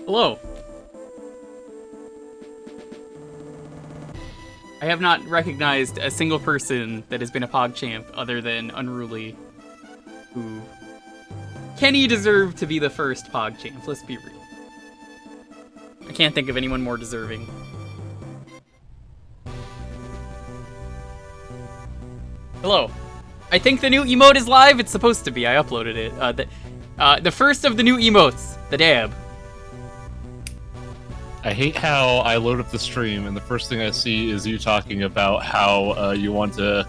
Hello. I have not recognized a single person that has been a PogChamp other than Unruly, who... Can he deserve to be the first PogChamp? Let's be real. I can't think of anyone more deserving. Hello. I think the new emote is live. It's supposed to be. I uploaded it. The first of the new emotes, the dab. I hate how I load up the stream and the first thing I see is you talking about how you want to...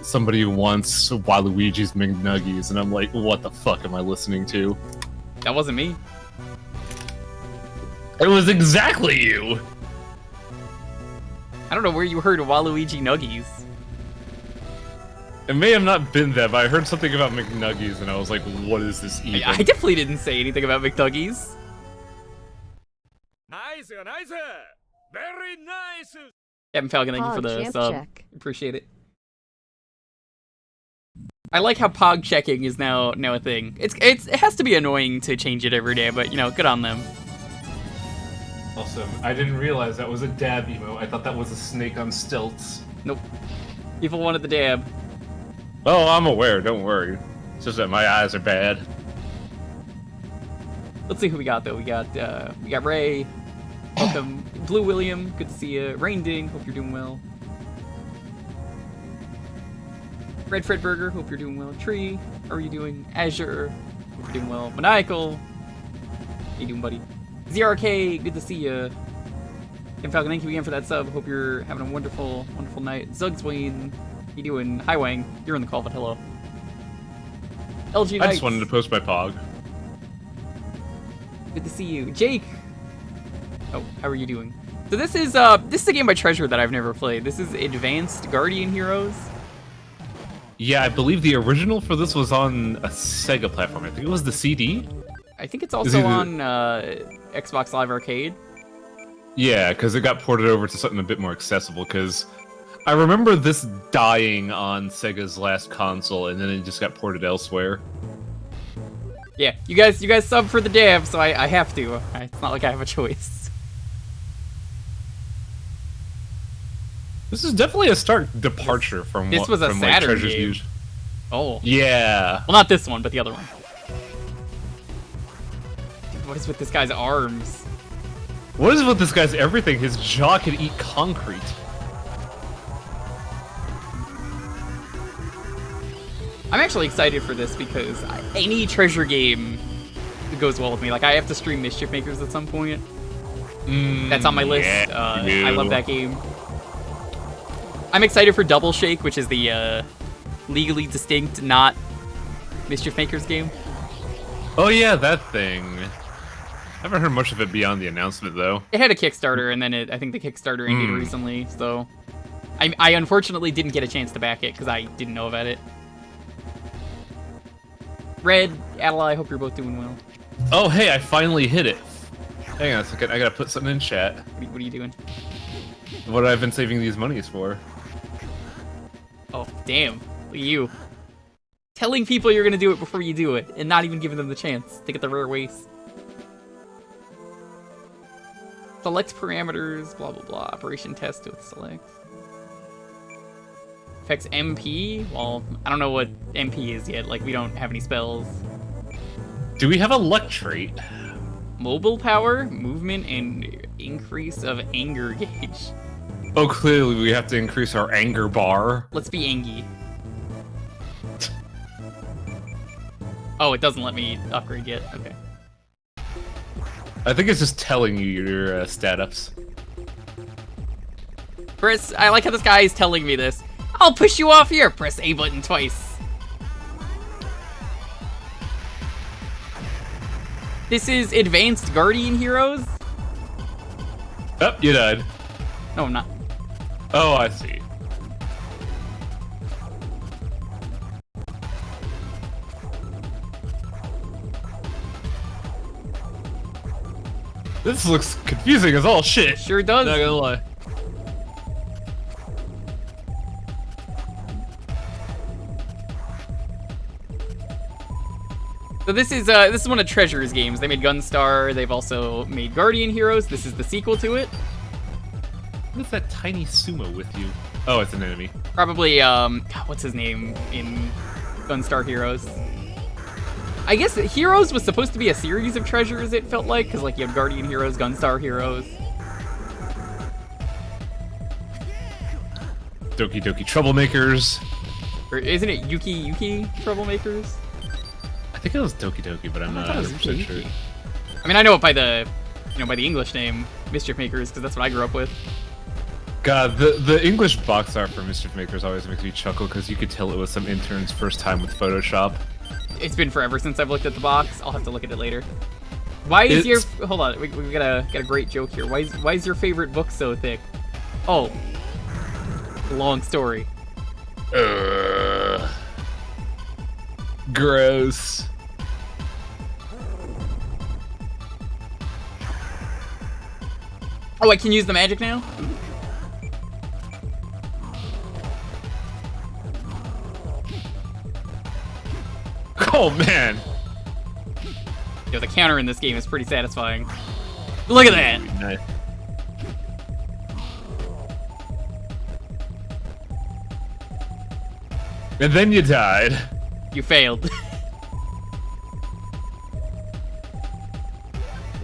somebody wants Waluigi's McNuggies, and I'm like, what the fuck am I listening to? That wasn't me. It was exactly you! I don't know where you heard Waluigi Nuggies. It may have not been that, but I heard something about McNuggies, and I was like, what is this even? I definitely didn't say anything about McNuggies. Nice, nice, very nice. Captain Falcon, thank you for the sub. Appreciate it. I like how pog checking is now a thing. It has to be annoying to change it every day, but you know, good on them. Awesome. I didn't realize that was a dab emo. I thought that was a snake on stilts. Nope. People wanted the dab. Oh, I'm aware. Don't worry. It's just that my eyes are bad. Let's see who we got though. We got Ray. Welcome, Blue William. Good to see you. Rain Ding. Hope you're doing well. Red Fred Burger, hope you're doing well. Tree, how are you doing? Azure, hope you're doing well. Maniacal, how you doing, buddy? ZRK, good to see you. Kim Falcon, thank you again for that sub. Hope you're having a wonderful, wonderful night. Zugswain, how you doing? Hi Wang, you're in the call, but hello. LG Knights. I just wanted to post my pog. Good to see you. Jake, oh, how are you doing? So this is a game by Treasure that I've never played. This is Advanced Guardian Heroes. Yeah, I believe the original for this was on a Sega platform. I think it was the CD? I think it's also on Xbox Live Arcade. Yeah, because it got ported over to something a bit more accessible, because I remember this dying on Sega's last console, and then it just got ported elsewhere. Yeah, you guys sub for the dab, so I have to. It's not like I have a choice. This is definitely a stark departure from this what was a from Saturn like Treasure's game. Used. Oh. Yeah. Well, not this one, but the other one. Dude, what is with this guy's arms? What is with this guy's everything? His jaw can eat concrete. I'm actually excited for this because any Treasure game goes well with me. Like, I have to stream Mischief Makers at some point. That's on my list. Yeah, I love that game. I'm excited for Double Shake, which is the legally distinct, not Mischief Makers game. Oh yeah, that thing. I haven't heard much of it beyond the announcement, though. It had a Kickstarter, and then I think the Kickstarter ended recently, so... I unfortunately didn't get a chance to back it, because I didn't know about it. Red, Adela, I hope you're both doing well. Oh hey, I finally hit it. Hang on a second, I gotta put something in chat. What are you doing? What I've been saving these monies for. Oh, damn. Look at you. Telling people you're gonna do it before you do it, and not even giving them the chance to get the rare waste. Select parameters, blah blah blah. Operation test with select. Affects MP? Well, I don't know what MP is yet. Like, we don't have any spells. Do we have a luck trait? Mobile power, movement, and increase of anger gauge. Oh, clearly we have to increase our anger bar. Let's be Angie. Oh, it doesn't let me upgrade yet. Okay. I think it's just telling you your stat ups. Chris, I like how this guy is telling me this. I'll push you off here. Press A button twice. This is Advanced Guardian Heroes? Oh, you died. No, I'm not. Oh, I see. This looks confusing as all shit. Sure does. Not gonna lie. So this is one of Treasure's games. They made Gunstar. They've also made Guardian Heroes. This is the sequel to it. What's that tiny sumo with you? Oh, it's an enemy. Probably what's his name in Gunstar Heroes? I guess Heroes was supposed to be a series of treasures, it felt like, because like you have Guardian Heroes, Gunstar Heroes. Doki Doki Troublemakers. Or isn't it Yuki Troublemakers? I think it was Doki Doki, but I'm not 100% sure. I mean, I know it by the, by the English name, Mischief Makers, because that's what I grew up with. God, the English box art for Mischief Makers always makes me chuckle because you could tell it was some intern's first time with Photoshop. It's been forever since I've looked at the box. I'll have to look at it later. Why is your... Hold on, we got a great joke here. Why is your favorite book so thick? Oh. Long story. Gross. Oh, I can use the magic now? Oh, man. Yo, the counter in this game is pretty satisfying. Look at that! Nice. And then you died. You failed.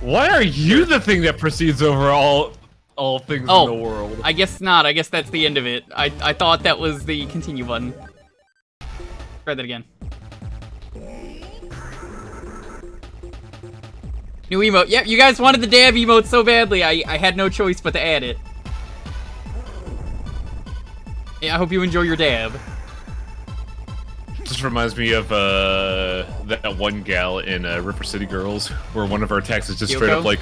Why are you the thing that proceeds over all things in the world? I guess not. I guess that's the end of it. I thought that was the continue button. Try that again. New emote. Yep, you guys wanted the dab emote so badly, I had no choice but to add it. Yeah, I hope you enjoy your dab. Just reminds me of that one gal in River City Girls, where one of her attacks is just straight up like...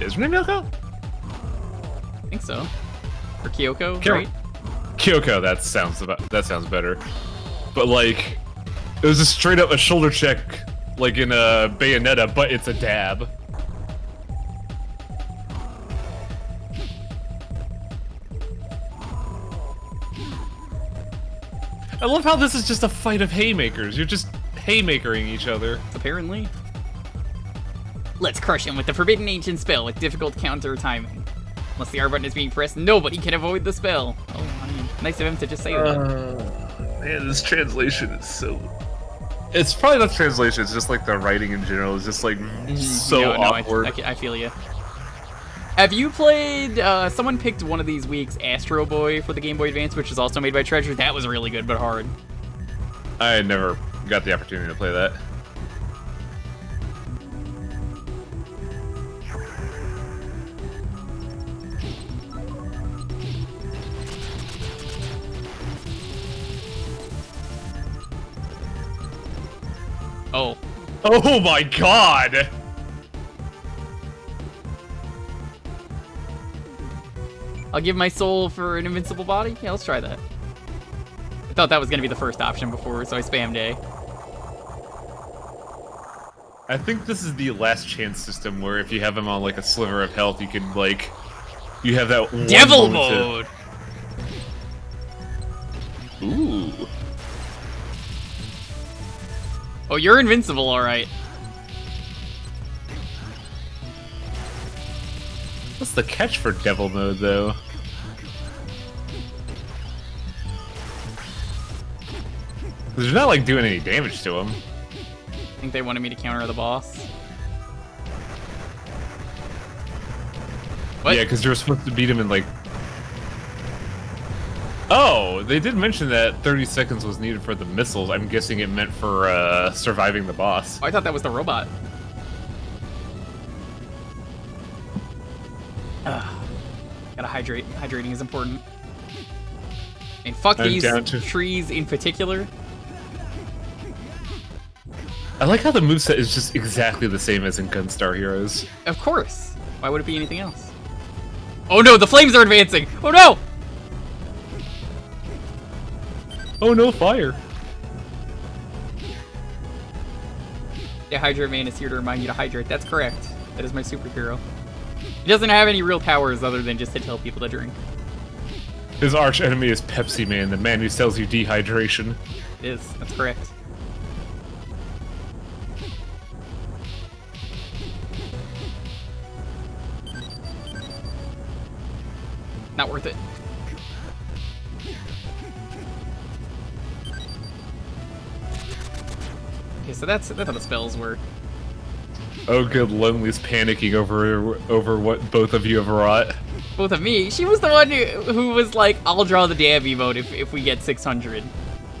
Is her name Yoko? I think so. Or Kyoko, right? Kyoko, that sounds better. But like, it was just straight up a shoulder check, like in a Bayonetta, but it's a dab. I love how this is just a fight of haymakers. You're just haymakering each other. Apparently. Let's crush him with the Forbidden Ancient spell with difficult counter timing. Unless the R button is being pressed, nobody can avoid the spell. Oh, I mean, nice of him to just say that. Man, this translation is so... It's probably not translation, it's just like the writing in general is just like so awkward. I feel you. Have you played, someone picked one of these weeks Astro Boy for the Game Boy Advance, which is also made by Treasure. That was really good, but hard. I never got the opportunity to play that. Oh. Oh my god! I'll give my soul for an invincible body? Yeah, let's try that. I thought that was gonna be the first option before, so I spammed A. I think this is the last chance system where if you have him on like a sliver of health, you can like... You have that one Devil mode! Ooh. Oh, you're invincible, alright. What's the catch for devil mode, though? Because you're not, like, doing any damage to him. I think they wanted me to counter the boss. What? Yeah, because you're supposed to beat him in, like... Oh, they did mention that 30 seconds was needed for the missiles. I'm guessing it meant for, surviving the boss. Oh, I thought that was the robot. Gotta hydrate. Hydrating is important. And fuck these trees in particular. I like how the moveset is just exactly the same as in Gunstar Heroes. Of course. Why would it be anything else? Oh no, the flames are advancing! Oh no! Oh no, fire. Yeah, Hydrate Man is here to remind you to hydrate. That's correct. That is my superhero. He doesn't have any real powers other than just to tell people to drink. His arch enemy is Pepsi Man, the man who sells you dehydration. It is. That's correct. Not worth it. Okay, so that's how the spells work. Oh, good. Lonely's panicking over what both of you have wrought. Both of me. She was the one who was like, I'll draw the dab emote if we get 600.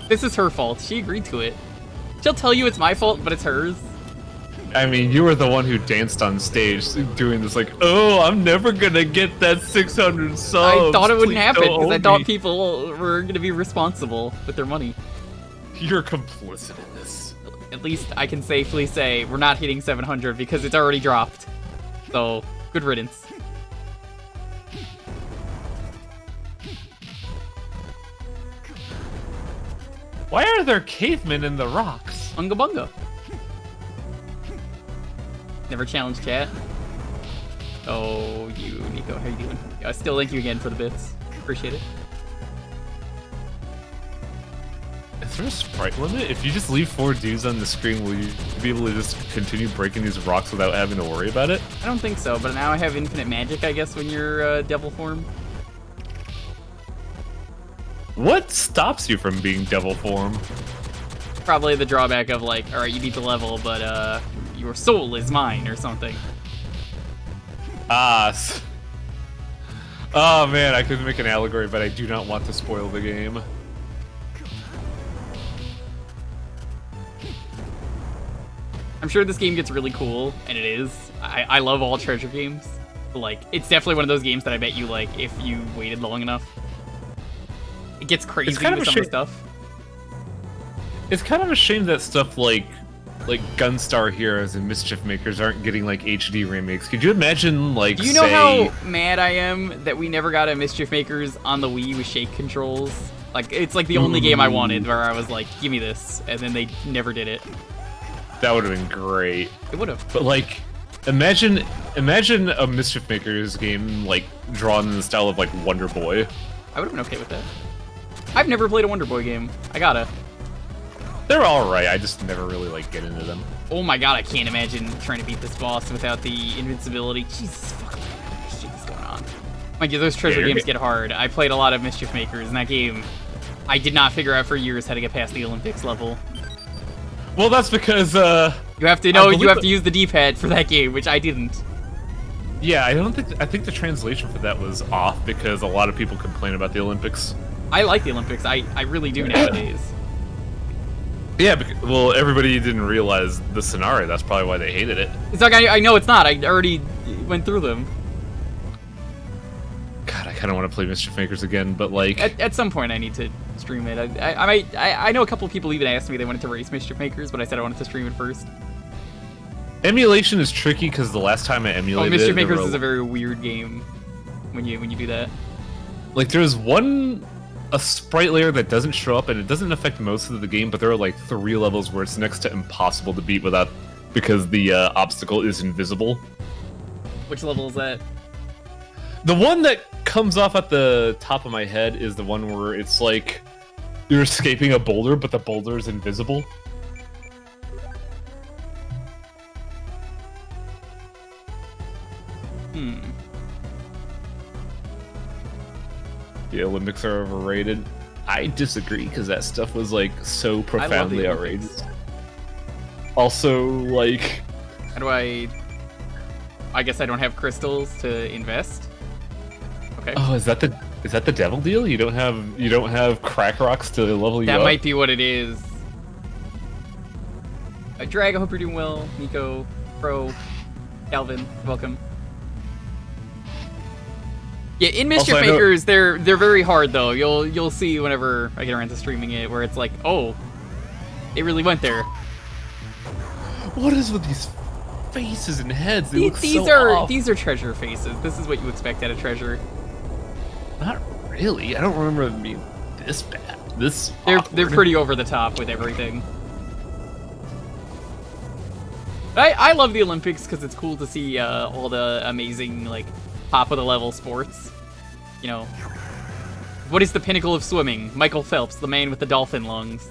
This is her fault. She agreed to it. She'll tell you it's my fault, but it's hers. I mean, you were the one who danced on stage doing this like, oh, I'm never gonna get that 600 subs. I thought it wouldn't Please happen don't because I own thought me." people were gonna be responsible with their money. You're complicit in this. At least I can safely say we're not hitting 700 because it's already dropped. So, good riddance. Why are there cavemen in the rocks? Unga bunga. Never challenge chat. Oh, you, Nico, how you doing? Still thank you again for the bits. Appreciate it. Is there a sprite limit? If you just leave 4 dudes on the screen, will you be able to just continue breaking these rocks without having to worry about it? I don't think so, but now I have infinite magic, I guess, when you're devil form. What stops you from being devil form? Probably the drawback of like, alright, you beat the level, but your soul is mine or something. Ah. Oh man, I could make an allegory, but I do not want to spoil the game. I'm sure this game gets really cool, and it is. I love all treasure games. But, like, it's definitely one of those games that I bet you like if you waited long enough. It gets crazy kind of with a some of the shame- stuff. It's kind of a shame that stuff like Gunstar Heroes and Mischief Makers aren't getting like HD remakes. Could you imagine like Do you know say, how mad I am that we never got a Mischief Makers on the Wii with shake controls? Like, it's like the only game I wanted where I was like, give me this, and then they never did it. that would have been great. It would have. But like imagine a Mischief Makers game like drawn in the style of like Wonder Boy. I would have been okay with that. I've never played a Wonder Boy game. I gotta. They're alright, I just never really like get into them. Oh my god, I can't imagine trying to beat this boss without the invincibility. Jesus fucking Christ, shit is going on. Like, those treasure games get hard. I played a lot of Mischief Makers, and that game, I did not figure out for years how to get past the Olympics level. Well, that's because You have to know, you have to use the D-pad for that game, which I didn't. yeah, I think the translation for that was off because a lot of people complain about the Olympics. I like the Olympics. I really do nowadays. Yeah, well, everybody didn't realize the scenario. That's probably why they hated it. It's like, I know it's not. I already went through them. God, I kind of want to play Mischief Makers again, but like, At some point, I need to stream it. I know a couple of people even asked me they wanted to race Mischief Makers, but I said I wanted to stream it first. emulation is tricky because the last time I Oh, emulated Mischief it, there Makers were- is a very weird game when you do that. like there's a sprite layer that doesn't show up, and it doesn't affect most of the game, but there are like 3 levels where it's next to impossible to beat because the obstacle is invisible. Which level is that? The one that comes off at the top of my head is the one where it's like you're escaping a boulder, but the boulder is invisible. The Olympics are overrated. I disagree because that stuff was like so profoundly Olympics. outrageous. Also, like, How do I guess I don't have crystals to invest. Okay. oh, is that the devil deal? You don't have crack rocks to level you That up? might be what it is. Drag, I hope you're doing well. Nico, Pro, Calvin, welcome. Yeah, in Mischief Also, I know- Makers, they're very hard though. You'll see whenever I get around to streaming it, where it's like, oh, they really went there. What is with these faces and heads? They look These so are off. these are treasure faces. This is what you expect out of treasure. Not really. I don't remember them being this bad. They're awkward. pretty over the top with everything. I love the Olympics because it's cool to see all the amazing like top of the level sports. You know, what is the pinnacle of swimming? Michael Phelps, the man with the dolphin lungs.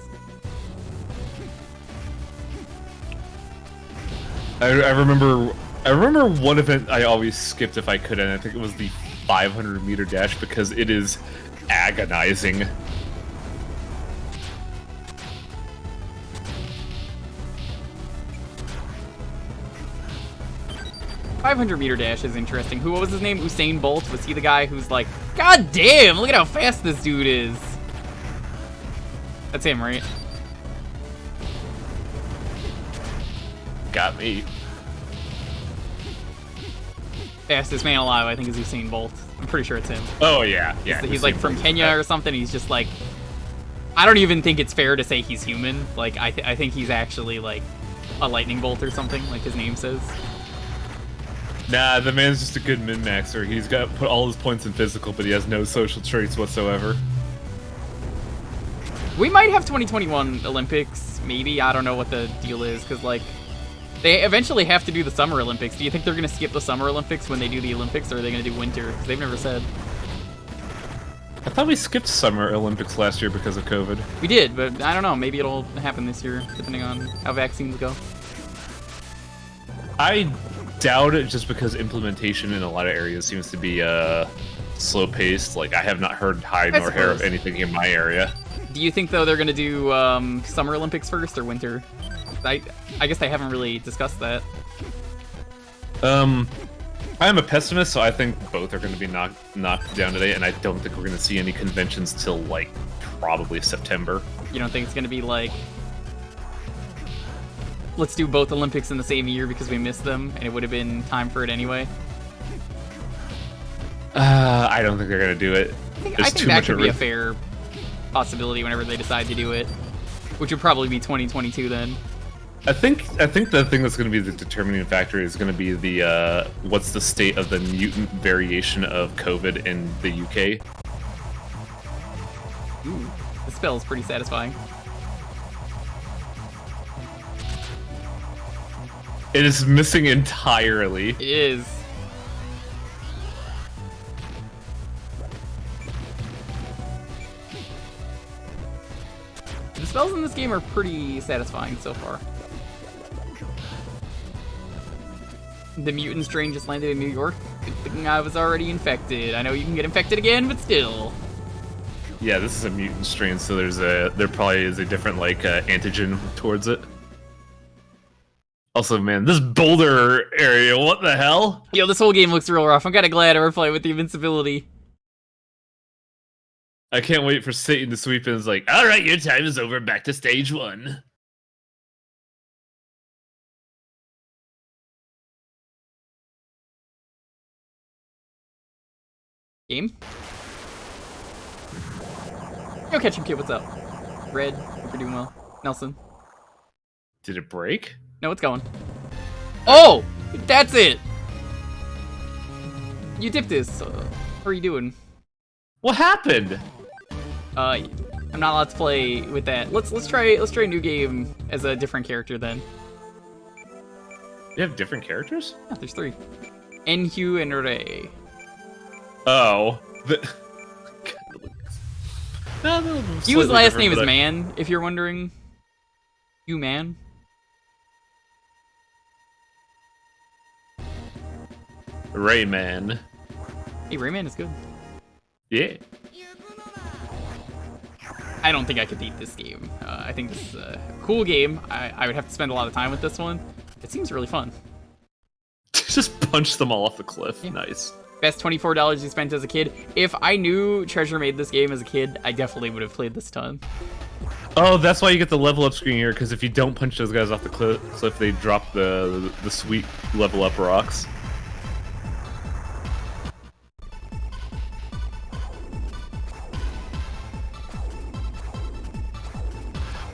I remember one event I always skipped if I could, and I think it was the 500-meter dash because it is agonizing. .500-meter dash is interesting. What was his name? Usain Bolt? Was he the guy who's like, God damn, look at how fast this dude is? That's him, right? Got me. Fastest man alive, I think, is Usain Bolt. I'm pretty sure it's him. Oh, yeah. Yeah. He's like from Kenya or something. He's just like, I don't even think it's fair to say he's human. Like, I think he's actually like a lightning bolt or something, like his name says. Nah, the man's just a good min-maxer. He's got put all his points in physical, but he has no social traits whatsoever. We might have 2021 Olympics, maybe. I don't know what the deal is, because, like, they eventually have to do the Summer Olympics. Do you think they're going to skip the Summer Olympics when they do the Olympics, or are they going to do winter? Because they've never said. I thought we skipped Summer Olympics last year because of COVID. We did, but I don't know. Maybe it'll happen this year, depending on how vaccines go. I doubt it just because implementation in a lot of areas seems to be slow-paced. Like, I have not heard hide nor hair of anything in my area. Do you think, though, they're going to do Summer Olympics first or winter? I guess they haven't really discussed that. I am a pessimist, so I think both are going to be knocked down today, and I don't think we're going to see any conventions till, like, probably September. You don't think it's going to be, like, let's do both Olympics in the same year because we missed them, and it would have been time for it anyway? I don't think they're going to do it. I think that could be a fair possibility whenever they decide to do it, which would probably be 2022 then. I think the thing that's going to be the determining factor is going to be the what's the state of the mutant variation of COVID in the UK. Ooh, the spell is pretty satisfying. It is missing entirely. It is. The spells in this game are pretty satisfying so far. The mutant strain just landed in New York. Good thing I was already infected. I know you can get infected again, but still. Yeah, this is a mutant strain, so there probably is a different like antigen towards it. Also, man, this boulder area, what the hell? Yo, this whole game looks real rough. I'm kind of glad I we're playing with the invincibility. I can't wait for Satan to sweep in and is like, alright, your time is over, back to stage 1. Game? Yo, Ketchup Kid, what's up? Red, hope you're doing well. Nelson. Did it break? No, it's going. Oh! That's it! You dipped this. How are you doing? What happened? I'm not allowed to play with that. Let's try a new game as a different character then. You have different characters? Yeah, there's 3. Enhu and Ray. Oh. Hugh's last name is Man, if you're wondering. Hugh Man. Rayman. Hey, Rayman is good. Yeah. I don't think I could beat this game. I think this is a cool game. I would have to spend a lot of time with this one. It seems really fun. Just punch them all off the cliff. Yeah. Nice. Best $24 you spent as a kid. If I knew Treasure made this game as a kid, I definitely would have played this a ton. Oh, that's why you get the level up screen here, because if you don't punch those guys off the cliff, they drop the sweet level up rocks.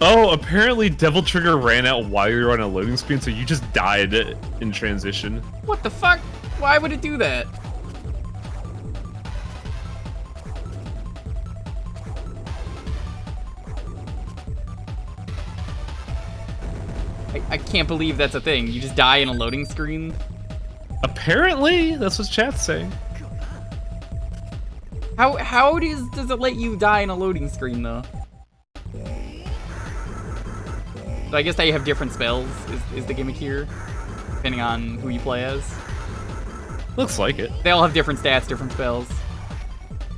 Oh, apparently Devil Trigger ran out while you were on a loading screen, so you just died in transition. What the fuck? Why would it do that? I can't believe that's a thing. You just die in a loading screen? Apparently, that's what chat's saying. How does it let you die in a loading screen, though? So I guess they have different spells, is the gimmick here, depending on who you play as. Looks like it. They all have different stats, different spells.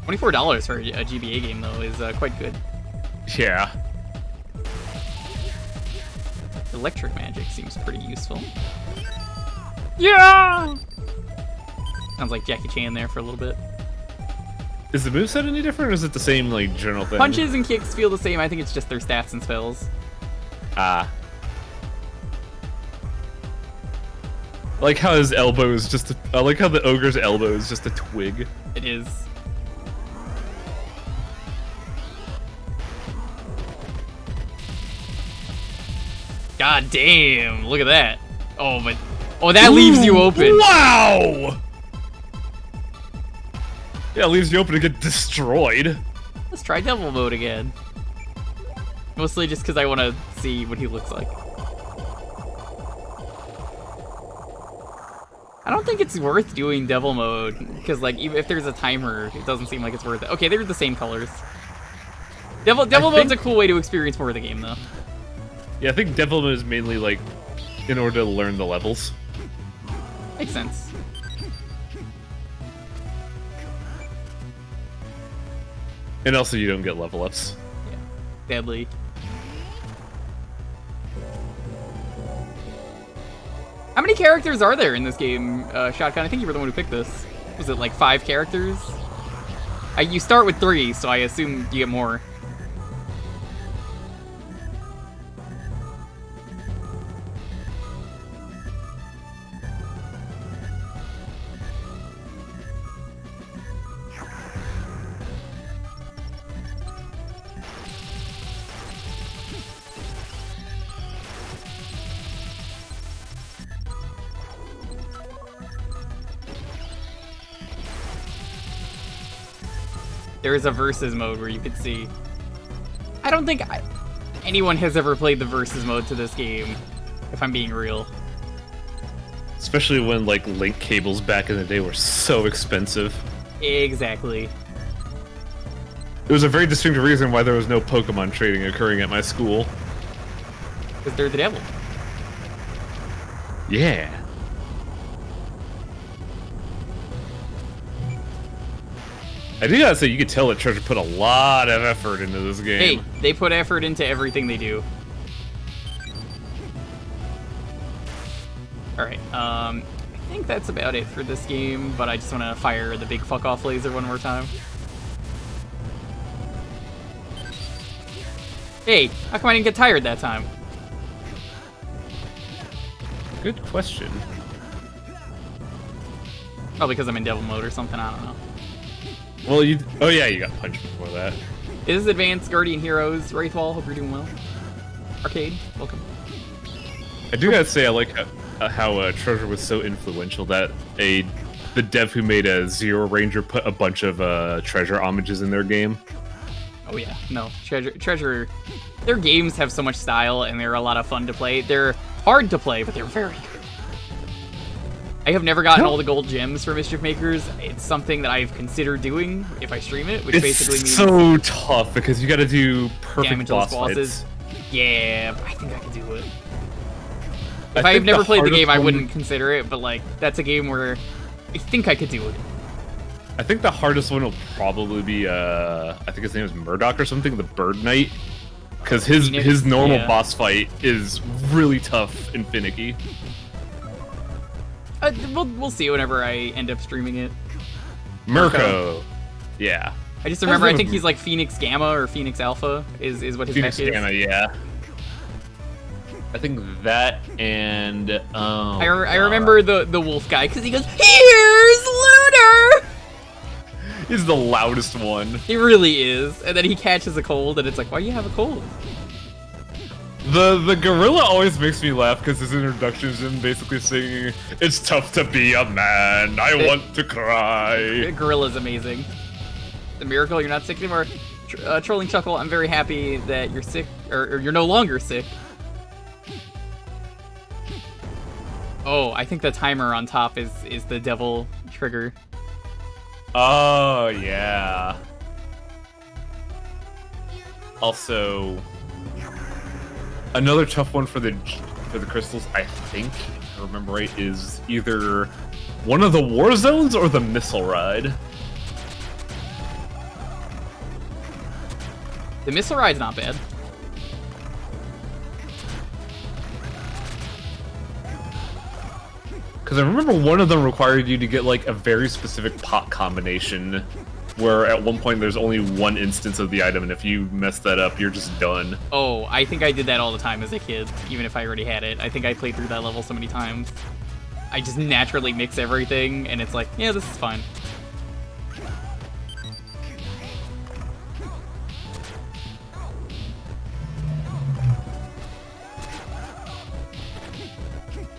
$24 for a GBA game, though, is quite good. Yeah. Electric magic seems pretty useful. Yeah! Sounds like Jackie Chan there for a little bit. Is the moveset any different, or is it the same, like, general thing? Punches and kicks feel the same. I think it's just their stats and spells. Ah. I like how his elbow is just I like how the ogre's elbow is just a twig. It is. God damn, look at that. Oh, but... Oh, that leaves you open. Wow! Yeah, it leaves you open to get destroyed. Let's try devil mode again. Mostly just because I want to see what he looks like. I don't think it's worth doing devil mode, because like even if there's a timer, it doesn't seem like it's worth it. Okay, they're the same colors. Devil mode's a cool way to experience more of the game, though. Yeah, I think devil mode is mainly like in order to learn the levels. Makes sense. And also you don't get level ups. Yeah, deadly. How many characters are there in this game, Shotgun? I think you were the one who picked this. Was it like 5 characters? You start with 3, so I assume you get more. There is a versus mode where you could see. I don't think anyone has ever played the versus mode to this game, if I'm being real. Especially when like link cables back in the day were so expensive. Exactly. It was a very distinct reason why there was no Pokemon trading occurring at my school. Because they're the devil. Yeah. I do gotta say, you could tell that Treasure put a lot of effort into this game. Hey, they put effort into everything they do. Alright, I think that's about it for this game, but I just want to fire the big fuck-off laser one more time. Hey, how come I didn't get tired that time? Good question. Probably because I'm in devil mode or something, I don't know. Well, you... Oh yeah, you got punched before that. This is Advanced Guardian Heroes, Wraithwall, hope you're doing well. Arcade, welcome. I do gotta say, I like how Treasure was so influential that the dev who made a Zero Ranger put a bunch of Treasure homages in their game. Oh yeah, no, Treasure, their games have so much style and they're a lot of fun to play. They're hard to play, but they're very good. I have never gotten all the gold gems for Mischief Makers. It's something that I've considered doing if I stream it, which basically means... It's so tough because you gotta do perfect boss bosses. fights. Yeah, I think I could do it. If I've never played the game, I wouldn't consider it, but like, that's a game where I think I could do it. I think the hardest one will probably be, I think his name is Murdoch or something, the Bird Knight. Because his normal boss fight is really tough and finicky. We'll see whenever I end up streaming it. Mirko. Yeah. I just remember, I think he's like Phoenix Gamma or Phoenix Alpha is what his Phoenix mech is. Gamma, yeah. I think that and I remember the wolf guy because he goes, "Here's Lunar." He's the loudest one. He really is, and then he catches a cold, and it's like, why do you have a cold? The gorilla always makes me laugh because his introduction is him basically singing, "It's tough to be a man. I want to cry." The gorilla's amazing. The miracle you're not sick anymore. Trolling Chuckle, I'm very happy that you're sick, or you're no longer sick. Oh, I think the timer on top is the devil trigger. Oh, yeah. Also, another tough one for the crystals, I think, if I remember right, is either One of the war zones or the missile ride? The missile ride's not bad. Because I remember one of them required you to get like a very specific pot combination, where at one point there's only one instance of the item, and if you mess that up, you're just done. Oh, I think I did that all the time as a kid, even if I already had it. I think I played through that level so many times. I just naturally mix everything, and it's like, yeah, this is fine.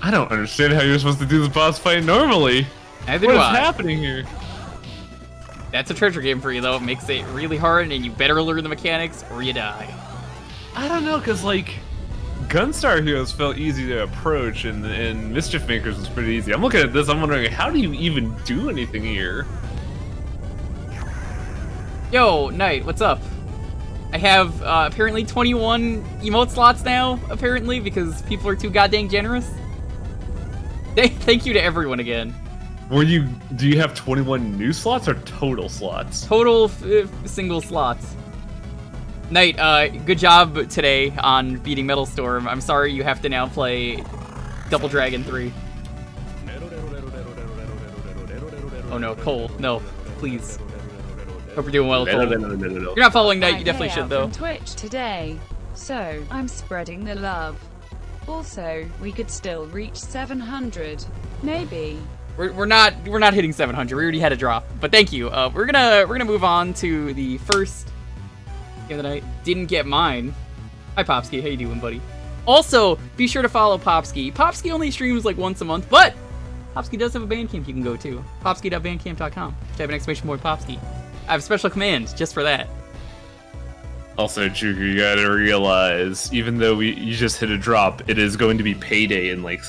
I don't understand how you're supposed to do this boss fight normally. Neither What do is I. happening here? That's a treasure game for you, though. It makes it really hard, and you better learn the mechanics, or you die. I don't know, because, like, Gunstar Heroes felt easy to approach, and Mischief Makers was pretty easy. I'm looking at this, I'm wondering, how do you even do anything here? Yo, Knight, what's up? I have, apparently 21 emote slots now, apparently, because people are too goddamn generous. Thank you to everyone again. Do you have 21 new slots or total slots? Total single slots. Knight, good job today on beating Metal Storm. I'm sorry you have to now play Double Dragon 3. Oh no, Cole, no, please. Hope you're doing well, Cole. You're not following Knight, you definitely should though. From Twitch today, so I'm spreading the love. Also, we could still reach 700, maybe. We're not hitting 700. We already had a drop, but thank you. We're gonna move on to the first game of the night. Didn't get mine. Hi Popsky, how you doing, buddy? Also, be sure to follow Popsky. Popsky only streams like once a month, but Popsky does have a Bandcamp you can go to. Popsky.bandcamp.com. Type an exclamation point Popsky. I have a special command just for that. Also, Jewker, you gotta realize, even though you just hit a drop, it is going to be payday in like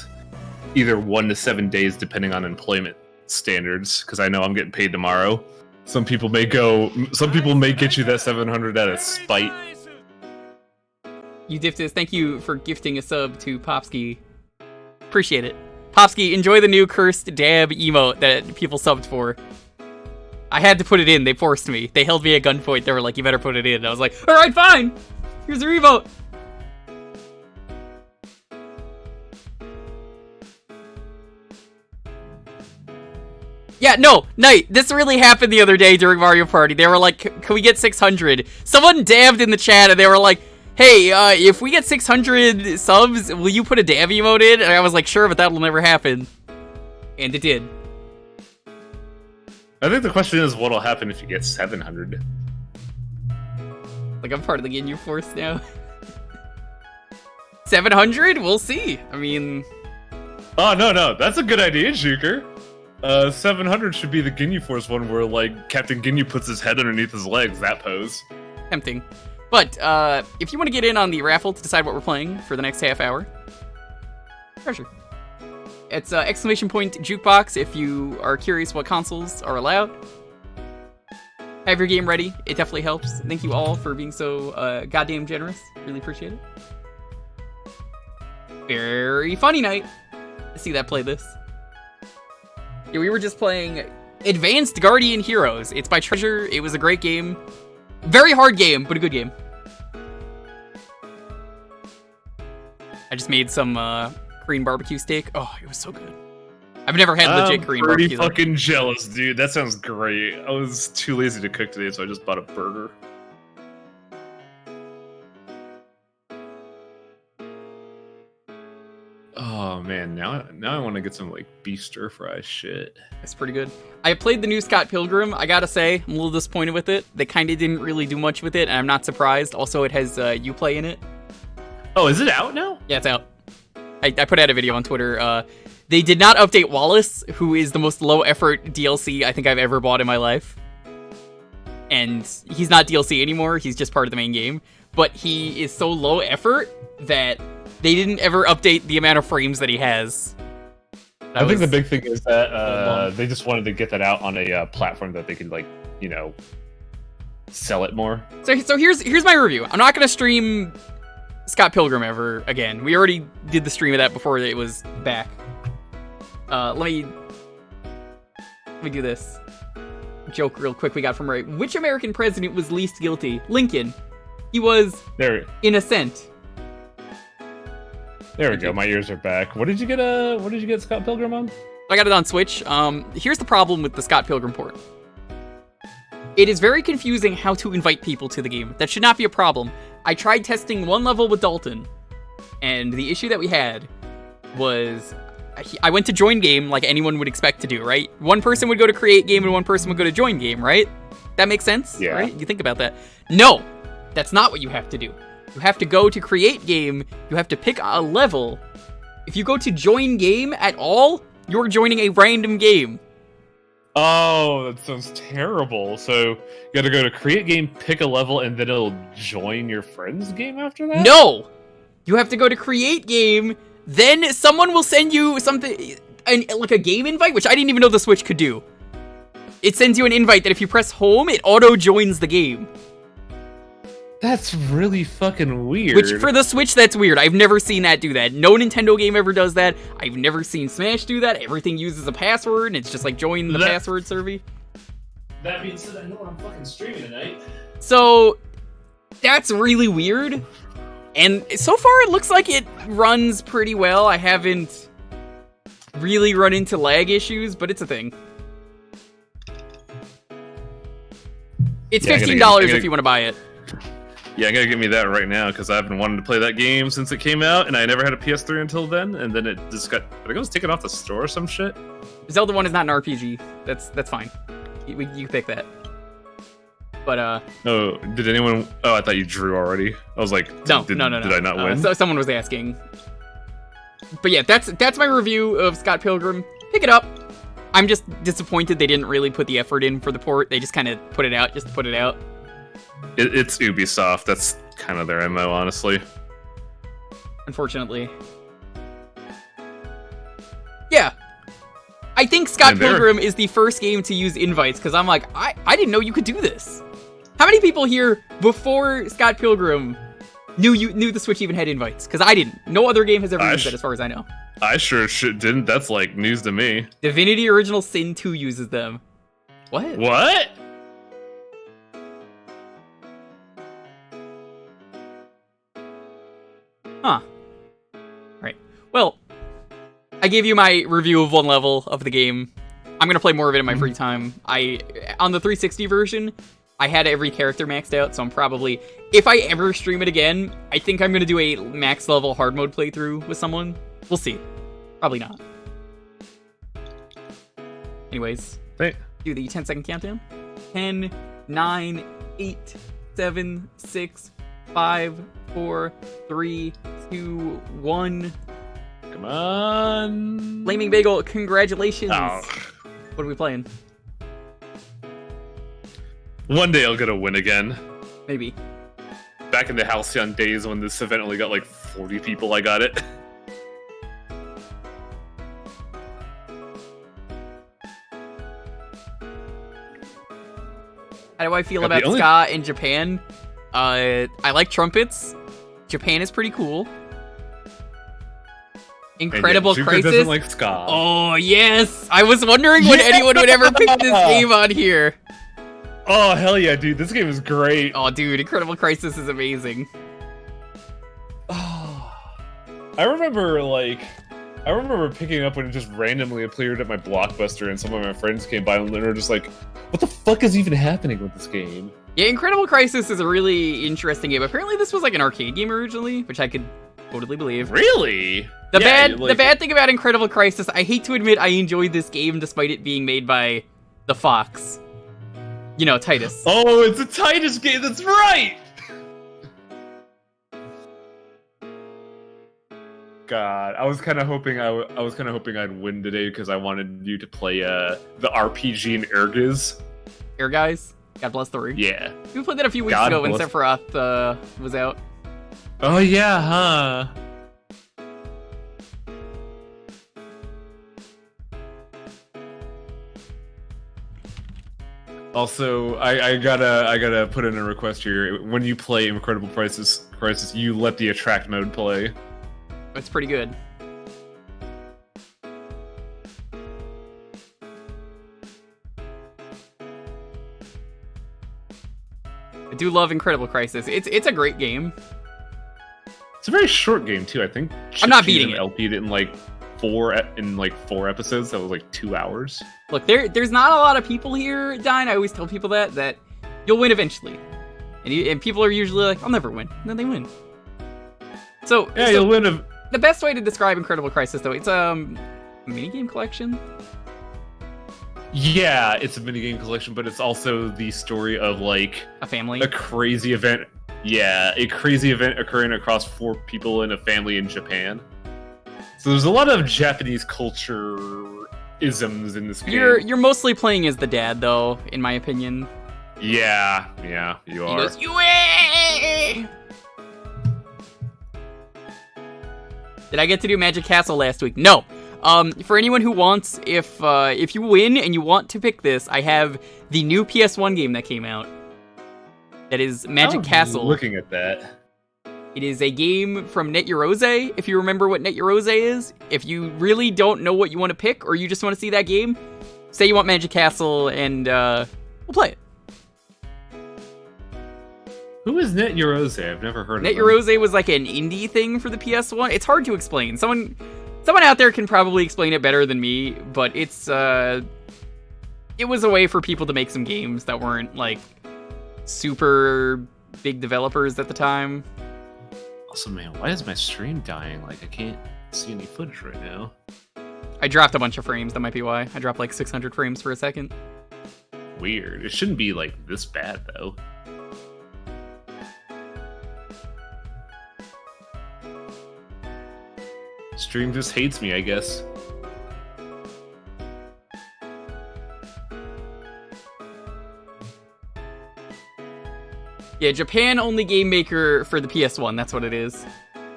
either 1 to 7 days, depending on employment standards. Because I know I'm getting paid tomorrow. Some people may get you that 700 out of spite. You Diftus, thank you for gifting a sub to Popsky. Appreciate it. Popsky, enjoy the new cursed dab emote that people subbed for. I had to put it in. They forced me. They held me at gunpoint. They were like, you better put it in. I was like, all right, fine. Here's your emote. Yeah, no, Knight, this really happened the other day during Mario Party. They were like, can we get 600? Someone dabbed in the chat and they were like, hey, if we get 600 subs, will you put a dab emote in? And I was like, sure, but that will never happen. And it did. I think the question is, what'll happen if you get 700? Like, I'm part of the Ginyu Force now. 700? We'll see. I mean... Oh, no, that's a good idea, Jewker. 700 should be the Ginyu Force one where, like, Captain Ginyu puts his head underneath his legs, that pose. Tempting. But, if you want to get in on the raffle to decide what we're playing for the next half hour, treasure. It's exclamation point Jewkbox if you are curious what consoles are allowed. Have your game ready. It definitely helps. Thank you all for being so goddamn generous. Really appreciate it. Very funny night to see that play this. Yeah, we were just playing Advanced Guardian Heroes. It's by Treasure. It was a great game. Very hard game, but a good game. I just made some Korean barbecue steak. Oh, it was so good. I've never had legit Korean barbecue. I'm pretty fucking jealous, dude. That sounds great. I was too lazy to cook today, so I just bought a burger. Oh man, now I want to get some like beef stir fry shit. It's pretty good. I played the new Scott Pilgrim. I gotta say, I'm a little disappointed with it. They kind of didn't really do much with it, and I'm not surprised. Also, it has Uplay in it. Oh, is it out now? Yeah, it's out. I put out a video on Twitter. They did not update Wallace, who is the most low-effort DLC I think I've ever bought in my life. And he's not DLC anymore. He's just part of the main game. But he is so low effort that they didn't ever update the amount of frames that he has. I think the big thing is that they just wanted to get that out on a platform that they could, like, you know, sell it more. So here's my review. I'm not gonna stream Scott Pilgrim ever again. We already did the stream of that before it was back. Let me Let me do this. Joke real quick we got from Ray. Which American president was least guilty? Lincoln. He was innocent. There we go. My ears are back. What did you get Scott Pilgrim on? I got it on Switch. Here's the problem with the Scott Pilgrim port. It is very confusing how to invite people to the game. That should not be a problem. I tried testing one level with Dalton, and the issue that we had was I went to join game like anyone would expect to do, right? One person would go to create game and one person would go to join game, right? That makes sense, yeah. Right? You think about that. No, that's not what you have to do. You have to go to create game, you have to pick a level. If you go to join game at all, you're joining a random game. Oh, that sounds terrible. So you gotta go to create game, pick a level, and then it'll join your friend's game after that? No! You have to go to create game, then someone will send you something, like a game invite, which I didn't even know the Switch could do. It sends you an invite that if you press home, it auto-joins the game. That's really fucking weird. Which, for the Switch, that's weird. I've never seen that do that. No Nintendo game ever does that. I've never seen Smash do that. Everything uses a password, and it's just like, join the password survey. That being said, I know I'm fucking streaming tonight. So, that's really weird. And so far, it looks like it runs pretty well. I haven't really run into lag issues, but it's a thing. It's $15 if you want to buy it. Yeah, I gotta get me that right now, because I've been wanting to play that game since it came out, and I never had a PS3 until then, and then it just got... I think it was taken off the store or some shit. Zelda 1 is not an RPG. That's fine. You can pick that. But, Oh, did anyone... Oh, I thought you drew already. I was like, no. Did I not win? So someone was asking. But yeah, that's my review of Scott Pilgrim. Pick it up. I'm just disappointed they didn't really put the effort in for the port. They just kind of put it out just to put it out. It's Ubisoft. That's kind of their MO, honestly. Unfortunately. Yeah. I think Scott Pilgrim is the first game to use invites, because I'm like, I didn't know you could do this. How many people here, before Scott Pilgrim, knew the Switch even had invites? Because I didn't. No other game has ever used that, as far as I know. I sure didn't. That's like news to me. Divinity Original Sin 2 uses them. What? What? Huh. Right. Well, I gave you my review of one level of the game. I'm gonna play more of it in my free time. On the 360 version, I had every character maxed out, so I'm probably... If I ever stream it again, I think I'm gonna do a max level hard mode playthrough with someone. We'll see. Probably not. Anyways, do the 10-second countdown. 10, 9, 8, 7, 6, 5, 4, 3, 2, 1. Come on. Flaming Bagel, congratulations. Oh. What are we playing? One day I'll get a win again. Maybe. Back in the Halcyon days when this event only got like 40 people, I got it. How do I feel about ska in Japan? I like trumpets. Japan is pretty cool. Incredible Jewker Crisis. doesn't like ska. Oh yes! I was wondering when anyone would ever pick this game on here. Oh hell yeah, dude! This game is great. Oh dude, Incredible Crisis is amazing. Oh, I remember picking it up when it just randomly appeared at my Blockbuster, and some of my friends came by and they were just like, "What the fuck is even happening with this game?" Yeah, Incredible Crisis is a really interesting game. Apparently, this was like an arcade game originally, which I could totally believe. Really? The bad thing about Incredible Crisis, I hate to admit I enjoyed this game despite it being made by the Fox. You know, Titus. Oh, it's a Titus game. That's right. God, I was kind of hoping I'd win today because I wanted you to play the RPG in Ergiz. Air Guys. God bless the ring. Yeah. We played that a few weeks ago when Sephiroth was out. Oh yeah, huh? Also, I gotta put in a request here. When you play Incredible Crisis, you let the attract mode play. It's pretty good. do love Incredible Crisis. It's a great game. It's a very short game too. I think I'm not beating it. LP'd it in like four episodes. That was like 2 hours. Look, there's not a lot of people here, Dine. I always tell people that you'll win eventually, and people are usually like, I'll never win, and then they win. So yeah, you'll win. The best way to describe Incredible Crisis, though, it's a minigame collection. Yeah, it's a minigame collection, but it's also the story of like a family, a crazy event. Yeah, a crazy event occurring across 4 people in a family in Japan. So there's a lot of Japanese culture isms in this game. You're mostly playing as the dad, though, in my opinion. Yeah, you are. He goes, "Yue!" Did I get to do Magic Castle last week? No. For anyone who wants, if you win and you want to pick this, I have the new PS1 game that came out. That is Magic Castle. Looking at that. It is a game from Net Eurose, if you remember what Net Eurose is. If you really don't know what you want to pick, or you just want to see that game, say you want Magic Castle, and we'll play it. Who is Net Eurose? I've never heard of Net them. Eurose was like an indie thing for the PS1. It's hard to explain. Someone out there can probably explain it better than me, but it was a way for people to make some games that weren't like super big developers at the time. Also, man, why is my stream dying? Like, I can't see any footage right now. I dropped a bunch of frames, that might be why. I dropped like 600 frames for a second. Weird. It shouldn't be like this bad though. Stream just hates me, I guess. Yeah, Japan only game maker for the PS1, that's what it is.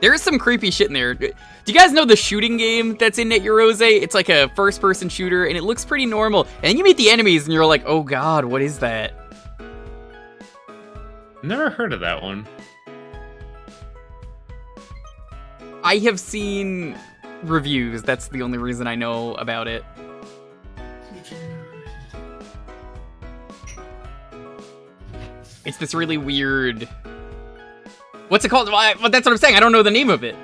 There is some creepy shit in there. Do you guys know the shooting game that's in Net Eurose? It's like a first-person shooter, and it looks pretty normal. And then you meet the enemies, and you're like, oh god, what is that? Never heard of that one. I have seen reviews, that's the only reason I know about it. It's this really weird... What's it called? Well, that's what I'm saying, I don't know the name of it.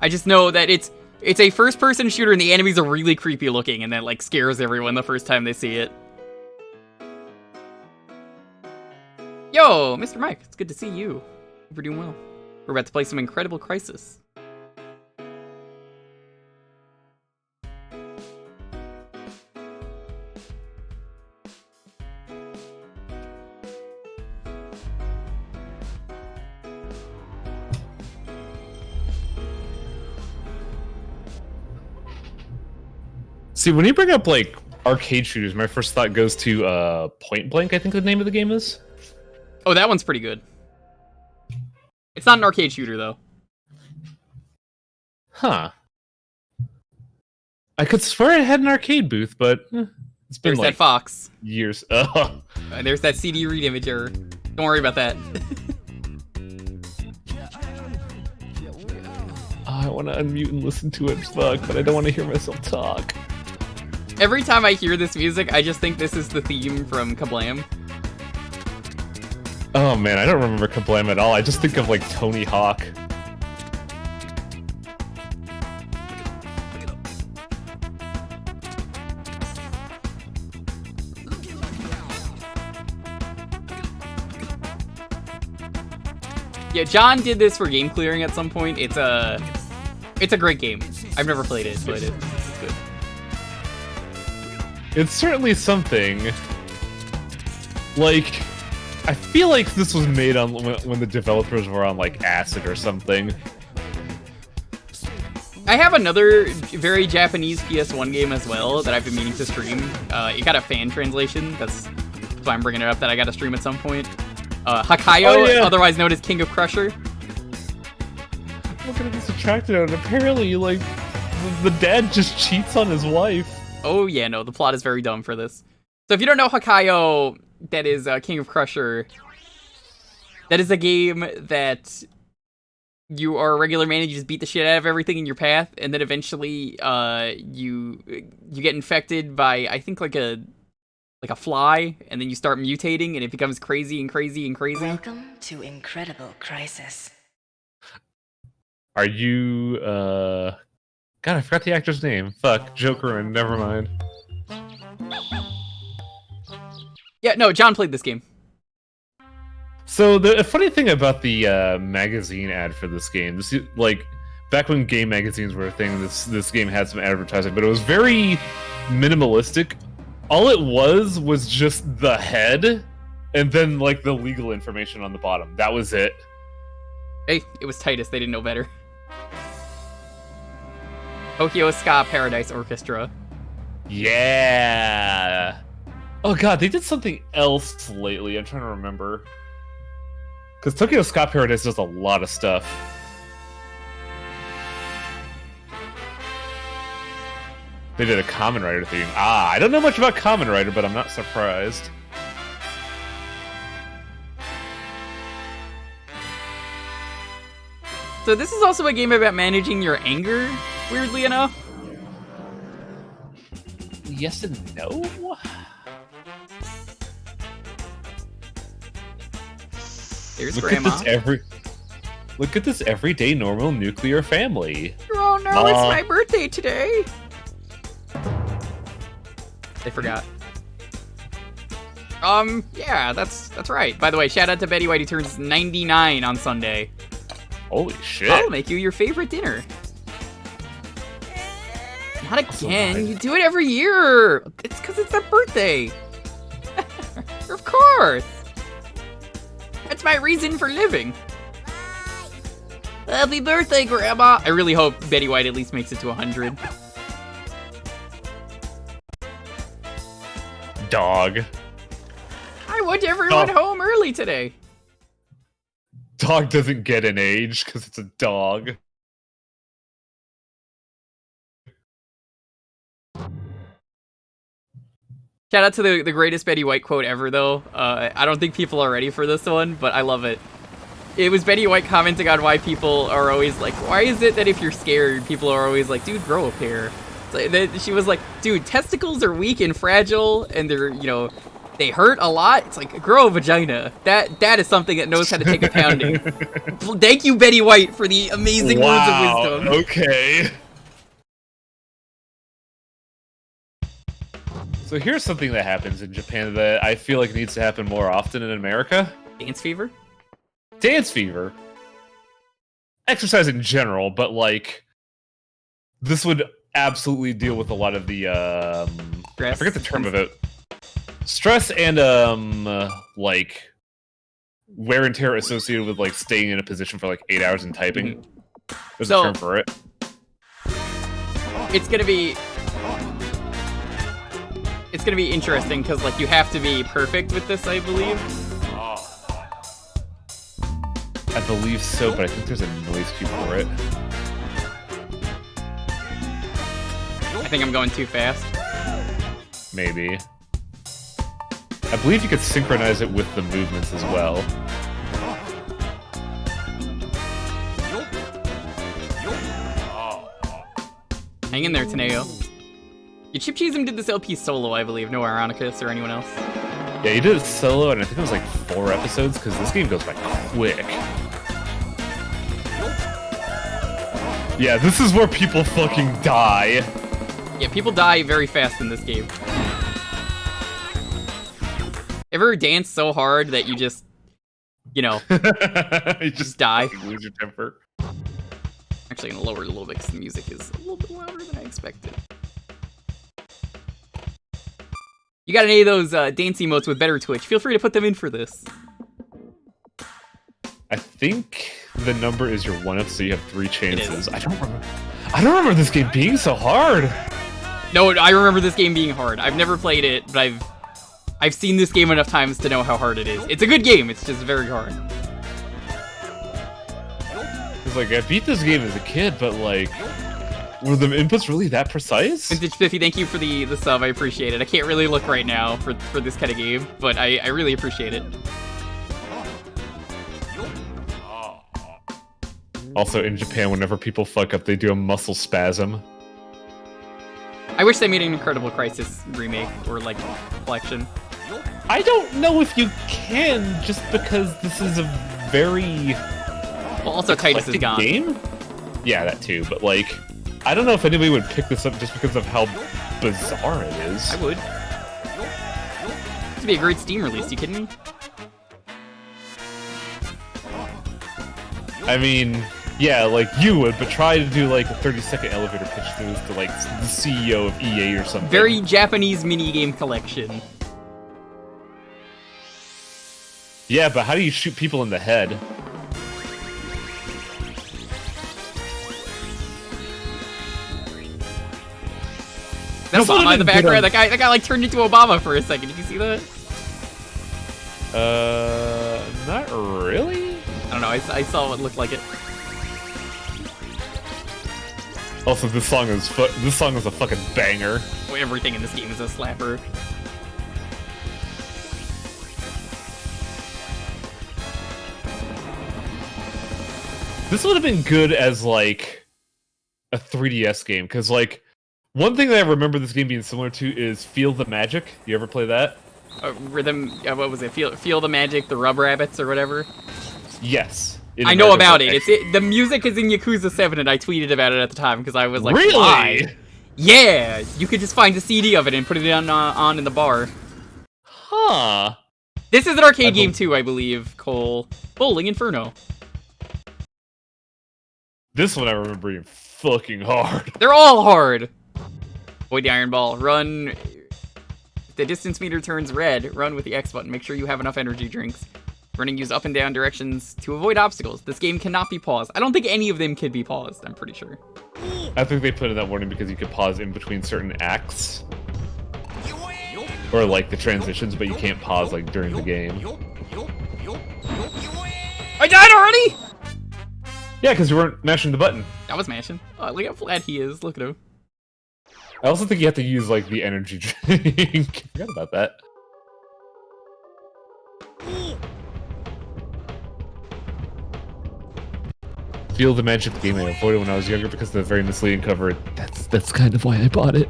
I just know that it's a first-person shooter and the enemies are really creepy looking, and that like scares everyone the first time they see it. Yo, Mr. Mike, it's good to see you. Hope you're doing well. We're about to play some Incredible Crisis. See, when you bring up like arcade shooters, my first thought goes to Point Blank, I think the name of the game is. Oh, that one's pretty good. It's not an arcade shooter, though. Huh. I could swear it had an arcade booth, but it's been There's like that fox. years. Oh. There's that CD read image error. Don't worry about that. I want to unmute and listen to it, fuck, but I don't want to hear myself talk. Every time I hear this music, I just think this is the theme from Kablam. Oh man, I don't remember Kablam at all. I just think of like Tony Hawk. Yeah, John did this for game clearing at some point. It's a great game. I've never played it, but it's good. It's certainly something. Like, I feel like this was made on when the developers were on like acid or something. I have another very Japanese PS1 game as well that I've been meaning to stream. It got a fan translation. That's why I'm bringing it up, that I got to stream at some point. Hakayo, otherwise known as King of Crusher. Look at this attracted and apparently, like, the dad just cheats on his wife. Oh yeah, no, the plot is very dumb for this. So if you don't know Hakayo, that is King of Crusher. That is a game that you are a regular man and you just beat the shit out of everything in your path, and then eventually you get infected by, I think, like a like a fly, and then you start mutating, and it becomes crazy and crazy and crazy. Welcome to Incredible Crisis. Are you, God, I forgot the actor's name. Fuck, Jewker, and never mind. Yeah, no, John played this game. So the funny thing about the magazine ad for this game, this like back when game magazines were a thing, this game had some advertising, but it was very minimalistic. All it was just the head, and then like the legal information on the bottom. That was it. Hey, it was Titus. They didn't know better. Tokyo Ska Paradise Orchestra. Yeah. Oh god, they did something else lately. I'm trying to remember. Because Tokyo Ska Paradise does a lot of stuff. They did a Kamen Rider theme. Ah, I don't know much about Kamen Rider, but I'm not surprised. So this is also a game about managing your anger, weirdly enough. Yes and no? There's Look Grandma. Look at this everyday normal nuclear family. Oh no, it's my birthday today. They forgot. Yeah, that's right. By the way, shout out to Betty White, who turns 99 on Sunday. Holy shit. I'll make you your favorite dinner. Not again. You do it every year. It's because it's their birthday. Of course. That's my reason for living. Happy birthday, Grandma. I really hope Betty White at least makes it to 100. Dog. I want everyone home early today. Dog doesn't get an age because it's a dog. Shout out to the greatest Betty White quote ever, though. I don't think people are ready for this one, but I love it. It was Betty White commenting on why people are always like, why is it that if you're scared, people are always like, dude, grow a pair. So then she was like, dude, testicles are weak and fragile, and they're, you know, they hurt a lot. It's like, grow a vagina. That is something that knows how to take a pounding. Thank you, Betty White, for the amazing words of wisdom. Okay. So here's something that happens in Japan that I feel like needs to happen more often in America. Dance fever? Dance fever. Exercise in general, but like this would absolutely deal with a lot of the I forget the term of it. Stress and like wear and tear associated with like staying in a position for like 8 hours and typing. There's a term for it. It's gonna be interesting because like you have to be perfect with this, I believe. I believe so, but I think there's a noise cue for it. I think I'm going too fast. Maybe. I believe you could synchronize it with the movements as well. Hang in there, Teneo. You Chip Cheesem did this LP solo, I believe. No Ironicus or anyone else. Yeah, he did it solo, and I think it was like 4 episodes, because this game goes by quick. Yeah, this is where people fucking die. Yeah, people die very fast in this game. Ever dance so hard that you just, you know, you just die? Lose your temper. Actually, I'm gonna lower it a little bit because the music is a little bit louder than I expected. You got any of those dance emotes with better Twitch? Feel free to put them in for this. I think the number is your 1-up, so you have 3 chances. I don't remember this game being so hard. No, I remember this game being hard. I've never played it, but I've seen this game enough times to know how hard it is. It's a good game. It's just very hard. It's like I beat this game as a kid, but like, were the inputs really that precise? Vintage 50, thank you for the sub. I appreciate it. I can't really look right now for this kind of game, but I really appreciate it. Also, in Japan, whenever people fuck up, they do a muscle spasm. I wish they made an Incredible Crisis remake or like collection. I don't know if you can, just because this is a very Well, also Titus is eclectic gone. game. Yeah, that too. But like, I don't know if anybody would pick this up just because of how bizarre it is. I would. This would be a great Steam release. You kidding me? I mean, yeah, like you would, but try to do like a 30-second elevator pitch through this to like the CEO of EA or something. Very Japanese minigame collection. Yeah, but how do you shoot people in the head? That's This would've Obama in the been good background. on- That guy like turned into Obama for a second. Did you see that? Not really? I don't know. I saw what looked like it. Also, this song is a fucking banger. Well, everything in this game is a slapper. This would have been good as like a 3DS game, because like one thing that I remember this game being similar to is Feel the Magic. You ever play that? Rhythm. What was it? Feel the Magic, the Rub Rabbits, or whatever. Yes. I know about it. The music is in Yakuza 7, and I tweeted about it at the time because I was like, really? Why? Yeah, you could just find a CD of it and put it on in the bar. Huh. This is an arcade game too, I believe. Cole, Bowling Inferno. This one I remember being fucking hard. They're all hard. Avoid the iron ball. Run. If the distance meter turns red, run with the X button. Make sure you have enough energy drinks. Running, use up and down directions to avoid obstacles. This game cannot be paused. I don't think any of them can be paused, I'm pretty sure. I think they put in that warning because you could pause in between certain acts. Or like the transitions, but you can't pause like during the game. I died already?! Yeah, because you weren't mashing the button. I was mashing. Oh, look how flat he is. Look at him. I also think you have to use like the energy drink. I forgot about that. Feel the Magic game I avoided when I was younger because of the very misleading cover. That's kind of why I bought it.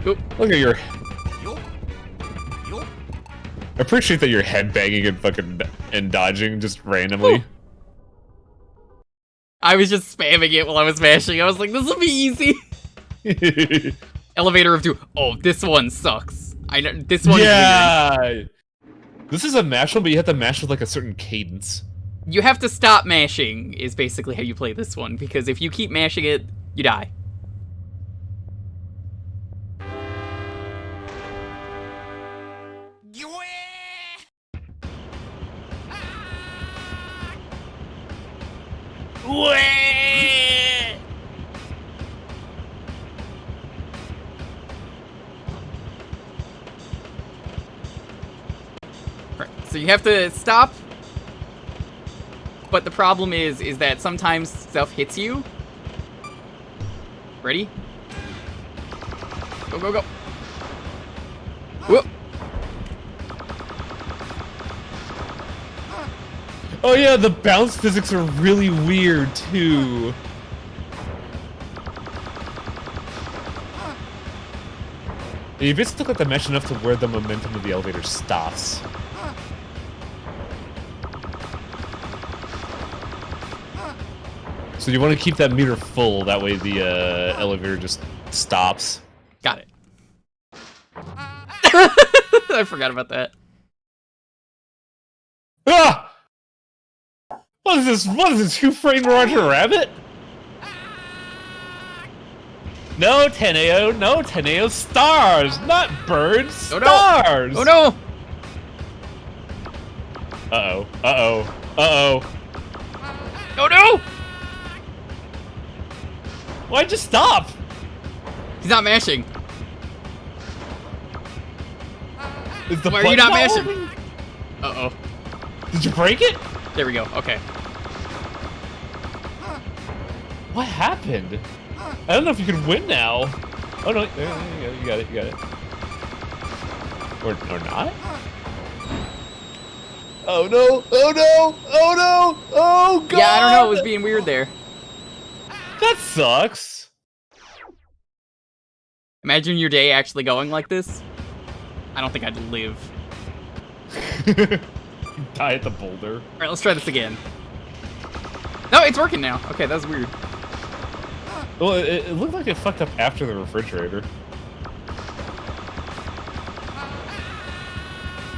Oop. Look at your... I appreciate that you're headbanging and fucking and dodging just randomly. Ooh. I was just spamming it while I was mashing. I was like, this will be easy. Elevator of doom. Oh, this one sucks. I know this one is weird. This is a mash one, but you have to mash with like a certain cadence. You have to stop mashing is basically how you play this one, because if you keep mashing it, you die. Right, so you have to stop, but the problem is that sometimes stuff hits you. Ready? Go, go, go. Whoop. Oh yeah, the bounce physics are really weird too. You basically have to mesh enough to where the momentum of the elevator stops. So you want to keep that meter full, that way the elevator just stops. Got it. I forgot about that. Ah! What is this? What is this? Two-frame Roger Rabbit? No, Teneo, no, Teneo, stars, not birds, Oh, no. stars! Oh no! Uh-oh, uh-oh, uh-oh. Oh no! Why'd you stop? He's not mashing. Is the Why are you not button mashing? working? Uh-oh. Did you break it? There we go. Okay. What happened? I don't know if you can win now. Oh no, you got it, you got it. Or not? Oh no! Oh no! Oh no! Oh god! Yeah, I don't know. It was being weird there. That sucks. Imagine your day actually going like this. I don't think I'd live. Die at the boulder. All right, let's try this again. No, it's working now. Okay, that was weird. Well, it looked like it fucked up after the refrigerator.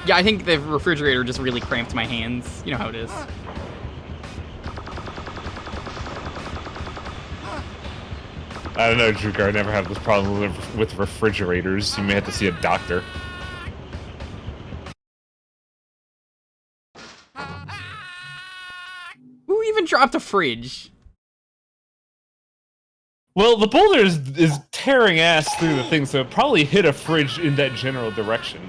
Yeah, I think the refrigerator just really cramped my hands. You know how it is. I don't know, Jewker. I never have this problem with refrigerators. You may have to see a doctor. Who even dropped a fridge? Well, the boulder is tearing ass through the thing, so it probably hit a fridge in that general direction.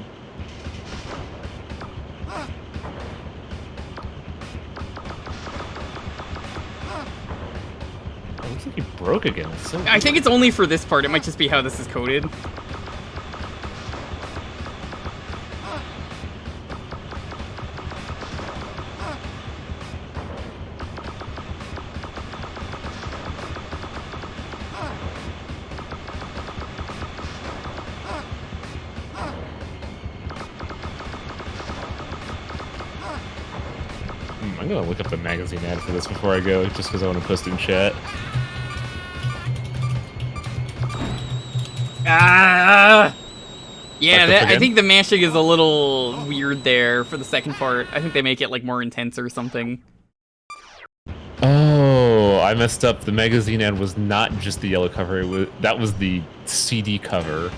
It looks like he broke again. It's so I think it's only for this part. It might just be how this is coded. I'm gonna look up the magazine ad for this before I go, just because I want to post it in chat. Ah! Yeah, Like I think the mashing is a little weird there for the second part. I think they make it like more intense or something. Oh, I messed up. The magazine ad was not just the yellow cover. That was the CD cover.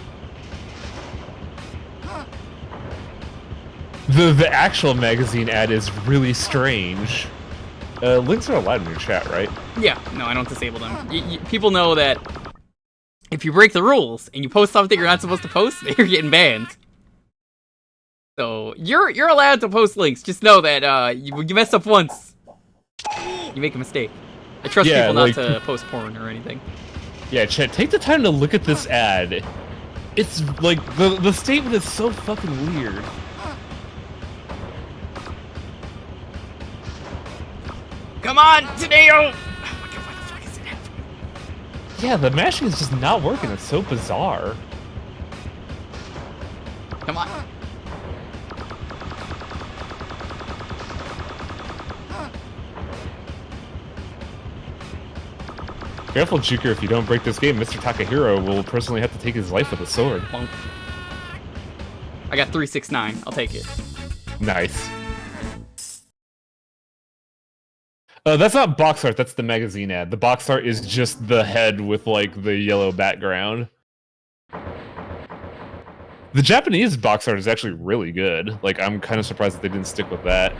The actual magazine ad is really strange. Links are allowed in your chat, right? Yeah, no, I don't disable them. People know that if you break the rules and you post something you're not supposed to post, you're getting banned. So you're allowed to post links. Just know that you mess up once, you make a mistake. I trust people not to post porn or anything. Yeah, chat, take the time to look at this ad. It's like the statement is so fucking weird. Come on, Tadeo! Oh my god, what the fuck is it happening? Yeah, the mashing is just not working. It's so bizarre. Come on. Careful, Jewker, if you don't break this game, Mr. Takahiro will personally have to take his life with a sword. Bonk. I got 369. I'll take it. Nice. That's not box art, that's the magazine ad. The box art is just the head with, like, the yellow background. The Japanese box art is actually really good. Like, I'm kind of surprised that they didn't stick with that.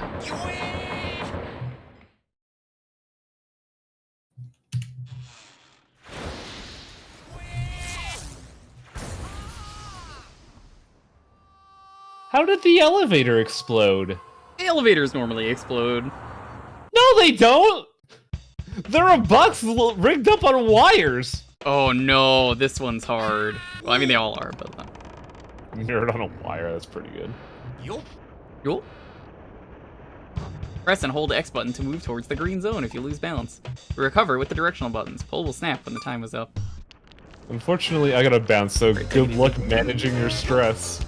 How did the elevator explode? The elevators normally explode. No, they don't! They're a box rigged up on wires! Oh no, this one's hard. Well, I mean, they all are, but... Nerd on a wire, that's pretty good. Yup. Press and hold X button to move towards the green zone if you lose balance. Recover with the directional buttons. Pull will snap when the time is up. Unfortunately, I gotta bounce, so Great, good take it luck easy. managing your stress.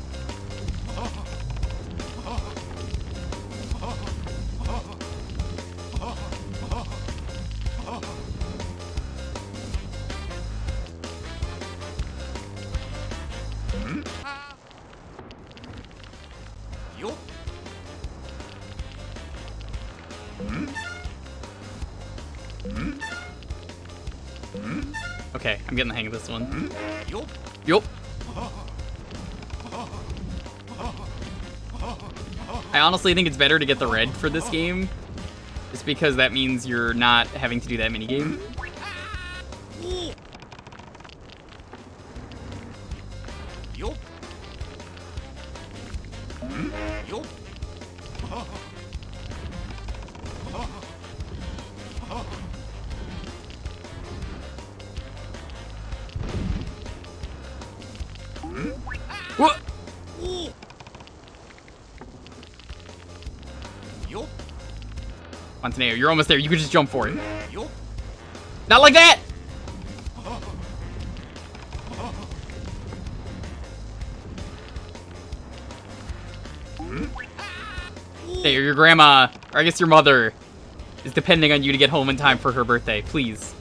Okay, I'm getting the hang of this one. Yup. I honestly think it's better to get the red for this game, just because that means you're not having to do that minigame. What? Montenegro, you're almost there. You could just jump for it. Not like that! Hey, your grandma, or I guess your mother, is depending on you to get home in time for her birthday. Please.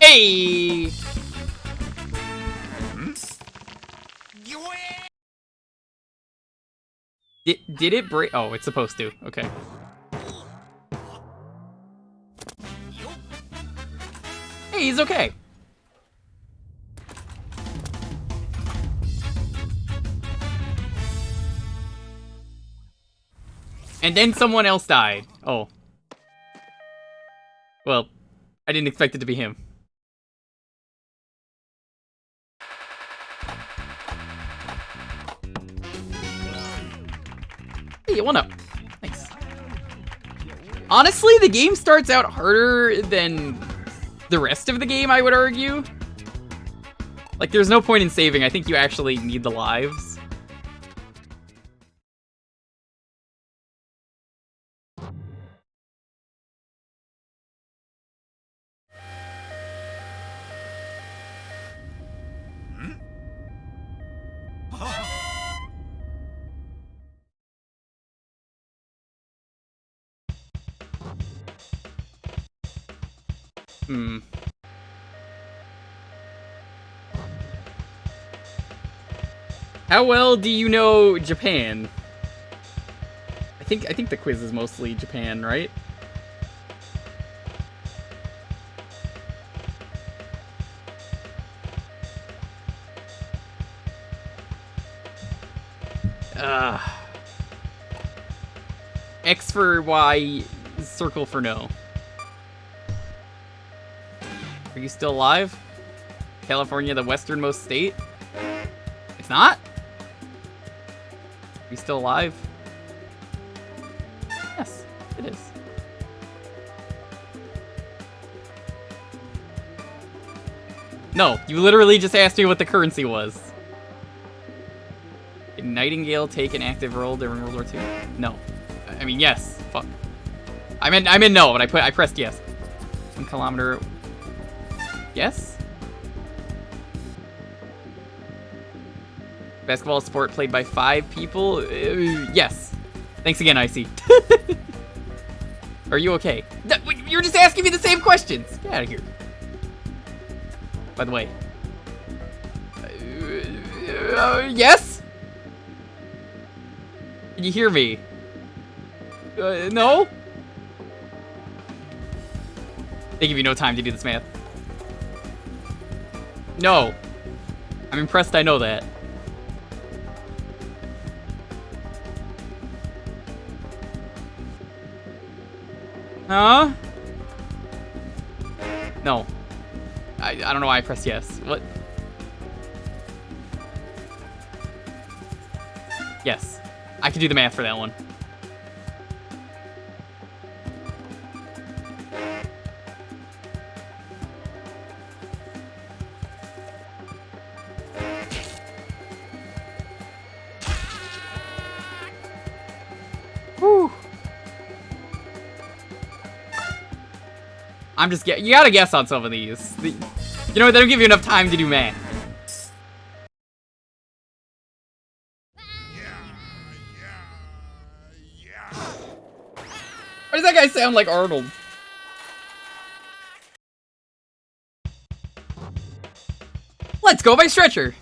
Hey! Did it break? Oh, it's supposed to. Okay. Hey, he's okay. And then someone else died. Oh. Well, I didn't expect it to be him. Hey, 1-up. Nice. Honestly, the game starts out harder than the rest of the game, I would argue. Like, there's no point in saving. I think you actually need the lives. How well do you know Japan? I think the quiz is mostly Japan, right? X for Y, circle for no. Are you still alive? California, the westernmost state? It's not? Are you still alive? Yes, it is. No, you literally just asked me what the currency was. Did Nightingale take an active role during World War II? No. I mean, yes. Fuck. I meant no, but I pressed yes. 1 kilometer. Yes? Basketball sport played by 5 people? Yes. Thanks again, Icy. Are you okay? You're just asking me the same questions. Get out of here. By the way. Yes? Can you hear me? No? They give you no time to do this math. No. I'm impressed I know that. Huh? No. I don't know why I pressed yes. What? Yes. I can do the math for that one. Whew. I'm just you gotta guess on some of these. You know what? They don't give you enough time to do math. Why does that guy sound like Arnold? Let's go by stretcher.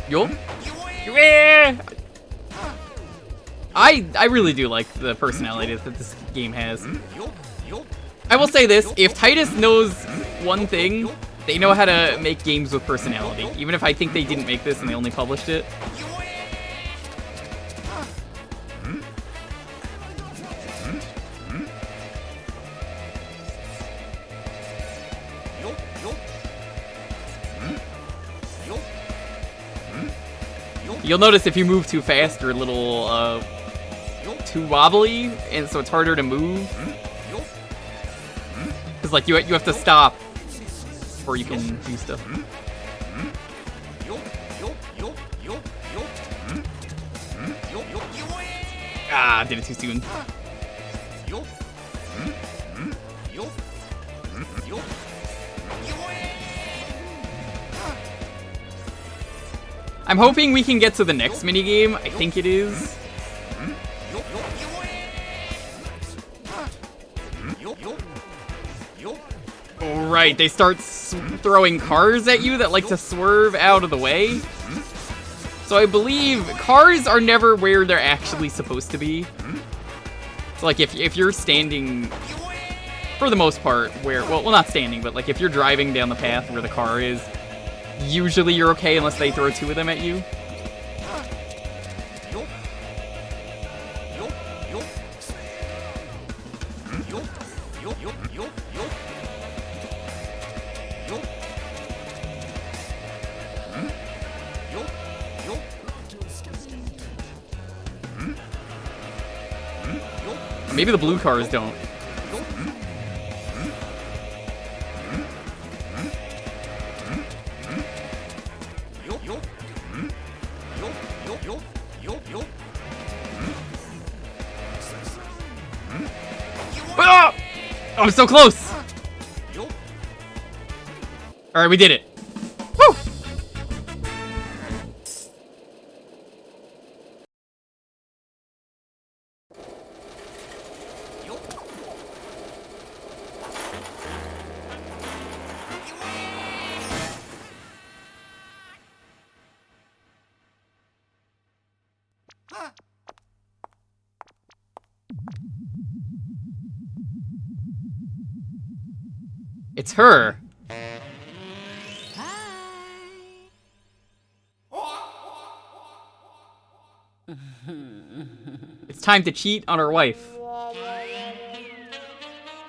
Yo? Yeah. I really do like the personality that this game has. I will say this, if Titus knows one thing, They know how to make games with personality. Even if I think they didn't make this and they only published it. You'll notice if you move too fast, you're a little too wobbly, and so it's harder to move. Cause like you have to stop before you can do stuff. Ah, did it too soon. I'm hoping we can get to the next minigame. I think it is. Alright, they start throwing cars at you that like to swerve out of the way. So I believe cars are never where they're actually supposed to be. So like if you're standing, for the most part, where, well not standing, but like if you're driving down the path where the car is, usually you're okay unless they throw two of them at you. Maybe the blue cars don't. Ah! Oh, I'm so close! Alright, we did it. Woo! It's her. It's time to cheat on her wife.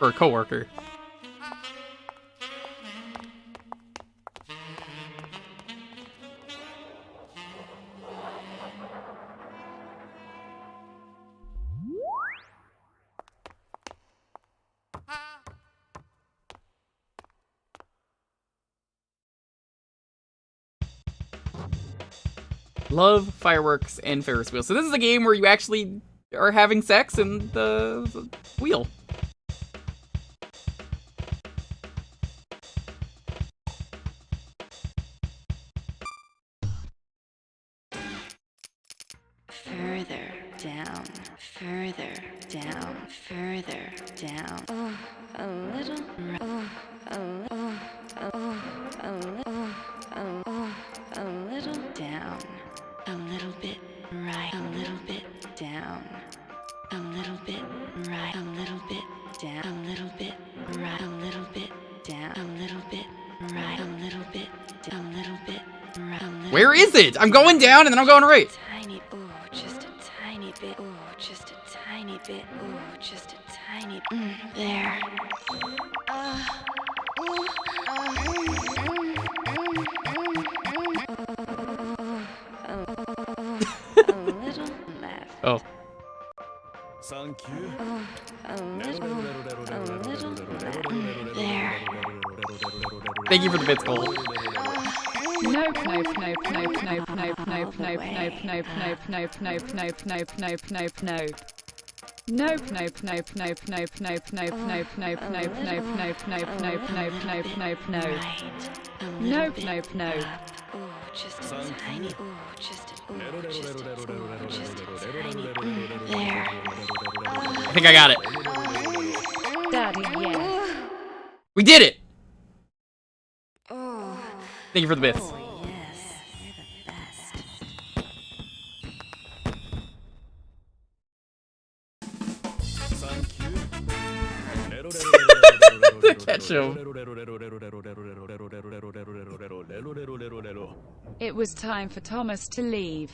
Or a coworker. Love, fireworks, and Ferris wheel. So this is a game where you actually are having sex in the wheel. Further down, further down, further down. Oh, a little. Oh, a little down. A little bit right, a little bit down. A little bit right, a little bit down. A little bit right, a little bit down. A little bit right, a little bit down. A little bit right. Where is it? I'm going down and then I'm going right. Tiny, oh, just a tiny bit. Oh, just a tiny bit. Oh, just a tiny. There. A little left. Oh. Thank you. A little left. There. Thank you for the bits, Cole. Nope, nope, nope, nope, nope, nope, nope, nope, nope, nope, nope, nope, nope, nope, nope, nope, nope, nope. Nope, nope, nope, nope, nope, nope, nope, nope, nope, nope, nope, nope, nope, nope, nope, nope, nope, nope. Nope, nope, nope. Oh, just a tiny. Oh, just a tiny. There. I think I got it. Daddy, yes. We did it! Oh, Thank you for the bits. yes, you're the best. Thank you. The catch show. It was time for Thomas to leave.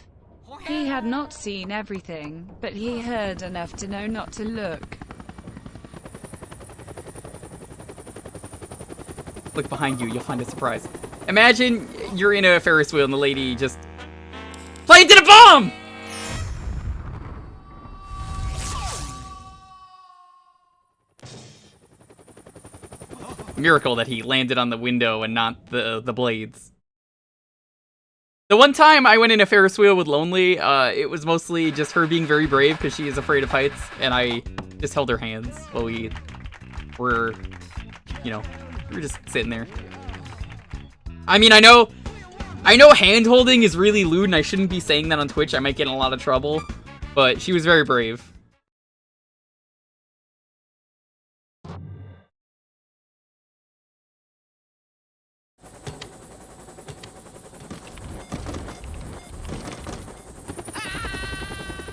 He had not seen everything, but he heard enough to know not to look. Look behind you, you'll find a surprise. Imagine you're in a Ferris wheel and the lady just planted a bomb! Miracle that he landed on the window and not the blades. The one time I went in a Ferris wheel with Lonely, it was mostly just her being very brave because she is afraid of heights, and I just held her hands while we were, you know, we were just sitting there. I mean, I know hand-holding is really lewd and I shouldn't be saying that on Twitch. I might get in a lot of trouble, but she was very brave.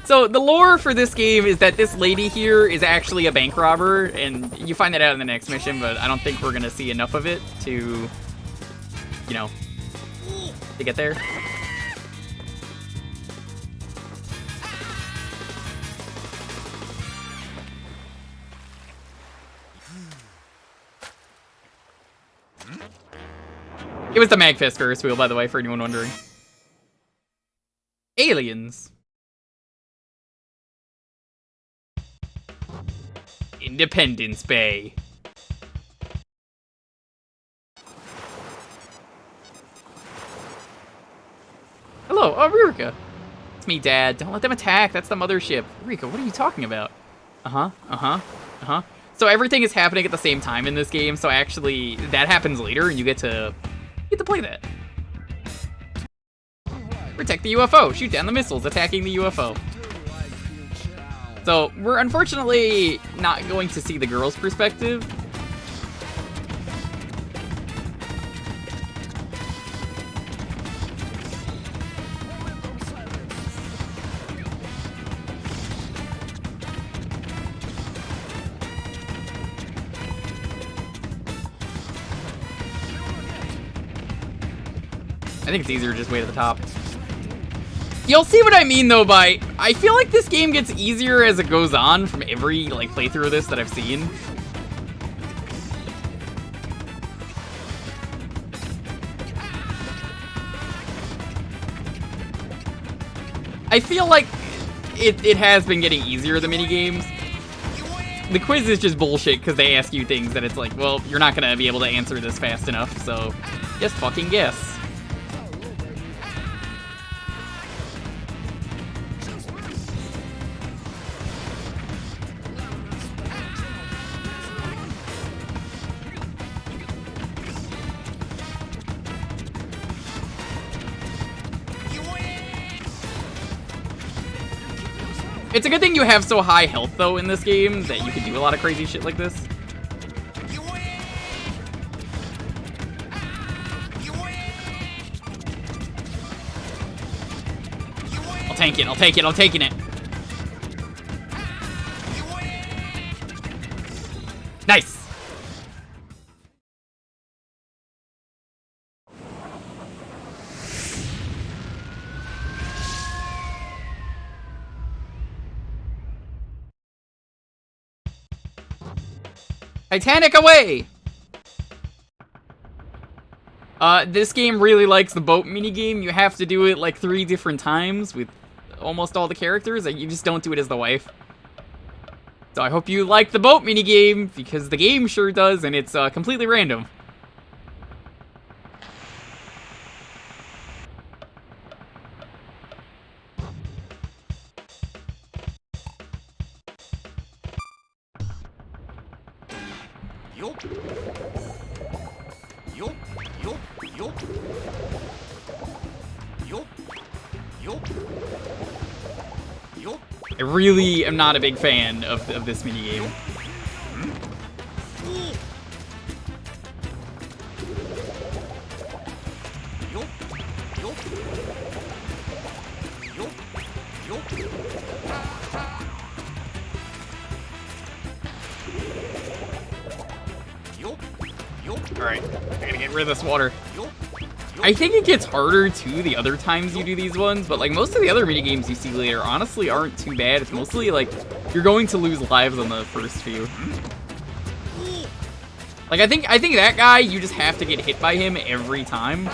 So, the lore for this game is that this lady here is actually a bank robber, and you find that out in the next mission, but I don't think we're gonna see enough of it to, you know, to get there. It was the Magfest Ferris wheel, by the way, for anyone wondering. Aliens. Independence Bay. Hello, oh, Rika. It's me, Dad. Don't let them attack. That's the mothership. Rika, what are you talking about? So everything is happening at the same time in this game, so actually that happens later and you get to play that. Protect the UFO. Shoot down the missiles attacking the UFO. So, we're unfortunately not going to see the girl's perspective. I think it's easier to just wait at the top. You'll see what I mean, though, by... I feel like this game gets easier as it goes on from every, like, playthrough of this that I've seen. I feel like it has been getting easier, the minigames. The quiz is just bullshit, because they ask you things that it's like, well, you're not gonna be able to answer this fast enough, so just fucking guess. It's a good thing you have so high health, though, in this game, that you can do a lot of crazy shit like this. I'll tank it, I'll take it, I'm taking it. Nice! Titanic away! This game really likes the boat minigame. You have to do it like 3 different times with almost all the characters. You just don't do it as the wife. So I hope you like the boat minigame, because the game sure does, and it's completely random. I really am not a big fan of this minigame. Alright, I gotta get rid of this water. I think it gets harder too the other times you do these ones, but like most of the other minigames you see later honestly aren't too bad. It's mostly like you're going to lose lives on the first few. Like I think that guy, you just have to get hit by him every time.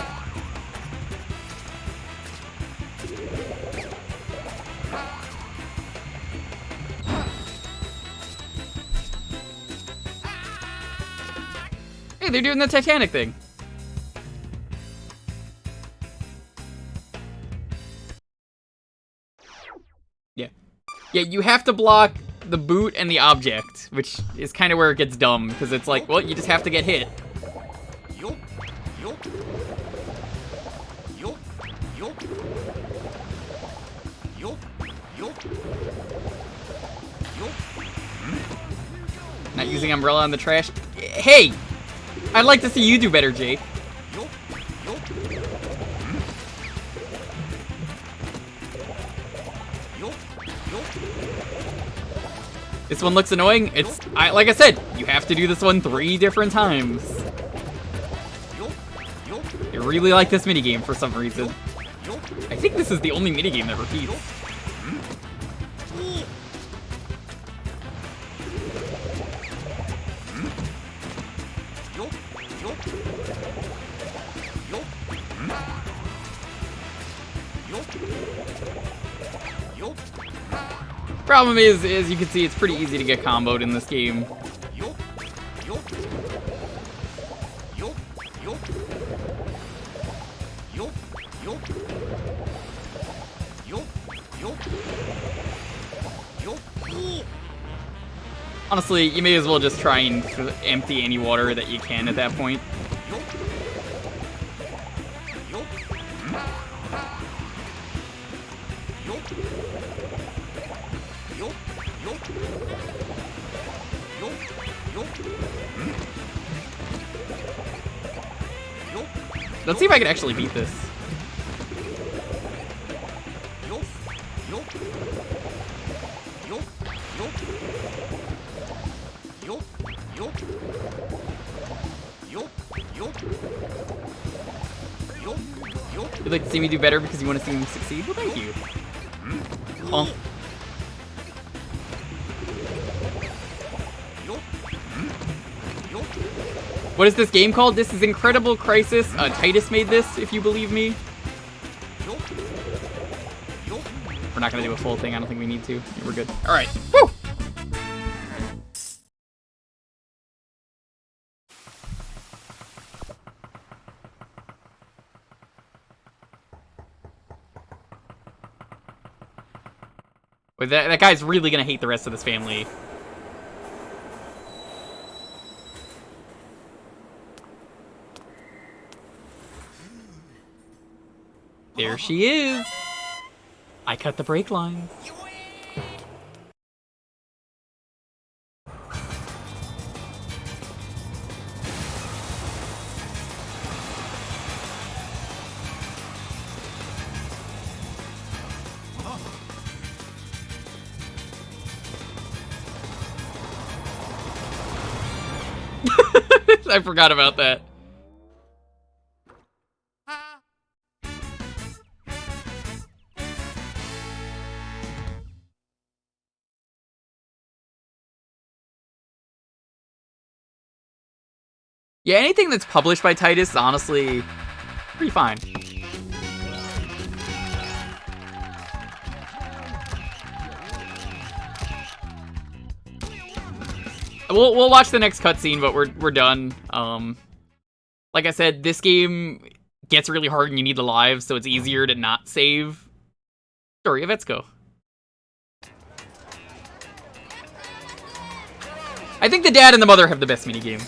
Hey, they're doing the Titanic thing. Yeah. Yeah, you have to block the boot and the object, which is kind of where it gets dumb, because it's like, well, you just have to get hit. Not using umbrella on the trash. Hey! I'd like to see you do better, Jake. This one looks annoying. Like I said, you have to do this one 3 different times. I really like this minigame for some reason. I think this is the only minigame that repeats. Problem is you can see it's pretty easy to get comboed in this game. Honestly, you may as well just try and empty any water that you can at that point. Let's see if I can actually beat this. You'd like to see me do better because you want to see me succeed? Well, thank you. Huh? What is this game called? This is Incredible Crisis. Titus made this, if you believe me. We're not gonna do a full thing. I don't think we need to. Yeah, we're good. All right. Woo! Wait, that guy's really gonna hate the rest of this family. There she is. I cut the brake line. I forgot about that. Yeah, anything that's published by Titus is honestly pretty fine. We'll watch the next cutscene, but we're done. Like I said, this game gets really hard and you need the lives, so it's easier to not save. Story of Etsuko. I think the dad and the mother have the best minigame.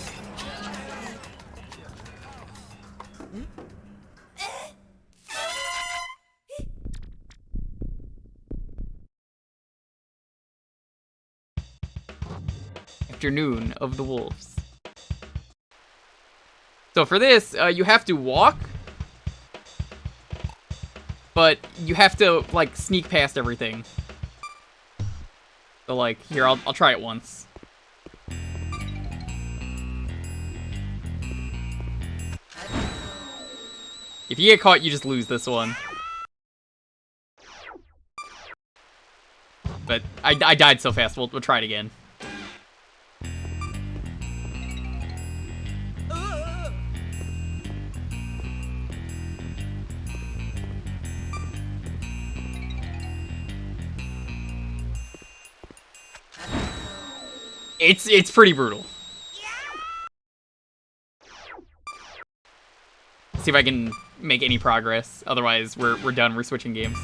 Afternoon of the Wolves. So for this, you have to walk, but you have to like sneak past everything. So like, here, I'll try it once. If you get caught, you just lose this one. But I died so fast, we'll try it again. It's pretty brutal. See if I can make any progress. Otherwise, we're done. We're switching games.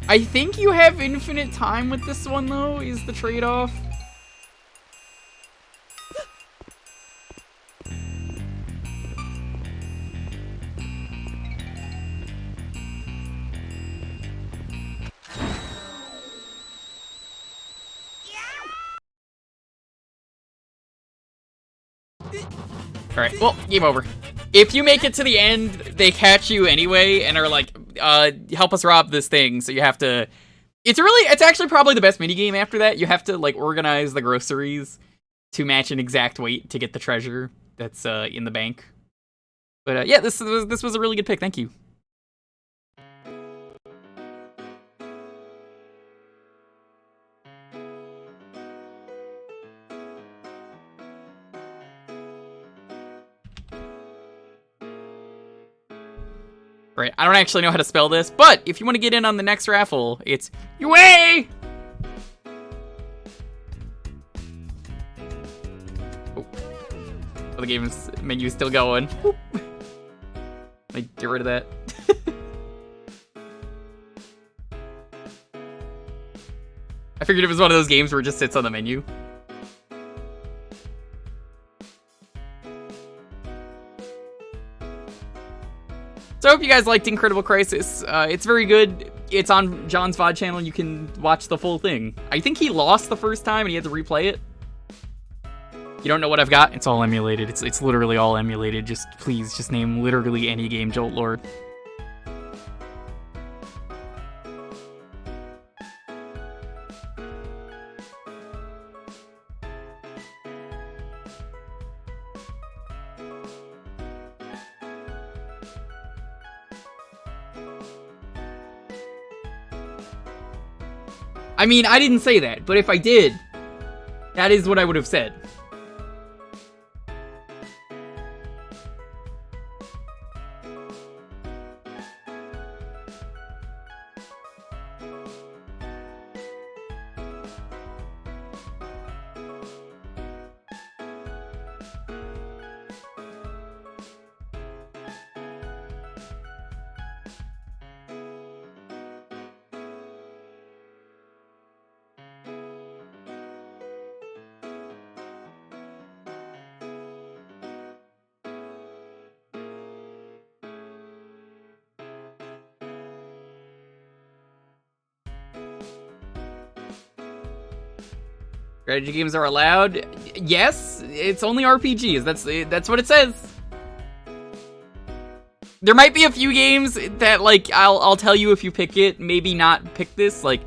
I think you have infinite time with this one, though, is the trade-off. Alright, well, game over. If you make it to the end, they catch you anyway and are like, help us rob this thing, so you have to... It's actually probably the best minigame after that. You have to, like, organize the groceries to match an exact weight to get the treasure that's in the bank. But yeah, this was a really good pick, thank you. Right, I don't actually know how to spell this, but if you want to get in on the next raffle, it's UA! Oh, the game's menu's still going. Like, get rid of that. I figured it was one of those games where it just sits on the menu. So I hope you guys liked Incredible Crisis. It's very good. It's on John's VOD channel. You can watch the full thing. I think he lost the first time and he had to replay it. You don't know what I've got? It's all emulated. It's literally all emulated. Just please, just name literally any game, Jolt Lord. I mean, I didn't say that, but if I did, that is what I would have said. Strategy games are allowed? Yes, it's only RPGs. That's what it says. There might be a few games that, like, I'll tell you if you pick it, maybe not pick this. Like,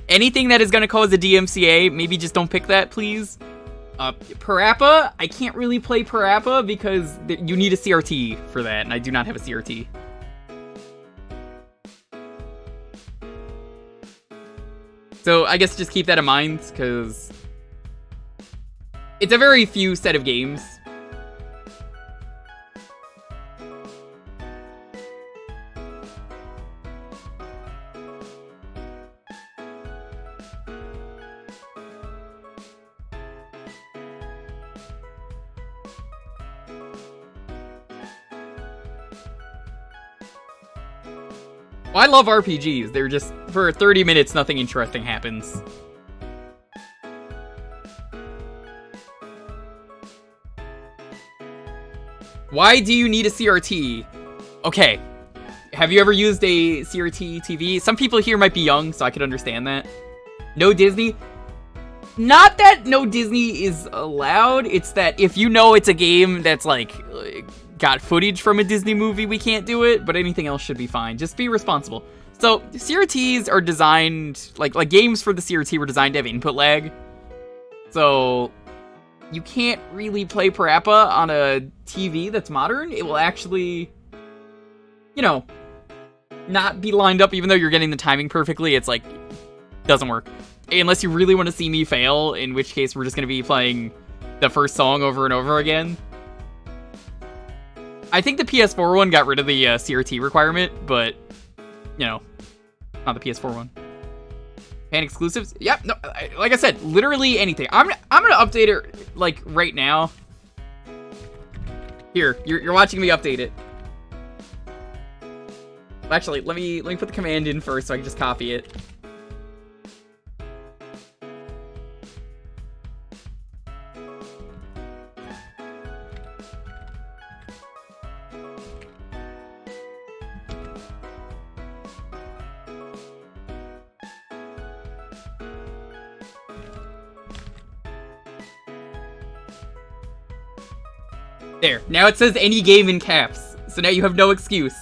anything that is going to cause a DMCA, maybe just don't pick that, please. Parappa, I can't really play Parappa because you need a CRT for that, and I do not have a CRT. So I guess just keep that in mind, because it's a very few set of games. Well, I love RPGs. They're just, for 30 minutes, nothing interesting happens. Why do you need a CRT? Okay, have you ever used a CRT TV? Some people here might be young, so I could understand that. No Disney? Not that no Disney is allowed, it's that if you know it's a game that's like got footage from a Disney movie, we can't do it, but anything else should be fine. Just be responsible. So CRTs are designed, like games for the CRT were designed to have input lag. So you can't really play Parappa on a TV that's modern. It will actually, you know, not be lined up even though you're getting the timing perfectly. It's like, doesn't work. Unless you really want to see me fail, in which case we're just going to be playing the first song over and over again. I think the PS4 one got rid of the CRT requirement, but, you know, not the PS4 one. Pan exclusives? Yep, no, like I said, literally anything. I'm gonna update it, like, right now. Here, you're watching me update it. Actually, let me put the command in first so I can just copy it. There, now it says any game in caps, so now you have no excuse.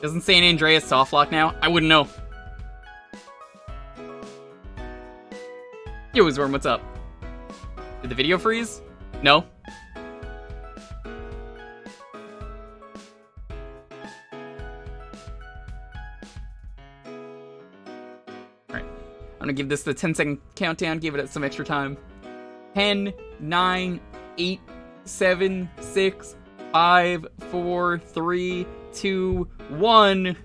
Doesn't San Andreas softlock now? I wouldn't know. Yo, Worm, what's up? Did the video freeze? No? Alright. I'm gonna give this the 10-second countdown, give it some extra time. 10, 9, 8, 7, 6, 5, 4, 3, 2, 1.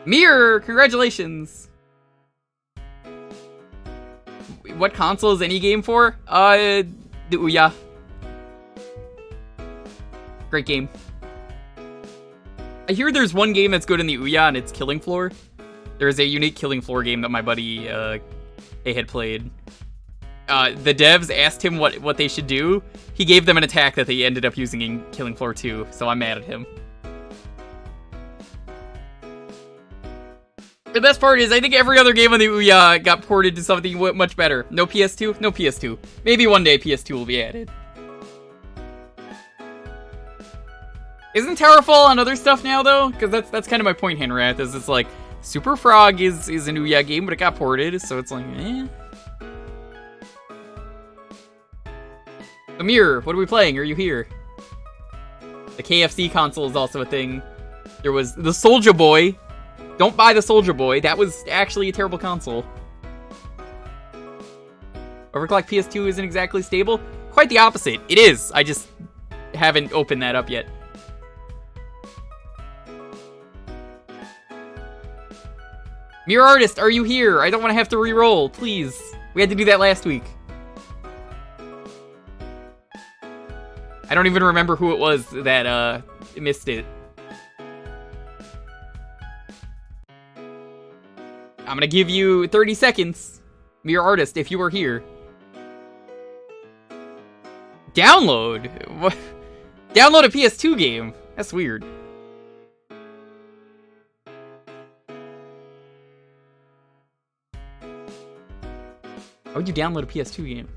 Mirror! Congratulations! What console is any game for? The Ouya. Great game. I hear there's one game that's good in the Ouya, and it's Killing Floor. There's a unique Killing Floor game that my buddy, A had played. The devs asked him what they should do. He gave them an attack that they ended up using in Killing Floor 2, so I'm mad at him. The best part is, I think every other game on the Ouya got ported to something much better. No PS2? No PS2. Maybe one day PS2 will be added. Isn't Towerfall on other stuff now, though? Because that's kind of my point, Henrath, is it's like, Super Frog is an Ouya game, but it got ported, so it's like, eh. Amir, what are we playing? Are you here? The KFC console is also a thing. There was the Soulja Boy. Don't buy the Soulja Boy. That was actually a terrible console. Overclock PS2 isn't exactly stable. Quite the opposite. It is. I just haven't opened that up yet. Mirror Artist, are you here? I don't want to have to re-roll, please. We had to do that last week. I don't even remember who it was that missed it. I'm gonna give you 30 seconds. Mirror Artist, if you are here. Download? What? Download a PS2 game? That's weird. How would you download a PS2 game?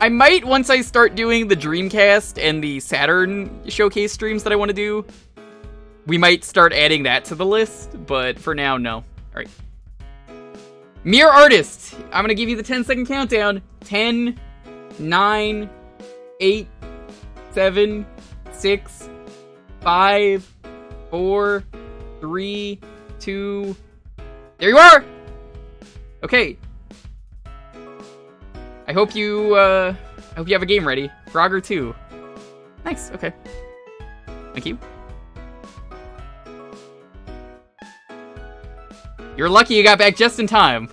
I might, once I start doing the Dreamcast and the Saturn showcase streams that I want to do, we might start adding that to the list, but for now, no. Alright. Mirror Artist! I'm gonna give you the 10-second countdown. 10, 9, 8, 7, 6, 5, 4, 3, 2... There you are! Okay. I hope you have a game ready. Frogger 2. Nice, okay. Thank you. You're lucky you got back just in time.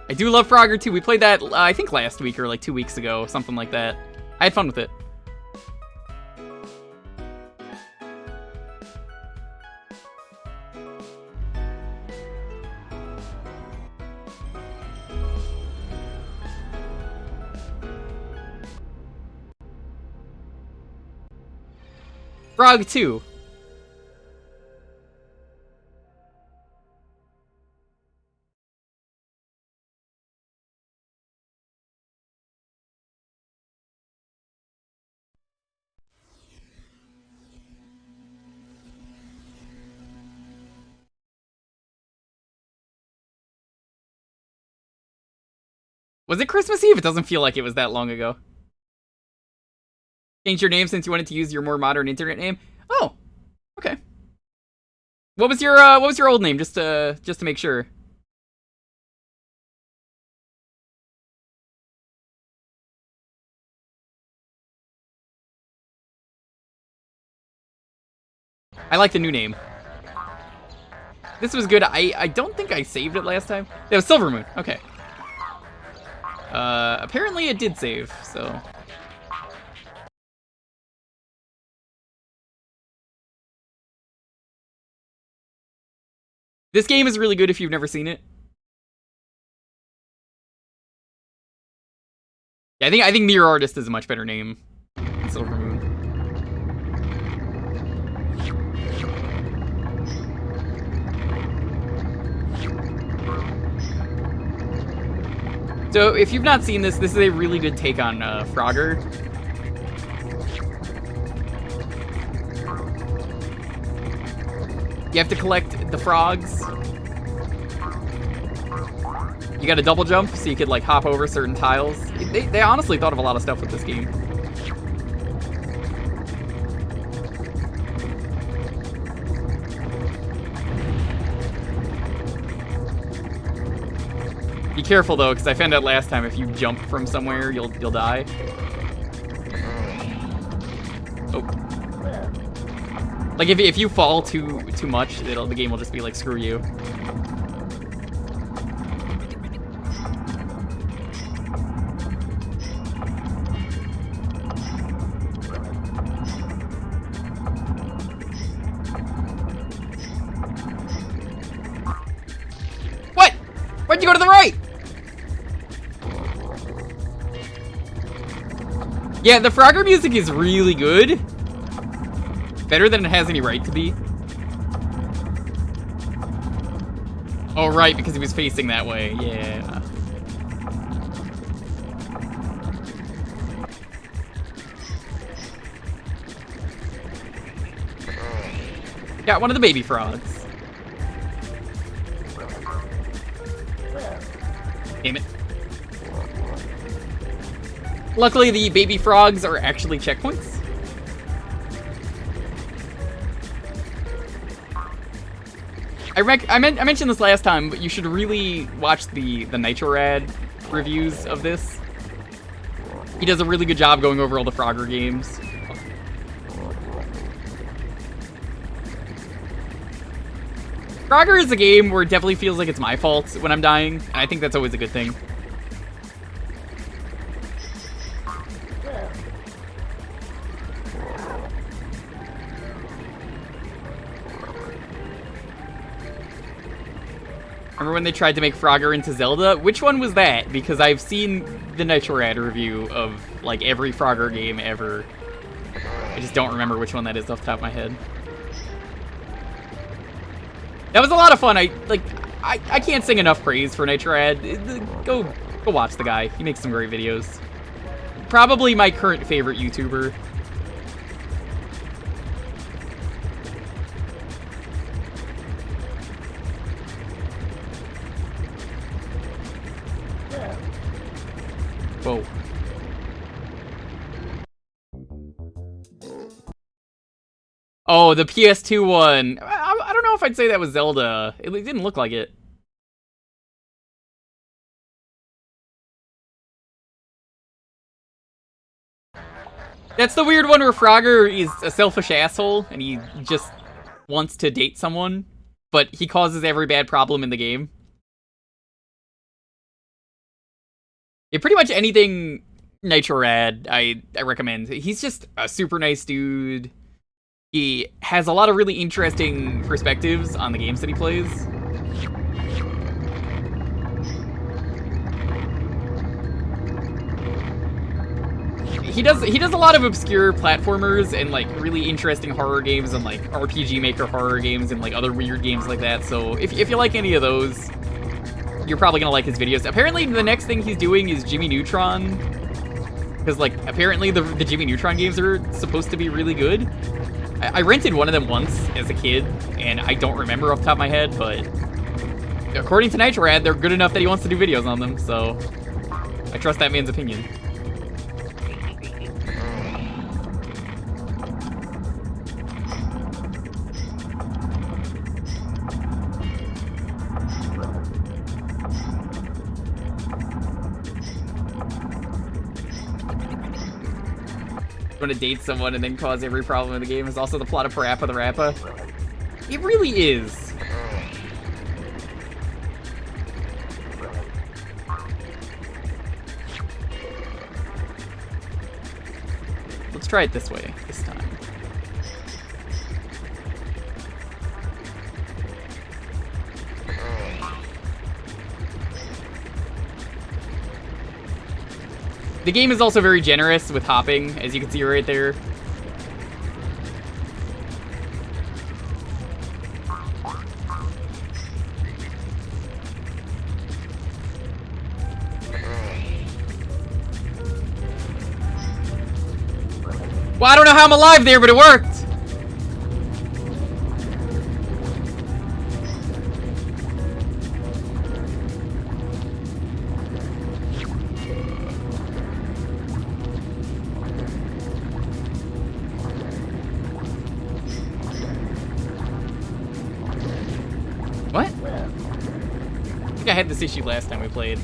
I do love Frogger 2. We played that, I think last week or like 2 weeks ago, something like that. I had fun with it. Frog 2. Was it Christmas Eve? It doesn't feel like it was that long ago. Changed your name since you wanted to use your more modern internet name? Oh, okay. What was your old name? Just to make sure. I like the new name. This was good. I don't think I saved it last time. It was Silver Moon. Okay. Apparently it did save, so. This game is really good if you've never seen it. Yeah, I think Mirror Artist is a much better name than Silver Moon. So, if you've not seen this, this is a really good take on Frogger. You have to collect the frogs. You gotta double jump so you could like hop over certain tiles. They honestly thought of a lot of stuff with this game. Be careful though, because I found out last time if you jump from somewhere, you'll die. Oh. Like if you fall too much, the game will just be like, screw you. What? Why'd you go to the right? Yeah, the Frogger music is really good. Better than it has any right to be. Oh, right, because he was facing that way. Yeah. Got one of the baby frogs. Damn it. Luckily, the baby frogs are actually checkpoints. I mentioned this last time, but you should really watch the Nitrorad reviews of this. He does a really good job going over all the Frogger games. Frogger is a game where it definitely feels like it's my fault when I'm dying, and I think that's always a good thing. Remember when they tried to make Frogger into Zelda? Which one was that? Because I've seen the Nitrorad review of, like, every Frogger game ever. I just don't remember which one that is off the top of my head. That was a lot of fun. I can't sing enough praise for Nitrorad. Go watch the guy. He makes some great videos. Probably my current favorite YouTuber. Whoa. Oh, the PS2 one. I don't know if I'd say that was Zelda. It didn't look like it. That's the weird one where Frogger is a selfish asshole and he just wants to date someone, but he causes every bad problem in the game. Yeah, pretty much anything Nitrorad I recommend. He's just a super nice dude. He has a lot of really interesting perspectives on the games that he plays. he does a lot of obscure platformers and like really interesting horror games and like RPG Maker horror games and like other weird games like that. So if you like any of those, you're probably gonna like his videos. Apparently, the next thing he's doing is Jimmy Neutron, because like apparently the Jimmy Neutron games are supposed to be really good. I rented one of them once as a kid, and I don't remember off the top of my head, but according to Nitrad, they're good enough that he wants to do videos on them. So I trust that man's opinion. Want to date someone and then cause every problem in the game is also the plot of Parappa the Rappa. It really is. Let's try it this way this time. The game is also very generous with hopping, as you can see right there. Well, I don't know how I'm alive there, but it worked! What? I think I had this issue last time we played.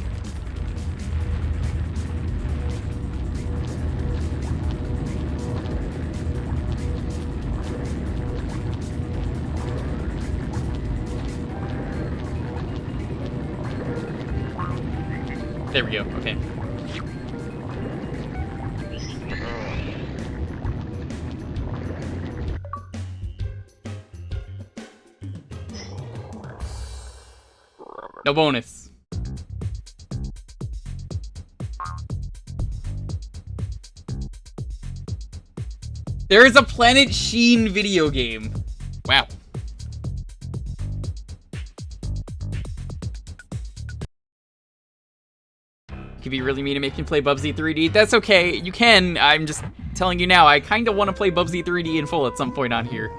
There we go, okay. No bonus. There is a Planet Sheen video game. Wow. You could be really mean to make me play Bubsy 3D. That's okay, you can. I'm just telling you now, I kind of want to play Bubsy 3D in full at some point on here.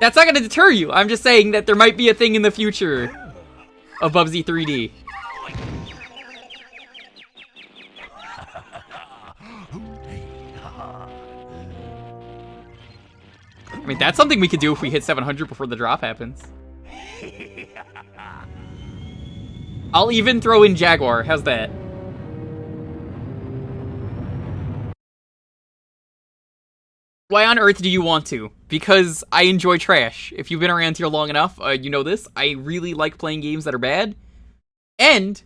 That's not going to deter you. I'm just saying that there might be a thing in the future of Bubsy 3D. I mean, that's something we could do if we hit 700 before the drop happens. I'll even throw in Jaguar. How's that? Why on earth do you want to? Because I enjoy trash. If you've been around here long enough, you know this. I really like playing games that are bad. And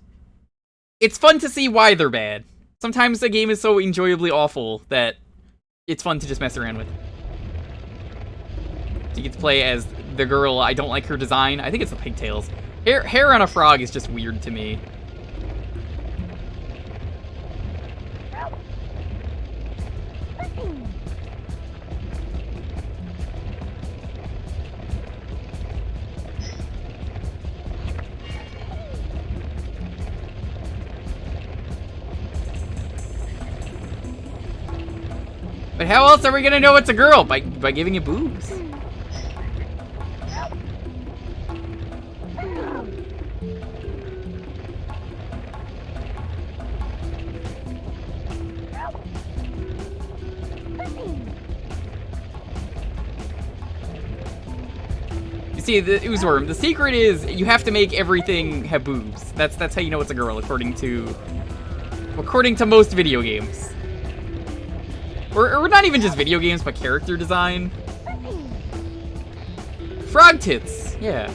it's fun to see why they're bad. Sometimes a game is so enjoyably awful that it's fun to just mess around with. So you get to play as the girl. I don't like her design. I think it's the pigtails. Hair on a frog is just weird to me. But how else are we gonna know it's a girl? By giving it boobs. You see, the Oozworm, the secret is you have to make everything have boobs. That's how you know it's a girl, according to most video games. Or not even just video games, but character design. Frog tits, yeah.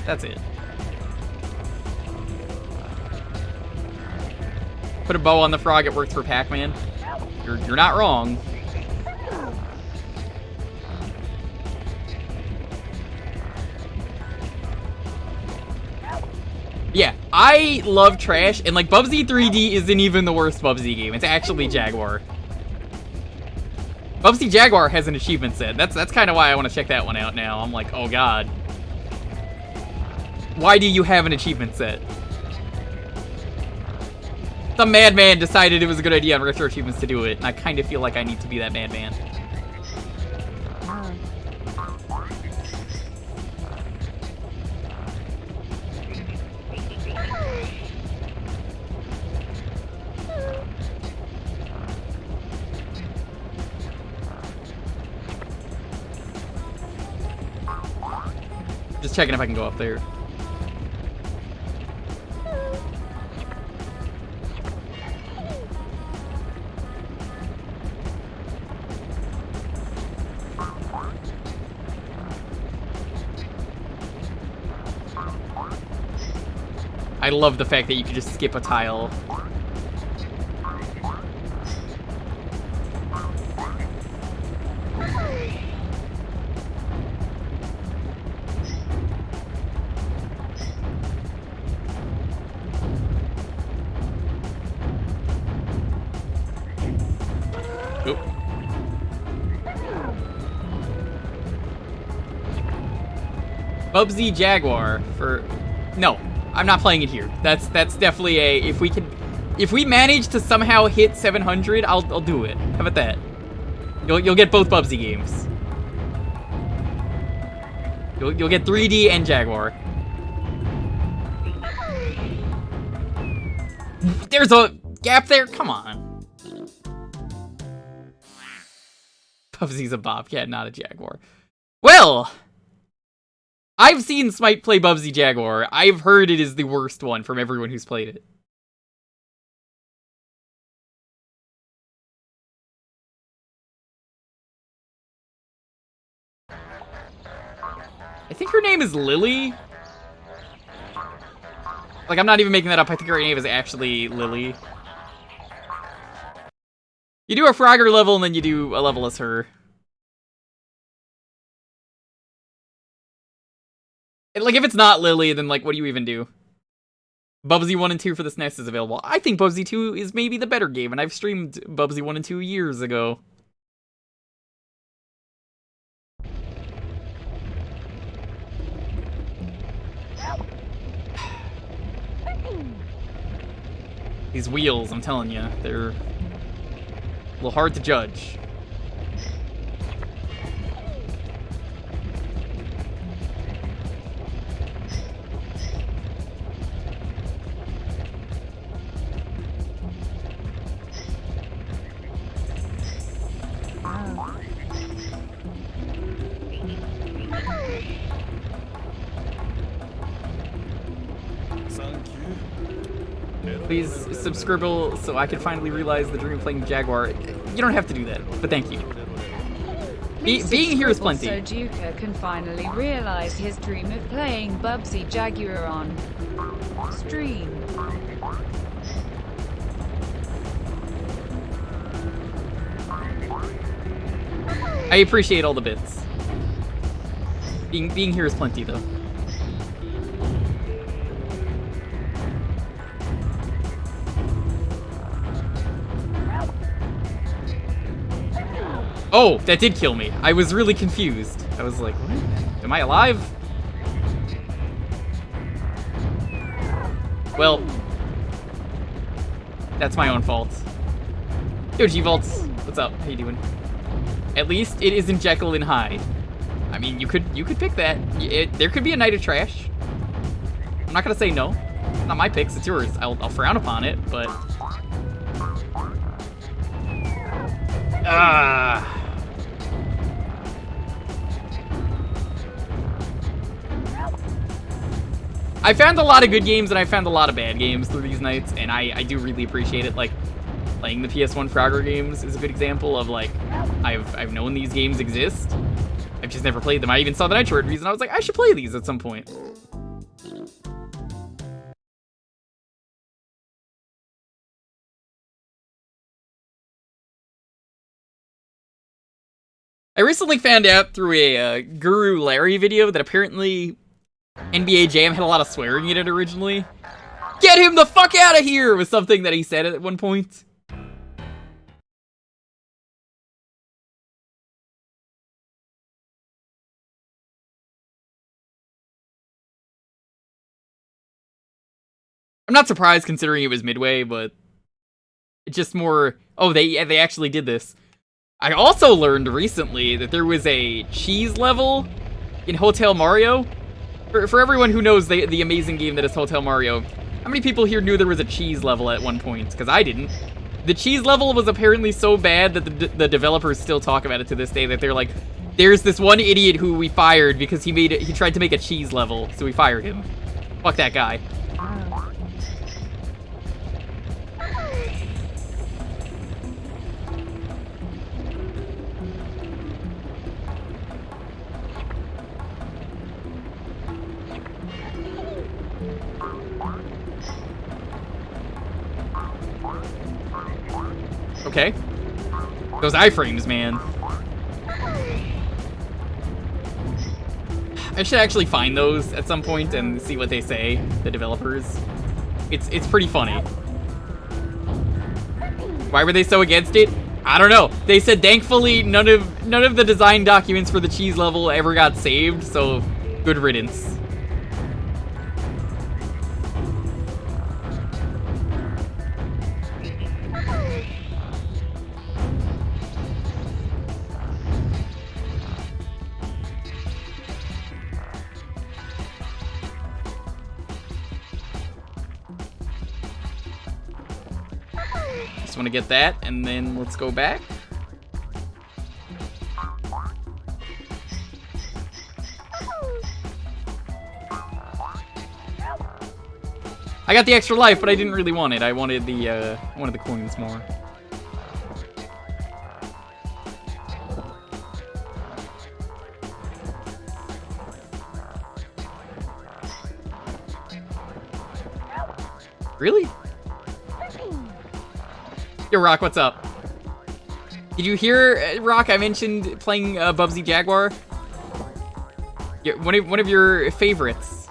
That's it. Put a bow on the frog, it works for Pac-Man. You're not wrong. Yeah, I love trash, and like Bubsy 3D isn't even the worst Bubsy game. It's actually Jaguar. Bubsy Jaguar has an achievement set. That's kind of why I want to check that one out now. I'm like, oh god. Why do you have an achievement set? Some madman decided it was a good idea on Retro Achievements to do it, and I kind of feel like I need to be that madman. Just checking if I can go up there. I love the fact that you can just skip a tile. Oop. Bubsy Jaguar for... No. I'm not playing it here. That's definitely a... If we manage to somehow hit 700, I'll do it. How about that? You'll get both Bubsy games. You'll get 3D and Jaguar. There's a gap there? Come on. Bubsy's a bobcat, not a jaguar. Well... I've seen Smite play Bubsy Jaguar. I've heard it is the worst one from everyone who's played it. I think her name is Lily. Like, I'm not even making that up. I think her name is actually Lily. You do a Frogger level, and then you do a level as her. Like, if it's not Lily, then, like, what do you even do? Bubsy 1 and 2 for the SNES is available. I think Bubsy 2 is maybe the better game, and I've streamed Bubsy 1 and 2 years ago. These wheels, I'm telling you, they're a little hard to judge. Please subscribe so I can finally realize the dream of playing Jaguar. You don't have to do that, but thank you. Being here is plenty. So Jewker can finally realize his dream of playing Bubsy Jaguar on stream. I appreciate all the bits. Being here is plenty, though. Oh, that did kill me. I was really confused. I was like, what? Am I alive? Well, that's my own fault. Yo, G-Vaults. What's up? How you doing? At least it isn't Jekyll and Hyde. I mean, you could pick that. There could be a Night of Trash. I'm not gonna say no. It's not my picks, it's yours. I'll frown upon it, but... I found a lot of good games and I found a lot of bad games through these nights, and I do really appreciate it. Like, playing the PS1 Frogger games is a good example of, like, I've known these games exist. I've just never played them. I even saw the Nitro reviews and I was like, I should play these at some point. I recently found out through a Guru Larry video that apparently NBA Jam had a lot of swearing in it originally. Get him the fuck out of here was something that he said at one point. I'm not surprised considering it was Midway, but it's just more, oh, they actually did this. I also learned recently that there was a cheese level in Hotel Mario. For everyone who knows the amazing game that is Hotel Mario, how many people here knew there was a cheese level at one point? Because I didn't. The cheese level was apparently so bad that the developers still talk about it to this day, that they're like, there's this one idiot who we fired because he tried to make a cheese level, so we fired him. Fuck that guy. Okay. Those iframes, man. I should actually find those at some point and see what they say, the developers. It's pretty funny. Why were they so against it? I don't know. They said thankfully none of the design documents for the cheese level ever got saved, so good riddance. Just want to get that, and then let's go back. I got the extra life, but I didn't really want it. I wanted the coins more. Really? Yo, Rock, what's up? Did you hear, Rock, I mentioned playing Bubsy Jaguar? Yeah, one of your favorites.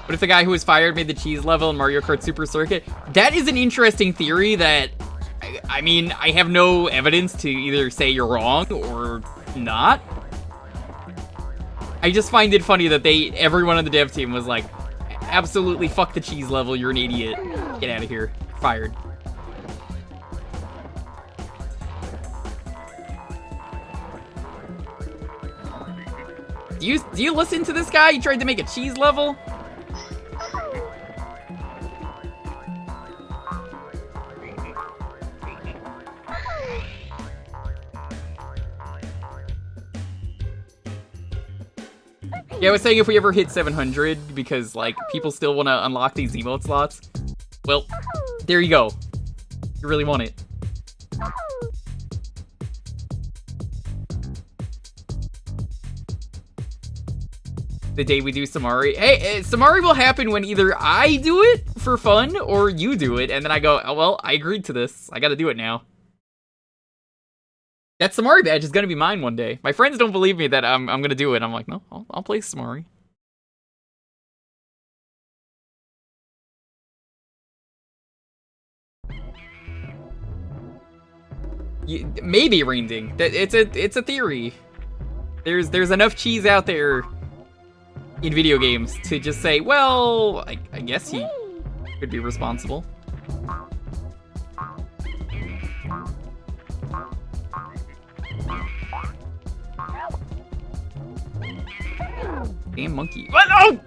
What if the guy who was fired made the cheese level in Mario Kart Super Circuit? That is an interesting theory that, I mean, I have no evidence to either say you're wrong or not. I just find it funny that everyone on the dev team was like, absolutely fuck the cheese level, you're an idiot. Get out of here. Fired. Do you listen to this guy? He tried to make a cheese level? Yeah, I was saying if we ever hit 700, because, like, people still want to unlock these emote slots. Well, there you go. You really want it. The day we do Samari. Hey, Samari will happen when either I do it for fun, or you do it, and then I go, oh, well, I agreed to this. I gotta do it now. That Samari badge is gonna be mine one day. My friends don't believe me that I'm gonna do it. I'm like, no, I'll play Samari. Maybe Rainding. It's a theory. There's enough cheese out there in video games to just say, well, I guess he could be responsible. Damn monkey. What? Oh!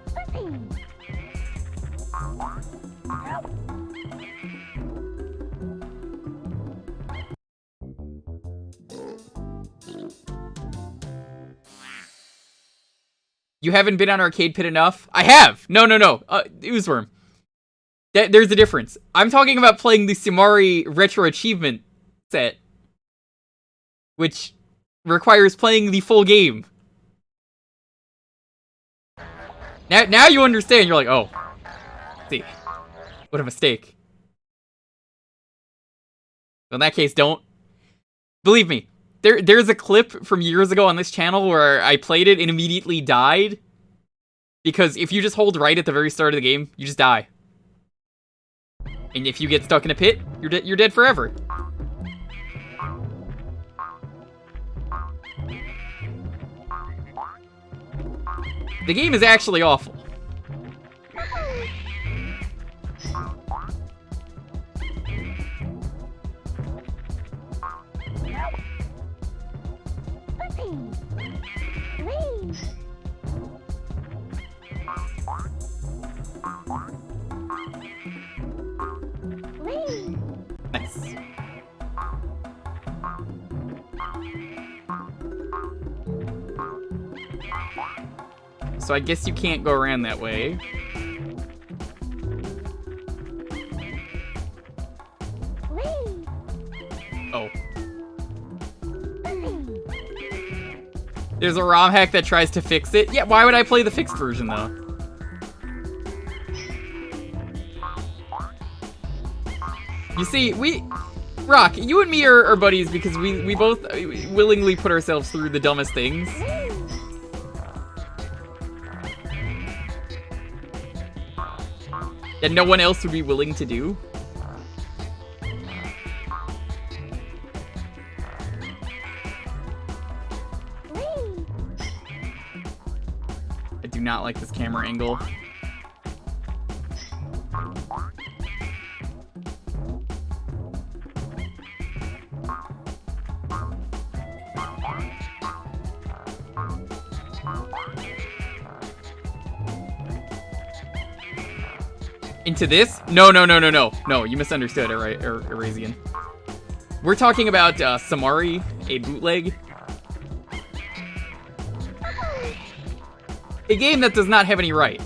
You haven't been on Arcade Pit enough? I have! No. Oozworm. There's a difference. I'm talking about playing the Samari Retro Achievement set, which requires playing the full game. Now you understand. You're like, oh, see, what a mistake. So in that case, don't. Believe me, there's a clip from years ago on this channel where I played it and immediately died. Because if you just hold right at the very start of the game, you just die. And if you get stuck in a pit, you're dead forever. The game is actually awful. Nice. So I guess you can't go around that way. Oh. There's a ROM hack that tries to fix it. Yeah, why would I play the fixed version, though? You see, Rock, you and me are buddies because we both willingly put ourselves through the dumbest things. That no one else would be willing to do. I do not like this camera angle. Into this? No, you misunderstood, Erazian. We're talking about Samari, a bootleg. A game that does not have any right.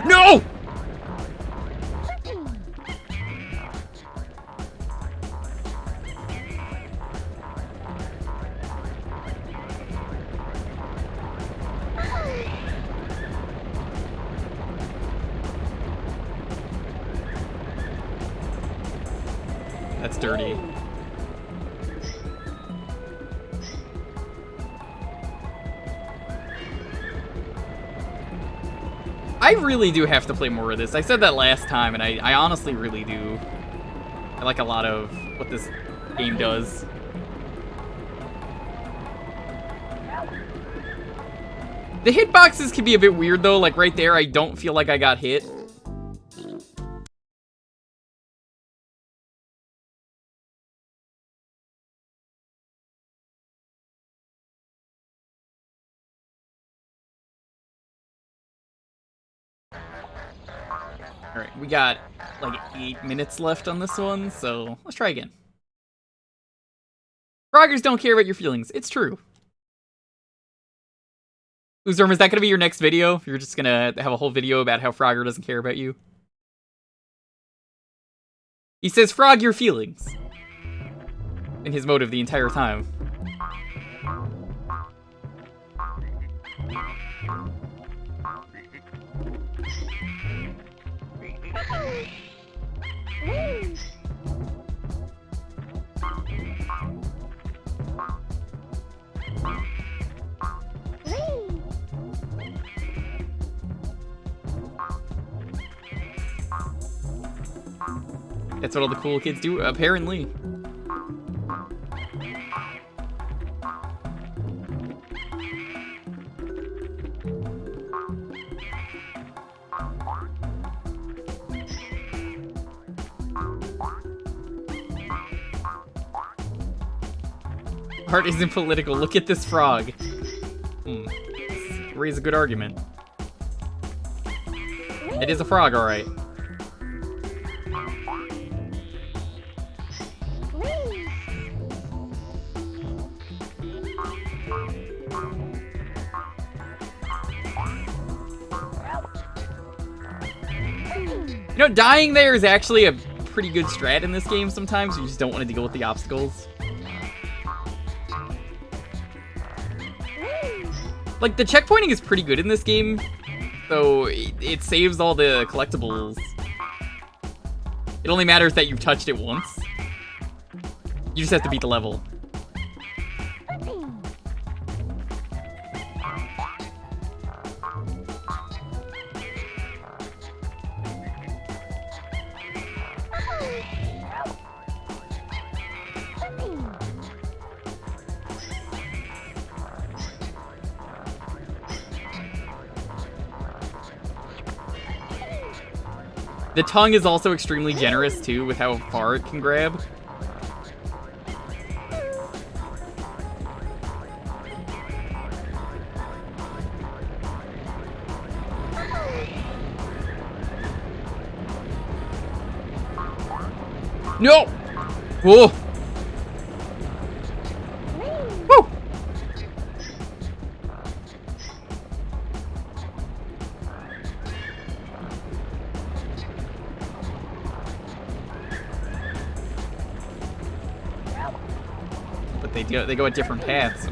No! That's dirty. I really do have to play more of this. I said that last time, and I honestly really do. I like a lot of what this game does. The hitboxes can be a bit weird, though. Like, right there, I don't feel like I got hit. Alright, we got like 8 minutes left on this one, so let's try again. Froggers don't care about your feelings. It's true. Uzurm, is that going to be your next video? You're just going to have a whole video about how Frogger doesn't care about you? He says, frog your feelings. In his motive the entire time. That's what all the cool kids do, apparently. Art isn't political. Look at this frog. Raise a good argument. It is a frog, alright. You know, dying there is actually a pretty good strat in this game sometimes. You just don't want to deal with the obstacles. Like, the checkpointing is pretty good in this game, so it saves all the collectibles. It only matters that you've touched it once. You just have to beat the level. The tongue is also extremely generous, too, with how far it can grab. No! Whoa! Woo! But they go at different paths.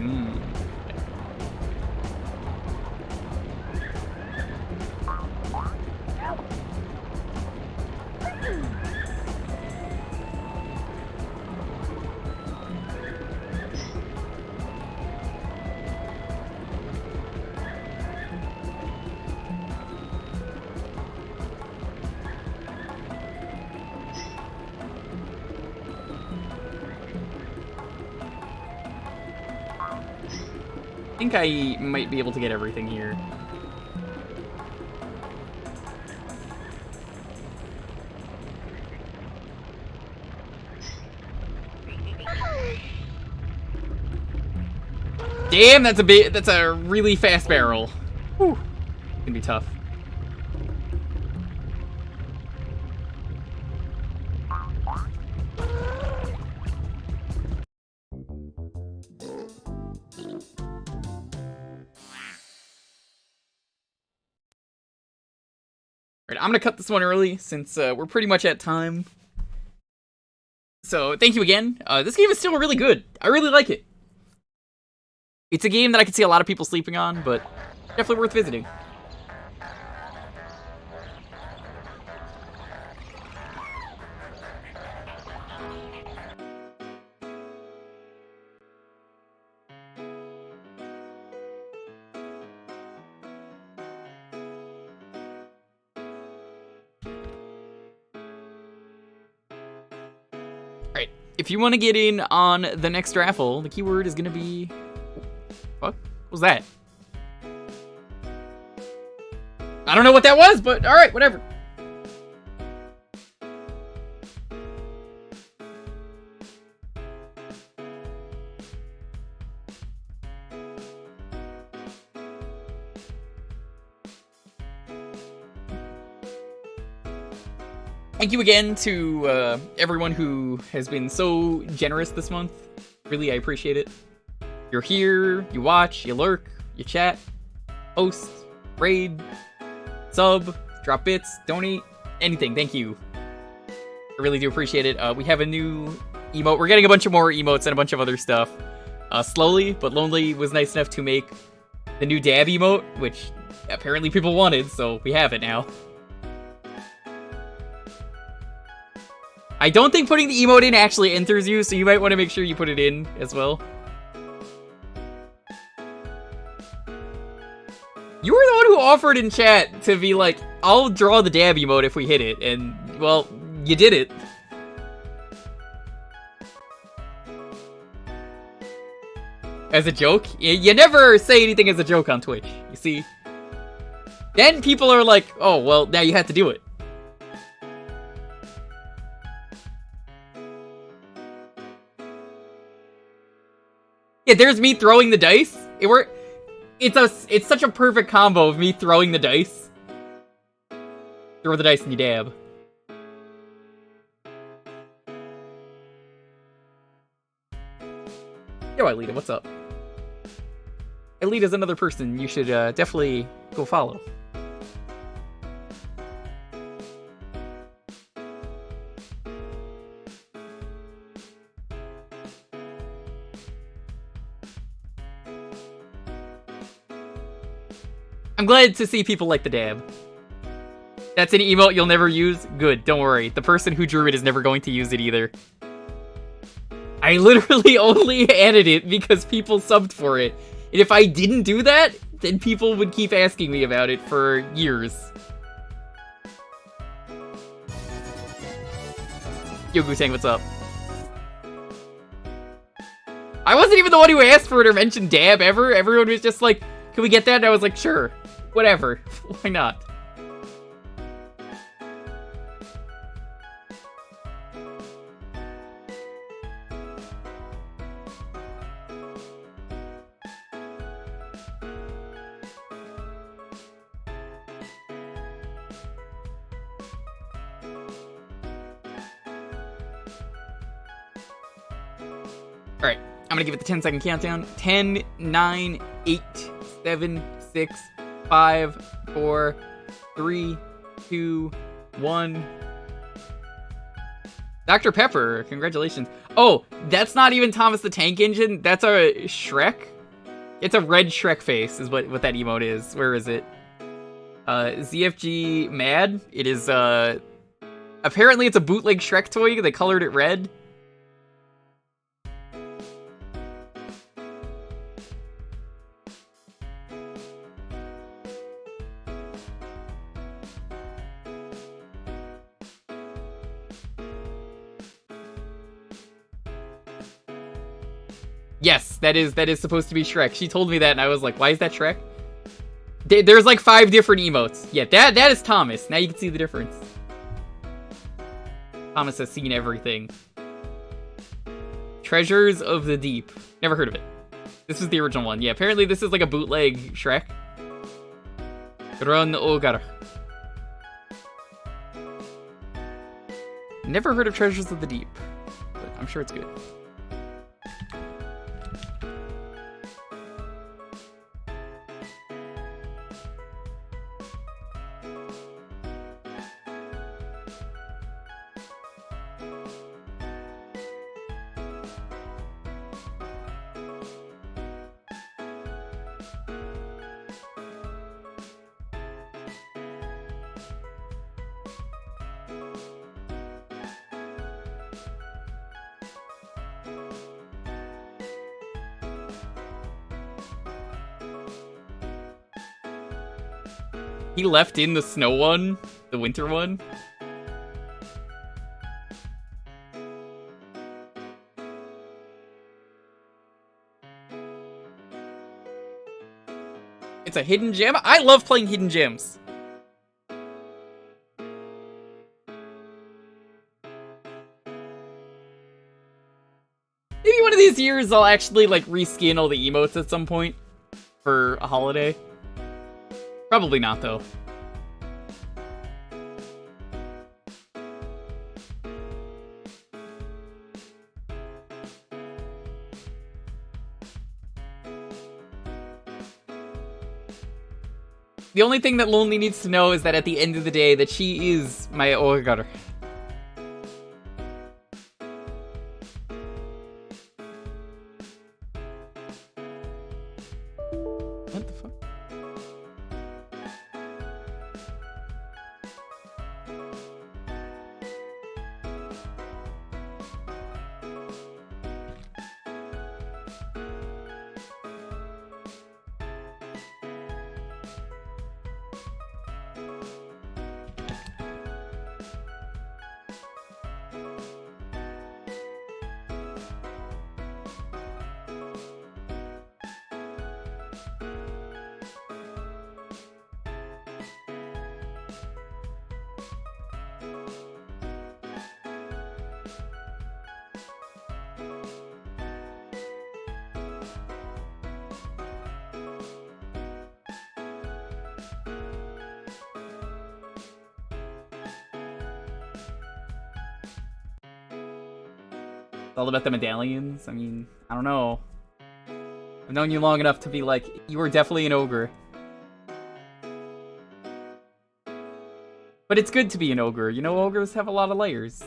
I think I might be able to get everything here. Damn, that's a really fast barrel. Whew. Gonna be tough. Alright, I'm gonna cut this one early since we're pretty much at time. So, thank you again. This game is still really good. I really like it. It's a game that I could see a lot of people sleeping on, but definitely worth visiting. Alright, if you want to get in on the next raffle, the keyword is going to be... What was that? I don't know what that was, but alright, whatever. Thank you again to everyone who has been so generous this month. Really, I appreciate it. You're here, you watch, you lurk, you chat, post, raid, sub, drop bits, donate, anything. Thank you. I really do appreciate it. We have a new emote. We're getting a bunch of more emotes and a bunch of other stuff. Slowly, but Lonely was nice enough to make the new dab emote, which apparently people wanted, so we have it now. I don't think putting the emote in actually enters you, so you might want to make sure you put it in as well. You were the one who offered in chat to be like, I'll draw the dab emote if we hit it, and, well, you did it. As a joke? You never say anything as a joke on Twitch, you see? Then people are like, oh, well, now you have to do it. Yeah, there's me throwing the dice. It's such a perfect combo of me throwing the dice. Throw the dice and you dab. Yo, Aelita, what's up? Aelita's another person you should definitely go follow. I'm glad to see people like the dab. That's an emote you'll never use? Good, don't worry. The person who drew it is never going to use it either. I literally only added it because people subbed for it. And if I didn't do that, then people would keep asking me about it for years. Yo, Gutang, what's up? I wasn't even the one who asked for it or mentioned dab ever. Everyone was just like, can we get that? And I was like, sure. Whatever. Why not? Alright, I'm gonna give it the 10-second countdown. 10, 9, 8, 7, 6, 5, 4, 3, 2, 1. Dr. Pepper, congratulations. Oh, that's not even Thomas the Tank Engine. That's a Shrek. It's a red Shrek face is what that emote is. Where is it? ZFG Mad. It is, apparently it's a bootleg Shrek toy. They colored it red. Yes, that is supposed to be Shrek. She told me that, and I was like, why is that Shrek? There's like 5 different emotes. Yeah, that is Thomas. Now you can see the difference. Thomas has seen everything. Treasures of the Deep. Never heard of it. This is the original one. Yeah, apparently this is like a bootleg Shrek. Run Ogar. Never heard of Treasures of the Deep, but I'm sure it's good. He left in the snow one, the winter one. It's a hidden gem? I love playing hidden gems. Maybe one of these years I'll actually like reskin all the emotes at some point for a holiday. Probably not, though. The only thing that Lonely needs to know is that at the end of the day, that she is my Ogar. What the fuck? It's all about the medallions. I mean, I don't know. I've known you long enough to be like, you were definitely an ogre. But it's good to be an ogre. You know, ogres have a lot of layers.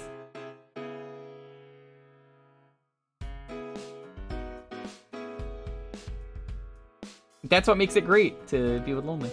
That's what makes it great to be with Lonely.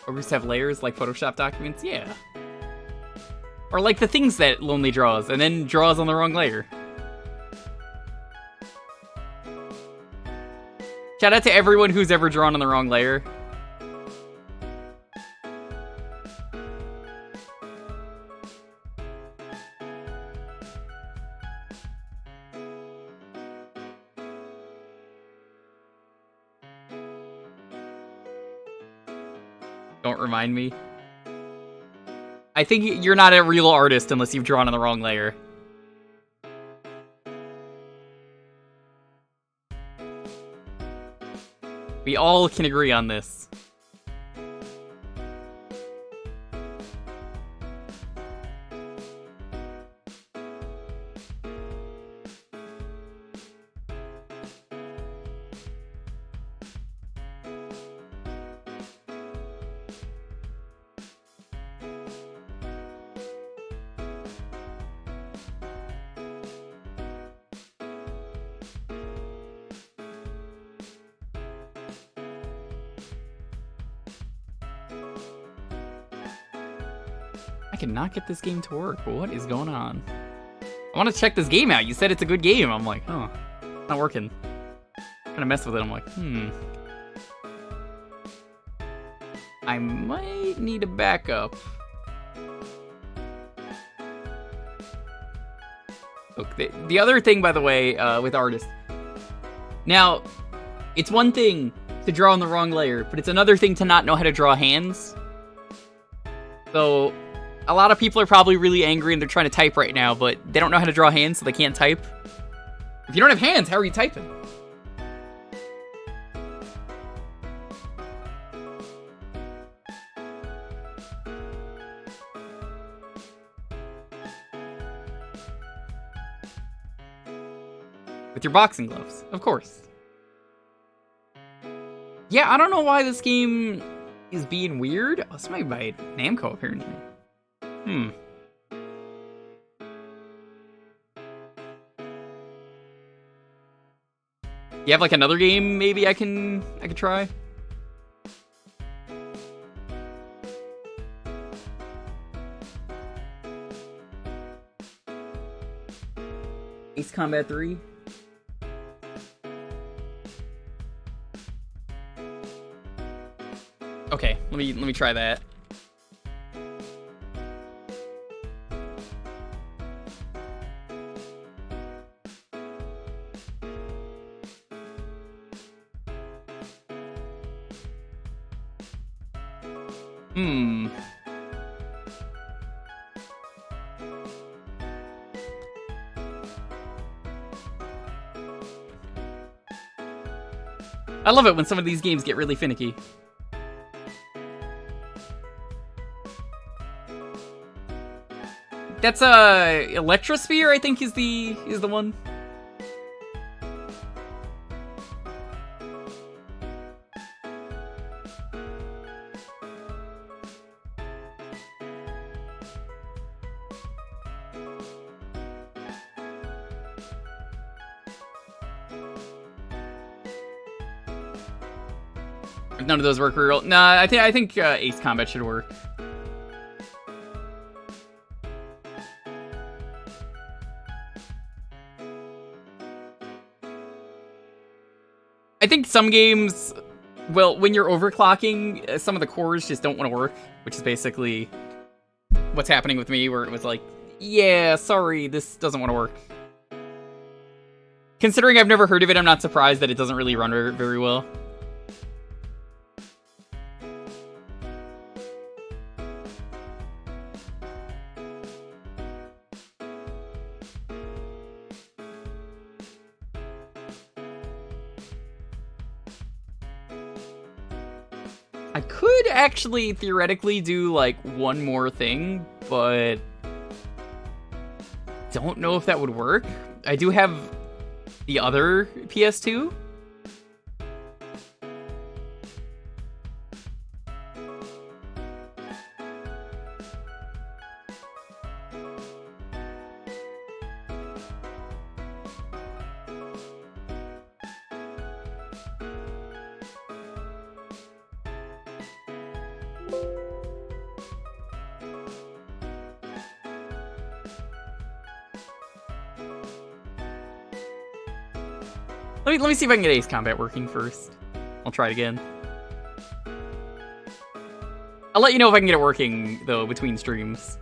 Or we just have layers like Photoshop documents? Yeah. Or like the things that Lonely draws, and then draws on the wrong layer. Shout out to everyone who's ever drawn on the wrong layer. Don't remind me. I think you're not a real artist unless you've drawn on the wrong layer. We all can agree on this. I cannot get this game to work. What is going on? I want to check this game out. You said it's a good game. I'm like, oh, it's not working. Trying to mess with it. I'm like, I might need a backup. Look, the other thing, by the way, with artists. Now, it's one thing to draw on the wrong layer, but it's another thing to not know how to draw hands. So, a lot of people are probably really angry and they're trying to type right now, but they don't know how to draw hands, so they can't type. If you don't have hands, how are you typing? With your boxing gloves, of course. Yeah, I don't know why this game is being weird. Oh, it's made by Namco, apparently. You have like another game maybe I could try? Ace Combat 3? Okay, let me try that. I love it when some of these games get really finicky. That's Electrosphere, I think is the one. None of those work real. Nah, I think Ace Combat should work. I think some games, well, when you're overclocking, some of the cores just don't want to work, which is basically what's happening with me, where it was like, yeah, sorry, this doesn't want to work. Considering I've never heard of it, I'm not surprised that it doesn't really run very well. I could actually theoretically do like one more thing, but don't know if that would work. I do have the other PS2. Let me see if I can get Ace Combat working first. I'll try it again. I'll let you know if I can get it working, though, between streams.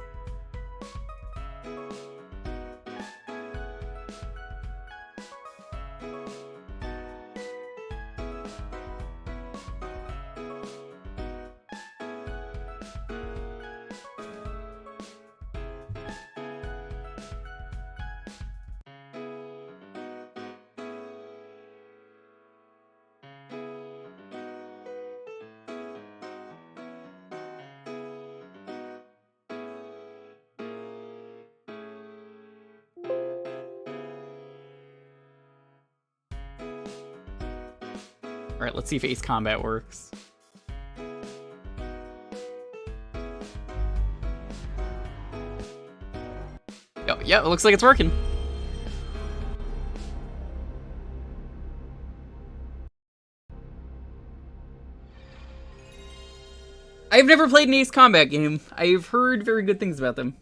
Alright, let's see if Ace Combat works. Oh, yeah, it looks like it's working. I've never played an Ace Combat game. I've heard very good things about them.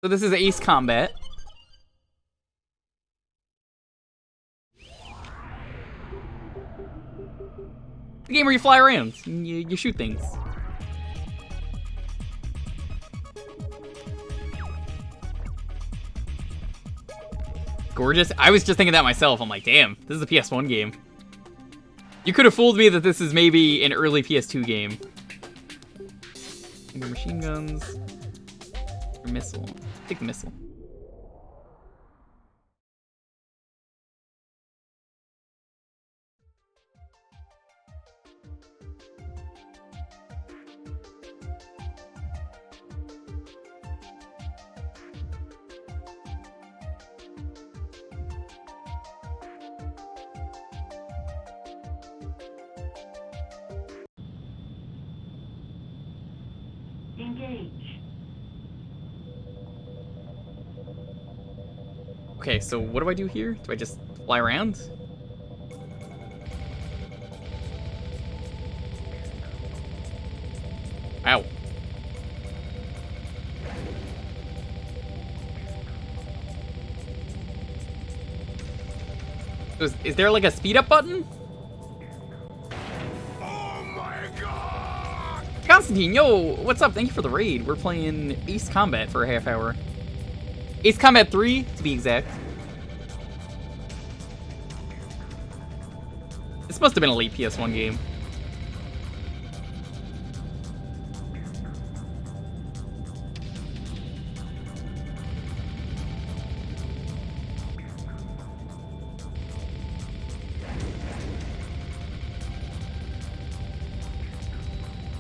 So this is Ace Combat. The game where you fly around and you shoot things. Gorgeous. I was just thinking that myself. I'm like, damn, this is a PS1 game. You could have fooled me that this is maybe an early PS2 game. Machine guns. Or missile. Take the missile. Engage. Okay, so what do I do here? Do I just fly around? Ow. So is there like a speed up button? Oh my god! Constantine, yo, what's up? Thank you for the raid. We're playing Ace Combat for a half hour. Ace Combat 3, to be exact. This must have been a late PS1 game.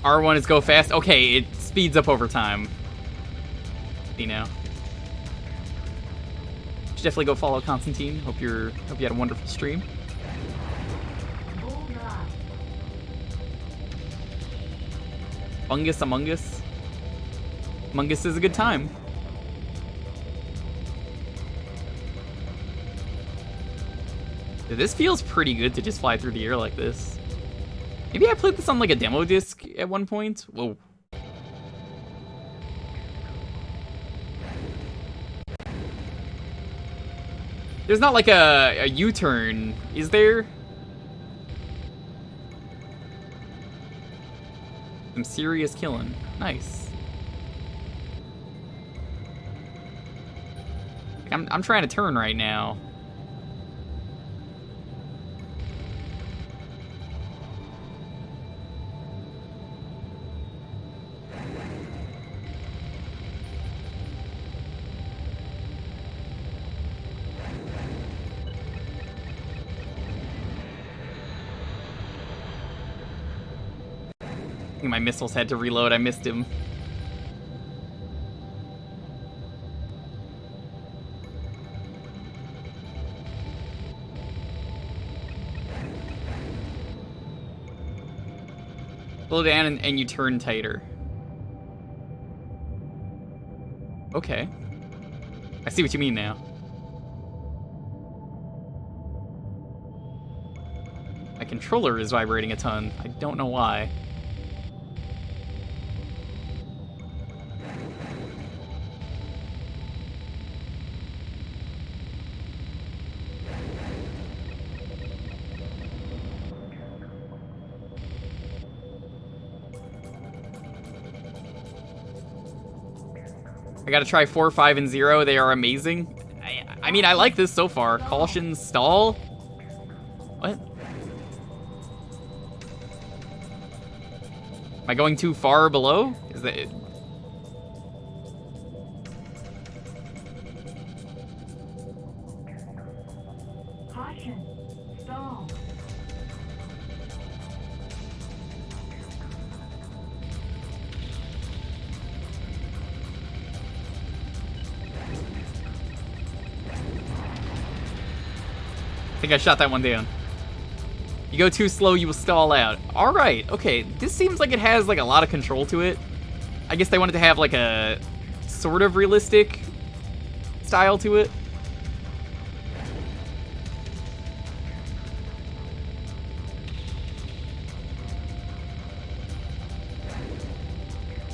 R1 is go fast. Okay, it speeds up over time. See now. Should definitely go follow Constantine. Hope you had a wonderful stream. Fungus Among Us. Among Us is a good time. This feels pretty good to just fly through the air like this. Maybe I played this on like a demo disc at one point. Whoa. There's not like a U-turn, is there? Some serious killing. Nice. I'm trying to turn right now. I think my missiles had to reload. I missed him. Slow down and you turn tighter. Okay. I see what you mean now. My controller is vibrating a ton. I don't know why. I gotta try 4, 5, and 0. They are amazing. I mean, I like this so far. Caution, stall. What? Am I going too far below? Is that it? Caution. Stall. I think I shot that one down. You go too slow, you will stall out. Alright, okay. This seems like it has like a lot of control to it. I guess they wanted to have like a sort of realistic style to it.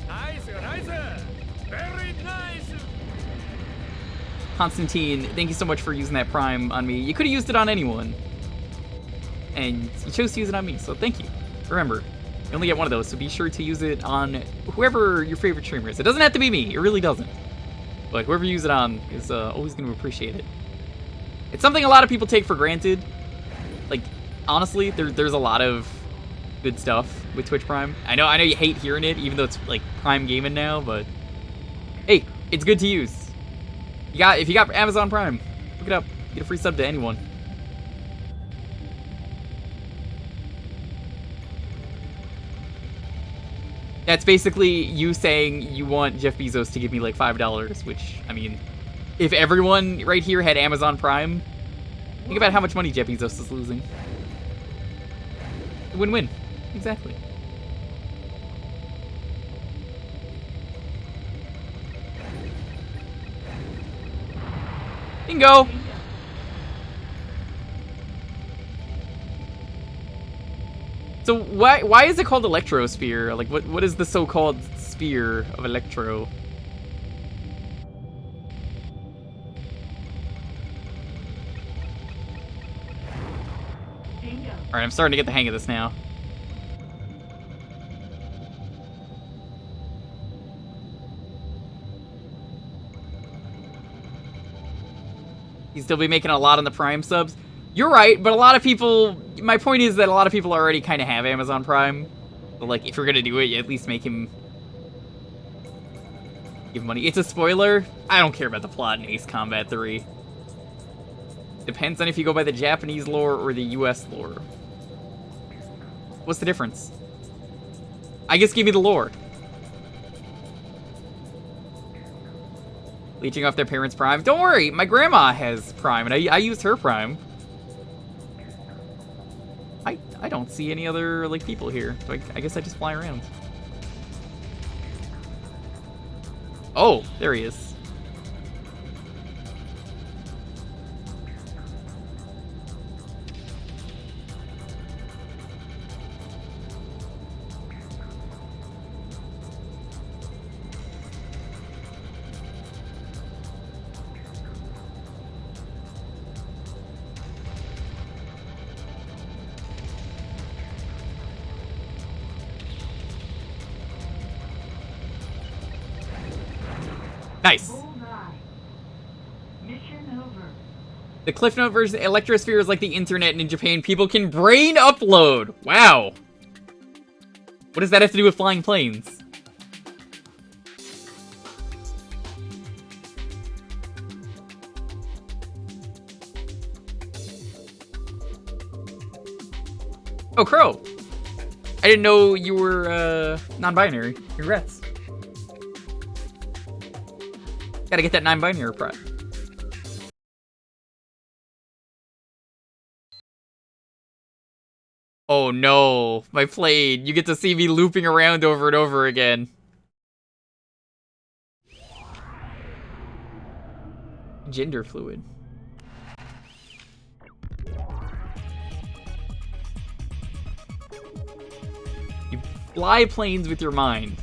Nice, nice. Very nice. Constantine, thank you so much for using that prime on me. You could have used it on anyone. And you chose to use it on me, so thank you. Remember, you only get one of those, so be sure to use it on whoever your favorite streamer is. It doesn't have to be me, it really doesn't. But whoever you use it on is always going to appreciate it. It's something a lot of people take for granted. Like, honestly, there's a lot of good stuff with Twitch Prime. I know you hate hearing it, even though it's like Prime Gaming now, but hey, it's good to use. If you got Amazon Prime, look it up. Get a free sub to anyone. That's basically you saying you want Jeff Bezos to give me like $5, which, I mean, if everyone right here had Amazon Prime, think about how much money Jeff Bezos is losing. Win-win. Exactly. Bingo! So why is it called Electrosphere? Like, what is the so-called sphere of Electro? Alright, I'm starting to get the hang of this now. You still be making a lot on the Prime subs? You're right, but a lot of people... My point is that a lot of people already kind of have Amazon Prime. But, like, if you're gonna do it, you at least make him... give him money. It's a spoiler. I don't care about the plot in Ace Combat 3. Depends on if you go by the Japanese lore or the US lore. What's the difference? I guess give me the lore. Leeching off their parents' Prime. Don't worry, my grandma has Prime, and I use her Prime. I don't see any other, like, people here. So I guess I just fly around. Oh, there he is. Nice. Mission over. The Cliff Note version of Electrosphere is like the internet in Japan. People can brain upload. Wow. What does that have to do with flying planes? Oh, Crow. I didn't know you were non-binary. Congrats. Gotta get that non-binary prep. Oh no, my plane. You get to see me looping around over and over again. Gender fluid. You fly planes with your mind.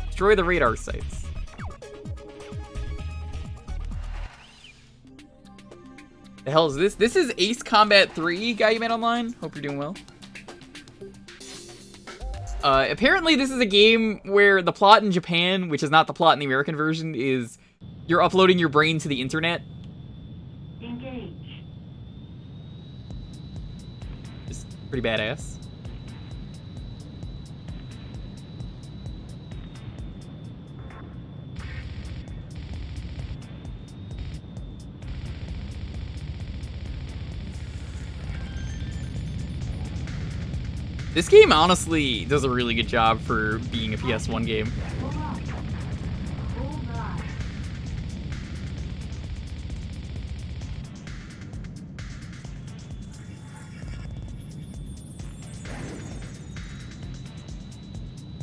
Destroy the radar sites. The hell is this? This is Ace Combat 3, guy you met online. Hope you're doing well. Apparently this is a game where the plot in Japan, which is not the plot in the American version, is you're uploading your brain to the internet. Engage. It's pretty badass. This game honestly does a really good job for being a PS1 game. Hold on. Hold on.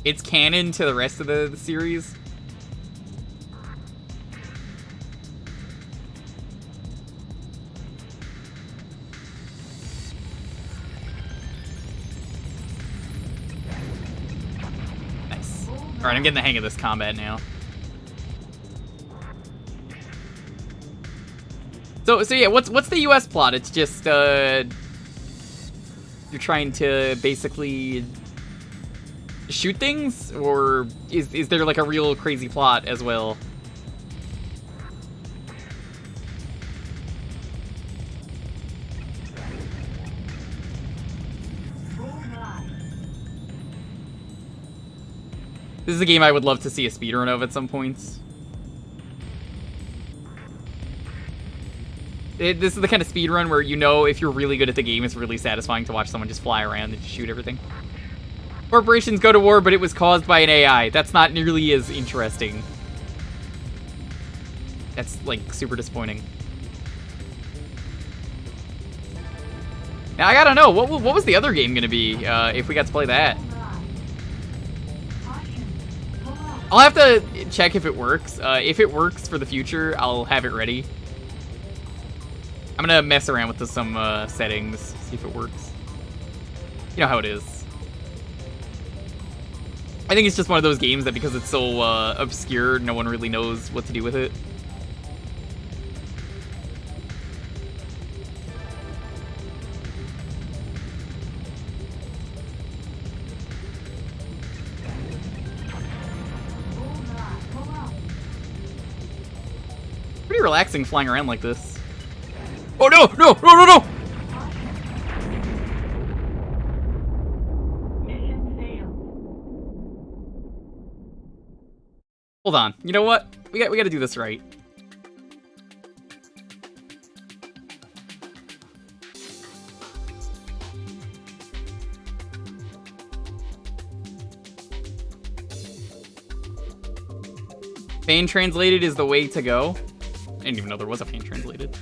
It's canon to the rest of the series. Nice. Alright, I'm getting the hang of this combat now. So yeah, what's the US plot? It's just you're trying to basically shoot things, or is there like a real crazy plot as well? Hold on. This is a game I would love to see a speedrun of at some points. This is the kind of speedrun where you know if you're really good at the game, it's really satisfying to watch someone just fly around and just shoot everything. Corporations go to war, but it was caused by an AI. That's not nearly as interesting. That's, like, super disappointing. Now, I gotta know, what was the other game gonna be, if we got to play that? Hold on. Caution. Hold on. I'll have to check if it works. If it works for the future, I'll have it ready. I'm gonna mess around with some settings, see if it works. You know how it is. I think it's just one of those games that because it's so obscure, no one really knows what to do with it. Hold on. Hold on. Pretty relaxing flying around like this. Oh no! No! No! No! No! Mission failed. Hold on. You know what? We got to do this right. Fan translated is the way to go. I didn't even know there was a fan translated.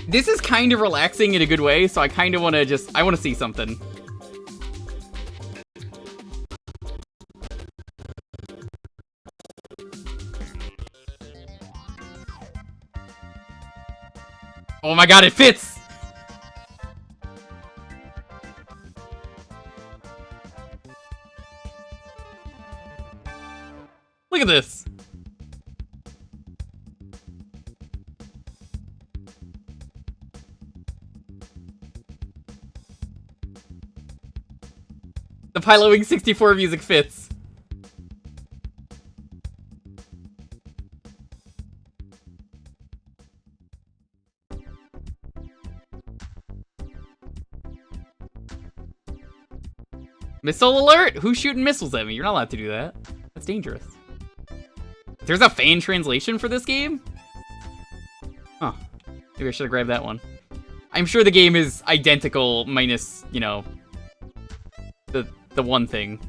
This is kind of relaxing in a good way, so I kind of want to I want to see something. Oh my god, it fits! Look at this. The Pilot Wing 64 music fits. Missile alert? Who's shooting missiles at me? You're not allowed to do that. That's dangerous. There's a fan translation for this game? Huh. Maybe I should have grabbed that one. I'm sure the game is identical minus, you know, the one thing.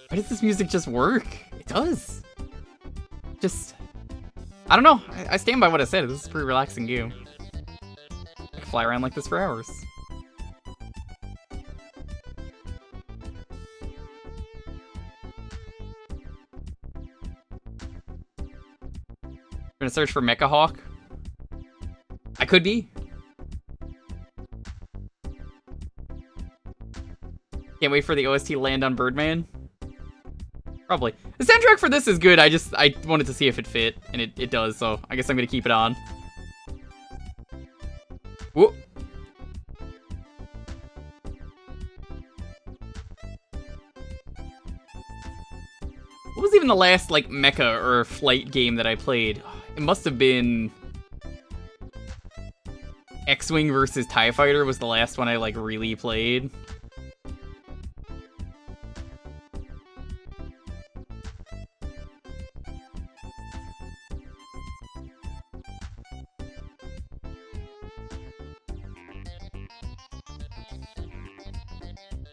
Why does this music just work? It does. Just, I don't know. I stand by what I said. This is a pretty relaxing game. I can fly around like this for hours. Gonna search for Mecha Hawk. I could be. Can't wait for the OST to land on Birdman. Probably. The soundtrack for this is good, I wanted to see if it fit, and it does, so I guess I'm gonna keep it on. Whoop. What was even the last, like, mecha or flight game that I played? It must have been... X-Wing versus TIE Fighter was the last one I, like, really played.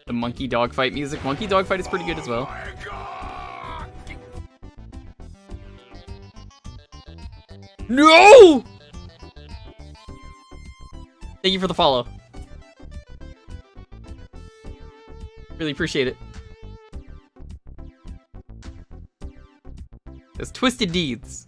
The Monkey Dogfight music. Monkey Dogfight is pretty good as well. No! Thank you for the follow. Really appreciate it. It's Twisted Deeds.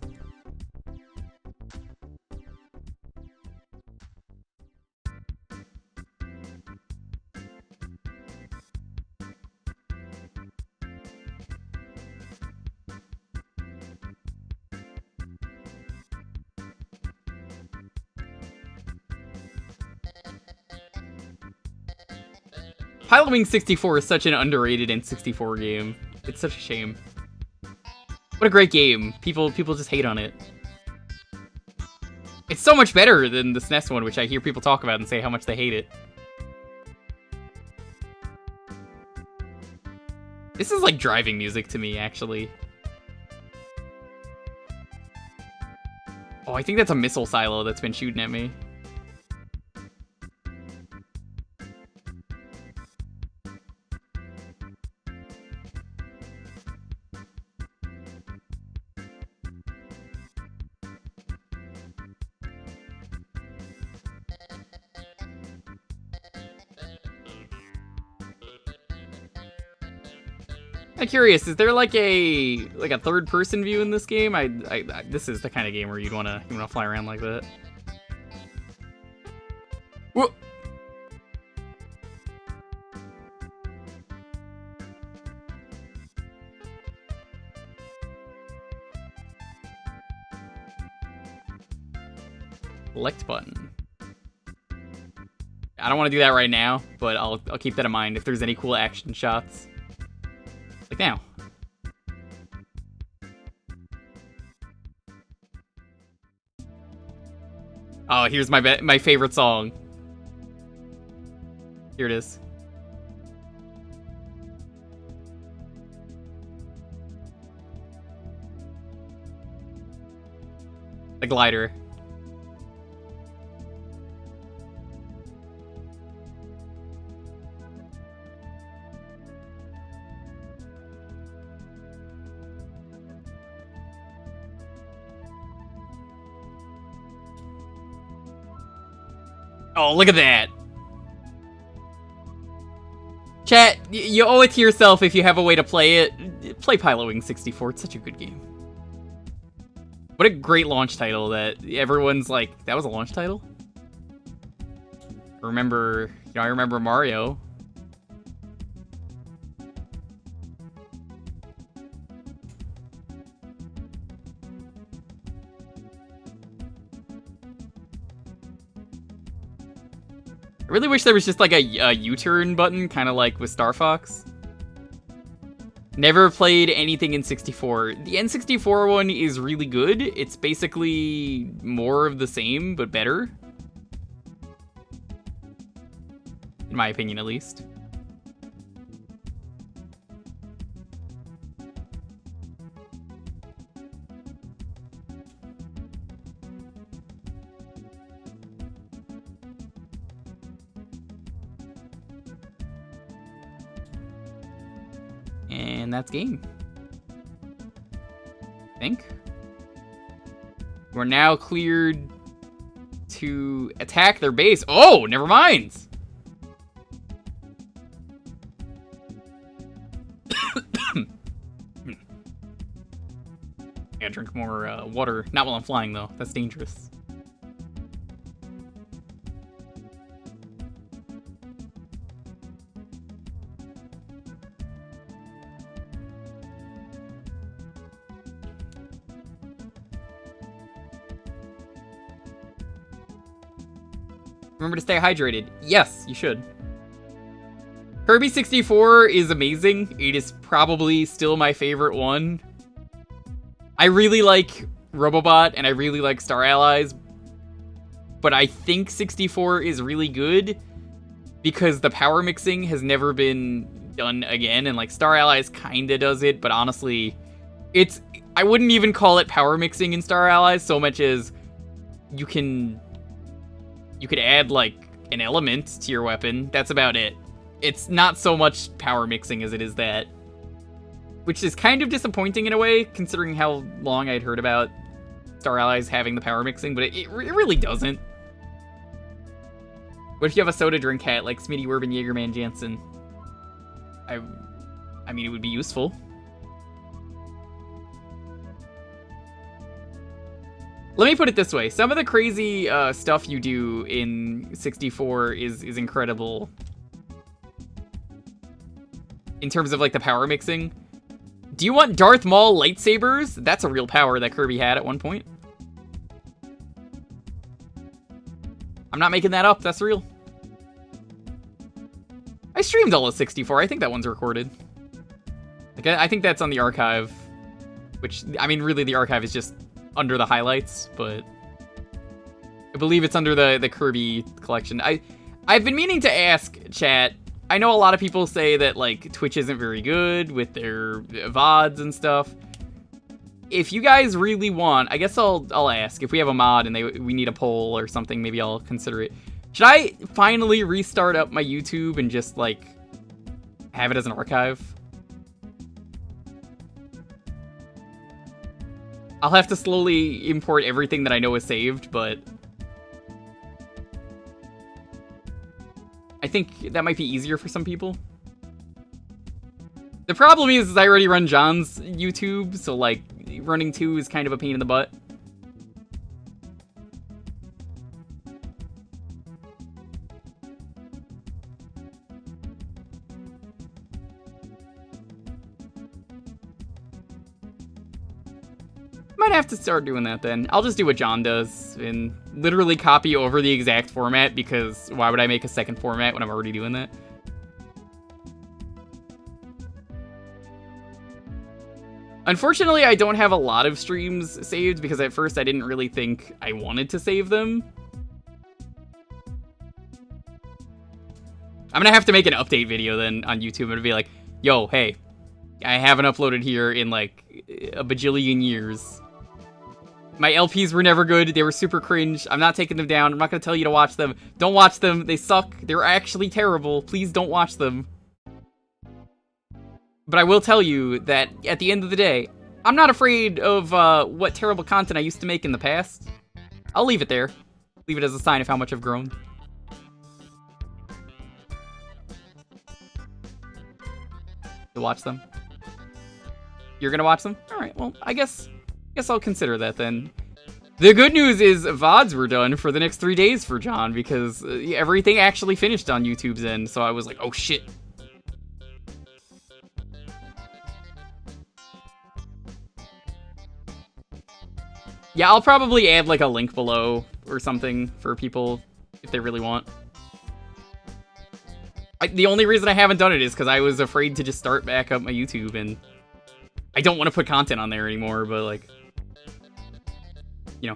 Pilot Wing 64 is such an underrated N64 game. It's such a shame. What a great game. People just hate on it. It's so much better than the SNES one, which I hear people talk about and say how much they hate it. This is like driving music to me, actually. Oh, I think that's a missile silo that's been shooting at me. I'm curious, is there like a third-person view in this game? This is the kind of game where you wanna fly around like that. Whoa. Select button. I don't want to do that right now, but I'll keep that in mind if there's any cool action shots. Like now. Oh, here's my favorite song. Here it is. The glider. Oh, look at that. Chat, you owe it to yourself if you have a way to play it. Play Pilot Wing 64. It's such a good game. What a great launch title that everyone's like, that was a launch title? I remember Mario. I really wish there was just like a U-turn button, kind of like with Star Fox. Never played anything in 64. The N64 one is really good. It's basically more of the same, but better. In my opinion, at least. And that's game. I think. We're now cleared to attack their base. Oh, never mind. I gotta drink more water. Not while I'm flying, though. That's dangerous. Remember to stay hydrated. Yes, you should. Kirby 64 is amazing. It is probably still my favorite one. I really like Robobot and I really like Star Allies, but I think 64 is really good because the power mixing has never been done again, and like Star Allies kinda does it, but honestly, I wouldn't even call it power mixing in Star Allies so much as you could add like an element to your weapon. That's about it. It's not so much power mixing as it is that. Which is kind of disappointing in a way, considering how long I'd heard about Star Allies having the power mixing, but it really doesn't. What if you have a soda drink hat like Smitty, Werben, Jaegerman, Jansen? I mean, it would be useful. Let me put it this way. Some of the crazy stuff you do in 64 is incredible. In terms of like the power mixing. Do you want Darth Maul lightsabers? That's a real power that Kirby had at one point. I'm not making that up. That's real. I streamed all of 64. I think that one's recorded. Like, I think that's on the archive. Which, I mean, really the archive is just under the highlights, but I believe it's under the Kirby collection. I've been meaning to ask chat. I know a lot of people say that like Twitch isn't very good with their VODs and stuff. If you guys really want, I guess I'll ask if we have a mod and we need a poll or something. Maybe I'll consider it. Should I finally restart up my YouTube and just like have it as an archive? I'll have to slowly import everything that I know is saved, but I think that might be easier for some people. The problem is I already run John's YouTube, so like running 2 is kind of a pain in the butt. Might have to start doing that then. I'll just do what John does and literally copy over the exact format, because why would I make a second format when I'm already doing that? Unfortunately, I don't have a lot of streams saved because at first I didn't really think I wanted to save them. I'm gonna have to make an update video then on YouTube and be like, yo, hey, I haven't uploaded here in like a bajillion years. My LPs were never good. They were super cringe. I'm not taking them down. I'm not going to tell you to watch them. Don't watch them. They suck. They're actually terrible. Please don't watch them. But I will tell you that at the end of the day, I'm not afraid of what terrible content I used to make in the past. I'll leave it there. Leave it as a sign of how much I've grown. To watch them. You're going to watch them? All right. Well, I guess I'll consider that then. The good news is VODs were done for the next 3 days for John, because everything actually finished on YouTube's end, so I was like, oh shit. Yeah, I'll probably add like a link below or something for people if they really want. The only reason I haven't done it is because I was afraid to just start back up my YouTube, and I don't want to put content on there anymore, but, like, you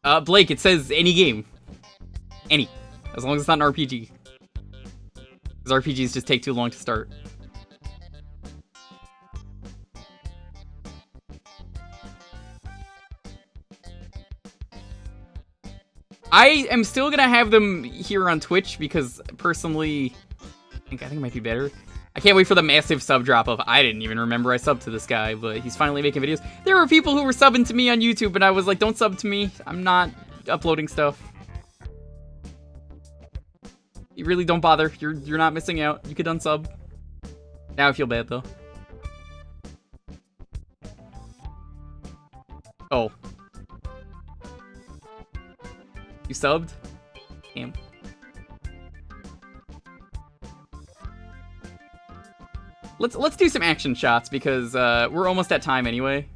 know. Blake, it says any game. Any. As long as it's not an RPG. Because RPGs just take too long to start. I am still gonna have them here on Twitch because personally, I think it might be better. I can't wait for the massive sub drop of I didn't even remember I subbed to this guy, but he's finally making videos. There were people who were subbing to me on YouTube, and I was like, don't sub to me. I'm not uploading stuff. You really don't bother. You're not missing out. You could unsub. Now I feel bad though. Oh. You subbed? Damn. Let's do some action shots because we're almost at time anyway.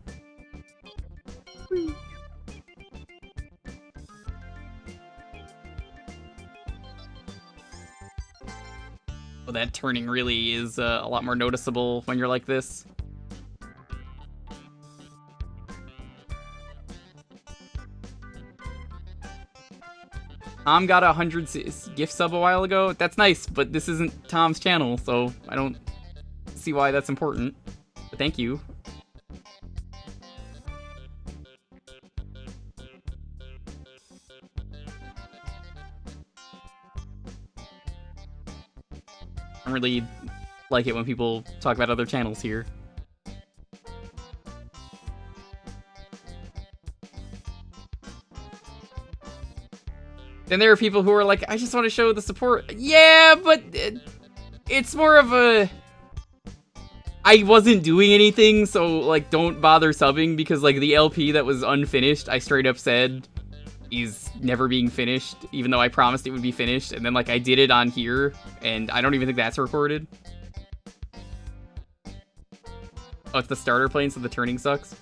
Well, that turning really is a lot more noticeable when you're like this. Tom got 100 gift sub a while ago. That's nice, but this isn't Tom's channel, so I don't see why that's important. But thank you. I really like it when people talk about other channels here. Then there are people who are like, I just want to show the support. Yeah, but it's more of a... I wasn't doing anything, so, like, don't bother subbing, because, like, the LP that was unfinished, I straight up said is never being finished, even though I promised it would be finished, and then, like, I did it on here, and I don't even think that's recorded. Oh, it's the starter plane, so the turning sucks.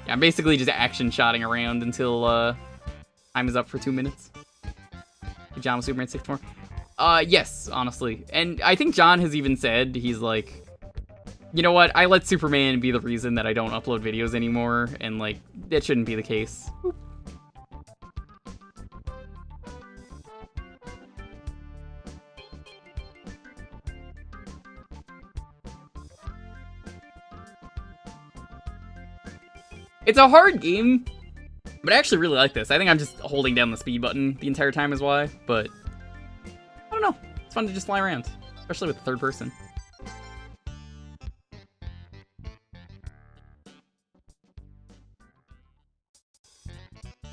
Yeah, I'm basically just action-shotting around until, time is up for 2 minutes. John Superman 64. Yes, honestly. And I think John has even said, he's like, you know what, I let Superman be the reason that I don't upload videos anymore, and, like, that shouldn't be the case. Boop. It's a hard game, but I actually really like this. I think I'm just holding down the speed button the entire time is why, but I don't know. It's fun to just fly around, especially with the third person.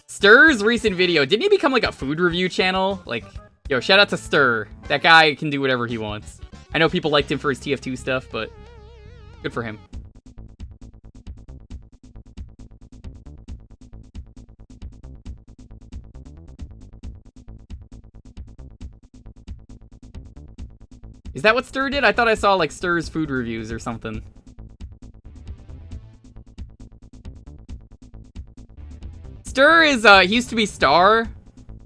Stir's recent video, didn't he become like a food review channel? Like, yo, shout out to Stir. That guy can do whatever he wants. I know people liked him for his TF2 stuff, but good for him. Is that what Stir did? I thought I saw, like, Stir's food reviews or something. Stir is, he used to be Star.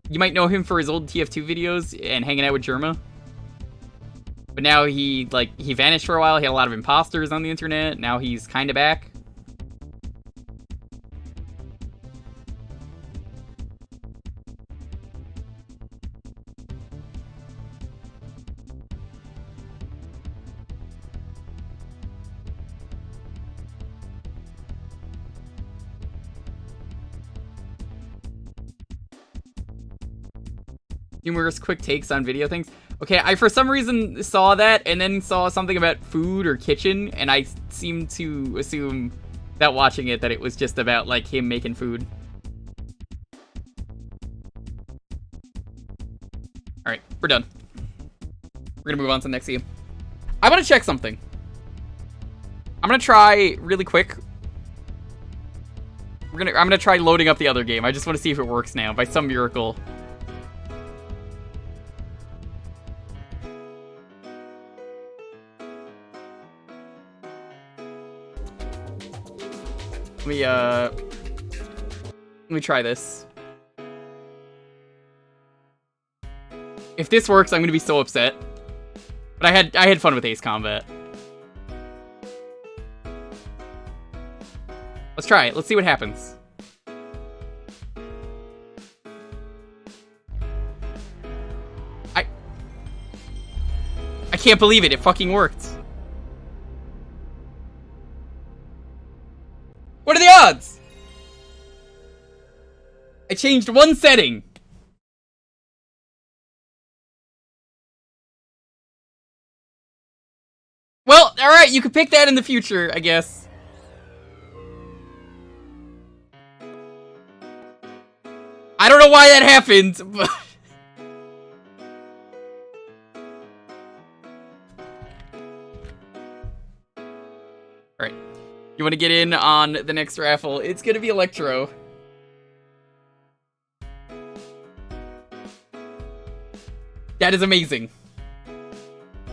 You might know him for his old TF2 videos and hanging out with Germa. But now he vanished for a while. He had a lot of imposters on the internet. Now he's kinda back. Humorous quick takes on video things. Okay, I for some reason saw that and then saw something about food or kitchen, and I seemed to assume that watching it that it was just about, like, him making food. Alright, we're done. We're gonna move on to the next game. I wanna check something. I'm gonna try really quick. I'm gonna try loading up the other game. I just wanna see if it works now, by some miracle. Let me try this. If this works, I'm gonna be so upset. But I had fun with Ace Combat. Let's try it. Let's see what happens. I can't believe it. It fucking worked. What are the odds? I changed one setting. Well, alright, you could pick that in the future, I guess. I don't know why that happened, but... Alright. You want to get in on the next raffle? It's gonna be Electro. That is amazing.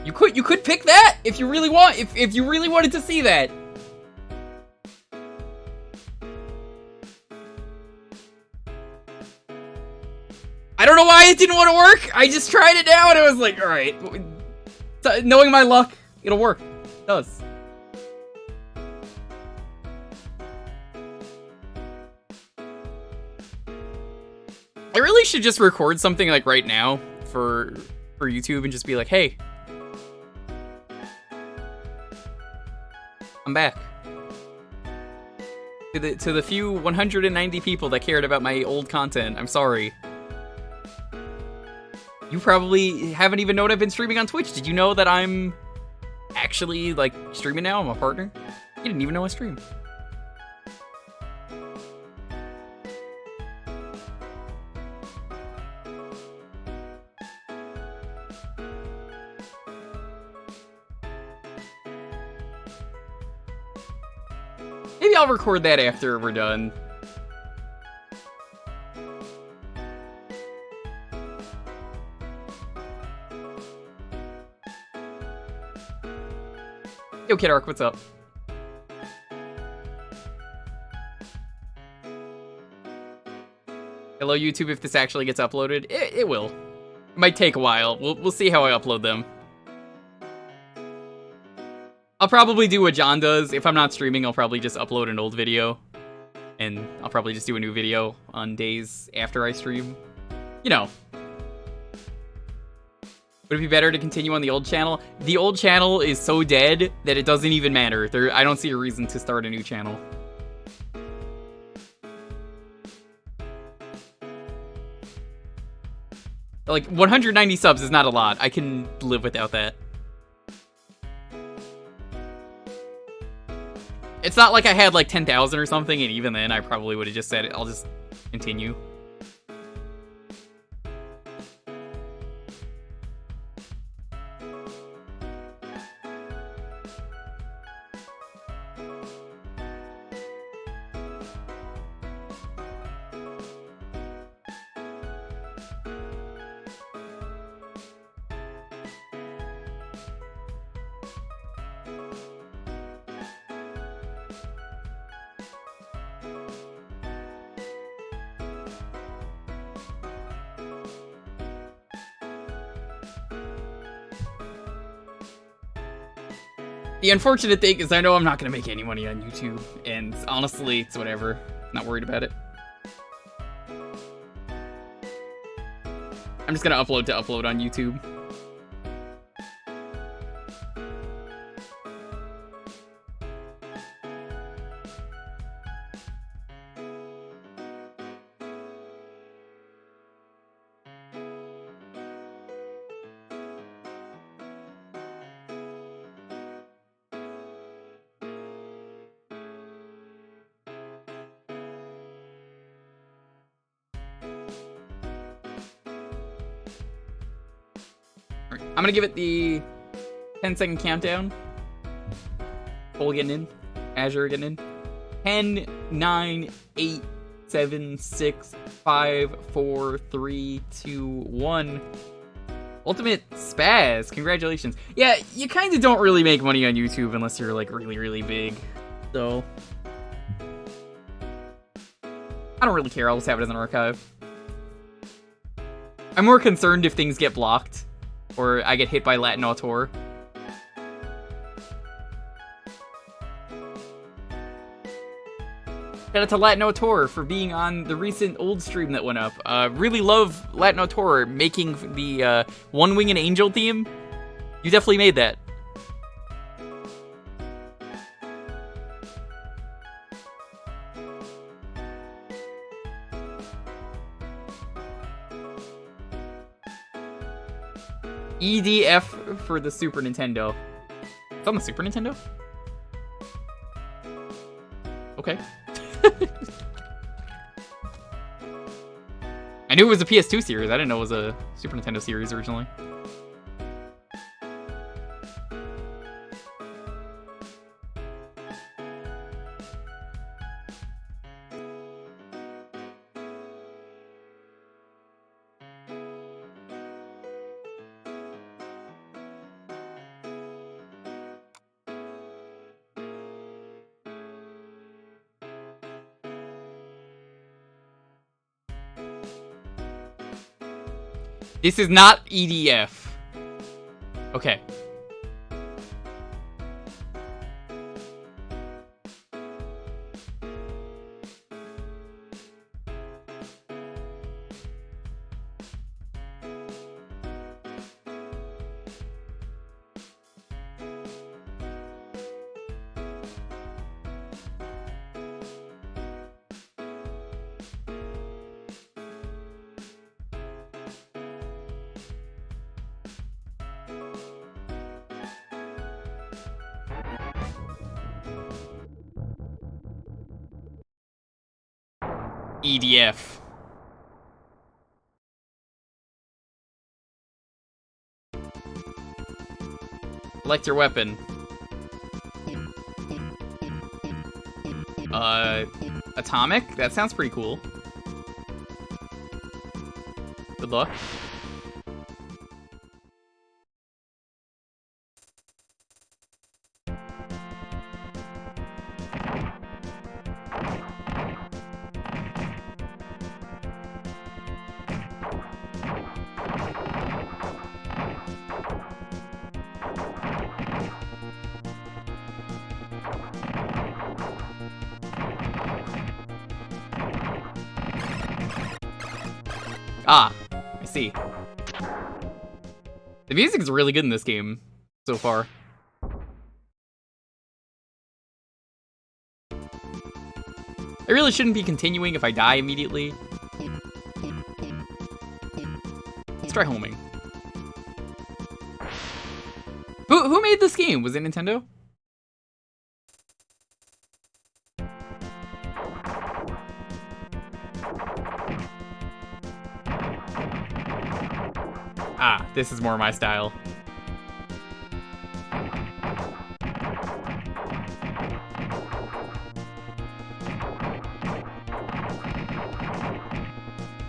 You could pick that if you really want, if you really wanted to see that. I don't know why it didn't want to work. I just tried it now and I was like, all right. Knowing my luck, it'll work. It does. I really should just record something like right now for YouTube and just be like, hey, I'm back. To the few 190 people that cared about my old content, I'm sorry. You probably haven't even known I've been streaming on Twitch. Did you know that I'm actually, like, streaming now? I'm a partner? You didn't even know I stream. Maybe I'll record that after we're done. Yo, Kid Arc, what's up? Hello, YouTube, if this actually gets uploaded. It will. It might take a while. We'll see how I upload them. I'll probably do what John does. If I'm not streaming, I'll probably just upload an old video. And I'll probably just do a new video on days after I stream. You know. Would it be better to continue on the old channel? The old channel is so dead that it doesn't even matter. I don't see a reason to start a new channel. Like, 190 subs is not a lot. I can live without that. It's not like I had like 10,000 or something, and even then I probably would have just said, I'll just continue. The unfortunate thing is I know I'm not going to make any money on YouTube, and honestly, it's whatever. Not worried about it. I'm just going to upload on YouTube. I'm gonna give it the 10-second countdown. Cole getting in. Azure getting in. 10, 9, 8, 7, 6, 5, 4, 3, 2, 1. Ultimate Spaz. Congratulations. Yeah, you kind of don't really make money on YouTube unless you're like really, really big. So I don't really care. I'll just have it as an archive. I'm more concerned if things get blocked, or I get hit by Latin Auteur. Shout out to Latin Auteur for being on the recent old stream that went up. Really love Latin Auteur making the One Wing and Angel theme. You definitely made that. E.D.F for the Super Nintendo. It's on the Super Nintendo? Okay. I knew it was a PS2 series. I didn't know it was a Super Nintendo series originally. This is not E.D.F. Okay. E.D.F. Select your weapon. Atomic? That sounds pretty cool. Good luck. Ah, I see. The music is really good in this game so far. I really shouldn't be continuing if I die immediately. Let's try homing. Who made this game? Was it Nintendo? Ah, this is more my style.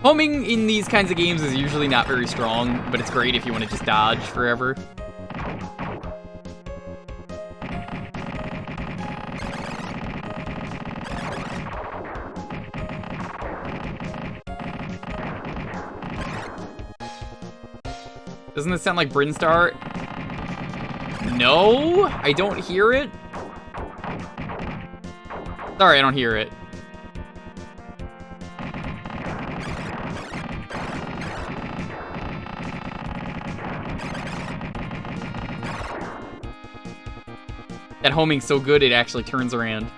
Homing in these kinds of games is usually not very strong, but it's great if you want to just dodge forever. Doesn't this sound like Brinstar? No, I don't hear it. Sorry, I don't hear it. That homing's so good it actually turns around.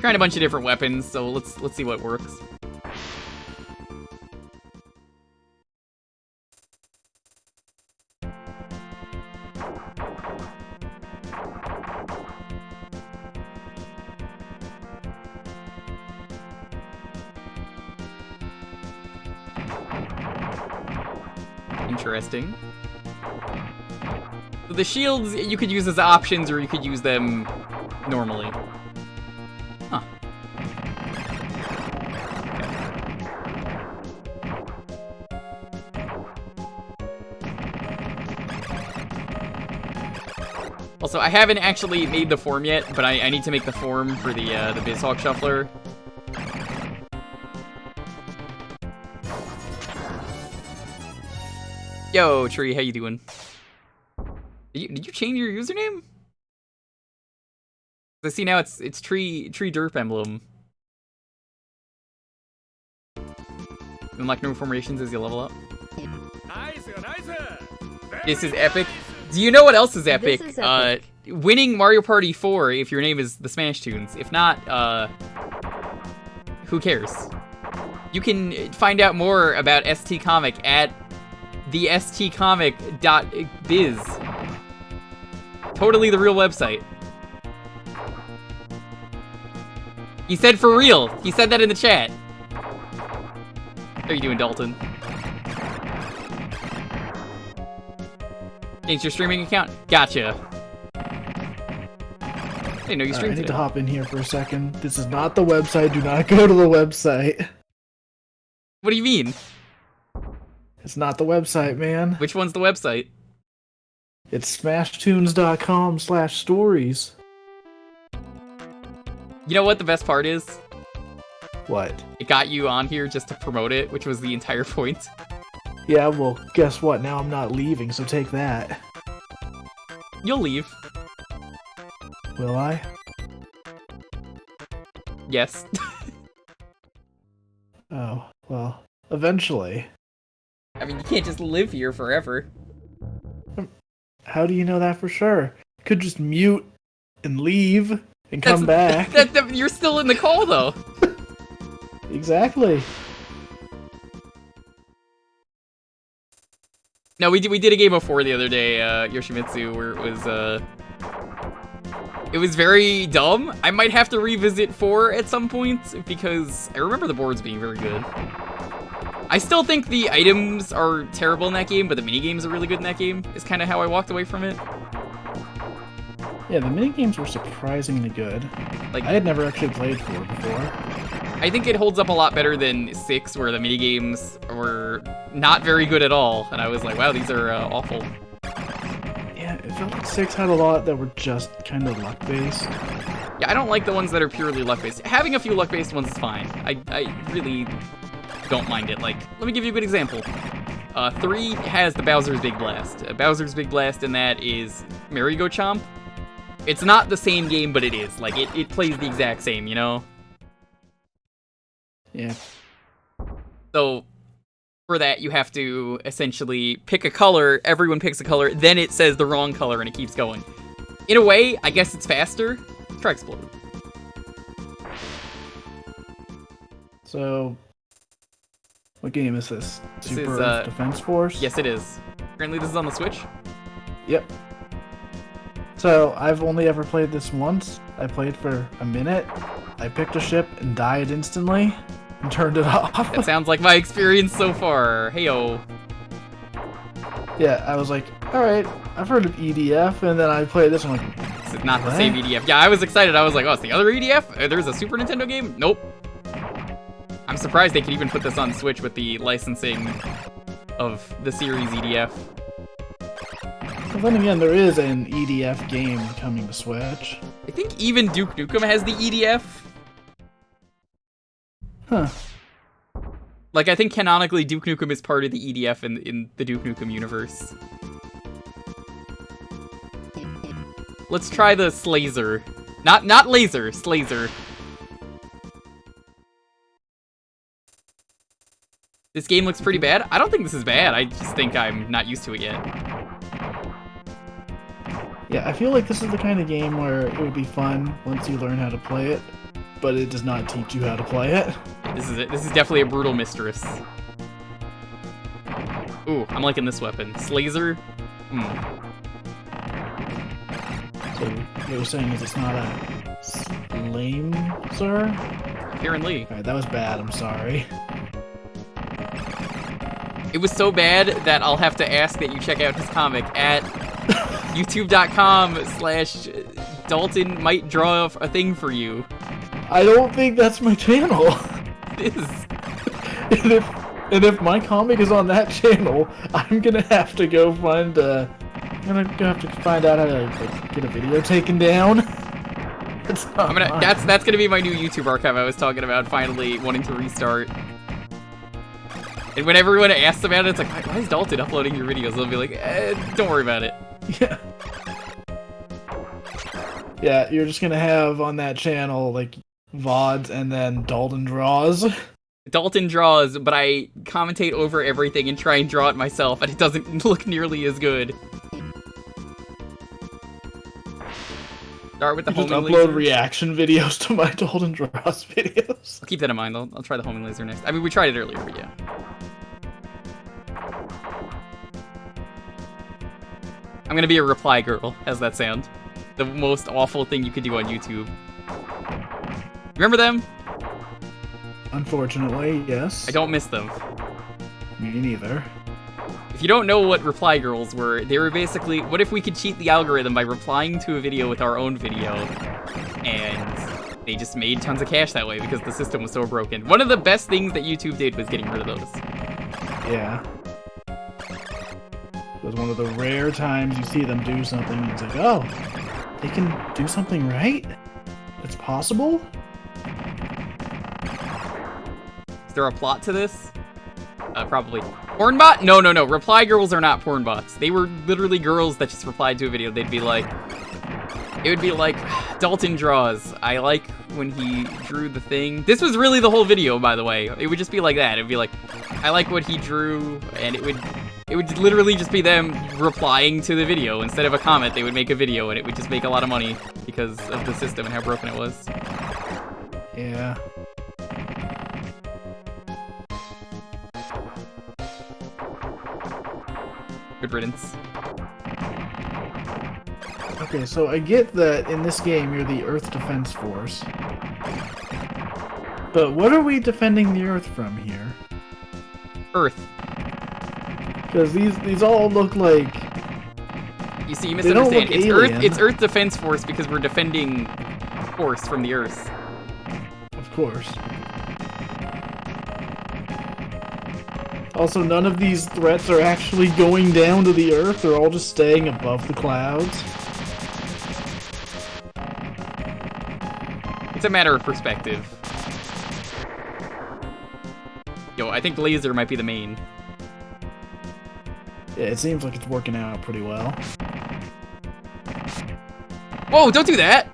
Trying a bunch of different weapons, so let's see what works. Interesting. So the shields you could use as options, or you could use them normally. Huh. Okay. Also, I haven't actually made the form yet, but I need to make the form for the BizHawk Shuffler. Yo, Tree, how you doing? Did you change your username? I see now it's Tree Derp Emblem. Unlock new formations as you level up. This is epic. Do you know what else is epic? This is epic. Winning Mario Party 4 if your name is the Smash Tunes. If not, who cares? You can find out more about ST Comic at the stcomic.biz. Totally the real website. He said for real. He said that in the chat. How are you doing, Dalton? Thanks your streaming account. Gotcha. I didn't know you streamed I need today. to hop in here for a second. This is not the website. Do not go to the website. What do you mean? It's not the website, man. Which one's the website? It's smashtunes.com/stories. You know what the best part is? What? It got you on here just to promote it, which was the entire point. Yeah, well, guess what? Now I'm not leaving, so take that. You'll leave. Will I? Yes. Oh, well, eventually. I mean, you can't just live here forever. How do you know that for sure? Could just mute and leave and come back. You're still in the call, though. Exactly. No, we did a game before the other day, Yoshimitsu, where it was very dumb. I might have to revisit 4 at some point, because I remember the boards being very good. I still think the items are terrible in that game, but the minigames are really good in that game, is kind of how I walked away from it. Yeah, the minigames were surprisingly good. Like, I had never actually played 4 before. I think it holds up a lot better than 6, where the minigames were not very good at all, and I was like, wow, these are awful. Yeah, it felt like 6 had a lot that were just kind of luck-based. Yeah, I don't like the ones that are purely luck-based. Having a few luck-based ones is fine. I really don't mind it. Like, let me give you a good example. 3 has the Bowser's Big Blast. Bowser's Big Blast in that is Merry-Go Chomp. It's not the same game, but it is. Like, it plays the exact same, you know? Yeah. So, for that, you have to essentially pick a color, everyone picks a color, then it says the wrong color and it keeps going. In a way, I guess it's faster. Try Explode. So, what game is this? This Super is, Earth Defense Force? Yes, it is. Apparently this is on the Switch. Yep. So, I've only ever played this once. I played for a minute. I picked a ship and died instantly and turned it off. That sounds like my experience so far. Heyo. Yeah, I was like, alright, I've heard of E.D.F, and then I played this one like, This is not the What? same E.D.F. Yeah, I was excited. I was like, oh, it's the other E.D.F? There's a Super Nintendo game? Nope. I'm surprised they could even put this on Switch with the licensing of the series E.D.F. But then again, there is an E.D.F game coming to Switch. I think even Duke Nukem has the E.D.F. Huh. Like, I think canonically Duke Nukem is part of the E.D.F. in the Duke Nukem universe. Let's try the Slazer. Not laser, Slazer. This game looks pretty bad. I don't think this is bad. I just think I'm not used to it yet. Yeah, I feel like this is the kind of game where it would be fun once you learn how to play it, but it does not teach you how to play it. This is it. This is definitely a brutal mistress. Ooh, I'm liking this weapon. Slazer? So what you're saying is it's not a Slamer? Apparently. Alright, that was bad, I'm sorry. It was so bad that I'll have to ask that you check out his comic at youtube.com/Dalton might draw a thing for you. I don't think that's my channel. It is. And if my comic is on that channel, I'm gonna have to go find gonna have to find out how to like, get a video taken down. It's not mine. That's gonna be my new YouTube archive I was talking about, finally wanting to restart. And when everyone asks about it, it's like, why is Dalton uploading your videos? They'll be like, don't worry about it. Yeah. Yeah, you're just gonna have on that channel, like, VODs and then Dalton draws. Dalton draws, but I commentate over everything and try and draw it myself, and it doesn't look nearly as good. Start with the just homing upload laser. reaction videos to my Dalton draws videos. Keep that in mind, I'll try the homing laser next. I mean, we tried it earlier, but yeah. I'm gonna be a reply girl. How's that sound? The most awful thing you could do on YouTube. Remember them? Unfortunately, yes. I don't miss them. Me neither. If you don't know what reply girls were, they were basically, what if we could cheat the algorithm by replying to a video with our own video? And they just made tons of cash that way because the system was so broken. One of the best things that YouTube did was getting rid of those. Yeah. It was one of the rare times you see them do something and it's like, oh, they can do something right? It's possible? Is there a plot to this? Probably. Porn bot? No. Reply girls are not porn bots. They were literally girls that just replied to a video. They'd be like, it would be like, Dalton draws. I like when he drew the thing. This was really the whole video, by the way. It would just be like that. It'd be like, I like what he drew, and it would literally just be them replying to the video. Instead of a comment, they would make a video, and it would just make a lot of money because of the system and how broken it was. Yeah. Good riddance. Okay, so I get that in this game you're the Earth Defense Force. But what are we defending the Earth from here? Earth. Because these all look like... You see, you They don't misunderstand. look It's alien. It's Earth Defense Force because we're defending Force from the Earth. Of course. Also, none of these threats are actually going down to the Earth. They're all just staying above the clouds. It's a matter of perspective. Yo, I think laser might be the main. Yeah, it seems like it's working out pretty well. Whoa, don't do that!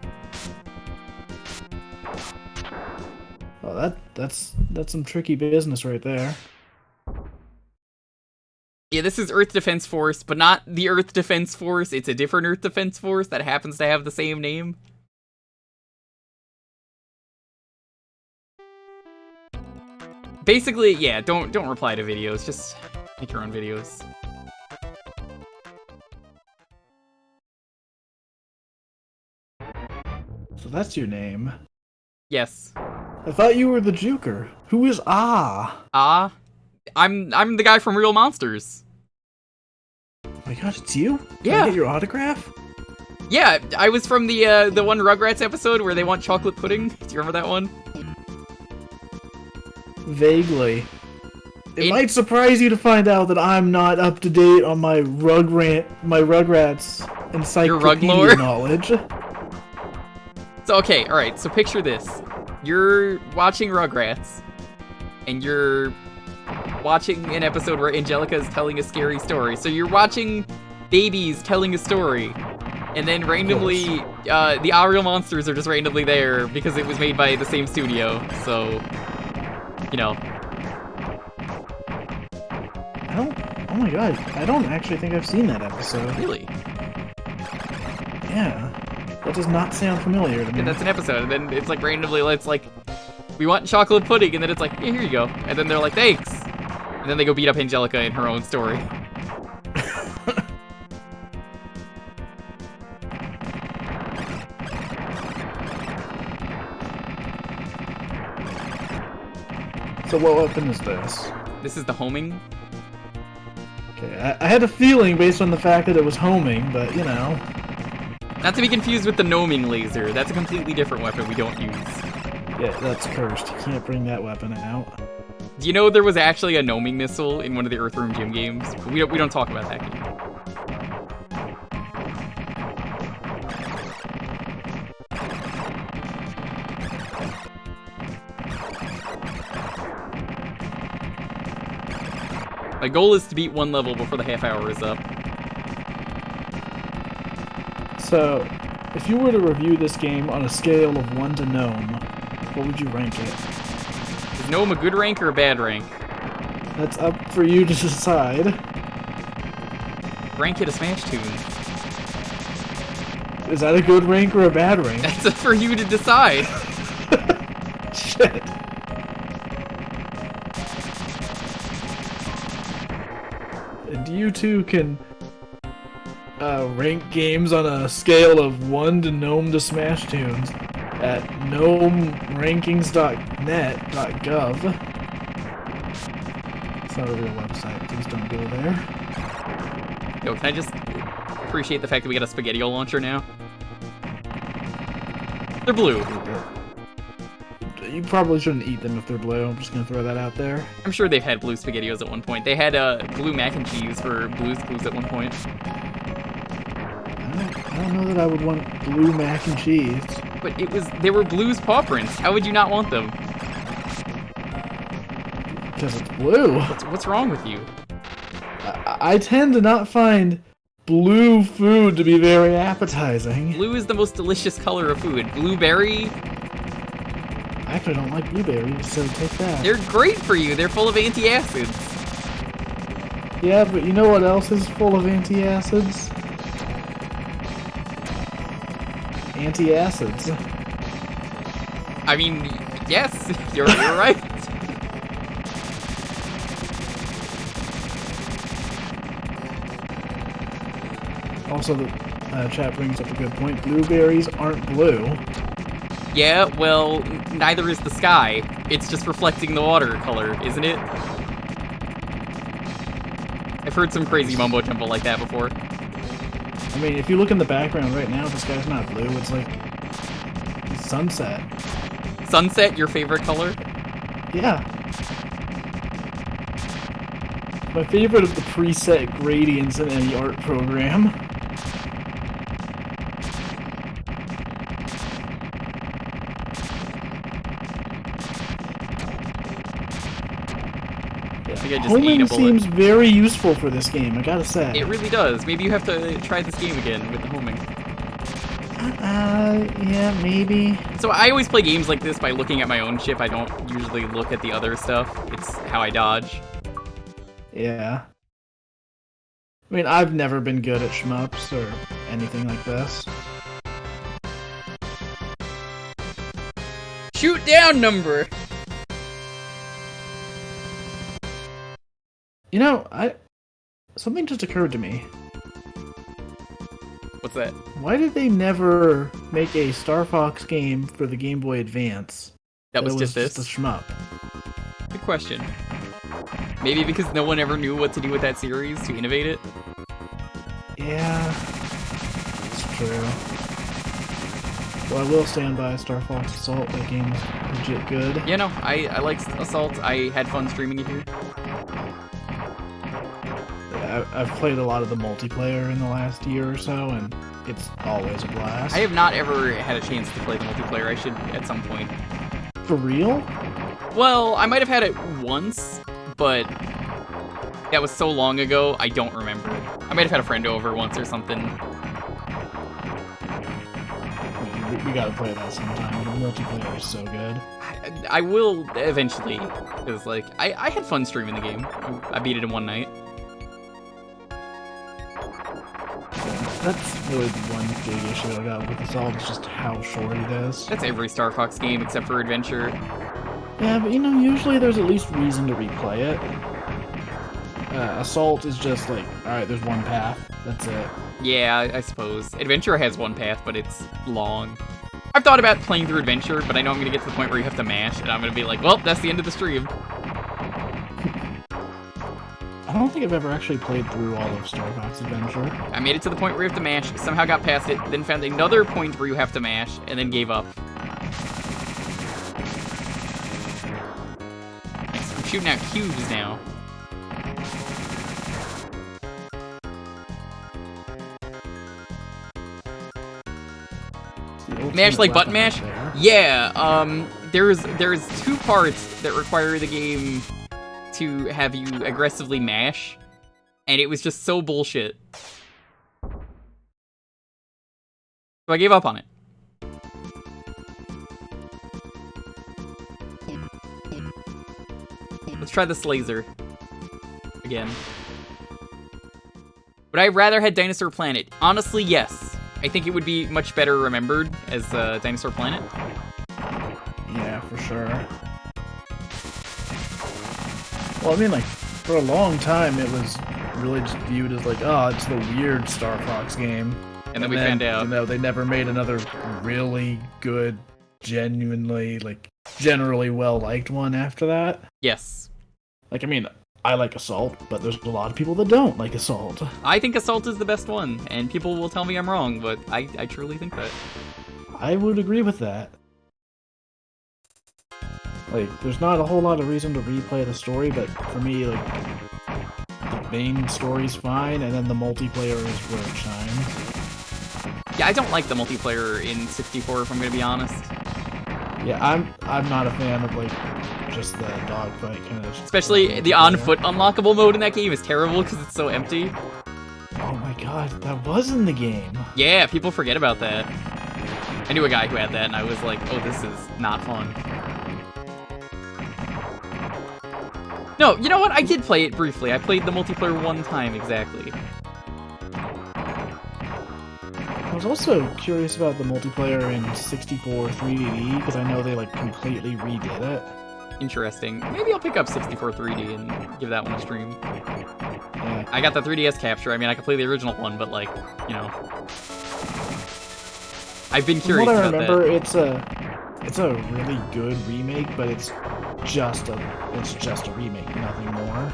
Oh, that's some tricky business right there. Yeah, this is Earth Defense Force, but not the Earth Defense Force. It's a different Earth Defense Force that happens to have the same name. Basically, yeah, don't reply to videos. Just make your own videos. So that's your name. Yes. I thought you were the Jewker. Who is Ah? I'm the guy from Real Monsters. Oh my god, it's you? Can Yeah. I get your autograph? Yeah, I was from the one Rugrats episode where they want chocolate pudding. Do you remember that one? Vaguely. It might surprise you to find out that I'm not up to date on my Rugrats encyclopedia lore? knowledge. So, okay, alright, so picture this. You're watching Rugrats, and you're watching an episode where Angelica is telling a scary story. So you're watching babies telling a story, and then randomly, the Real Monsters are just randomly there because it was made by the same studio, so, you know. Oh my god, I don't actually think I've seen that episode. Really? Yeah. That does not sound familiar to me. Yeah, that's an episode, and then it's like randomly, it's like, we want chocolate pudding, and then it's like, yeah, here you go. And then they're like, thanks! And then they go beat up Angelica in her own story. So what weapon is this? This is the homing. Okay, I had a feeling based on the fact that it was homing, but you know. Not to be confused with the gnoming laser. That's a completely different weapon we don't use. Yeah, that's cursed. You can't bring that weapon out. Do you know there was actually a gnoming missile in one of the Earthworm Jim games? But we don't talk about that game. My goal is to beat one level before the half hour is up. So, if you were to review this game on a scale of 1 to Gnome, what would you rank it? Is Gnome a good rank or a bad rank? That's up for you to decide. Rank it a Smash Tune. Is that a good rank or a bad rank? That's up for you to decide. Shit. And you two can rank games on a scale of 1 to Gnome to Smash Tunes at gnomerankings.net.gov. It's not a real website, please don't go there. Yo, can I just appreciate the fact that we got a spaghetti launcher now? They're blue. You probably shouldn't eat them if they're blue, I'm just gonna throw that out there. I'm sure they've had blue SpaghettiOs at one point. They had blue mac and cheese for Blue's Clues at one point. I don't know that I would want blue mac and cheese. But they were Blue's paw prints. How would you not want them? Because it's blue. What's wrong with you? I tend to not find blue food to be very appetizing. Blue is the most delicious color of food. Blueberry, I actually don't like blueberries, so take that. they're great for you. They're full of antacids. Yeah, but you know what else is full of antacids? Antacids. I mean, yes, you're right. Also, the chat brings up a good point. Blueberries aren't blue. Yeah, well, neither is the sky. It's just reflecting the water color, isn't it? I've heard some crazy mumbo jumbo like that before. I mean, if you look in the background right now, the sky's not blue. It's like sunset. Sunset, your favorite color? Yeah. My favorite of the preset gradients in any art program. I think I just ate a Homing bullet. seems very useful for this game, I gotta say. It really does. Maybe you have to try this game again with the homing. Yeah, maybe. So I always play games like this by looking at my own ship. I don't usually look at the other stuff. It's how I dodge. Yeah. I mean, I've never been good at shmups or anything like this. Shoot down number! You know, something just occurred to me. What's that? Why did they never make a Star Fox game for the Game Boy Advance? That was just this? Just a shmup. Good question. Maybe because no one ever knew what to do with that series to innovate it? Yeah, it's true. Well, I will stand by Star Fox Assault. That game is legit good. Yeah, no, I like Assault. I had fun streaming it here. I've played a lot of the multiplayer in the last year or so, and it's always a blast. I have not ever had a chance to play the multiplayer. I should at some point. For real? Well, I might have had it once, but that was so long ago, I don't remember. I might have had a friend over once or something. We gotta play that sometime. The multiplayer is so good. I will eventually, because like I had fun streaming the game. I beat it in one night. That's really the one big issue I got with Assault, is just how short it is. That's every Star Fox game except for Adventure. Yeah, but you know, usually there's at least reason to replay it. Assault is just like, alright, there's one path, that's it. Yeah, I suppose. Adventure has one path, but it's long. I've thought about playing through Adventure, but I know I'm gonna get to the point where you have to mash, and I'm gonna be like, well, that's the end of the stream. I don't think I've ever actually played through all of Star Fox Adventure. I made it to the point where you have to mash, somehow got past it, then found another point where you have to mash, and then gave up. I'm shooting out cubes now. Mash like button mash? Yeah, there's two parts that require the game to have you aggressively mash, and it was just so bullshit. So I gave up on it. Let's try this laser again. Would I have rather had Dinosaur Planet? Honestly, yes. I think it would be much better remembered as Dinosaur Planet. Yeah, for sure. Well, I mean, like, for a long time, it was really just viewed as like, oh, it's the weird Star Fox game. And then we found out. You know, they never made another really good, genuinely, like, generally well-liked one after that. Yes. Like, I mean, I like Assault, but there's a lot of people that don't like Assault. I think Assault is the best one, and people will tell me I'm wrong, but I truly think that. I would agree with that. Like, there's not a whole lot of reason to replay the story, but for me, like, the main story's fine, and then the multiplayer is where it shines. Yeah, I don't like the multiplayer in 64, if I'm gonna be honest. Yeah, I'm not a fan of, like, just the dogfight kind of... Especially the on-foot unlockable mode in that game is terrible because it's so empty. Oh my god, that was in the game. Yeah, people forget about that. I knew a guy who had that, and I was like, oh, this is not fun. No, you know what? I did play it briefly. I played the multiplayer one time, exactly. I was also curious about the multiplayer in 64 3D, because I know they, like, completely redid it. Interesting. Maybe I'll pick up 64 3D and give that one a stream. Yeah. I got the 3DS capture. I mean, I could play the original one, but, like, you know. I've been curious From what I about remember, that. it's a really good remake, but it's just a remake, nothing more.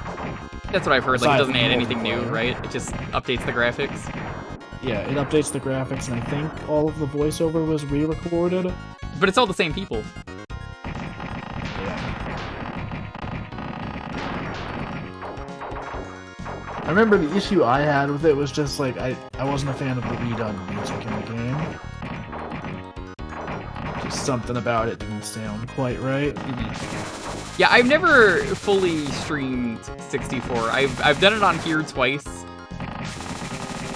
That's what I've heard. Like, it Aside doesn't from add anything new, multiplayer. right? It just updates the graphics. Yeah, it updates the graphics, and I think all of the voiceover was re-recorded. But it's all the same people. Yeah. I remember the issue I had with it was just like I wasn't a fan of the redone music in the game. Just something about it didn't sound quite right. Mm-hmm. Yeah, I've never fully streamed 64. I've done it on here twice.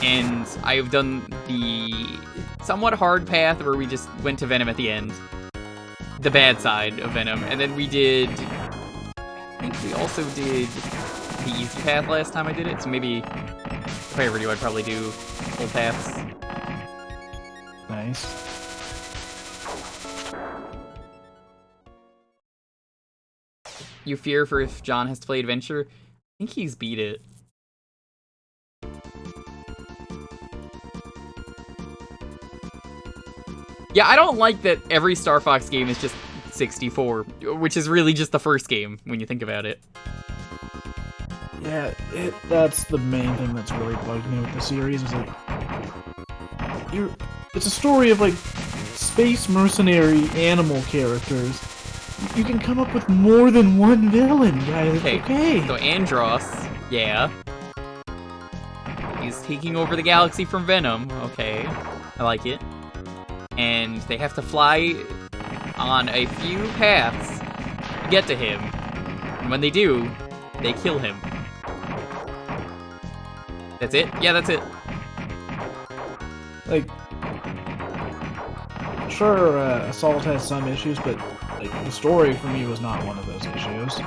And I've done the somewhat hard path where we just went to Venom at the end. The bad side of Venom. And then we did... I think we also did the easy path last time I did it. So maybe if I ever do, I'd probably do full paths. Nice. You fear for if John has to play Adventure? I think he's beat it. Yeah, I don't like that every Star Fox game is just 64, which is really just the first game when you think about it. Yeah, that's the main thing that's really bugged me with the series is like it's a story of like space mercenary animal characters. You can come up with more than one villain, guys. Okay. So Andros, yeah. He's taking over the galaxy from Venom. Okay, I like it. And they have to fly on a few paths to get to him. And when they do, they kill him. That's it? Yeah, that's it. Like, sure, Assault has some issues, but like the story for me was not one of those issues.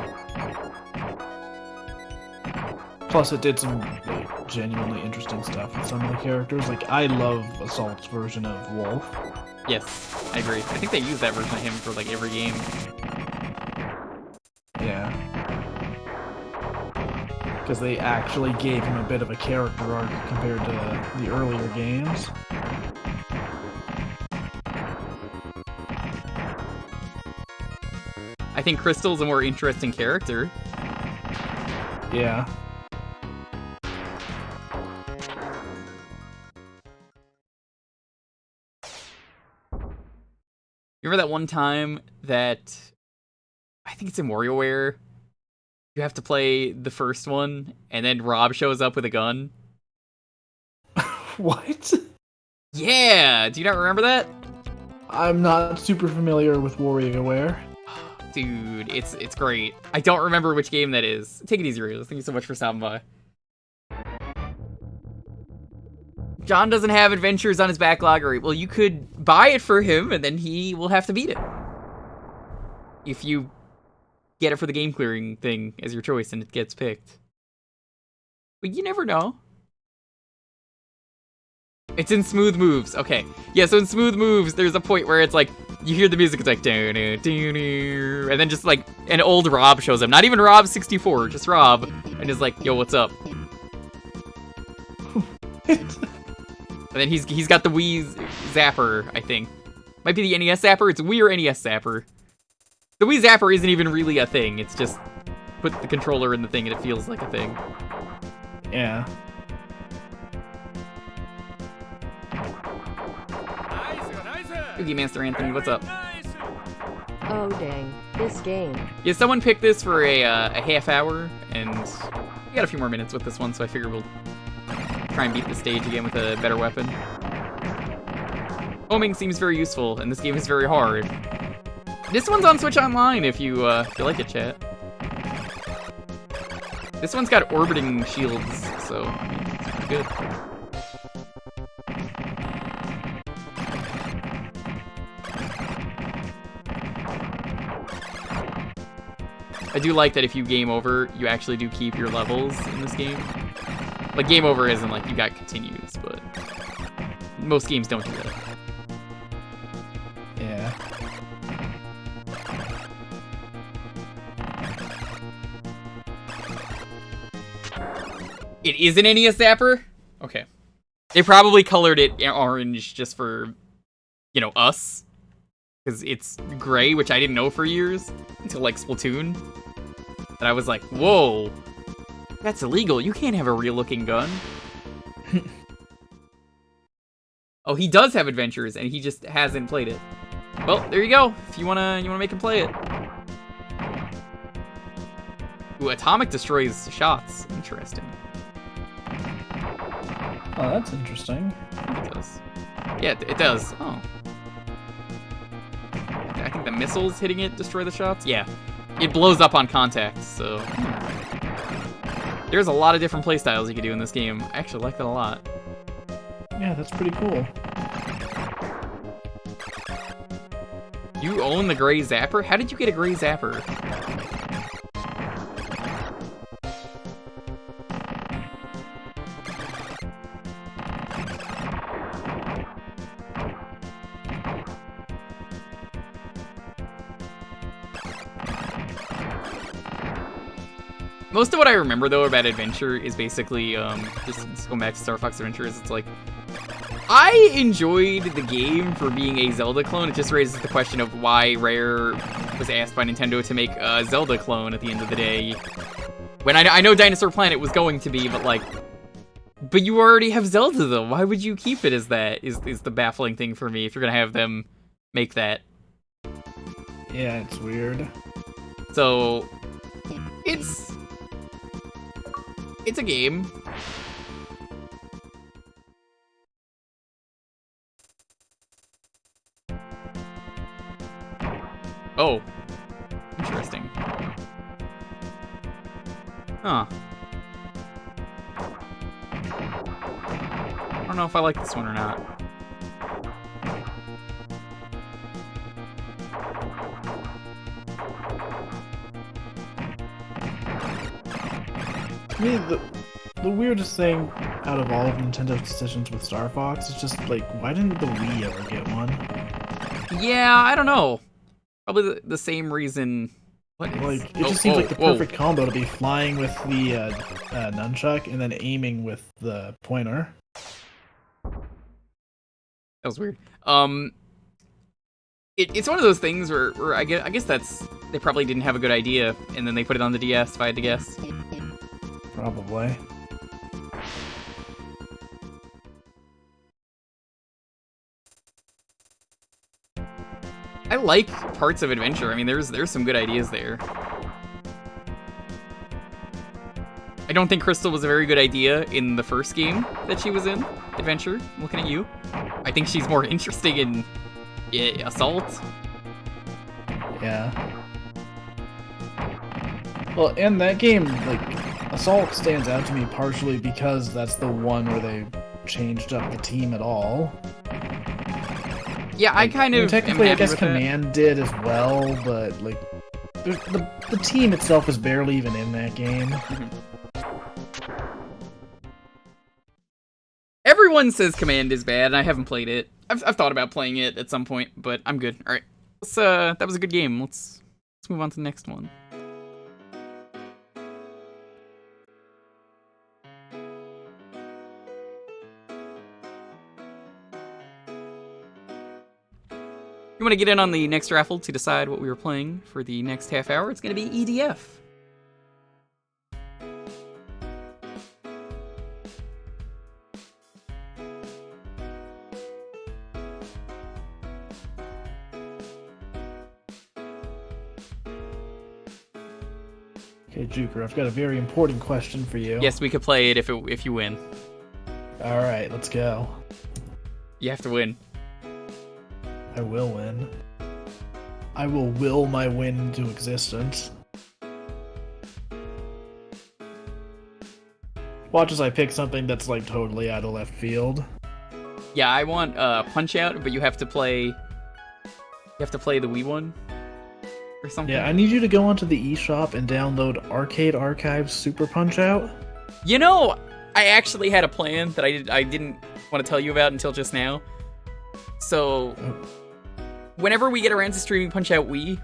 Plus, it did some like, genuinely interesting stuff with some of the characters. Like, I love Assault's version of Wolf. Yes, I agree. I think they use that version of him for like every game. Yeah. Because they actually gave him a bit of a character arc compared to the earlier games. I think Crystal's a more interesting character. Yeah. You remember that one time that I think it's in WarioWare? You have to play the first one, and then Rob shows up with a gun. What? Yeah! Do you not remember that? I'm not super familiar with WarioWare. Dude, it's great. I don't remember which game that is. Take it easy, Raylos. Thank you so much for stopping by. John doesn't have adventures on his backlog, or well, you could buy it for him, and then he will have to beat it. If you get it for the game clearing thing as your choice, and it gets picked. But you never know. It's in Smooth Moves. Okay. Yeah, so in Smooth Moves, there's a point where it's like, you hear the music, it's like, and then just like, an old Rob shows up. Not even Rob 64, just Rob. And is like, yo, what's up? And then he's got the Wii Zapper, I think. Might be the NES Zapper. It's Wii or NES Zapper. The Wii Zapper isn't even really a thing. It's just put the controller in the thing and it feels like a thing. Yeah. Cookie Master Anthony, what's up? Oh dang, this game. Yeah, someone picked this for a half hour, and we got a few more minutes with this one, so I figure we'll try and beat the stage again with a better weapon. Homing seems very useful, and this game is very hard. This one's on Switch Online if you like it, chat. This one's got orbiting shields, so I mean, it's pretty good. I do like that if you game over, you actually do keep your levels in this game. Like, game over isn't like you got continues, but most games don't do that. Yeah. It is an NES Zapper? Okay. They probably colored it orange just for, you know, us. Because it's gray, which I didn't know for years, until, like, Splatoon. And I was like, whoa, that's illegal. You can't have a real-looking gun. Oh, he does have adventures, and he just hasn't played it. Well, there you go. If you wanna make him play it. Ooh, Atomic destroys shots. Interesting. Oh, that's interesting. It does. Yeah, it does. Oh. I think the missiles hitting it destroy the shots? Yeah. It blows up on contact, so... There's a lot of different playstyles you can do in this game. I actually like that a lot. Yeah, that's pretty cool. You own the gray zapper? How did you get a gray zapper? Most of what I remember, though, about Adventure is basically, just going back to Star Fox Adventures, it's like, I enjoyed the game for being a Zelda clone. It just raises the question of why Rare was asked by Nintendo to make a Zelda clone at the end of the day. When I know Dinosaur Planet was going to be, but like, but you already have Zelda, though. Why would you keep it as that, is the baffling thing for me, if you're gonna have them make that. Yeah, it's weird. So, it's a game. Oh. Interesting. Huh. I don't know if I like this one or not. To me, the weirdest thing out of all of Nintendo's decisions with Star Fox is just, like, why didn't the Wii ever get one? Yeah, I don't know. Probably the same reason. What is... Like, it just seems like the perfect combo to be flying with the nunchuck and then aiming with the pointer. That was weird. It's one of those things where I guess that's, they probably didn't have a good idea, and then they put it on the DS, if I had to guess. Probably. I like parts of Adventure. I mean, there's some good ideas there. I don't think Crystal was a very good idea in the first game that she was in, Adventure. I'm looking at you. I think she's more interesting in Assault. Yeah. Well, in that game, like, Assault stands out to me partially because that's the one where they changed up the team at all. Yeah, I kind of technically, am I guess happy with Command did as well, but like, the team itself is barely even in that game. Everyone says Command is bad, and I haven't played it. I've thought about playing it at some point, but I'm good. All right, that was a good game. Let's move on to the next one. You want to get in on the next raffle to decide what we were playing for the next half hour? It's going to be E.D.F. Okay, Jewker, I've got a very important question for you. Yes, we could play it if you win. All right, let's go. You have to win. I will win. I will will my win into existence. Watch as I pick something that's like totally out of left field. Yeah, I want Punch Out, but you have to play the Wii one or something. Yeah, I need you to go onto the eShop and download Arcade Archives Super Punch Out. You know, I actually had a plan that I didn't want to tell you about until just now. So, whenever we get around to streaming Punch Out Wii,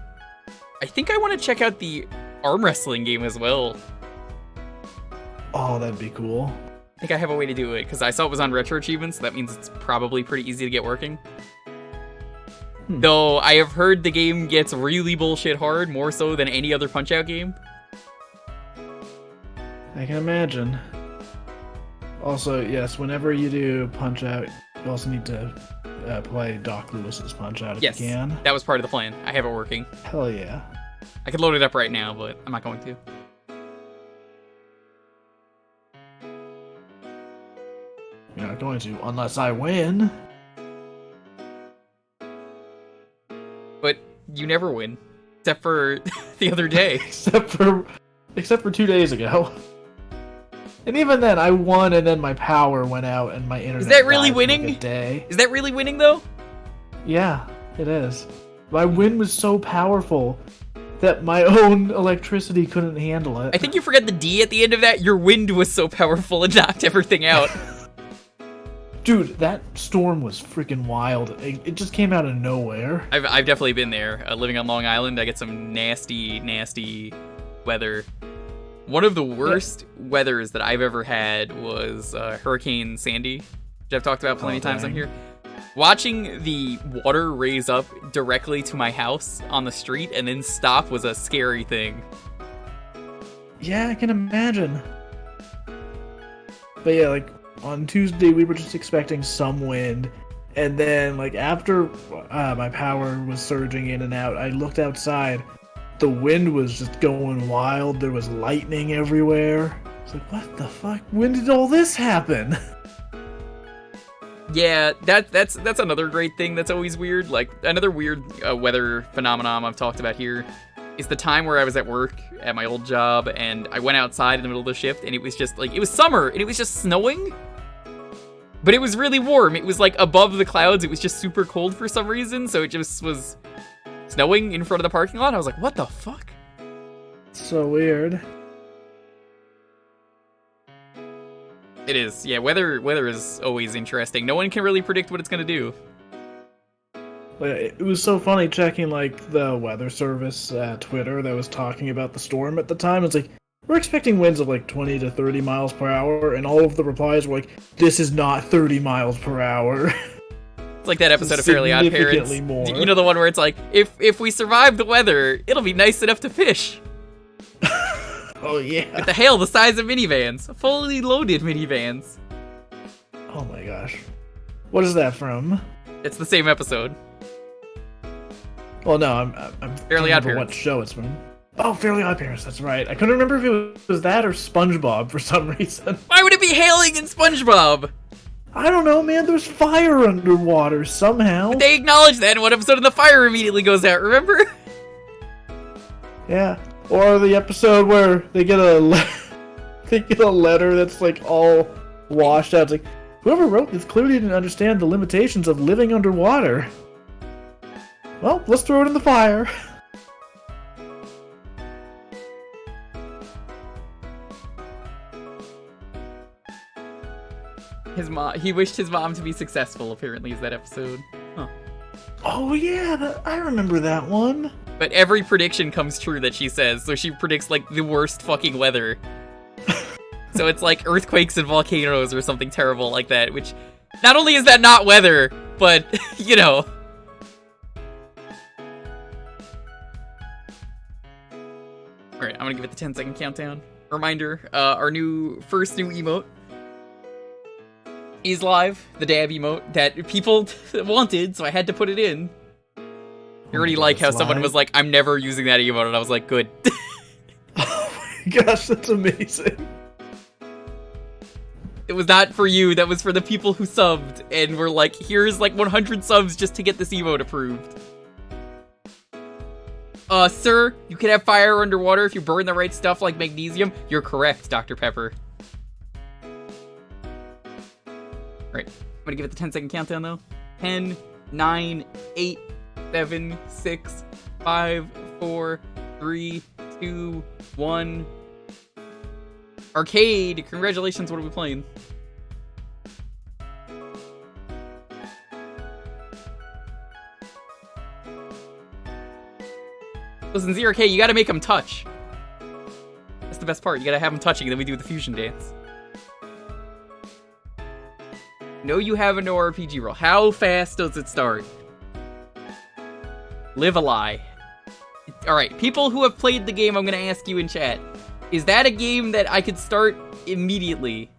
I think I want to check out the arm wrestling game as well. Oh, that'd be cool. I think I have a way to do it, because I saw it was on Retro Achievements, so that means it's probably pretty easy to get working. Though, I have heard the game gets really bullshit hard, more so than any other Punch Out game. I can imagine. Also, yes, whenever you do Punch Out, you also need to play Doc Lewis's Punch Out if Yes, you can. that was part of the plan. I have it working. Hell yeah. I could load it up right now, but I'm not going to. You're not going to, unless I win. But you never win. Except for the other day. except for 2 days ago. And even then, I won, and then my power went out, and my internet. Is that really died for winning? like a day. Is that really winning, though? Yeah, it is. My win was so powerful that my own electricity couldn't handle it. I think you forgot the D at the end of that. Your wind was so powerful it knocked everything out. Dude, that storm was freaking wild. It just came out of nowhere. I've definitely been there. Living on Long Island, I get some nasty, nasty weather. One of the worst weathers that I've ever had was Hurricane Sandy, which I've talked about plenty of times on here. Watching the water raise up directly to my house on the street and then stop was a scary thing. Yeah, I can imagine. But yeah, like, on Tuesday we were just expecting some wind, and then, like, after my power was surging in and out, I looked outside. The wind was just going wild. There was lightning everywhere. It's like, what the fuck? When did all this happen? Yeah, that's another great thing that's always weird. Like, another weird weather phenomenon I've talked about here is the time where I was at work at my old job, and I went outside in the middle of the shift, and it was just, like, it was summer, and it was just snowing. But it was really warm. It was, like, above the clouds. It was just super cold for some reason, so it just was snowing in front of the parking lot. I was like, what the fuck? So weird. It is. Yeah, weather is always interesting. No one can really predict what it's going to do. It was so funny checking, like, the weather service Twitter that was talking about the storm at the time. It's like, we're expecting winds of like 20 to 30 miles per hour, and all of the replies were like, this is not 30 miles per hour. It's like that episode of Fairly Odd Parents. Significantly more. You know, the one where it's like, if we survive the weather, it'll be nice enough to fish. Oh yeah. With the hail the size of minivans. Fully loaded minivans. Oh my gosh. What is that from? It's the same episode. Well, no, I'm Fairly Odd Parents. What show it's from. Oh, Fairly Odd Parents, that's right. I couldn't remember if it was that or SpongeBob for some reason. Why would it be hailing in SpongeBob? I don't know, man. There's fire underwater somehow. But they acknowledge that in one episode, and the fire immediately goes out, remember? Yeah. Or the episode where they get they get a letter that's like all washed out. It's like, whoever wrote this clearly didn't understand the limitations of living underwater. Well, let's throw it in the fire. He wished his mom to be successful, apparently, is that episode. Huh. Oh yeah, I remember that one. But every prediction comes true that she says, so she predicts, like, the worst fucking weather. So it's like earthquakes and volcanoes or something terrible like that, which not only is that not weather, but, you know. Alright, I'm gonna give it the 10-second countdown. Reminder, our first new emote is live, the dab emote that people wanted, so I had to put it in. I already like how someone was like, I'm never using that emote, and I was like, good. Oh my gosh, that's amazing. It was not for you, that was for the people who subbed, and were like, here's like 100 subs just to get this emote approved. Sir, you can have fire underwater if you burn the right stuff like magnesium. You're correct, Dr. Pepper. Alright, I'm gonna give it the 10-second countdown though. 10, 9, 8, 7, 6, 5, 4, 3, 2, 1. Arcade! Congratulations, what are we playing? Listen, ZRK, you gotta make them touch. That's the best part, you gotta have them touching, then we do the fusion dance. No, you have a no RPG roll. How fast does it start? Live a lie. Alright, people who have played the game, I'm gonna ask you in chat. Is that a game that I could start immediately?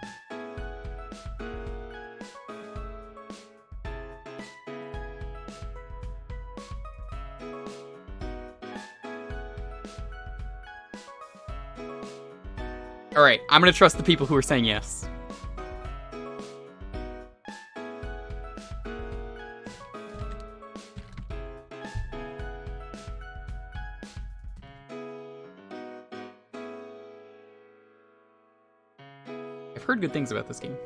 Alright, I'm gonna trust the people who are saying yes. I've heard good things about this game.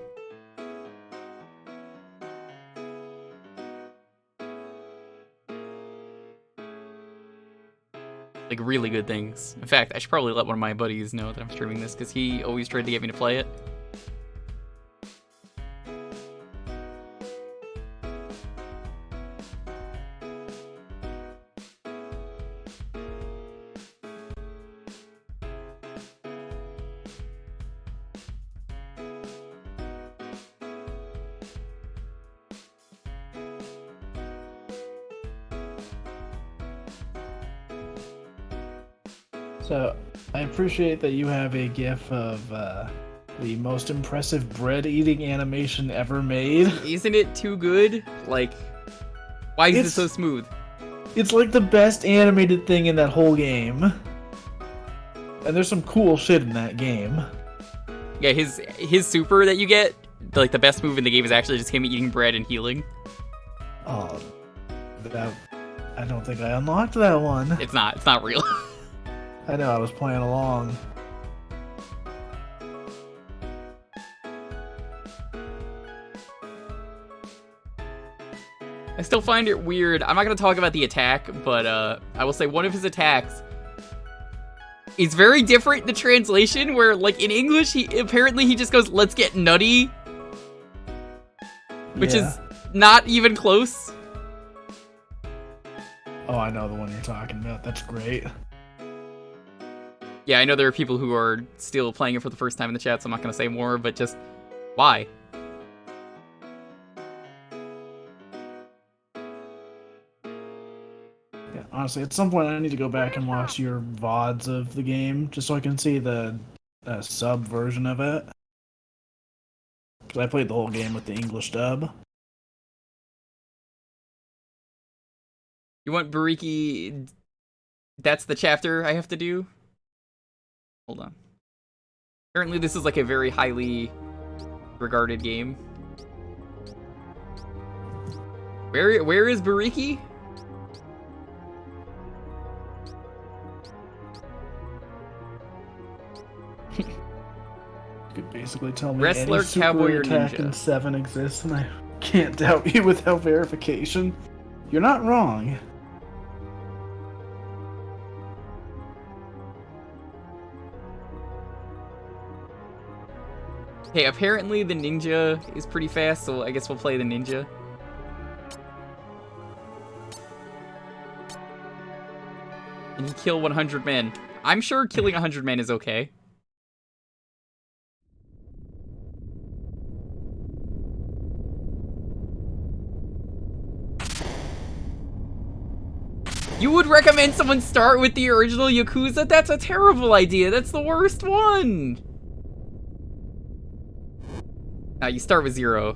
Like, really good things. In fact, I should probably let one of my buddies know that I'm streaming this, because he always tried to get me to play it. So, I appreciate that you have a gif of the most impressive bread-eating animation ever made. Isn't it too good? Like, why is it so smooth? It's like the best animated thing in that whole game. And there's some cool shit in that game. Yeah, his super that you get, like the best move in the game is actually just him eating bread and healing. Oh, I don't think I unlocked that one. It's not real. I know, I was playing along. I still find it weird. I'm not going to talk about the attack, but I will say one of his attacks is very different in the translation, where, like, in English, he just goes, "Let's get nutty," which is not even close. Oh, I know the one you're talking about. That's great. Yeah, I know there are people who are still playing it for the first time in the chat, so I'm not going to say more, but just, why? Yeah, honestly, at some point I need to go back and watch your VODs of the game, just so I can see the sub version of it. Because I played the whole game with the English dub. You want Bariki... That's the chapter I have to do? Hold on. Apparently this is like a very highly regarded game. Where is Bariki? basically tell me Wrestler, any super cowboy, or attack ninja? in 7 exists, and I can't doubt you without verification. You're not wrong. Okay, apparently the ninja is pretty fast, so I guess we'll play the ninja. And he kill 100 men. I'm sure killing 100 men is okay. You would recommend someone start with the original Yakuza? That's a terrible idea. That's the worst one. You start with 0.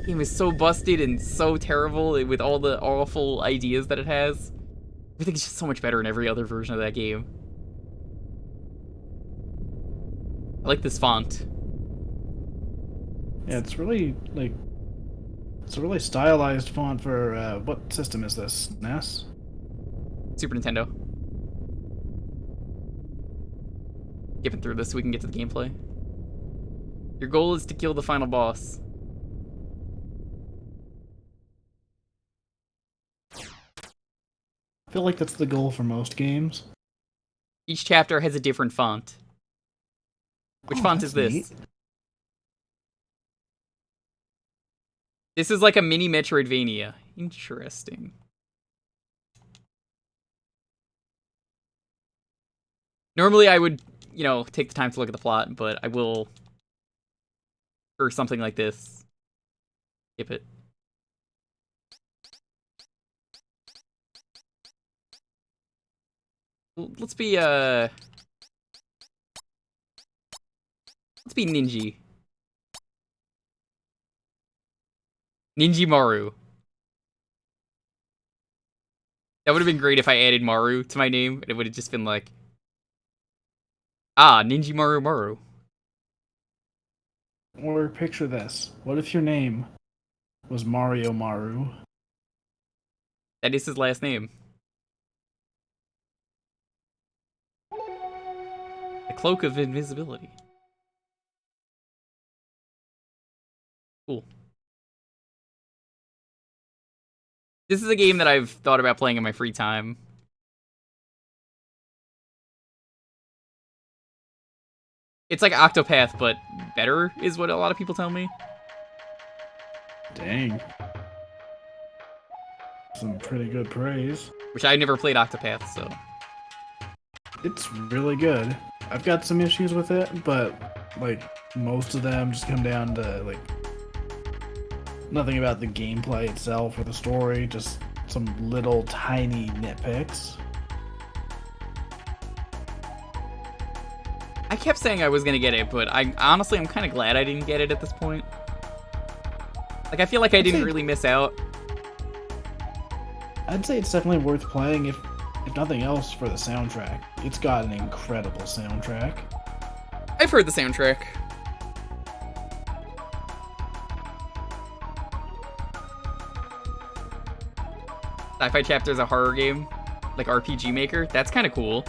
Game is so busted and so terrible with all the awful ideas that it has. Everything's just so much better in every other version of that game. I like this font. Yeah, it's really, like... It's a really stylized font for, what system is this? SNES? Super Nintendo. Skipping through this so we can get to the gameplay. Your goal is to kill the final boss. I feel like that's the goal for most games. Each chapter has a different font. Which font is this? Neat. This is like a mini Metroidvania. Interesting. Normally I would, you know, take the time to look at the plot, but I will, for something like this, skip it. Let's be Ninji. Ninji Maru. That would have been great if I added Maru to my name, and it would have just been like, Ninji Maru Maru. Or picture this. What if your name was Mario Maru? That is his last name. The Cloak of Invisibility. Cool. This is a game that I've thought about playing in my free time. It's like Octopath, but better, is what a lot of people tell me. Dang. Some pretty good praise. Which I never played Octopath, so. It's really good. I've got some issues with it, but, like, most of them just come down to, like, nothing about the gameplay itself or the story, just some little tiny nitpicks. I kept saying I was gonna get it, but I'm kind of glad I didn't get it at this point. Like, I feel like I didn't really miss out. I'd say it's definitely worth playing if nothing else for the soundtrack. It's got an incredible soundtrack. I've heard the soundtrack. Sci-Fi Chapter is a horror game, like RPG Maker. That's kind of cool.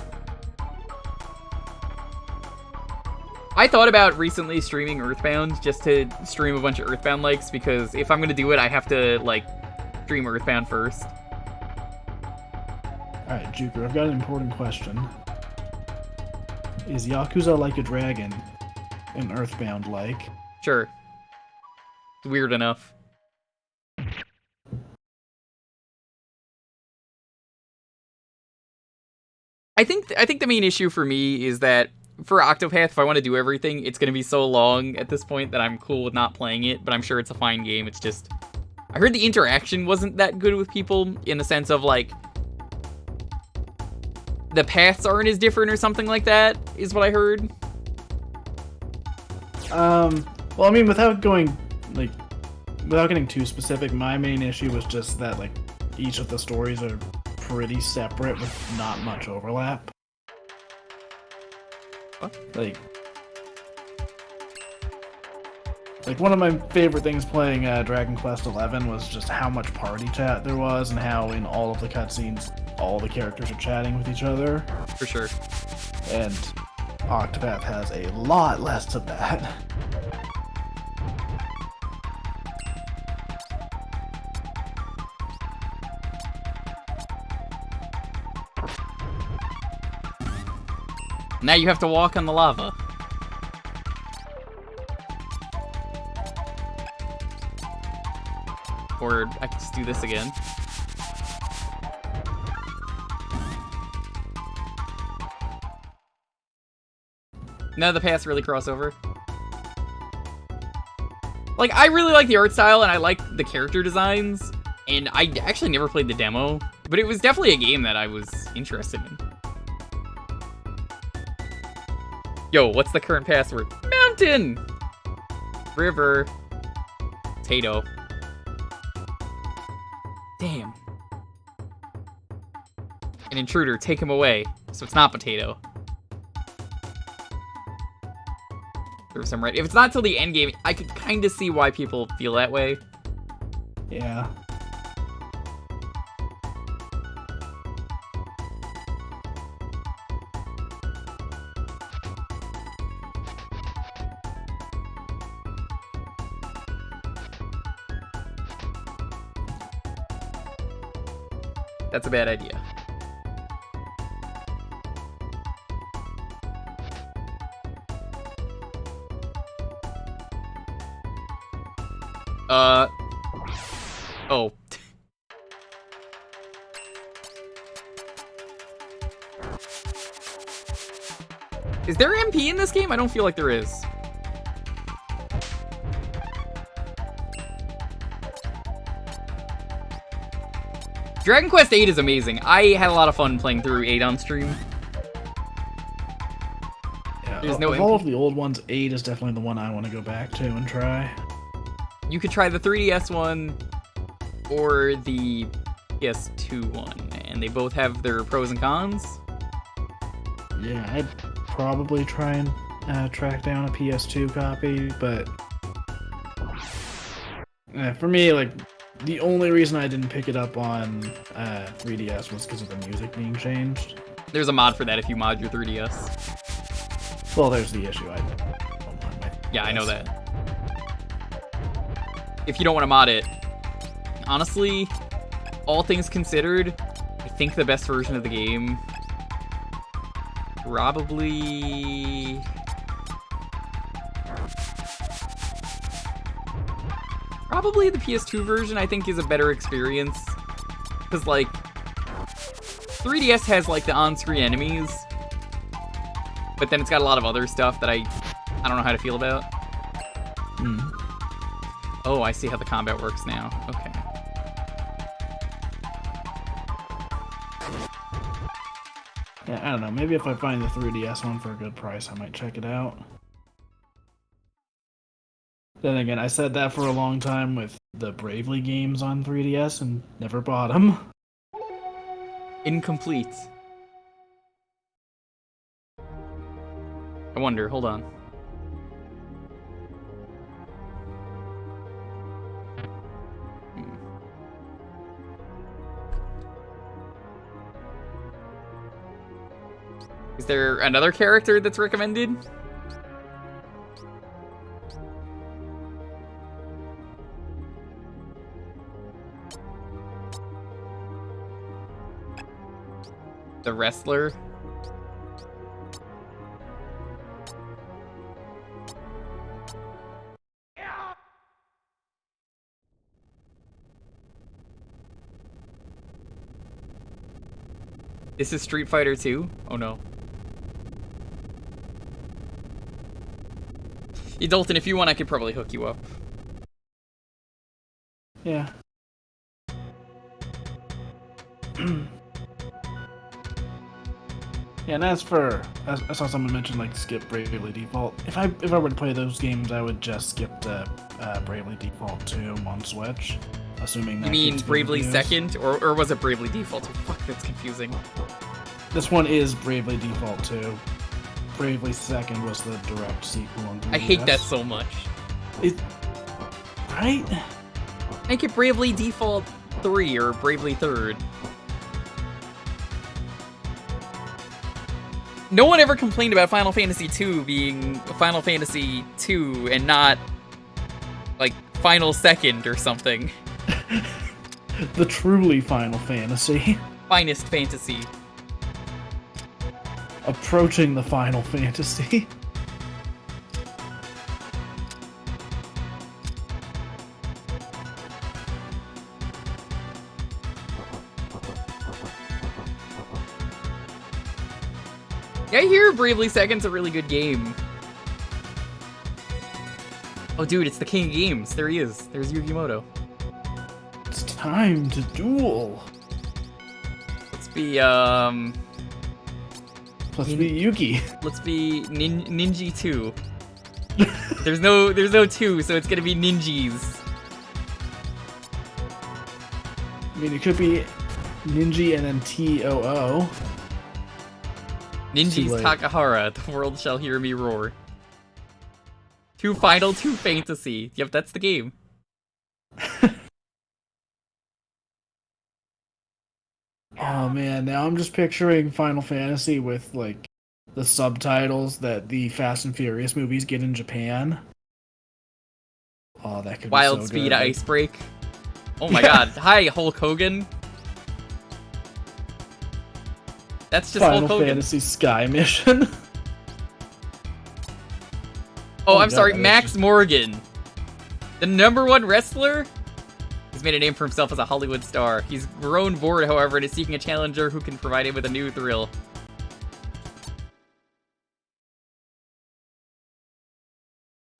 I thought about recently streaming Earthbound just to stream a bunch of Earthbound likes, because if I'm gonna do it, I have to, like, stream Earthbound first. Alright, Jewker, I've got an important question. Is Yakuza Like a Dragon an Earthbound-like? Sure. It's weird enough. I think the main issue for me is that for Octopath, if I want to do everything, it's going to be so long at this point that I'm cool with not playing it, but I'm sure it's a fine game. It's just, I heard the interaction wasn't that good with people, in the sense of, like, the paths aren't as different or something like that, is what I heard. Well, I mean, without getting too specific, my main issue was just that, like, each of the stories are pretty separate with not much overlap. What? Like Like, one of my favorite things playing Dragon Quest XI was just how much party chat there was, and how in all of the cutscenes, all the characters are chatting with each other. For sure. And Octopath has a lot less of that. Now you have to walk on the lava. Or I could just do this again. None of the paths really cross over. Like, I really like the art style, and I like the character designs, and I actually never played the demo, but it was definitely a game that I was interested in. Yo, what's the current password? Mountain! River. Potato. Damn. An intruder, take him away. So it's not potato. There's some right. If it's not till the end game, I could kind of see why people feel that way. Yeah. That's a bad idea. Oh. Is there MP in this game? I don't feel like there is. Dragon Quest VIII is amazing. I had a lot of fun playing through 8 on stream. Yeah, There's no of MP. all of the old ones, 8 is definitely the one I want to go back to and try. You could try the 3DS one or the PS2 one, and they both have their pros and cons. Yeah, I'd probably try and track down a PS2 copy, but for me, like, the only reason I didn't pick it up on 3DS was because of the music being changed. There's a mod for that if you mod your 3DS. Well, there's the issue. I don't want my Yeah, I know 3DS. that. If you don't want to mod it, honestly, all things considered, I think the best version of the game probably... Probably the PS2 version, I think, is a better experience. Because, like, 3DS has, like, the on-screen enemies, but then it's got a lot of other stuff that I don't know how to feel about. Oh, I see how the combat works now. Okay. Yeah, I don't know. Maybe if I find the 3DS one for a good price, I might check it out. Then again, I said that for a long time with the Bravely games on 3DS and never bought them. Incomplete. I wonder, hold on. Is there another character that's recommended? The wrestler? This is Street Fighter 2? Oh no. Dalton, if you want, I could probably hook you up. Yeah. Yeah, and as for, I saw someone mention like skip Bravely Default. If I were to play those games, I would just skip the Bravely Default 2 on Switch, assuming that You mean keeps good Bravely reviews. Second? Or was it Bravely Default? Oh, fuck, that's confusing. This one is Bravely Default 2. Bravely Second was the direct sequel on 3DS. I hate that so much. Right? Make it Bravely Default 3 or Bravely 3rd. No one ever complained about Final Fantasy 2 being Final Fantasy 2 and not, like, Final Second or something. The truly Final Fantasy. Finest Fantasy. Approaching the Final Fantasy. Yeah, I hear Bravely Second's a really good game. Oh, dude, it's the king of games. There he is. There's Yukimoto. It's time to duel. Let's be, Let's be Yuki. let's be Ninja 2. There's no 2, so it's gonna be Ninjas. I mean, it could be Ninja and then TOO. Ninjas Too late. Takahara, the world shall hear me roar. 2 Final, 2 Fantasy. Yep, that's the game. Oh man, now I'm just picturing Final Fantasy with like the subtitles that the Fast and Furious movies get in Japan. Oh, that could Wild be so Speed good. Ice Break. Oh my god. Hi, Hulk Hogan. That's just Final Hulk Hogan. Fantasy Sky Mission. Oh, Oh I'm god, sorry, that is Max just- Morgan. The #1 wrestler? He's made a name for himself as a Hollywood star. He's grown bored, however, and is seeking a challenger who can provide him with a new thrill.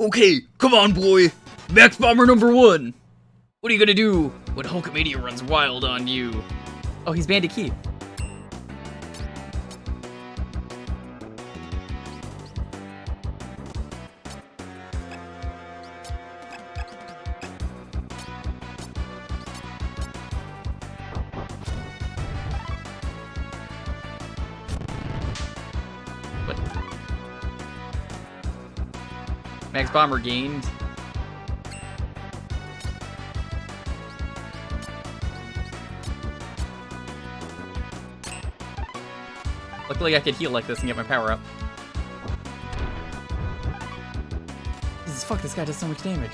Okay, come on, boy. Max Bomber #1. What are you gonna do when Hulkamania runs wild on you? Oh, he's Bandit Keith. What? Max Bomber gained. Luckily I could heal like this and get my power up. Jesus, fuck, this guy does so much damage.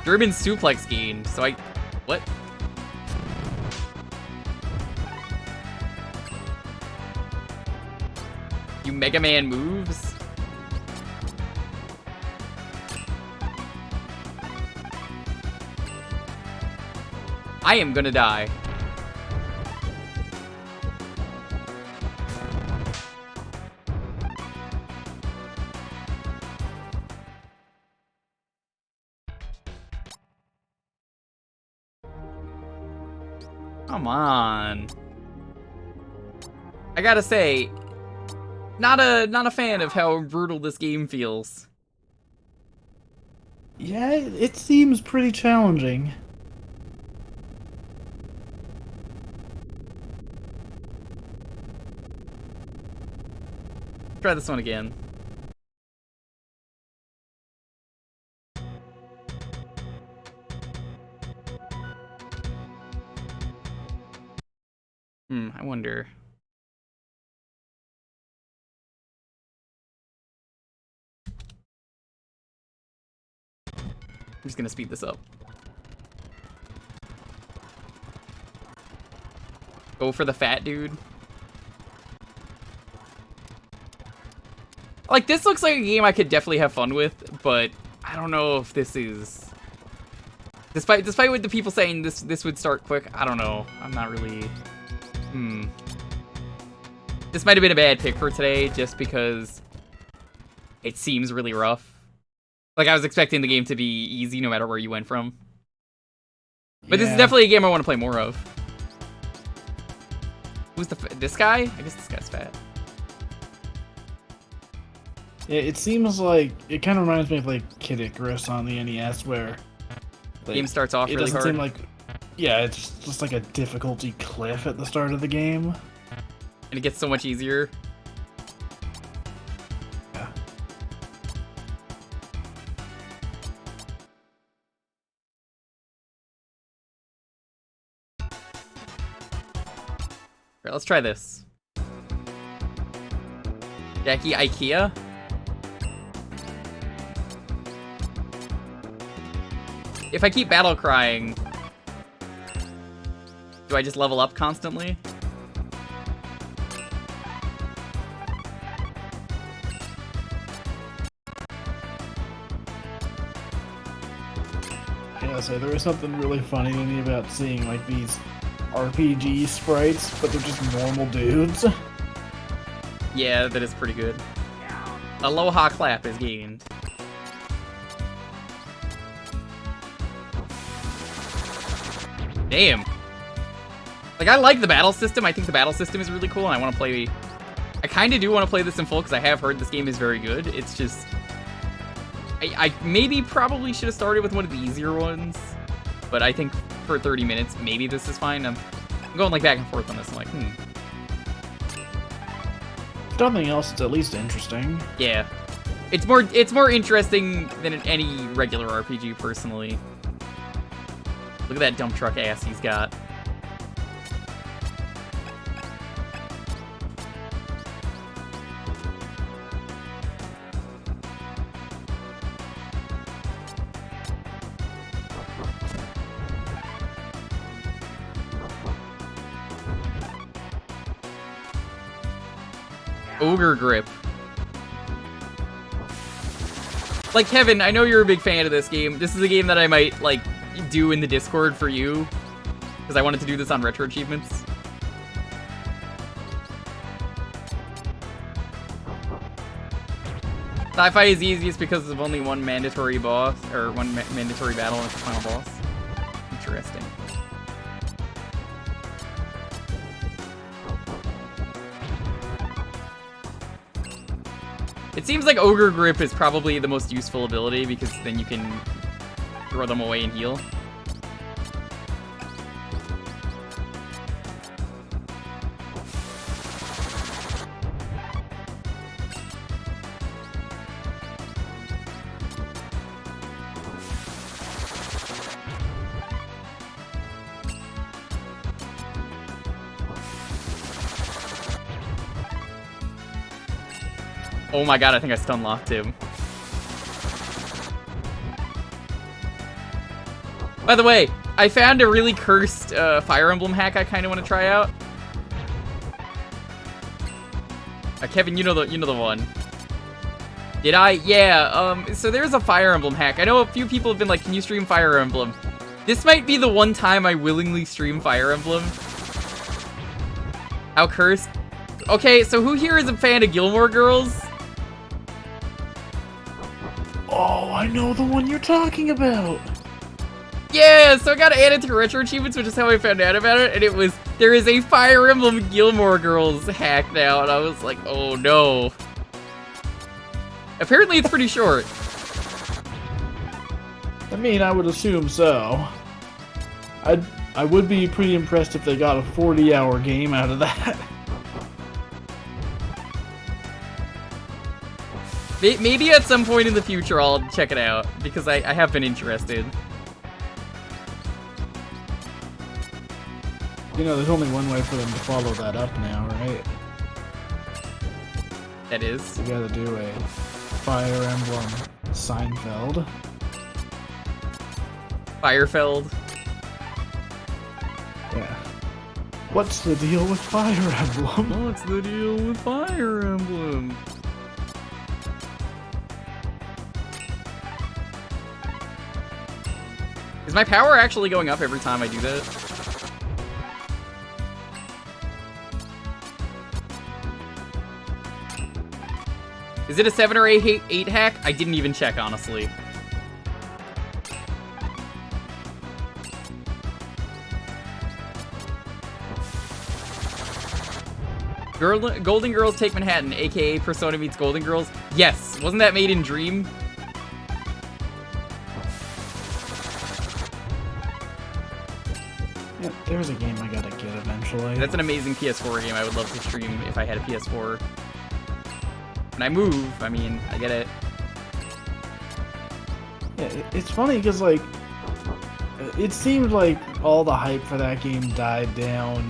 German suplex gained, so I... What? You Mega Man moves? I am gonna die. Come on. I gotta say, not a fan of how brutal this game feels. Yeah, it seems pretty challenging. Try this one again. I wonder. I'm just gonna speed this up. Go for the fat dude. Like, this looks like a game I could definitely have fun with, but I don't know if this is... Despite what the people saying this would start quick, I don't know. I'm not really... This might have been a bad pick for today, just because it seems really rough. Like, I was expecting the game to be easy no matter where you went from. But this is definitely a game I want to play more of. Who's this guy? I guess this guy's fat. It seems like it kind of reminds me of like Kid Icarus on the NES, where like, Game starts off it really doesn't hard. seem like, yeah, it's just like a difficulty cliff at the start of the game. And it gets so much easier. Yeah. Alright, let's try this. Jackie IKEA? If I keep battle crying, do I just level up constantly? Yeah, so there was something really funny to me about seeing like these RPG sprites, but they're just normal dudes. Yeah, that is pretty good. Aloha clap is gained. Damn. Like, I like the battle system. I think the battle system is really cool, and I want to play... I kind of do want to play this in full, because I have heard this game is very good. It's just... I maybe probably should have started with one of the easier ones, but I think for 30 minutes, maybe this is fine. I'm going, like, back and forth on this. I'm like, If nothing else, it's at least interesting. Yeah. It's more interesting than any regular RPG, personally. Look at that dump truck ass he's got. Ogre Grip. Like, Kevin, I know you're a big fan of this game. This is a game that I might, like, do in the Discord for you, because I wanted to do this on Retro Achievements. Sci-fi is easiest because of only one mandatory boss, or one mandatory battle at the final boss. Interesting. It seems like Ogre Grip is probably the most useful ability, because then you can throw them away and heal. Oh my god, I think I stun locked him. By the way, I found a really cursed Fire Emblem hack I kind of want to try out. Kevin, you know the one. Did I? Yeah, so there's a Fire Emblem hack. I know a few people have been like, can you stream Fire Emblem? This might be the one time I willingly stream Fire Emblem. How cursed. Okay, so who here is a fan of Gilmore Girls? Oh, I know the one you're talking about. Yeah, so I got added to Retro Achievements, which is how I found out about it, and it was, there is a Fire Emblem Gilmore Girls hack now, and I was like, oh no. Apparently it's pretty short. I mean, I would assume so. I would be pretty impressed if they got a 40-hour game out of that. Maybe at some point in the future I'll check it out, because I have been interested. You know, there's only one way for them to follow that up now, right? That is? You gotta do a Fire Emblem Seinfeld. Firefeld. Yeah. What's the deal with Fire Emblem? What's the deal with Fire Emblem? Is my power actually going up every time I do that? Is it a 7 or 8 hack? I didn't even check, honestly. Golden Girls Take Manhattan, aka Persona meets Golden Girls. Yes, wasn't that made in Dream? Yeah, there's a game I gotta get eventually. That's an amazing PS4 game I would love to stream if I had a PS4. When I move, I mean, I get it. Yeah, it's funny because, like, it seemed like all the hype for that game died down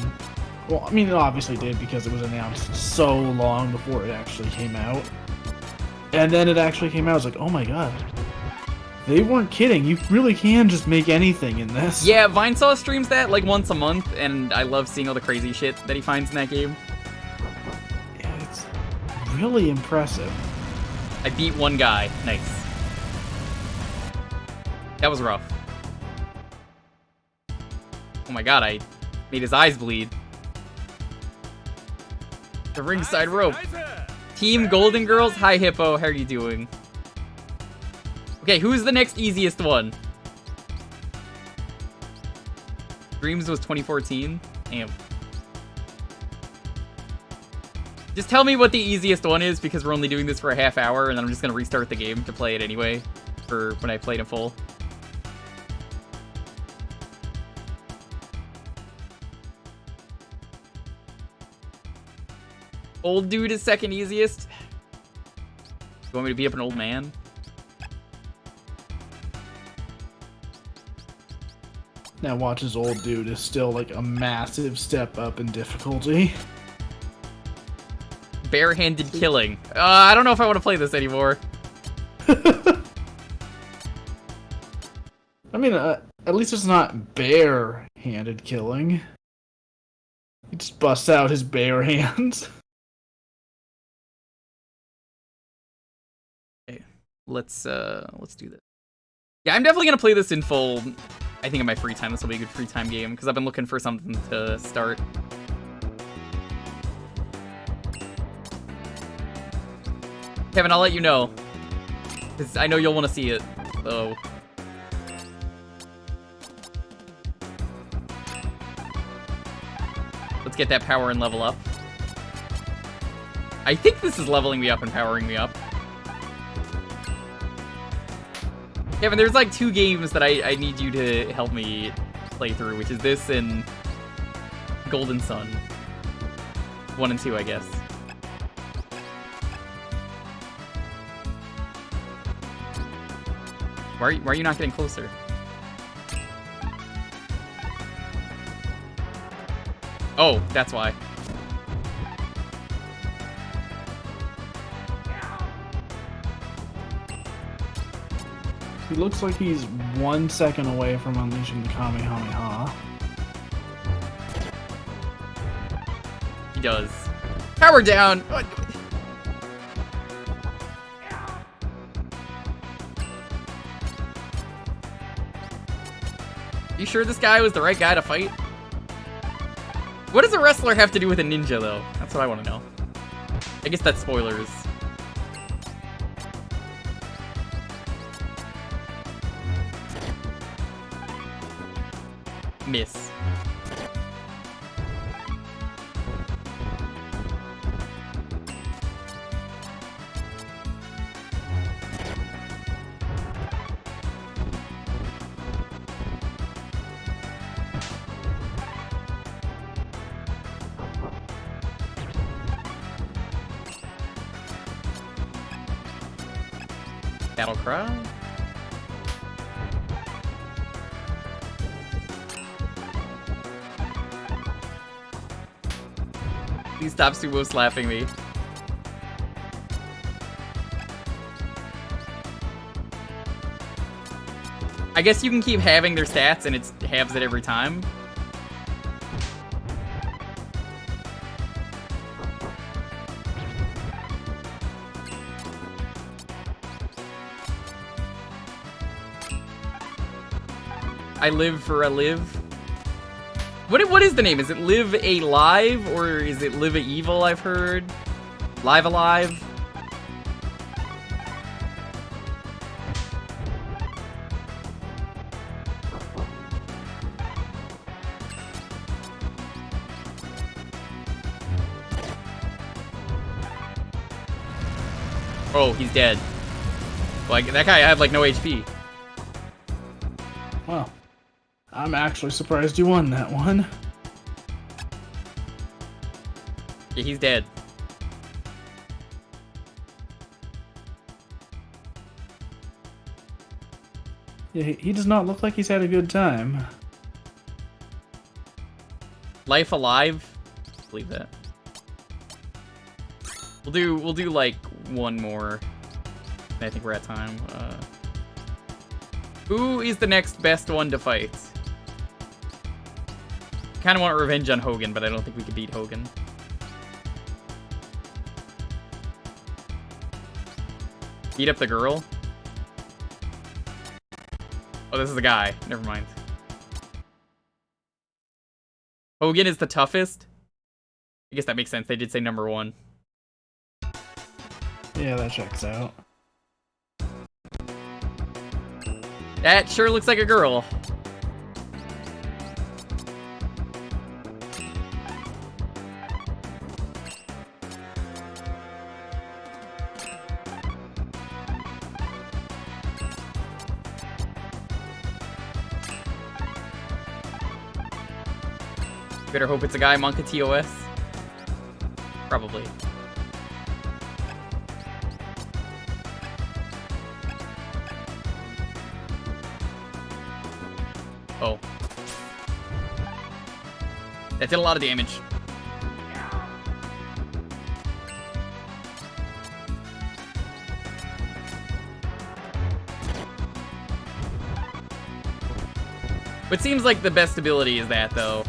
Well, I mean, it obviously did because it was announced so long before it actually came out. And then it actually came out. I was like, oh my god. They weren't kidding. You really can just make anything in this. Yeah, Vinesaw streams that like once a month, and I love seeing all the crazy shit that he finds in that game. Yeah, it's really impressive. I beat one guy. Nice. That was rough. Oh my god, I made his eyes bleed. The ringside rope. Team Golden Girls, hi Hippo, how are you doing? Okay, who's the next easiest one? Dreams was 2014? Damn. Just tell me what the easiest one is, because we're only doing this for a half hour, and then I'm just gonna restart the game to play it anyway, for when I played in full. Old dude is second easiest? You want me to beat up an old man? Now watch his old dude is still like a massive step up in difficulty. Barehanded killing. I don't know if I want to play this anymore. I mean, at least it's not bare-handed killing. He just busts out his bare hands. Okay, let's do this. Yeah, I'm definitely gonna play this in full. I think in my free time, this will be a good free time game, because I've been looking for something to start. Kevin, I'll let you know, because I know you'll want to see it, so... Let's get that power and level up. I think this is leveling me up and powering me up. Kevin, there's like 2 games that I need you to help me play through, which is this and Golden Sun. 1 and 2, I guess. Why are you not getting closer? Oh, that's why. He looks like he's 1 second away from unleashing the Kamehameha. He does. Power down! You sure this guy was the right guy to fight? What does a wrestler have to do with a ninja, though? That's what I want to know. I guess that's spoilers. Miss. Battle cry. Please stop sumo slapping me. I guess you can keep halving their stats and it halves it every time. I live for a live. What is the name? Is it Live A Live or is it Live A Evil? I've heard. Live Alive. Oh, he's dead. Like that guy had like no HP. Wow. I'm actually surprised you won that one. Yeah, he's dead. Yeah, he does not look like he's had a good time. Life Alive? believe that. We'll do like one more. I think we're at time. Who is the next best one to fight? Kind of want revenge on Hogan, but I don't think we could beat Hogan. Beat up the girl? Oh, this is a guy. Never mind. Hogan is the toughest? I guess that makes sense. They did say number 1. Yeah, that checks out. That sure looks like a girl. Better hope it's a guy, Monka TOS. Probably. Oh. That did a lot of damage. What seems like the best ability is that, though.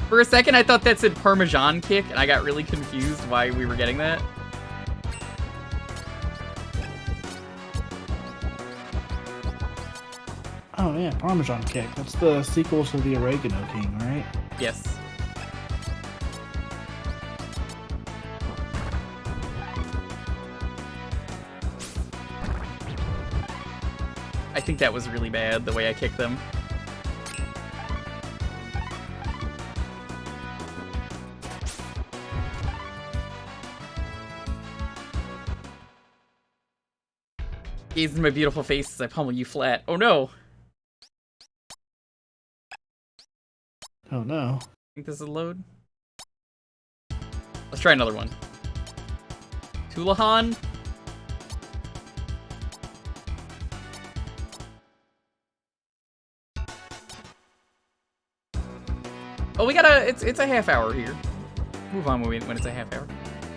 For a second, I thought that said Parmesan kick, and I got really confused why we were getting that. Oh yeah, Parmesan Kick. That's the sequel to the Oregano King, right? Yes. I think that was really bad, the way I kicked them. Gaze into my beautiful face as I pummel you flat. Oh no! Oh no. Think this is a load? Let's try another one. Tulahan? Oh, we got it's a half hour here. Move on when it's a half hour.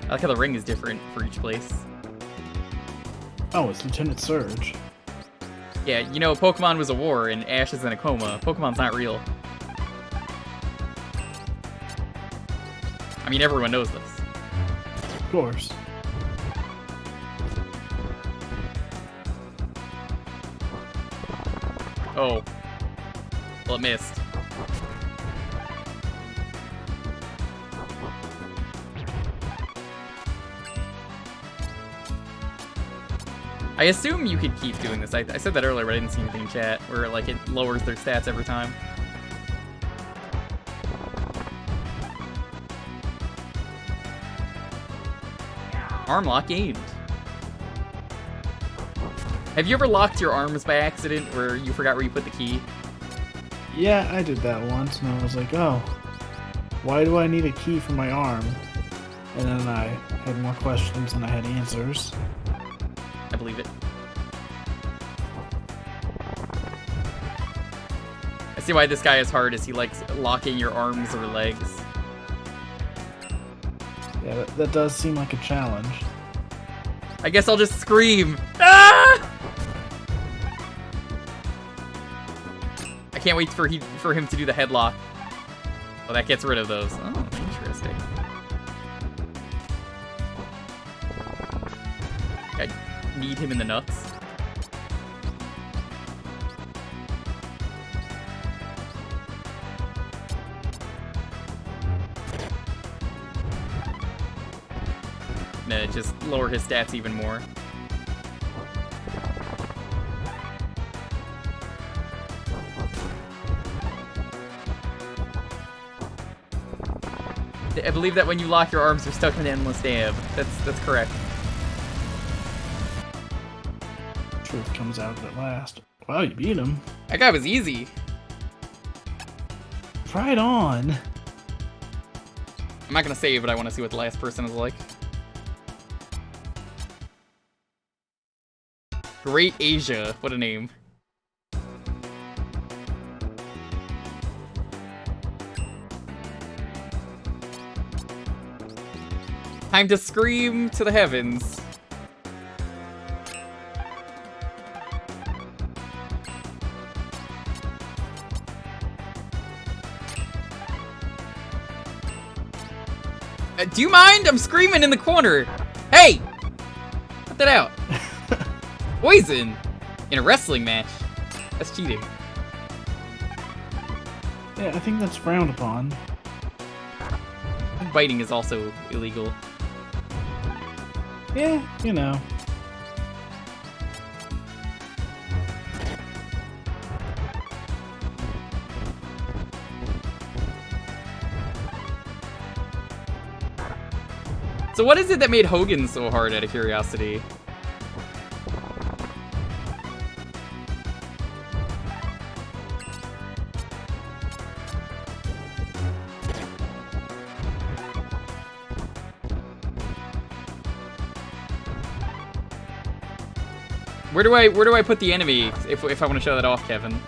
I like how the ring is different for each place. Oh, it's Lieutenant Surge. Yeah, you know, Pokemon was a war and Ash is in a coma. Pokemon's not real. I mean, everyone knows this. Of course. Oh. Well, it missed. I assume you could keep doing this. I said that earlier, but I didn't see anything in chat where like it lowers their stats every time. Arm lock gained. Have you ever locked your arms by accident where you forgot where you put the key? Yeah, I did that once, and I was like, oh, why do I need a key for my arm? And then I had more questions than I had answers. I believe it. I see why this guy is hard, is he likes locking your arms or legs. Yeah, that does seem like a challenge. I guess I'll just scream. Ah! I can't wait for him to do the headlock. Oh, that gets rid of those. Oh, interesting. I need him in the nuts. Nah, just lower his stats even more. I believe that when you lock your arms, you're stuck in an endless dam. That's correct. Truth comes out at last. Wow, you beat him. That guy was easy. Right on. I'm not gonna save, but I want to see what the last person is like. Great Asia, what a name. Time to scream to the heavens. Do you mind? I'm screaming in the corner. Hey! Cut that out. Poison! In a wrestling match. That's cheating. Yeah, I think that's frowned upon. Biting is also illegal. Yeah, you know. So what is it that made Hogan so hard, out of curiosity? Where do I put the enemy if I want to show that off, Kevin?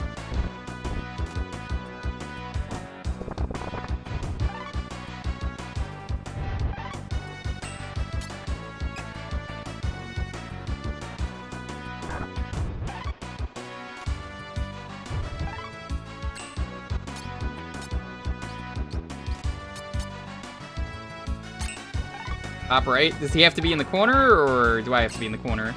Top right. Does he have to be in the corner, or do I have to be in the corner?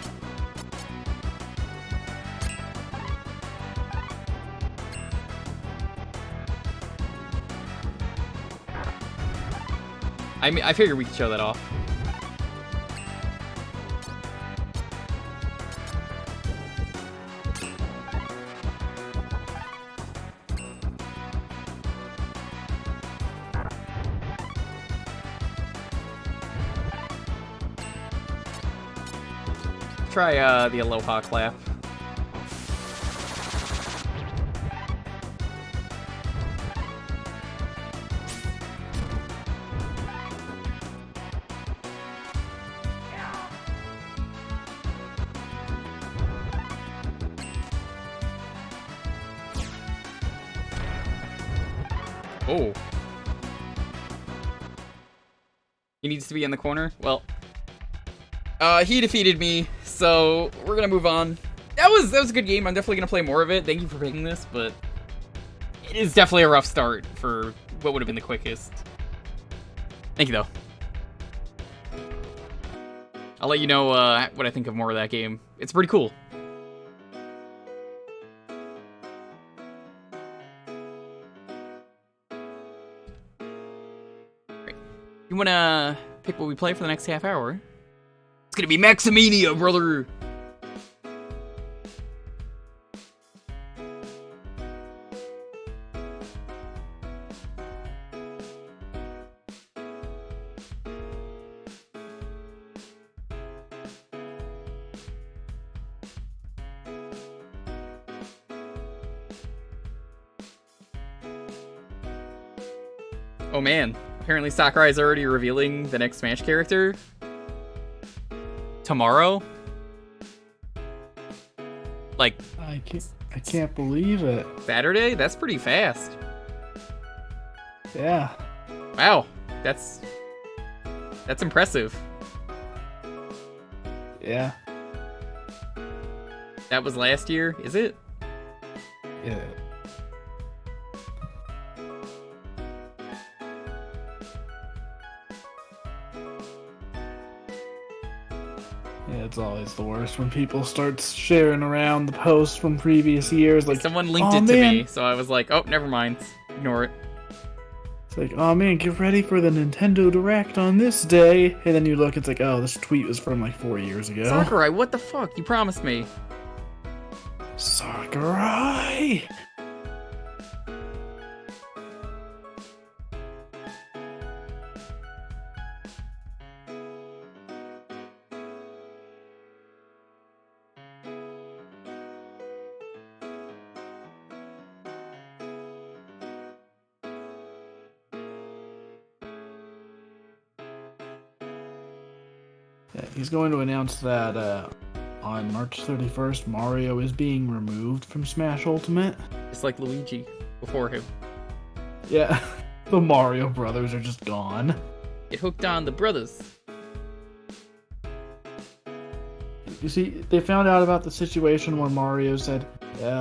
I figured we could show that off. Try the Aloha clap. Oh. He needs to be in the corner? Well, he defeated me, so we're gonna move on. That was a good game. I'm definitely gonna play more of it. Thank you for picking this, but it is definitely a rough start for what would have been the quickest. Thank you, though. I'll let you know what I think of more of that game. It's pretty cool. You wanna pick what we play for the next half hour? It's gonna be Maximania, brother! Oh man, apparently Sakurai is already revealing the next Smash character. Tomorrow? Like... I can't believe it. Saturday? That's pretty fast. Yeah. Wow, that's impressive. Yeah. That was last year, is it? Yeah. Yeah, it's always the worst when people start sharing around the posts from previous years. Like, someone linked "Oh, it to man." me, so I was like, oh, never mind. Ignore it. It's like, oh man, get ready for the Nintendo Direct on this day. And then you look, it's like, oh, this tweet was from like 4 years ago. Sakurai, what the fuck? You promised me. Sakurai! Yeah, he's going to announce that on March 31st, Mario is being removed from Smash Ultimate. It's like Luigi before him. Yeah, the Mario brothers are just gone. Get hooked on the brothers. You see, they found out about the situation when Mario said,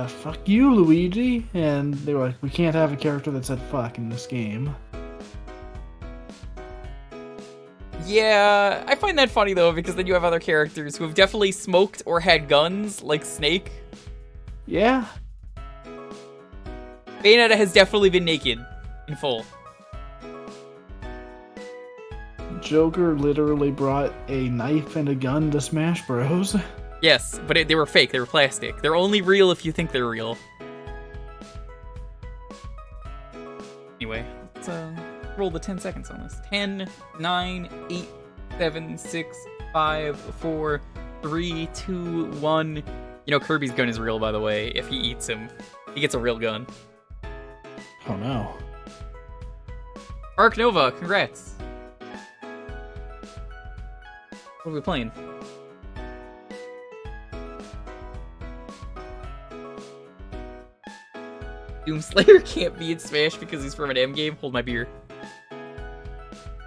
fuck you, Luigi, and they were like, we can't have a character that said fuck in this game. Yeah, I find that funny though, because then you have other characters who have definitely smoked or had guns, like Snake. Yeah. Bayonetta has definitely been naked, in full. Joker literally brought a knife and a gun to Smash Bros. Yes, but they were fake, they were plastic. They're only real if you think they're real. Anyway, let's roll the 10 seconds on this. 10, 9, 8, 7, 6, 5, 4, 3, 2, 1. You know, Kirby's gun is real, by the way. If he eats him, he gets a real gun. Oh no. Arc Nova, congrats. What are we playing? Doomslayer can't be in Smash because he's from an M game. Hold my beer.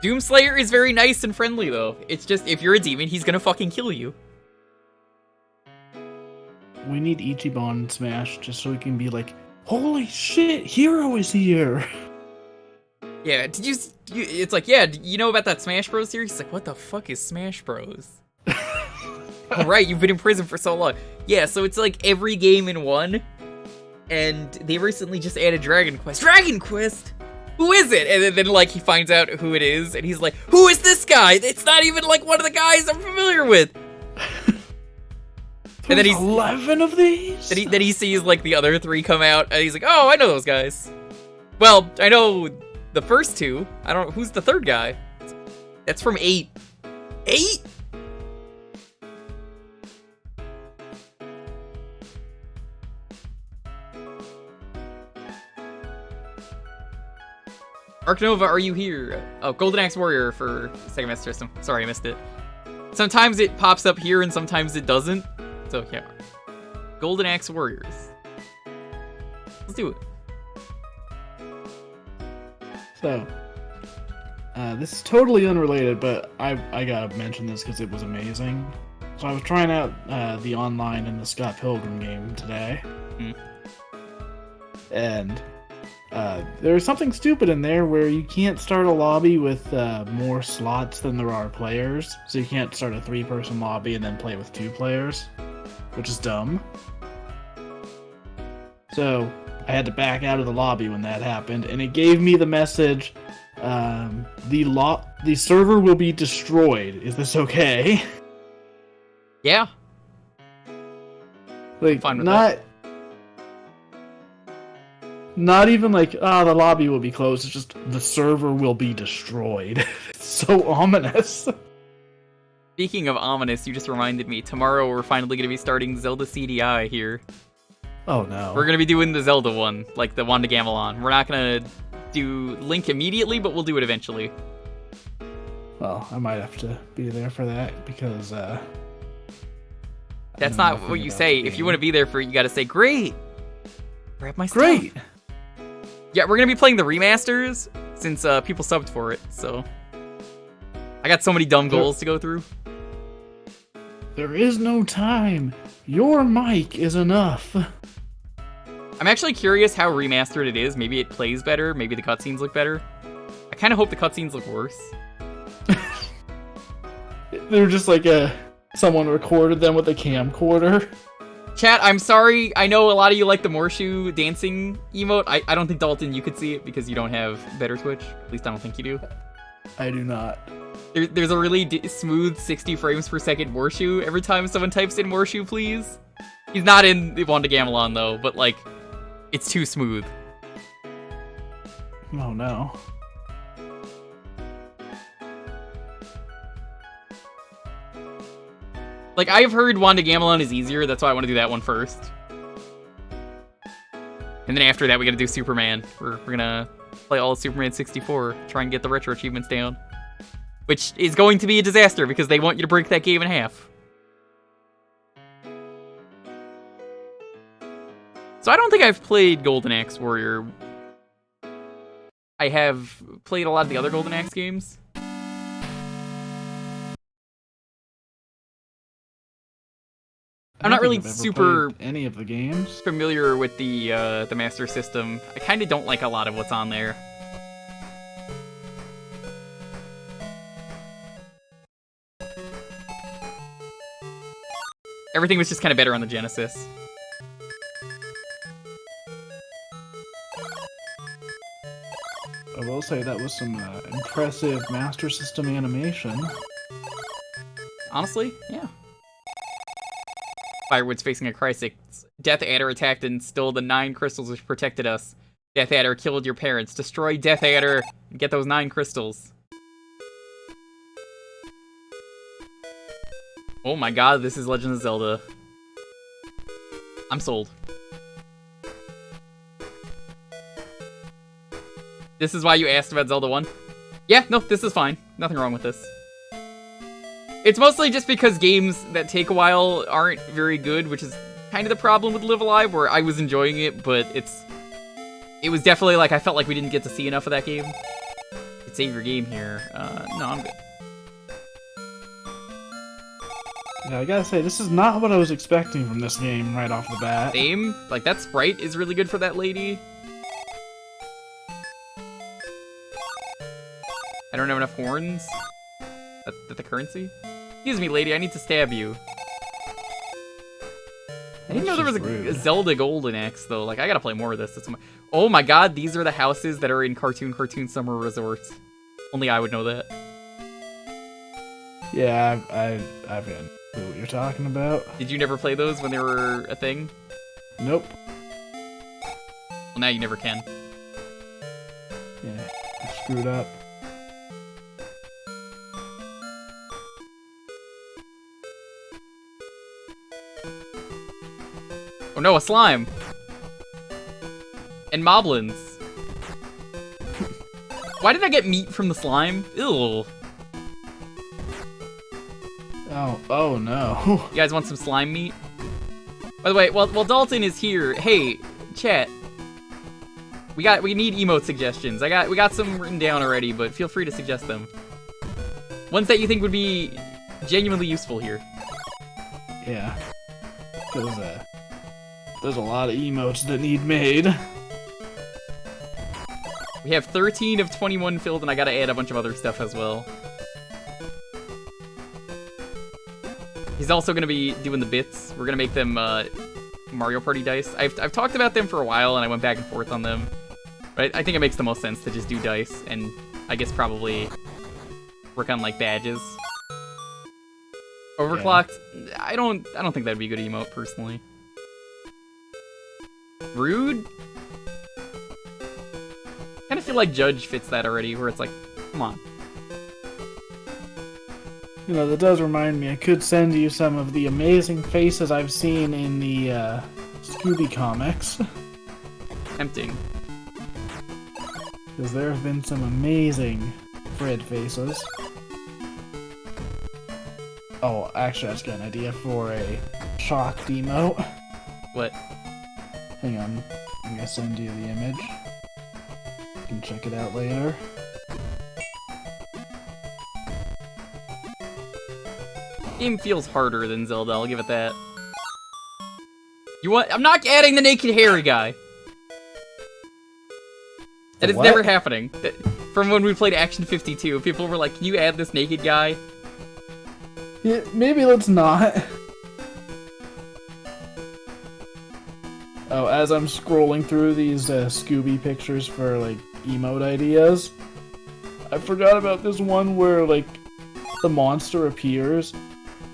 Doomslayer is very nice and friendly, though. It's just, if you're a demon, he's gonna fucking kill you. We need Ichiban in Smash just so we can be like, holy shit, Hero is here! Yeah, did you it's like, yeah, you know about that Smash Bros series? It's like, what the fuck is Smash Bros? Right, you've been in prison for so long. Yeah, so it's like every game in one, and they recently just added Dragon Quest. Dragon Quest? Who is it? And then like, he finds out who it is, and he's like, who is this guy? It's not even, like, one of the guys I'm familiar with. And then he's 11 of these? Then he sees, like, the other 3 come out, and he's like, oh, I know those guys. Well, I know the first 2. I don't know, who's the 3rd guy? That's from 8. 8? Arc Nova, are you here? Oh, Golden Axe Warrior for Sega Master System. Sorry, I missed it. Sometimes it pops up here and sometimes it doesn't. So, yeah. Golden Axe Warriors. Let's do it. So, this is totally unrelated, but I gotta mention this because it was amazing. So I was trying out the online in the Scott Pilgrim game today. And there's something stupid in there where you can't start a lobby with more slots than there are players. So you can't start a 3-person lobby and then play with 2 players, which is dumb. So I had to back out of the lobby when that happened, and it gave me the message, the server will be destroyed. Is this okay? Yeah. Like, Fine with that. Not even like, the lobby will be closed. It's just, the server will be destroyed. It's so ominous. Speaking of ominous, you just reminded me, tomorrow we're finally going to be starting Zelda CDI here. Oh no. We're going to be doing the Zelda one, like the Wanda Gamelon. We're not going to do Link immediately, but we'll do it eventually. Well, I might have to be there for that, because, That's not what you say. If you want to be there for it, you got to say, great! Grab my stuff. Great! Yeah, we're going to be playing the remasters, since people subbed for it, so... I got so many dumb goals to go through. There is no time. Your mic is enough. I'm actually curious how remastered it is. Maybe it plays better. Maybe the cutscenes look better. I kind of hope the cutscenes look worse. They're just like someone recorded them with a camcorder. Chat, I'm sorry. I know a lot of you like the Morshu dancing emote. I don't think, Dalton, you could see it because you don't have better Twitch. At least I don't think you do. I do not. There's a really smooth 60 frames per second Morshu every time someone types in Morshu, please. He's not in the Wanda Gamelon, though, but, like, it's too smooth. Oh, no. Like, I've heard Wanda Gamelon is easier, that's why I want to do that one first. And then after that, we gotta do Superman. We're gonna play all of Superman 64, try and get the retro achievements down. Which is going to be a disaster, because they want you to break that game in half. So I don't think I've played Golden Axe Warrior. I have played a lot of the other Golden Axe games. I'm not really I've ever super played any of the games. familiar with the Master System. I kind of don't like a lot of what's on there. Everything was just kind of better on the Genesis. I will say that was some impressive Master System animation. Honestly, yeah. Firewood's facing a crisis. Death Adder attacked and stole the 9 crystals which protected us. Death Adder killed your parents. Destroy Death Adder and get those 9 crystals. Oh my god, this is Legend of Zelda. I'm sold. This is why you asked about Zelda 1? Yeah, no, this is fine. Nothing wrong with this. It's mostly just because games that take a while aren't very good, which is kind of the problem with Live Alive, where I was enjoying it, but it was definitely like I felt like we didn't get to see enough of that game. Could save your game here. No, I'm good. Yeah, I gotta say, this is not what I was expecting from this game right off the bat. Same. Like, that sprite is really good for that lady. I don't have enough horns. That's the currency? Excuse me, lady, I need to stab you. I didn't know there was a Zelda Golden Axe, though. Like, I gotta play more of this. Oh my god, these are the houses that are in Cartoon Summer Resorts. Only I would know that. Yeah, I've got no clue what you're talking about. Did you never play those when they were a thing? Nope. Well, now you never can. Yeah, I screwed up. Oh no, a slime! And moblins. Why did I get meat from the slime? Ew. Oh no. You guys want some slime meat? By the way, while Dalton is here, hey, chat. We need emote suggestions. We got some written down already, but feel free to suggest them. Ones that you think would be genuinely useful here. Yeah. Because, there's a lot of emotes that need made. We have 13 of 21 filled, and I gotta add a bunch of other stuff as well. He's also gonna be doing the bits. We're gonna make them Mario Party dice. I've talked about them for a while, and I went back and forth on them. But I think it makes the most sense to just do dice, and I guess probably work on like badges. Overclocked? Yeah. I don't think that'd be a good emote personally. Rude? Kind of feel like Judge fits that already, where it's like, come on. You know, that does remind me, I could send you some of the amazing faces I've seen in the Scooby comics. Tempting. Because there have been some amazing Fred faces. Oh, actually, I just got an idea for a shocked emote. What? Hang on, I'm gonna send you the image. You can check it out later. Game feels harder than Zelda, I'll give it that. You want? I'm not adding the naked hairy guy. That is never happening. From when we played Action 52, people were like, can you add this naked guy? Yeah, maybe let's not. Oh, as I'm scrolling through these Scooby pictures for, like, emote ideas, I forgot about this one where, like, the monster appears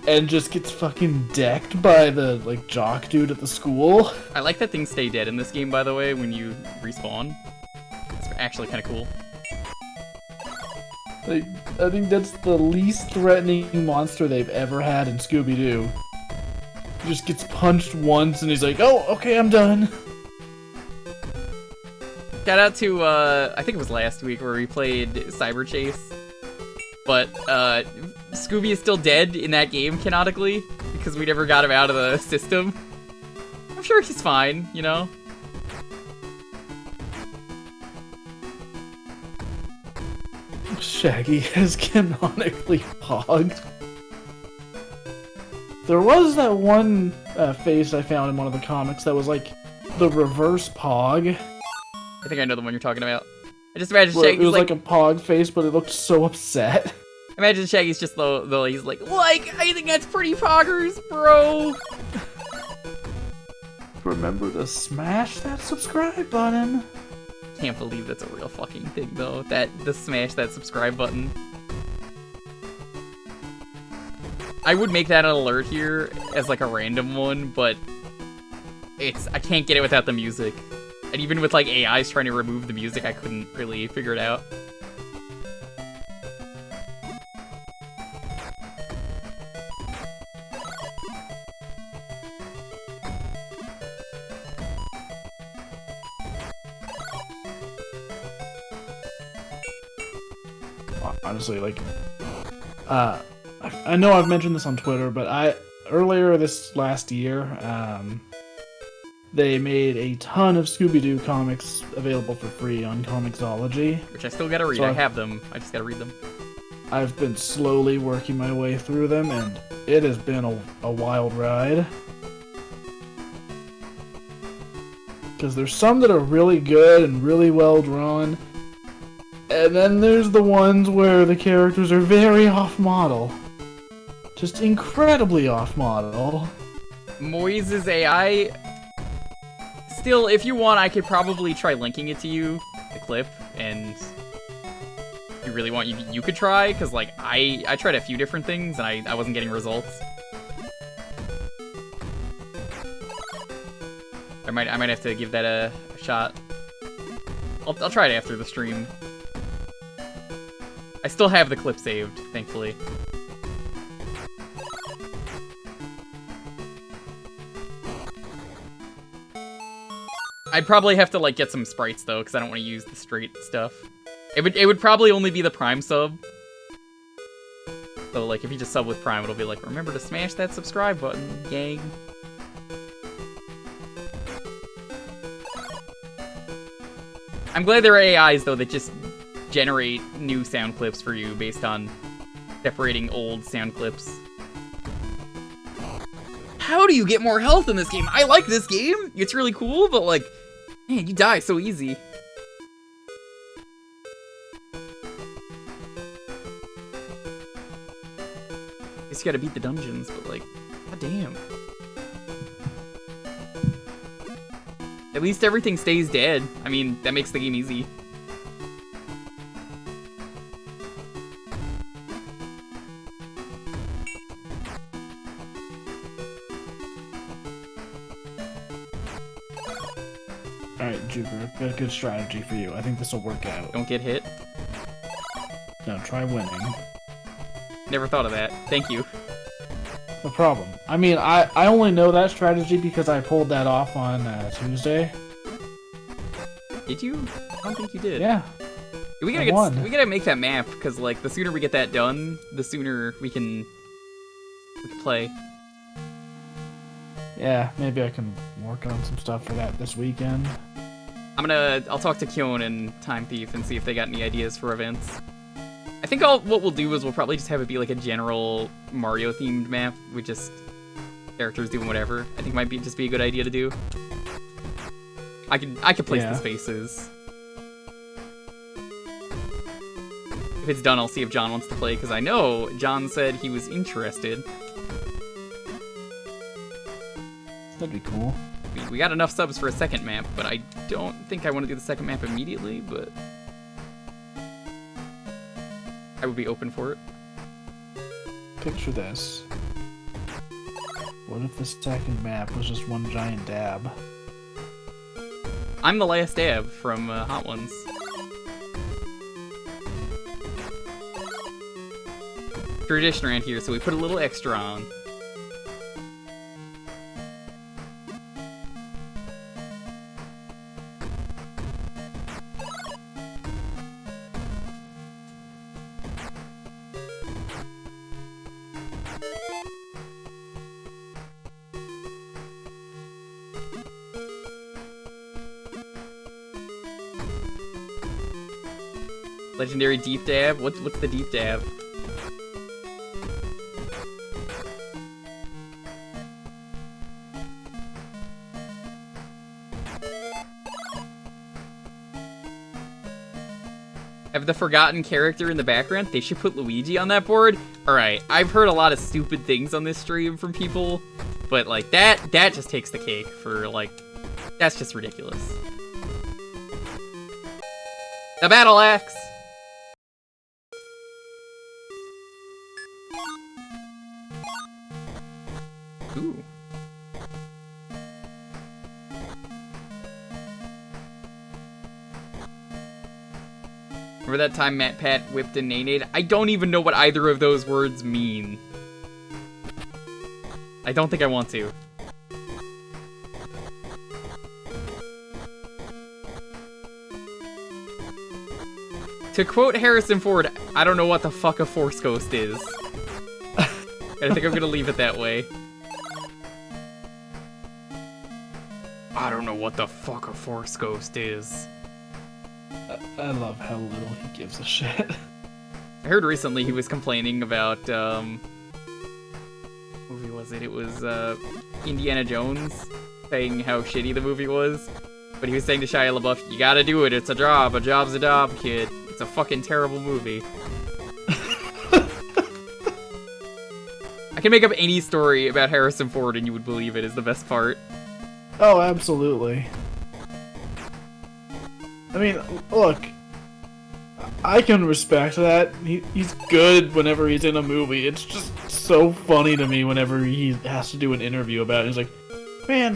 and just gets fucking decked by the, like, jock dude at the school. I like that things stay dead in this game, by the way, when you respawn. It's actually kind of cool. Like, I think that's the least threatening monster they've ever had in Scooby-Doo. He just gets punched once and he's like, oh, okay, I'm done. Shout out to, I think it was last week where we played Cyber Chase. But, Scooby is still dead in that game, canonically, because we never got him out of the system. I'm sure he's fine, you know? Shaggy is canonically pogged. There was that one face I found in one of the comics that was like the reverse Pog. I think I know the one you're talking about. I just imagine Where Shaggy's it was like a Pog face, but it looked so upset. Imagine Shaggy's just though he's like, I think that's pretty poggers, bro. Remember to smash that subscribe button. Can't believe that's a real fucking thing though. The smash that subscribe button. I would make that an alert here as like a random one, but I can't get it without the music. And even with like AIs trying to remove the music, I couldn't really figure it out. Honestly, like, I know I've mentioned this on Twitter, but earlier this last year, they made a ton of Scooby-Doo comics available for free on Comixology. Which I still gotta read. So I have them. I just gotta read them. I've been slowly working my way through them, and it has been a wild ride. Because there's some that are really good and really well drawn, and then there's the ones where the characters are very off-model. Just incredibly off-model. Moise's AI... Still, if you want, I could probably try linking it to you, the clip, and... If you really want, you could try, because, like, I tried a few different things, and I wasn't getting results. I might have to give that a shot. I'll try it after the stream. I still have the clip saved, thankfully. I'd probably have to like get some sprites though, because I don't want to use the straight stuff. It would probably only be the Prime sub. So like if you just sub with Prime, it'll be like, remember to smash that subscribe button, gang. I'm glad there are AIs though that just generate new sound clips for you based on separating old sound clips. How do you get more health in this game? I like this game. It's really cool, but like, man, you die so easy. Guess you gotta beat the dungeons, but like, goddamn. At least everything stays dead. I mean, that makes the game easy. Alright, Jewker, I've got a good strategy for you. I think this will work out. Don't get hit. No, try winning. Never thought of that. Thank you. No problem. I mean, I only know that strategy because I pulled that off on Tuesday. Did you? I don't think you did. Yeah. We gotta make that map, because like the sooner we get that done, the sooner we can play. Yeah, maybe I can work on some stuff for that this weekend. I'll talk to Kyon and Time Thief and see if they got any ideas for events. I think what we'll do is we'll probably just have it be like a general Mario themed map with just characters doing whatever. I think might be a good idea to do. I could place the spaces. If it's done, I'll see if John wants to play, because I know John said he was interested. That'd be cool. We got enough subs for a second map, but I don't think I want to do the second map immediately, but I would be open for it. Picture this. What if the second map was just one giant dab? I'm the last dab from Hot Ones. Tradition around here, so we put a little extra on. Legendary deep dab? What's the deep dab? have the forgotten character in the background. They should put Luigi on that board. Alright, I've heard a lot of stupid things on this stream from people, but like that just takes the cake for like, that's just ridiculous. The battle axe! Ooh. Remember that time Matt Pat whipped and nay-nayed? I don't even know what either of those words mean. I don't think I want to. To quote Harrison Ford, I don't know what the fuck a Force Ghost is. And I think I'm gonna leave it that way. I don't know what the fuck a Force Ghost is. I love how little he gives a shit. I heard recently he was complaining about, what movie was it? It was, Indiana Jones, saying how shitty the movie was. But he was saying to Shia LaBeouf, you gotta do it, it's a job's a job, kid. It's a fucking terrible movie. I can make up any story about Harrison Ford and you would believe it is the best part. Oh, absolutely. I mean, look, I can respect that. He's good whenever he's in a movie. It's just so funny to me whenever he has to do an interview about it. He's like, man,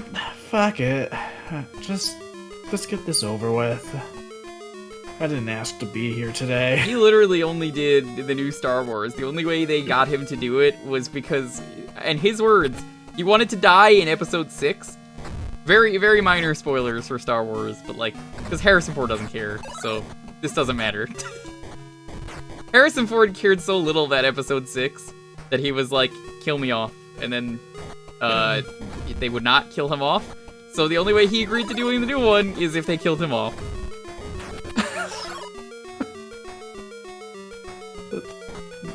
fuck it. Let's get this over with. I didn't ask to be here today. He literally only did the new Star Wars. The only way they got him to do it was because, in his words, he wanted to die in Episode 6. Very, very minor spoilers for Star Wars, but like, because Harrison Ford doesn't care, so this doesn't matter. Harrison Ford cared so little that Episode 6 that he was like, kill me off, and then they would not kill him off. So the only way he agreed to doing the new one is if they killed him off.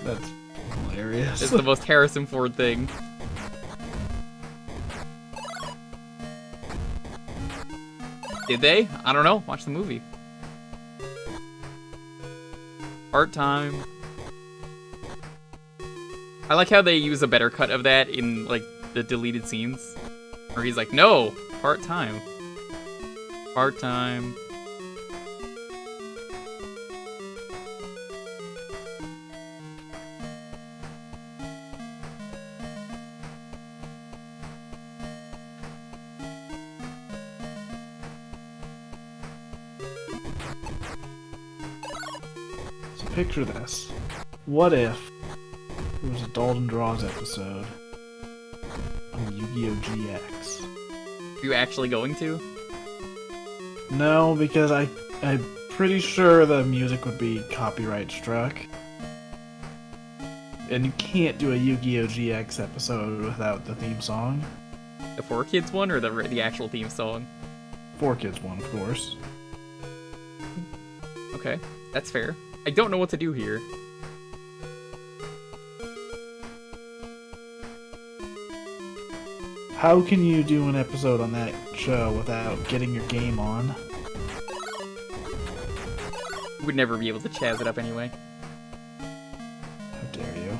That's hilarious. It's the most Harrison Ford thing. Did they? I don't know. Watch the movie. Part-time. I like how they use a better cut of that in, like, the deleted scenes. Where he's like, no! Part-time. Part-time. Picture this. What if there was a Dalton Draws episode on Yu-Gi-Oh! GX? Are you actually going to? No, because I'm pretty sure the music would be copyright struck. And you can't do a Yu-Gi-Oh! GX episode without the theme song. The 4Kids one or the actual theme song? 4Kids one, of course. Okay, that's fair. I don't know what to do here. How can you do an episode on that show without getting your game on? You would never be able to chaz it up anyway. How dare you?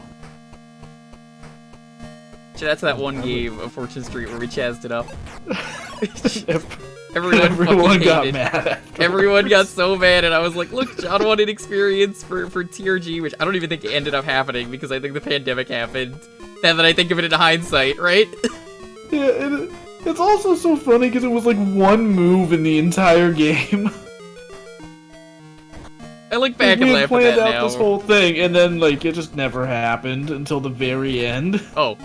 That's that one game of Fortune Street where we chazzed it up. Everyone got mad. Everyone got so mad, and I was like, look, John wanted experience for TRG, which I don't even think it ended up happening because I think the pandemic happened. Now that I think of it in hindsight, right? Yeah, it's also so funny because it was like one move in the entire game. I look back we and had laugh at that planned out now. this whole thing, and then like it just never happened until the very end. Oh.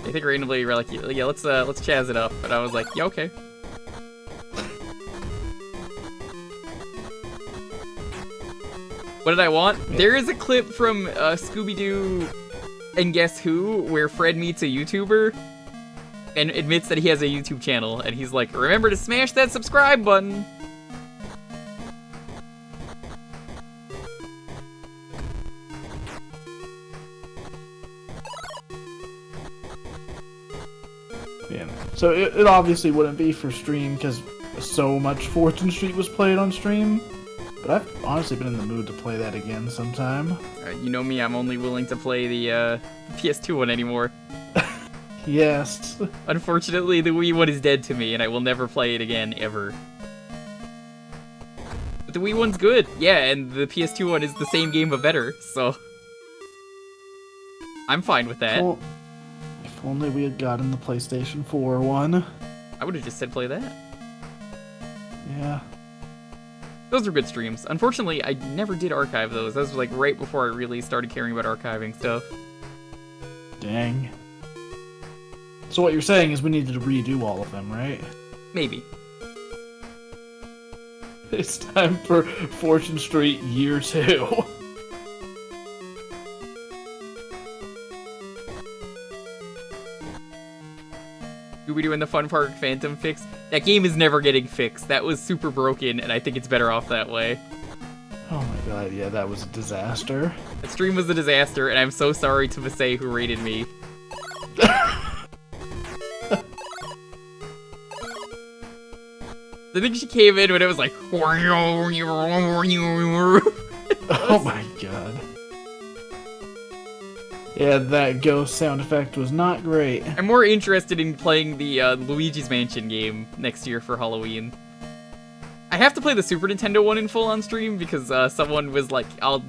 I think randomly we were like, yeah, let's chaz it up, and I was like, yeah, okay. What did I want? There is a clip from Scooby-Doo and Guess Who where Fred meets a YouTuber and admits that he has a YouTube channel, and he's like, remember to smash that subscribe button. Yeah. So it obviously wouldn't be for stream because so much Fortune Street was played on stream. But I've honestly been in the mood to play that again sometime. You know me, I'm only willing to play the PS2 one anymore. Yes. Unfortunately, the Wii one is dead to me, and I will never play it again, ever. But the Wii one's good, yeah, and the PS2 one is the same game but better, so... I'm fine with that. Well, if only we had gotten the PlayStation 4 one. I would have just said play that. Yeah. Those were good streams. Unfortunately, I never did archive those. Those was like right before I really started caring about archiving stuff. Dang. So what you're saying is we needed to redo all of them, right? Maybe. It's time for Fortune Street Year 2. We doing the Fun Park Phantom fix? That game is never getting fixed. That was super broken, and I think it's better off that way. Oh my god, yeah, that was a disaster. That stream was a disaster, and I'm so sorry to Masay who rated me. I think she came in when it was like... Oh my god. Yeah, that ghost sound effect was not great. I'm more interested in playing the Luigi's Mansion game next year for Halloween. I have to play the Super Nintendo one in full on stream because someone was like, I'll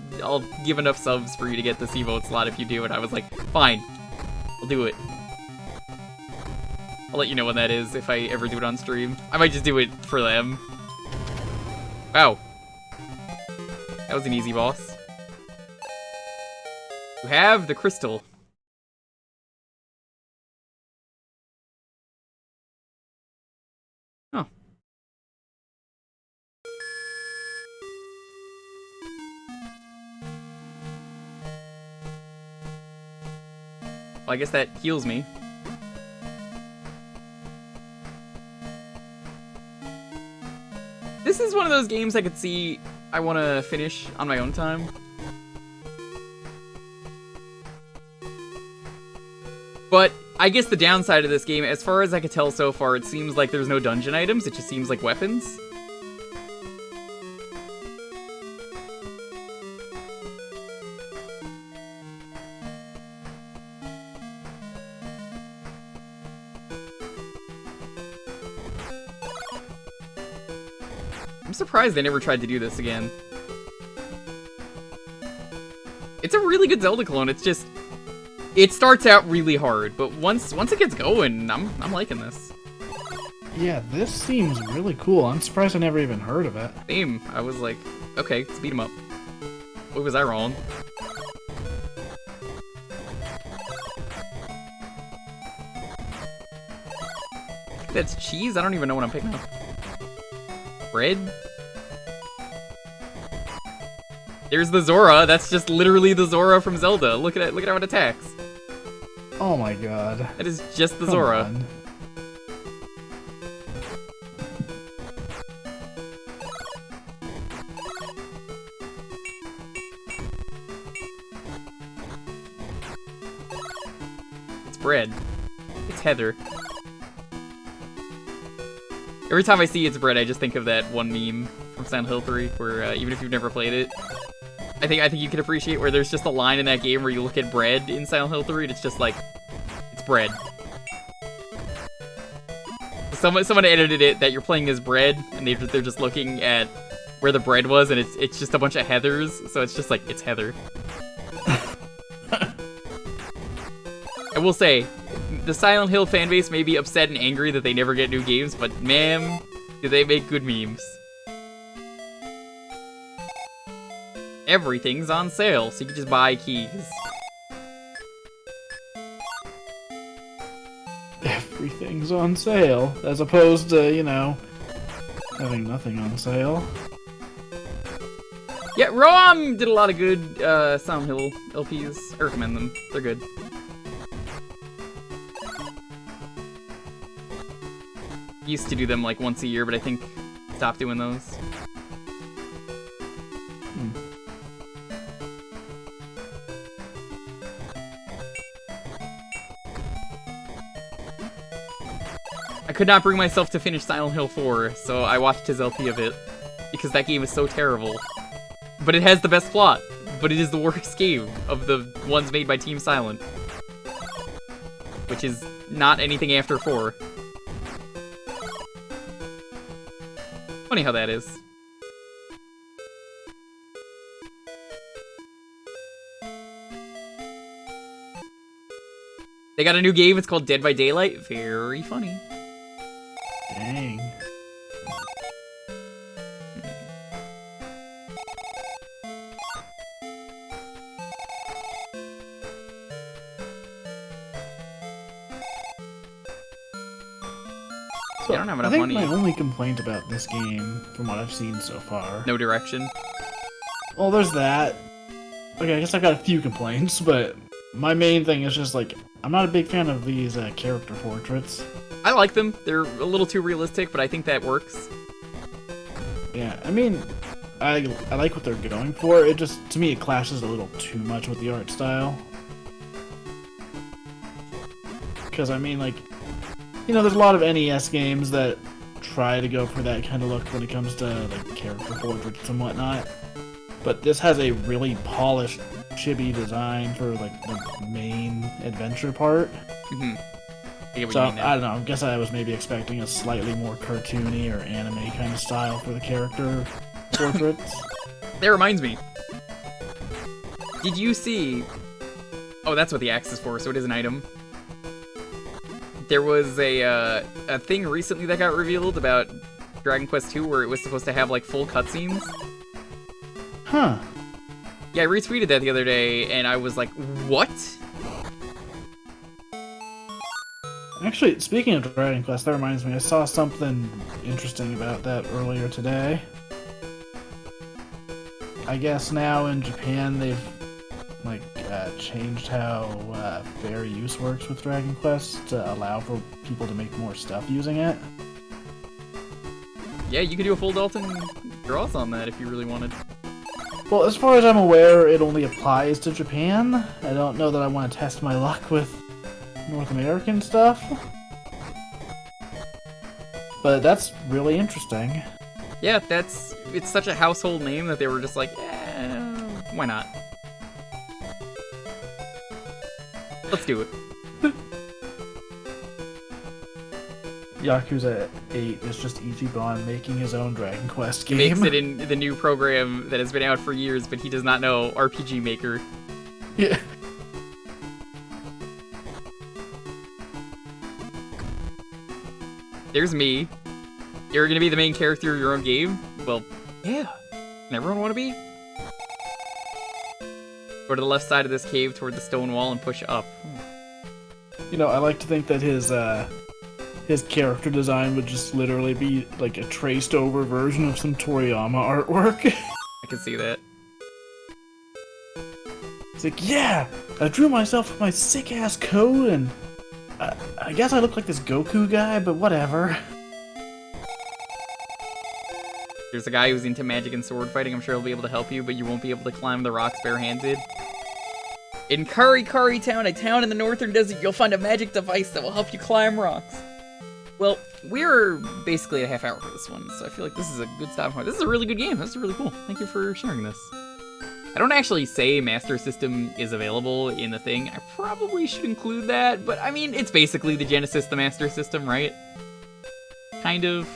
give enough subs for you to get this emote slot if you do, and I was like, fine, I'll do it. I'll let you know when that is if I ever do it on stream. I might just do it for them. Wow. That was an easy boss. You have the crystal. Oh. Well, I guess that heals me. This is one of those games I could see I want to finish on my own time. But I guess the downside of this game, as far as I could tell so far, it seems like there's no dungeon items, it just seems like weapons. I'm surprised they never tried to do this again. It's a really good Zelda clone, it's just... It starts out really hard, but once it gets going, I'm liking this. Yeah, this seems really cool. I'm surprised I never even heard of it. Same. I was like, okay, let's beat him up. What was I wrong? That's cheese? I don't even know what I'm picking up. Bread? There's the Zora. That's just literally the Zora from Zelda. Look at it. Look at how it attacks. Oh my god. That is just the Come Zora. on. It's bread. It's Heather. Every time I see it's bread, I just think of that one meme from Silent Hill 3, where even if you've never played it, I think you can appreciate where there's just a line in that game where you look at bread in Silent Hill 3 and it's just like, it's bread. Someone edited it that you're playing as bread and they're just looking at where the bread was and it's just a bunch of Heathers, so it's just like, it's Heather. I will say, the Silent Hill fanbase may be upset and angry that they never get new games, but man, do they make good memes. Everything's on sale, so you can just buy keys. Everything's on sale, as opposed to, you know, having nothing on sale. Yeah, Roam did a lot of good Silent Hill LPs. I recommend them. They're good. Used to do them like once a year, but I think stopped doing those. I could not bring myself to finish Silent Hill 4, so I watched his LP of it, because that game is so terrible. But it has the best plot, but it is the worst game of the ones made by Team Silent. Which is not anything after 4. Funny how that is. They got a new game, it's called Dead by Daylight. Very funny. Dang. So, I don't have enough I think money. my only complaint about this game, from what I've seen so far... No direction. Well, there's that. Okay, I guess I've got a few complaints, but my main thing is just, like, I'm not a big fan of these character portraits. I like them. They're a little too realistic, but I think that works. Yeah, I mean, I like what they're going for. It just, to me, it clashes a little too much with the art style. Because, I mean, like, you know, there's a lot of NES games that try to go for that kind of look when it comes to, like, character portraits and whatnot. But this has a really polished, chibi design for, like, the main adventure part. Mm-hmm. So, I don't know, I guess I was maybe expecting a slightly more cartoony or anime kind of style for the character portraits. That reminds me. Did you see... Oh, that's what the axe is for, so it is an item. There was a thing recently that got revealed about Dragon Quest II where it was supposed to have, like, full cutscenes. Huh. Yeah, I retweeted that the other day, and I was like, what? Actually, speaking of Dragon Quest, that reminds me, I saw something interesting about that earlier today. I guess now in Japan they've, like, changed how fair use works with Dragon Quest to allow for people to make more stuff using it. Yeah, you could do a full Dalton draws on that if you really wanted. Well, as far as I'm aware, it only applies to Japan. I don't know that I want to test my luck with North American stuff. But that's really interesting. Yeah, it's such a household name that they were just like, why not? Let's do it. Yakuza 8 is just Ichiban making his own Dragon Quest game. Makes it in the new program that has been out for years, but he does not know RPG Maker. Yeah. There's me. You're gonna be the main character of your own game? Well, yeah. Can everyone want to be? Go to the left side of this cave toward the stone wall and push up. You know, I like to think that his character design would just literally be like a traced over version of some Toriyama artwork. I can see that. It's like, yeah, I drew myself with my sick ass code, and I guess I look like this Goku guy, but whatever. There's a guy who's into magic and sword fighting. I'm sure he'll be able to help you, but you won't be able to climb the rocks barehanded. In Kari Kari Town, a town in the northern desert, you'll find a magic device that will help you climb rocks. Well, we're basically a half hour for this one, so I feel like this is a good stopping point. This is a really good game. This is really cool. Thank you for sharing this. I don't actually say Master System is available in the thing. I probably should include that, but I mean, it's basically the Genesis, the Master System, right? Kind of.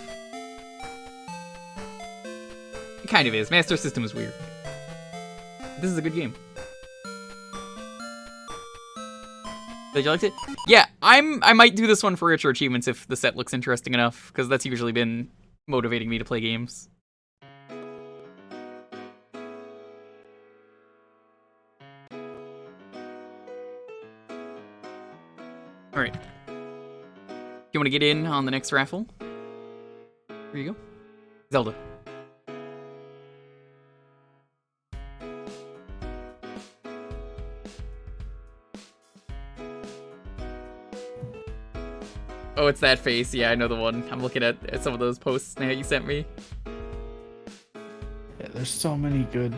It kind of is. Master System is weird. This is a good game. Did you like it? Yeah, I might do this one for richer achievements if the set looks interesting enough, because that's usually been motivating me to play games. Alright. You want to get in on the next raffle? Here you go. Zelda. Oh, it's that face. Yeah, I know the one. I'm looking at some of those posts now you sent me. Yeah, there's so many good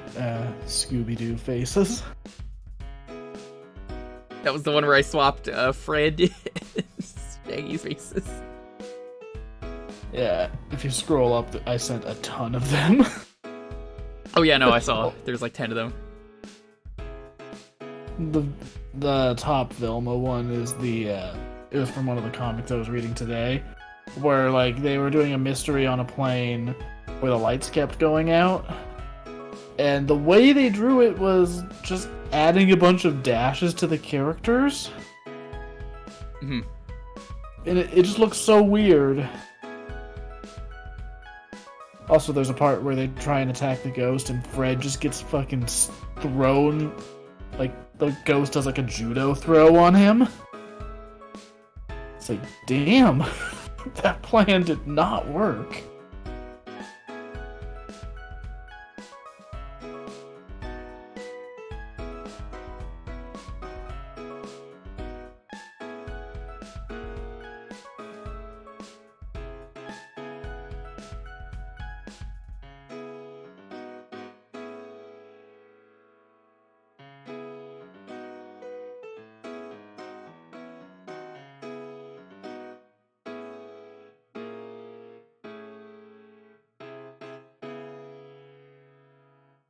Scooby-Doo faces. That was the one where I swapped Fred Shaggy's faces. Yeah, if you scroll up, I sent a ton of them. Oh yeah, no, I saw. There's like 10 of them. The top Vilma one is it was from one of the comics I was reading today, where like they were doing a mystery on a plane where the lights kept going out, and the way they drew it was just adding a bunch of dashes to the characters. Mm-hmm. And it just looks so weird. Also, there's a part where they try and attack the ghost, and Fred just gets fucking thrown. Like, the ghost does like a judo throw on him. It's like, damn, that plan did not work.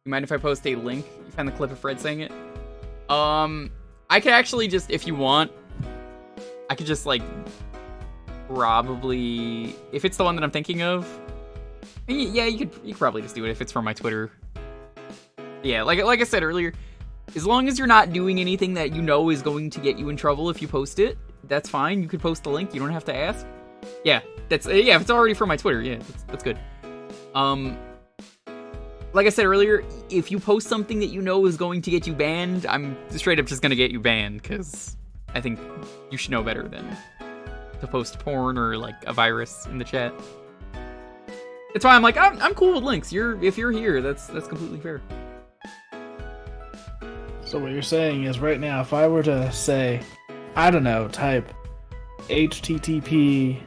You mind if I post a link? You find the clip of Fred saying it? I could actually just, if you want, I could just like probably, if it's the one that I'm thinking of, yeah, you could probably just do it if it's from my Twitter. Yeah, like I said earlier, as long as you're not doing anything that you know is going to get you in trouble if you post it, that's fine. You could post the link. You don't have to ask. Yeah, if it's already from my Twitter, yeah, that's good. Like I said earlier, if you post something that you know is going to get you banned, I'm straight up just gonna get you banned, because I think you should know better than to post porn or like a virus in the chat. That's why I'm like, I'm cool with links. If you're here, that's completely fair. So what you're saying is, right now, if I were to say, I don't know, type https://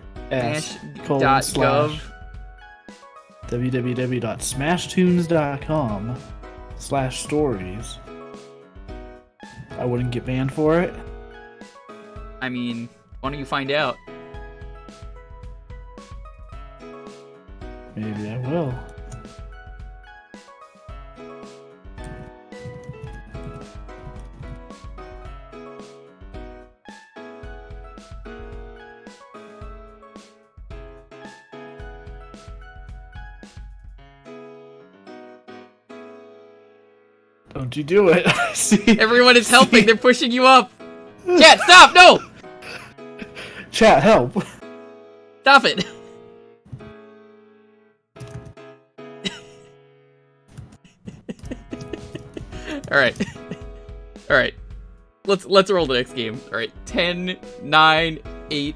www.smashtunes.com/stories, I wouldn't get banned for it? I mean, why don't you find out? Maybe I will. Don't you do it. See? Everyone is helping. They're pushing you up. Chat, stop! No! Chat, help. Stop it. Alright. Alright. Let's roll the next game. Alright. 10, 9, 8,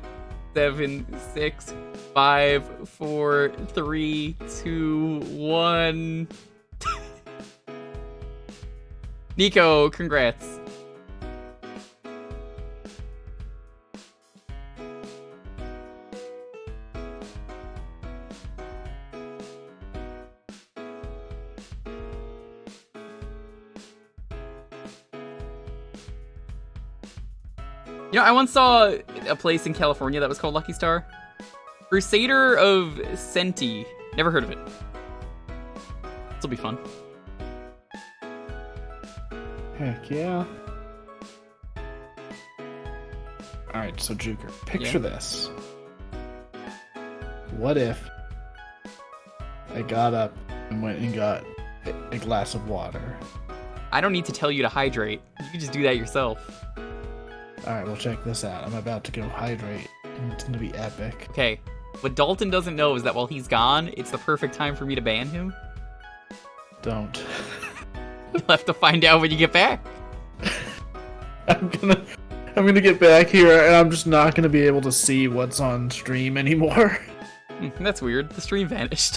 7, 6, 5, 4, 3, 2, 1. Nico, congrats. You know, I once saw a place in California that was called Lucky Star. Crusader of Centy. Never heard of it. This'll be fun. Heck yeah. Alright, so Jewker, picture this. What if I got up and went and got a glass of water? I don't need to tell you to hydrate. You can just do that yourself. Alright, well check this out. I'm about to go hydrate, and it's gonna be epic. Okay, what Dalton doesn't know is that while he's gone, it's the perfect time for me to ban him. Don't. You'll have to find out when you get back. I'm gonna get back here, and I'm just not gonna be able to see what's on stream anymore. That's weird. The stream vanished.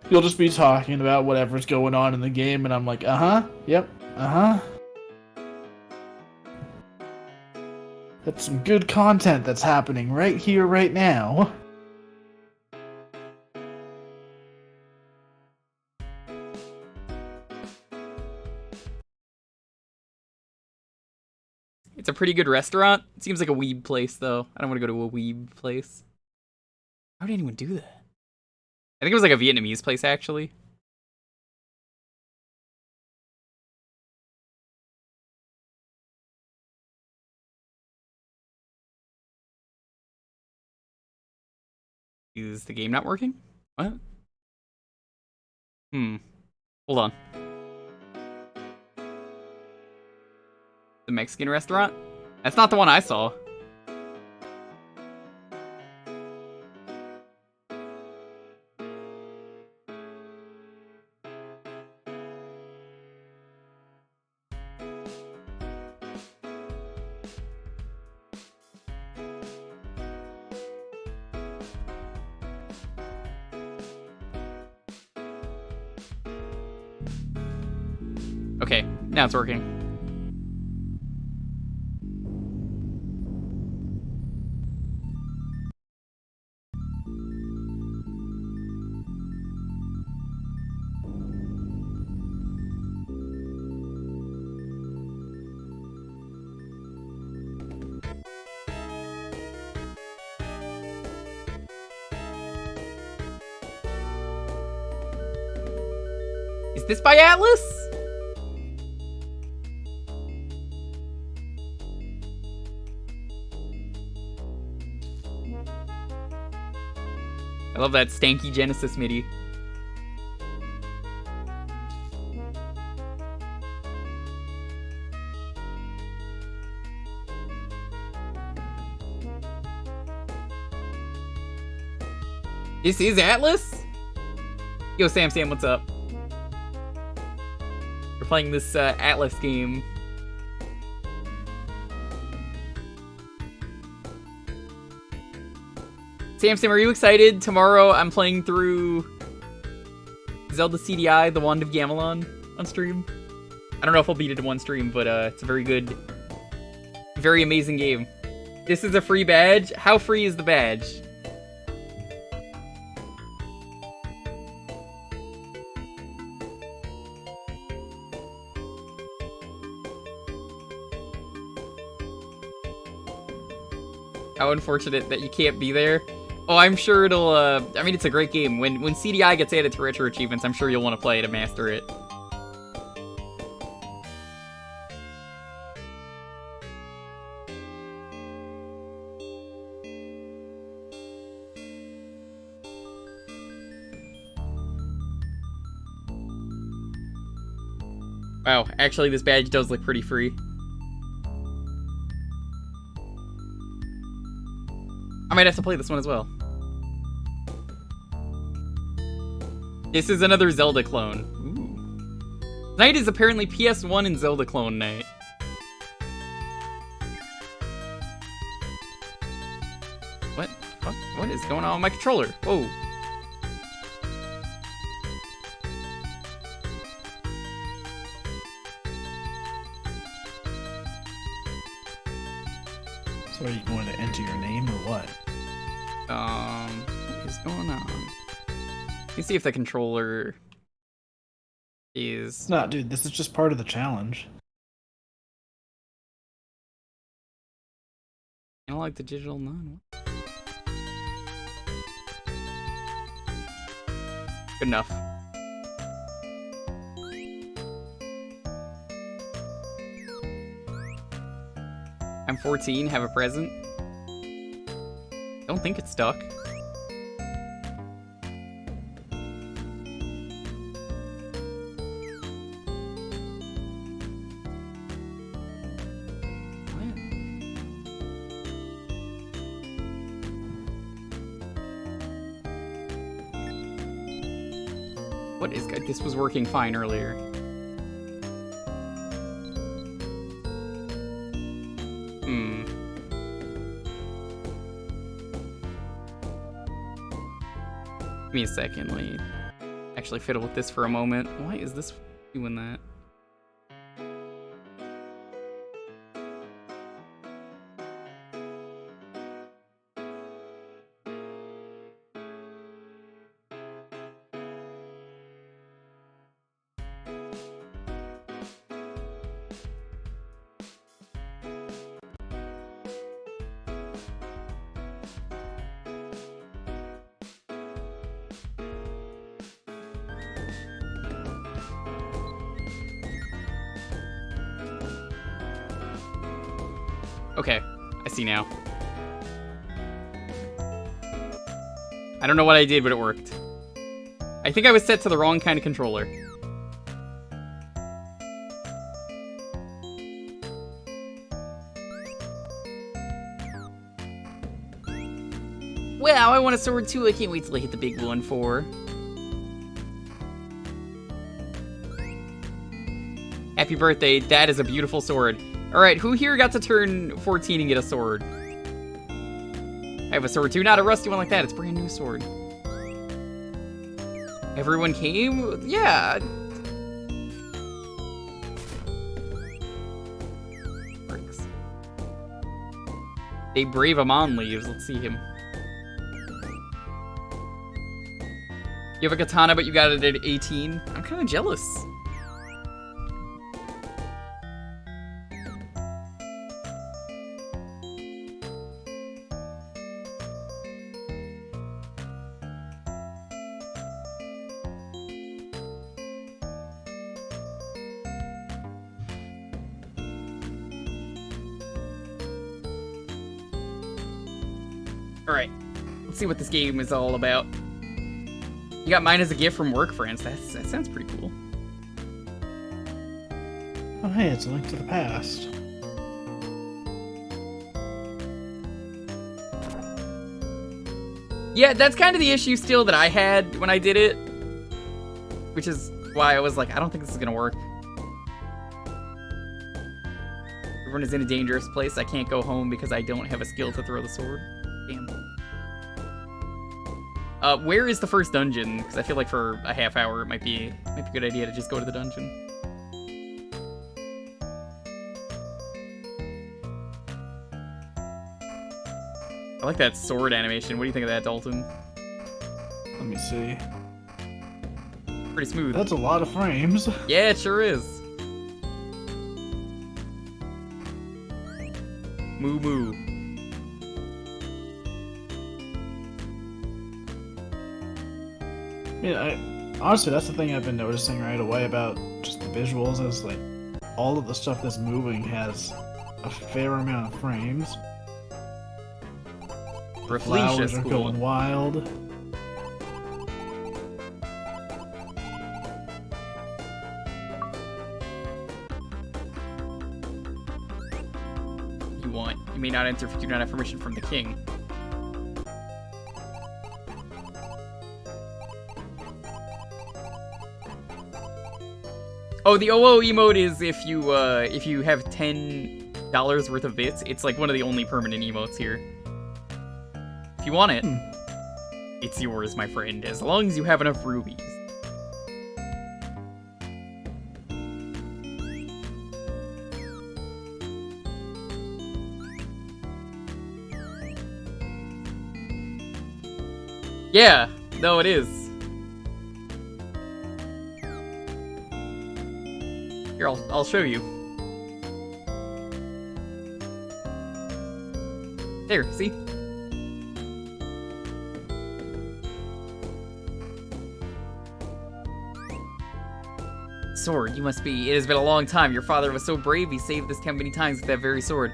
You'll just be talking about whatever's going on in the game, and I'm like, yep, That's some good content that's happening right here, right now. It's a pretty good restaurant. It seems like a weeb place, though. I don't want to go to a weeb place. How did anyone do that? I think it was like a Vietnamese place, actually. Is the game not working? What? Hold on. The Mexican restaurant? That's not the one I saw. Okay, now it's working. Is this by Atlas? I love that stanky Genesis MIDI. This is Atlas? Yo, Sam, what's up? We're playing this Atlas game. Sam, are you excited? Tomorrow I'm playing through Zelda CDI, The Wand of Gamelon, on stream. I don't know if I'll beat it in one stream, but it's a very good, very amazing game. This is a free badge. How free is the badge? How unfortunate that you can't be there. Oh, I'm sure it'll, I mean, it's a great game. When CDI gets added to Retro Achievements, I'm sure you'll want to play to master it. Wow, actually this badge does look pretty free. I might have to play this one as well. This is another Zelda clone. Ooh. Night is apparently PS1 and Zelda clone night. What? What is going on with my controller? Whoa. So are you going to enter your name or what? What is going on? Let me see if the controller is... No, dude, this is just part of the challenge. Analog to digital, none. Good enough. I'm 14, have a present. Don't think it's stuck. What is good? This was working fine earlier. Give me a second, let me actually fiddle with this for a moment. Why is this doing that? Okay, I see now. I don't know what I did, but it worked. I think I was set to the wrong kind of controller. Wow, I want a sword too. I can't wait till I hit the big one for. Happy birthday. That is a beautiful sword. Alright, who here got to turn 14 and get a sword? I have a sword too. Not a rusty one like that. It's a brand new sword. Everyone came? Yeah. Bricks. A brave Amon leaves. Let's see him. You have a katana, but you got it at 18? I'm kind of jealous. Alright, let's see what this game is all about. You got mine as a gift from work friends. That sounds pretty cool. Oh, hey, it's a link to the past. Yeah, that's kind of the issue still that I had when I did it. Which is why I was like, I don't think this is gonna work. Everyone is in a dangerous place. I can't go home because I don't have a skill to throw the sword. Damn. Where is the first dungeon? Because I feel like for a half hour it might be a good idea to just go to the dungeon. I like that sword animation. What do you think of that, Dalton? Let me see. Pretty smooth. That's a lot of frames. Yeah, it sure is. Moo moo. Yeah, honestly, that's the thing I've been noticing right away about just the visuals is like all of the stuff that's moving has a fair amount of frames. The flowers are going wild. You may not enter if you do not have permission from the king. Oh, the OO emote is if you have $10 worth of bits. It's like one of the only permanent emotes here. If you want it, it's yours, my friend, as long as you have enough rubies. Yeah, no, it is. Here, I'll show you. There, see? Sword, you must be. It has been a long time. Your father was so brave, he saved this town many times with that very sword.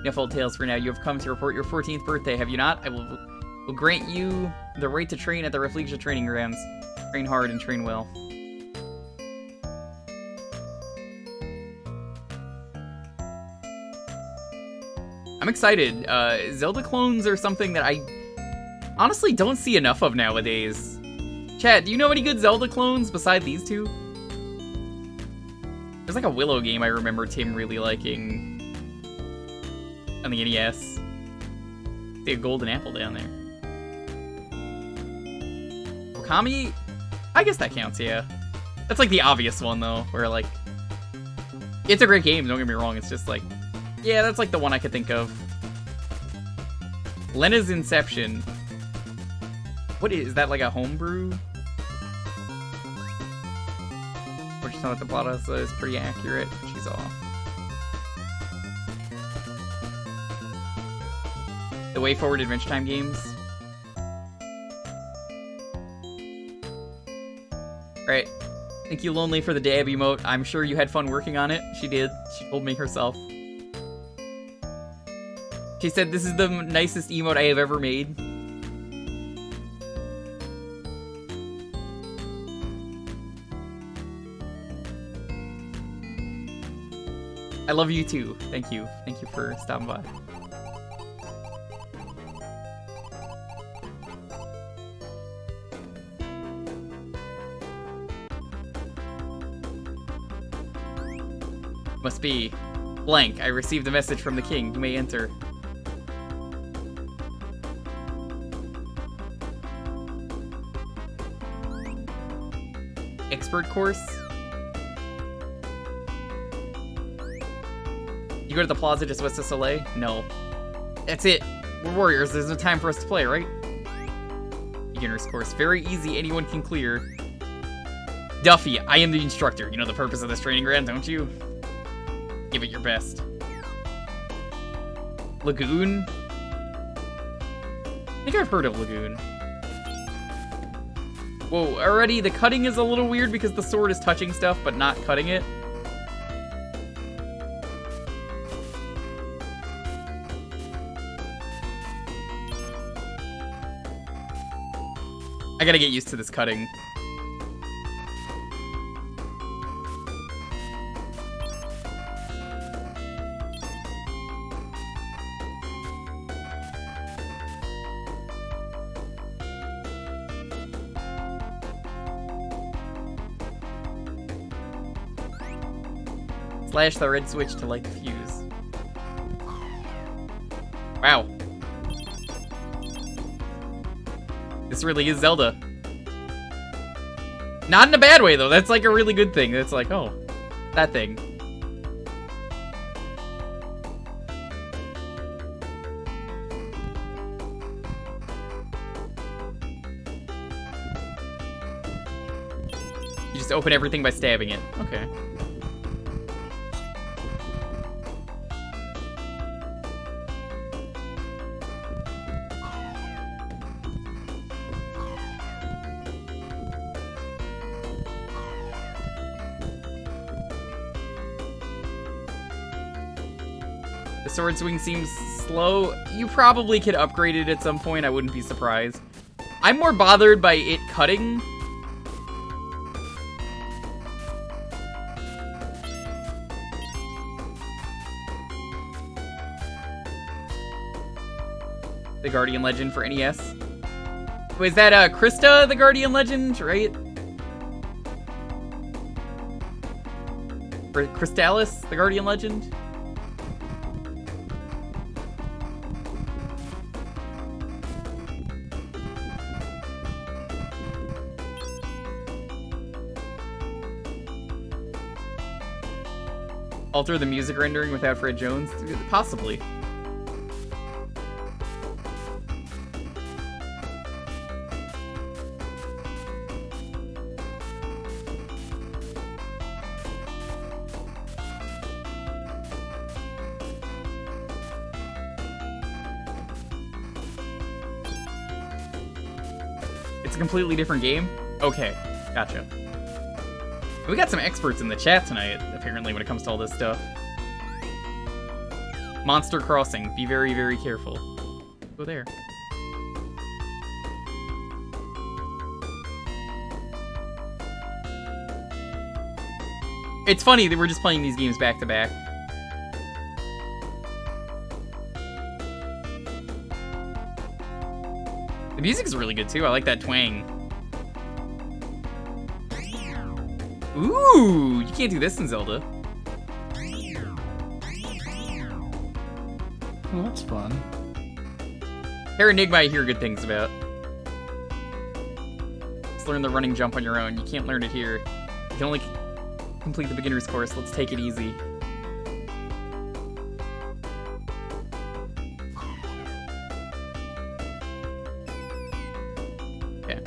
Enough old tales for now. You have come to report your 14th birthday, have you not? I will grant you the right to train at the Reflegia training grounds. Train hard and train well. I'm excited. Zelda clones are something that I honestly don't see enough of nowadays. Chat, do you know any good Zelda clones beside these two? There's like a Willow game I remember Tim really liking on the NES. See a golden apple down there. Okami? I guess that counts, yeah. That's like the obvious one though, where like, it's a great game, don't get me wrong, it's just like, yeah, that's like the one I could think of. Lena's Inception. What is that, like a homebrew? Which is not the plot is pretty accurate. She's off. The Way Forward Adventure Time games. Alright. Thank you, Lonely, for the dab emote. I'm sure you had fun working on it. She did. She told me herself. She said, this is the nicest emote I have ever made. I love you too. Thank you. Thank you for stopping by. Must be blank. I received a message from the king. You may enter. Expert course? You go to the plaza just west of Soleil? No. That's it. We're warriors. There's no time for us to play, right? Beginner's course. Very easy. Anyone can clear. Duffy, I am the instructor. You know the purpose of this training ground, don't you? Give it your best. Lagoon? I think I've heard of Lagoon. Whoa, already the cutting is a little weird because the sword is touching stuff but not cutting it. I gotta get used to this cutting. Slash the red switch to light the fuse. Wow. This really is Zelda. Not in a bad way, though. That's like a really good thing. It's like, oh, that thing. You just open everything by stabbing it. Okay. The sword swing seems slow. You probably could upgrade it at some point. I wouldn't be surprised. I'm more bothered by it cutting. The Guardian Legend for NES. Wait, is that Krista, the Guardian Legend, right? Or Crystallis, the Guardian Legend? Alter the music rendering without Fred Jones? Possibly. It's a completely different game? Okay, gotcha. We got some experts in the chat tonight, apparently, when it comes to all this stuff. Monster Crossing. Be very, very careful. Go there. It's funny that we're just playing these games back to back. The music's really good, too. I like that twang. Ooh, you can't do this in Zelda. Well, that's fun. Paradigma I hear good things about. Just learn the running jump on your own. You can't learn it here. You can only complete the beginner's course. Let's take it easy. Okay.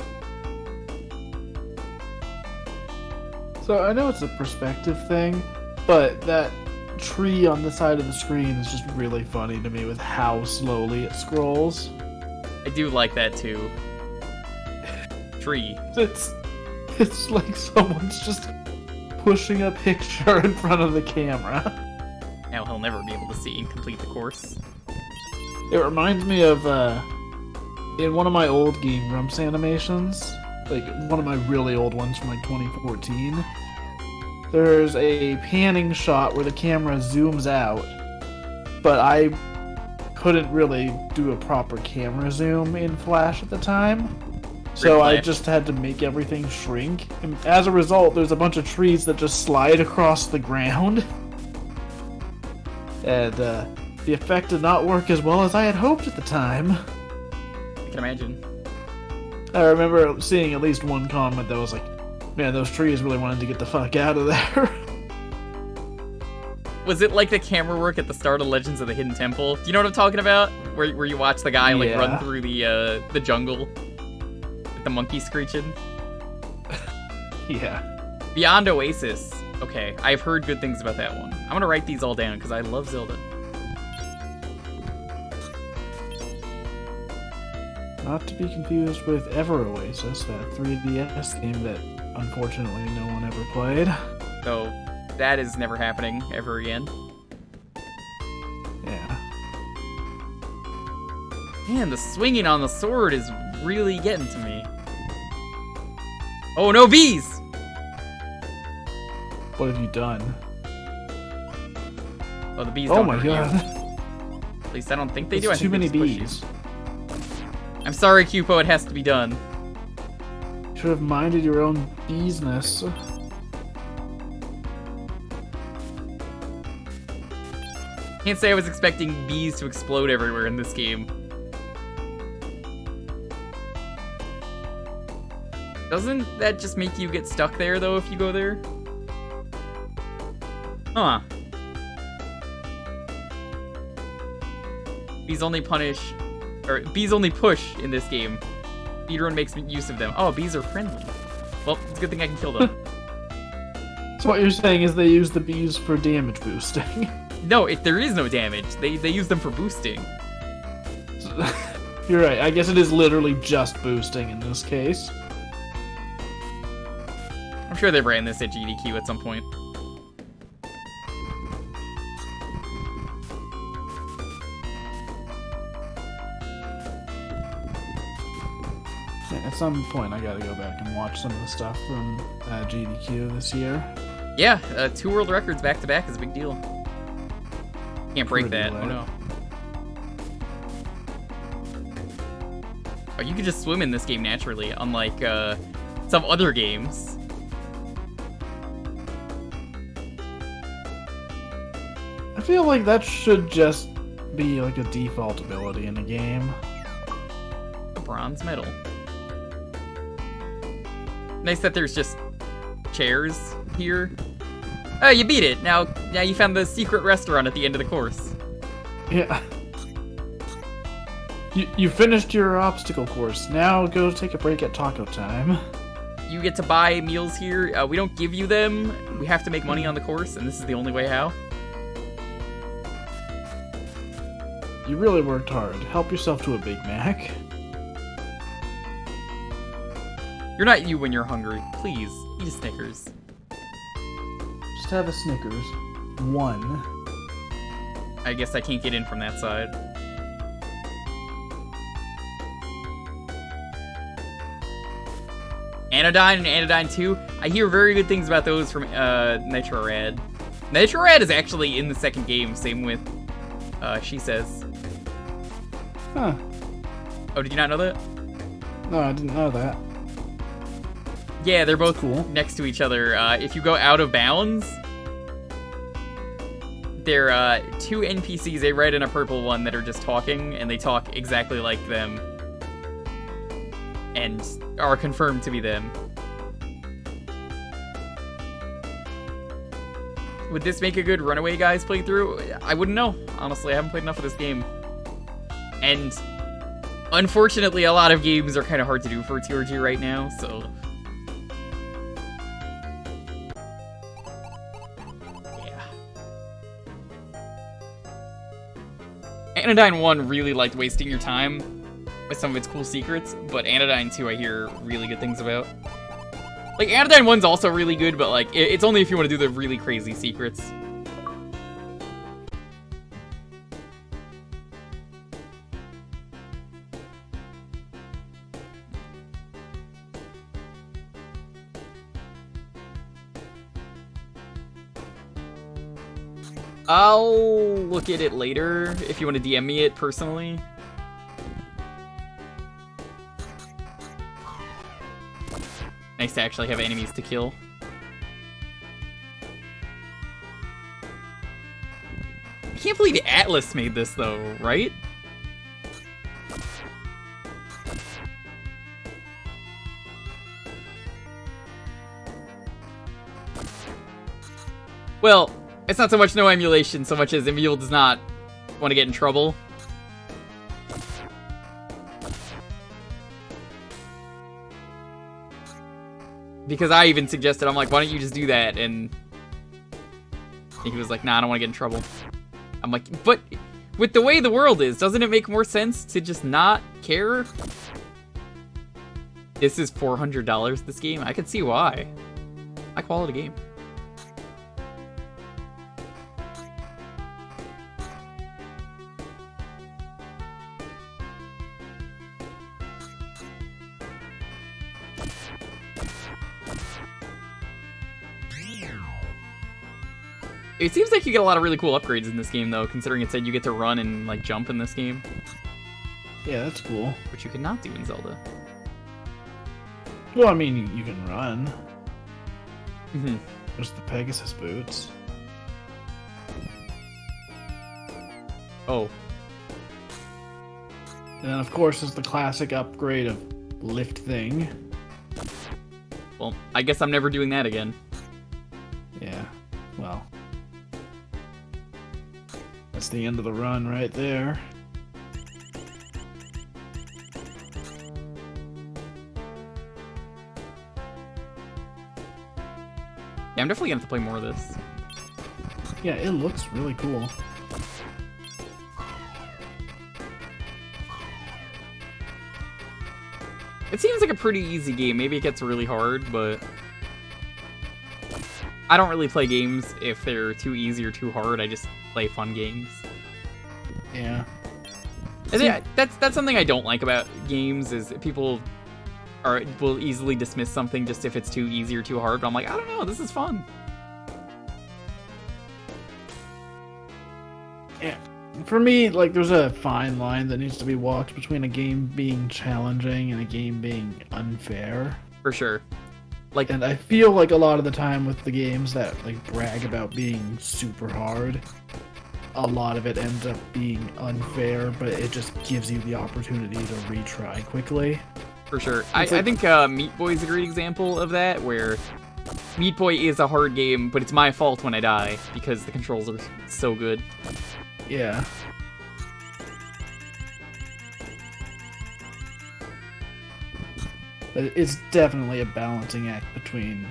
So I know it's a perspective thing, but that tree on the side of the screen is just really funny to me with how slowly it scrolls. I do like that too. Tree. It's like someone's just pushing a picture in front of the camera. Now he'll never be able to see and complete the course. It reminds me of in one of my old Game Grumps animations, like one of my really old ones from like 2014. There's a panning shot where the camera zooms out, but I couldn't really do a proper camera zoom in Flash at the time. So I just had to make everything shrink. And as a result, there's a bunch of trees that just slide across the ground. And the effect did not work as well as I had hoped at the time. I can imagine. I remember seeing at least one comment that was like, man, those trees really wanted to get the fuck out of there. Was it like the camera work at the start of Legends of the Hidden Temple? Do you know what I'm talking about? Where you watch the guy like run through the jungle with the monkey screeching? Yeah. Beyond Oasis. Okay, I've heard good things about that one. I'm gonna write these all down because I love Zelda. Not to be confused with Ever Oasis, that 3DS game that unfortunately no one ever played. So that is never happening ever again. Yeah. Man, the swinging on the sword is really getting to me. Oh no, bees! What have you done? Oh, the bees Oh don't my hurt you. god. At least I don't think they do. I There's too think many they just push you. bees. I'm sorry, Cupo, it has to be done. You should have minded your own beesness. Can't say I was expecting bees to explode everywhere in this game. Doesn't that just make you get stuck there, though, if you go there? Huh. Bees only bees only push in this game. Speedrun makes use of them. Oh, bees are friendly. Well, it's a good thing I can kill them. So what you're saying is they use the bees for damage boosting. No, there is no damage. They use them for boosting. You're right, I guess it is literally just boosting in this case. I'm sure they ran this at GDQ at some point. At some point I gotta go back and watch some of the stuff from GDQ this year. Yeah, 2 world records back to back is a big deal. Can't break Pretty that. lit. Oh no. Oh, you can just swim in this game naturally, unlike some other games. I feel like that should just be like a default ability in a game. A bronze medal. Nice that there's just chairs here. Oh, you beat it. Now you found the secret restaurant at the end of the course. Yeah. You finished your obstacle course. Now go take a break at taco time. You get to buy meals here. We don't give you them. We have to make money on the course, and this is the only way how. You really worked hard. Help yourself to a Big Mac. You're not you when you're hungry. Please, eat a Snickers. Just have a Snickers. One. I guess I can't get in from that side. Anodyne and Anodyne 2. I hear very good things about those from Nitro Rad. Nitro Rad is actually in the second game, same with She Says. Huh. Oh, did you not know that? No, I didn't know that. Yeah, they're both cool. next to each other. If you go out of bounds, they're 2 NPCs, a red and a purple one, that are just talking, and they talk exactly like them. And are confirmed to be them. Would this make a good Runaway Guys playthrough? I wouldn't know. Honestly, I haven't played enough of this game. And unfortunately, a lot of games are kind of hard to do for TRG right now, so... yeah. Anodyne 1 really liked wasting your time with some of its cool secrets, but Anodyne 2 I hear really good things about. Like, Anodyne 1's also really good, but like, it's only if you want to do the really crazy secrets. I'll look at it later if you want to DM me it personally. Nice to actually have enemies to kill. I can't believe Atlas made this though, right? Well, it's not so much no emulation, so much as Emule does not want to get in trouble. Because I even suggested, I'm like, why don't you just do that? And he was like, nah, I don't want to get in trouble. I'm like, but with the way the world is, doesn't it make more sense to just not care? This is $400, this game? I can see why. High quality game. It seems like you get a lot of really cool upgrades in this game, though, considering it said you get to run and, like, jump in this game. Yeah, that's cool. Which you cannot do in Zelda. Well, I mean, you can run. Mm-hmm. There's the Pegasus boots. Oh. And then, of course, there's the classic upgrade of lift thing. Well, I guess I'm never doing that again. Yeah, well. That's the end of the run right there. Yeah, I'm definitely gonna have to play more of this. Yeah, it looks really cool. It seems like a pretty easy game. Maybe it gets really hard, but I don't really play games if they're too easy or too hard. I just play fun games. Yeah. I think that's something I don't like about games is people will easily dismiss something just if it's too easy or too hard. But I'm like, I don't know, this is fun. Yeah. For me, like, there's a fine line that needs to be walked between a game being challenging and a game being unfair. For sure. Like, and I feel like a lot of the time with the games that like brag about being super hard, a lot of it ends up being unfair, but it just gives you the opportunity to retry quickly. For sure. I think Meat Boy is a great example of that, where Meat Boy is a hard game, but it's my fault when I die, because the controls are so good. Yeah. But it's definitely a balancing act between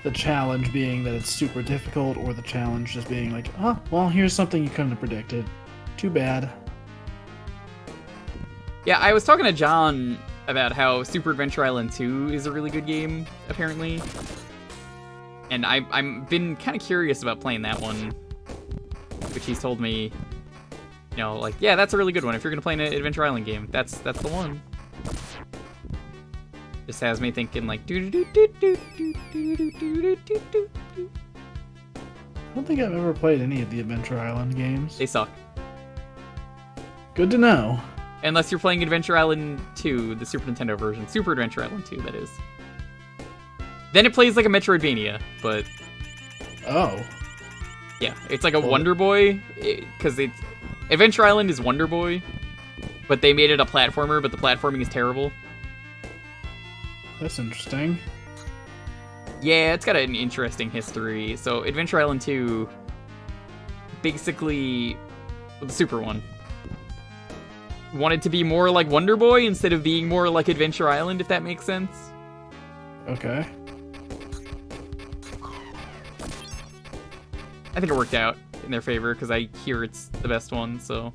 the challenge being that it's super difficult, or the challenge just being like, oh, well, here's something you couldn't have predicted. Too bad. Yeah, I was talking to John about how Super Adventure Island 2 is a really good game, apparently. And I've been kind of curious about playing that one, which he's told me, you know, like, yeah, that's a really good one. If you're going to play an Adventure Island game, that's the one. Just has me thinking, like, I don't think I've ever played any of the Adventure Island games. They suck. Good to know. Unless you're playing Adventure Island 2, the Super Nintendo version. Super Adventure Island 2, that is. Then it plays like a Metroidvania, but... Oh. Yeah, it's like a Wonder Boy, because it's... Adventure Island is Wonder Boy, but they made it a platformer, but the platforming is terrible. That's interesting. Yeah, it's got an interesting history. So, Adventure Island 2, basically, the Super one, wanted to be more like Wonder Boy instead of being more like Adventure Island, if that makes sense. Okay. I think it worked out in their favor, because I hear it's the best one, so...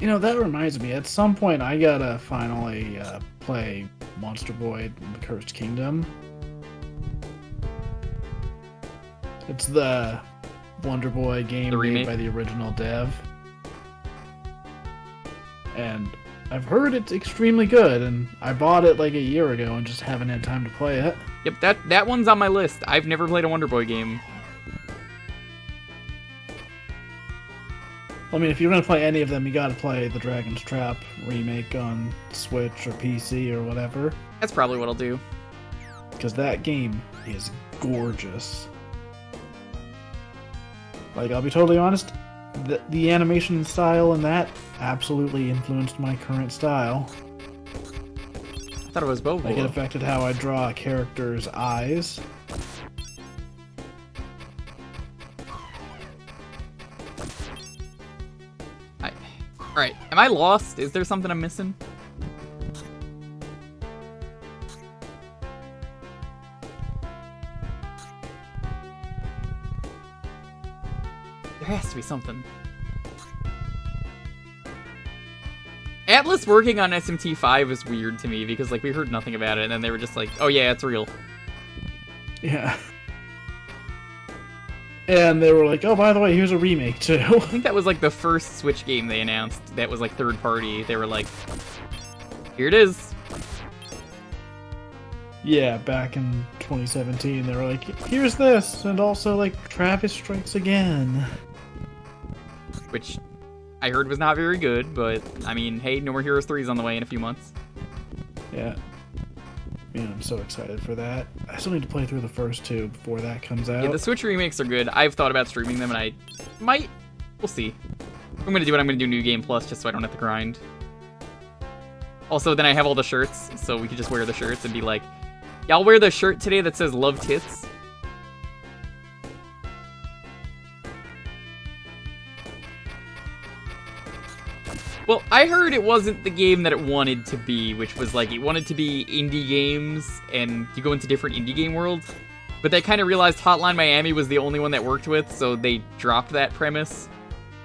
You know, that reminds me, at some point I gotta finally play Monster Boy The Cursed Kingdom. It's the Wonder Boy game made by the original dev. And I've heard it's extremely good, and I bought it like a year ago and just haven't had time to play it. Yep, that one's on my list. I've never played a Wonder Boy game. I mean, if you're gonna play any of them, you gotta play the Dragon's Trap remake on Switch or PC or whatever, That's probably what I'll do. because that game is gorgeous. Like, I'll be totally honest, the animation style in that absolutely influenced my current style. I thought it was Bobo. Like, it affected how I draw a character's eyes. Alright, am I lost? Is there something I'm missing? There has to be something. Atlas working on SMT5 is weird to me because, like, we heard nothing about it and then they were just like, oh yeah, it's real. Yeah. And they were like, oh, by the way, here's a remake, too. I think that was, like, the first Switch game they announced that was, like, third party. They were like, here it is. Yeah, back in 2017, they were like, here's this, and also, like, Travis Strikes Again. Which I heard was not very good, but, I mean, hey, No More Heroes 3 is on the way in a few months. Yeah. Man, I'm so excited for that. I still need to play through the first two before that comes out. Yeah, the Switch remakes are good. I've thought about streaming them, and I might. We'll see. If I'm gonna do it, I'm gonna do New Game Plus just so I don't have to grind. Also, then I have all the shirts, so we could just wear the shirts and be like, y'all wear the shirt today that says Love Tits? Well, I heard it wasn't the game that it wanted to be, which was like, it wanted to be indie games, and you go into different indie game worlds. But they kind of realized Hotline Miami was the only one that worked with, so they dropped that premise.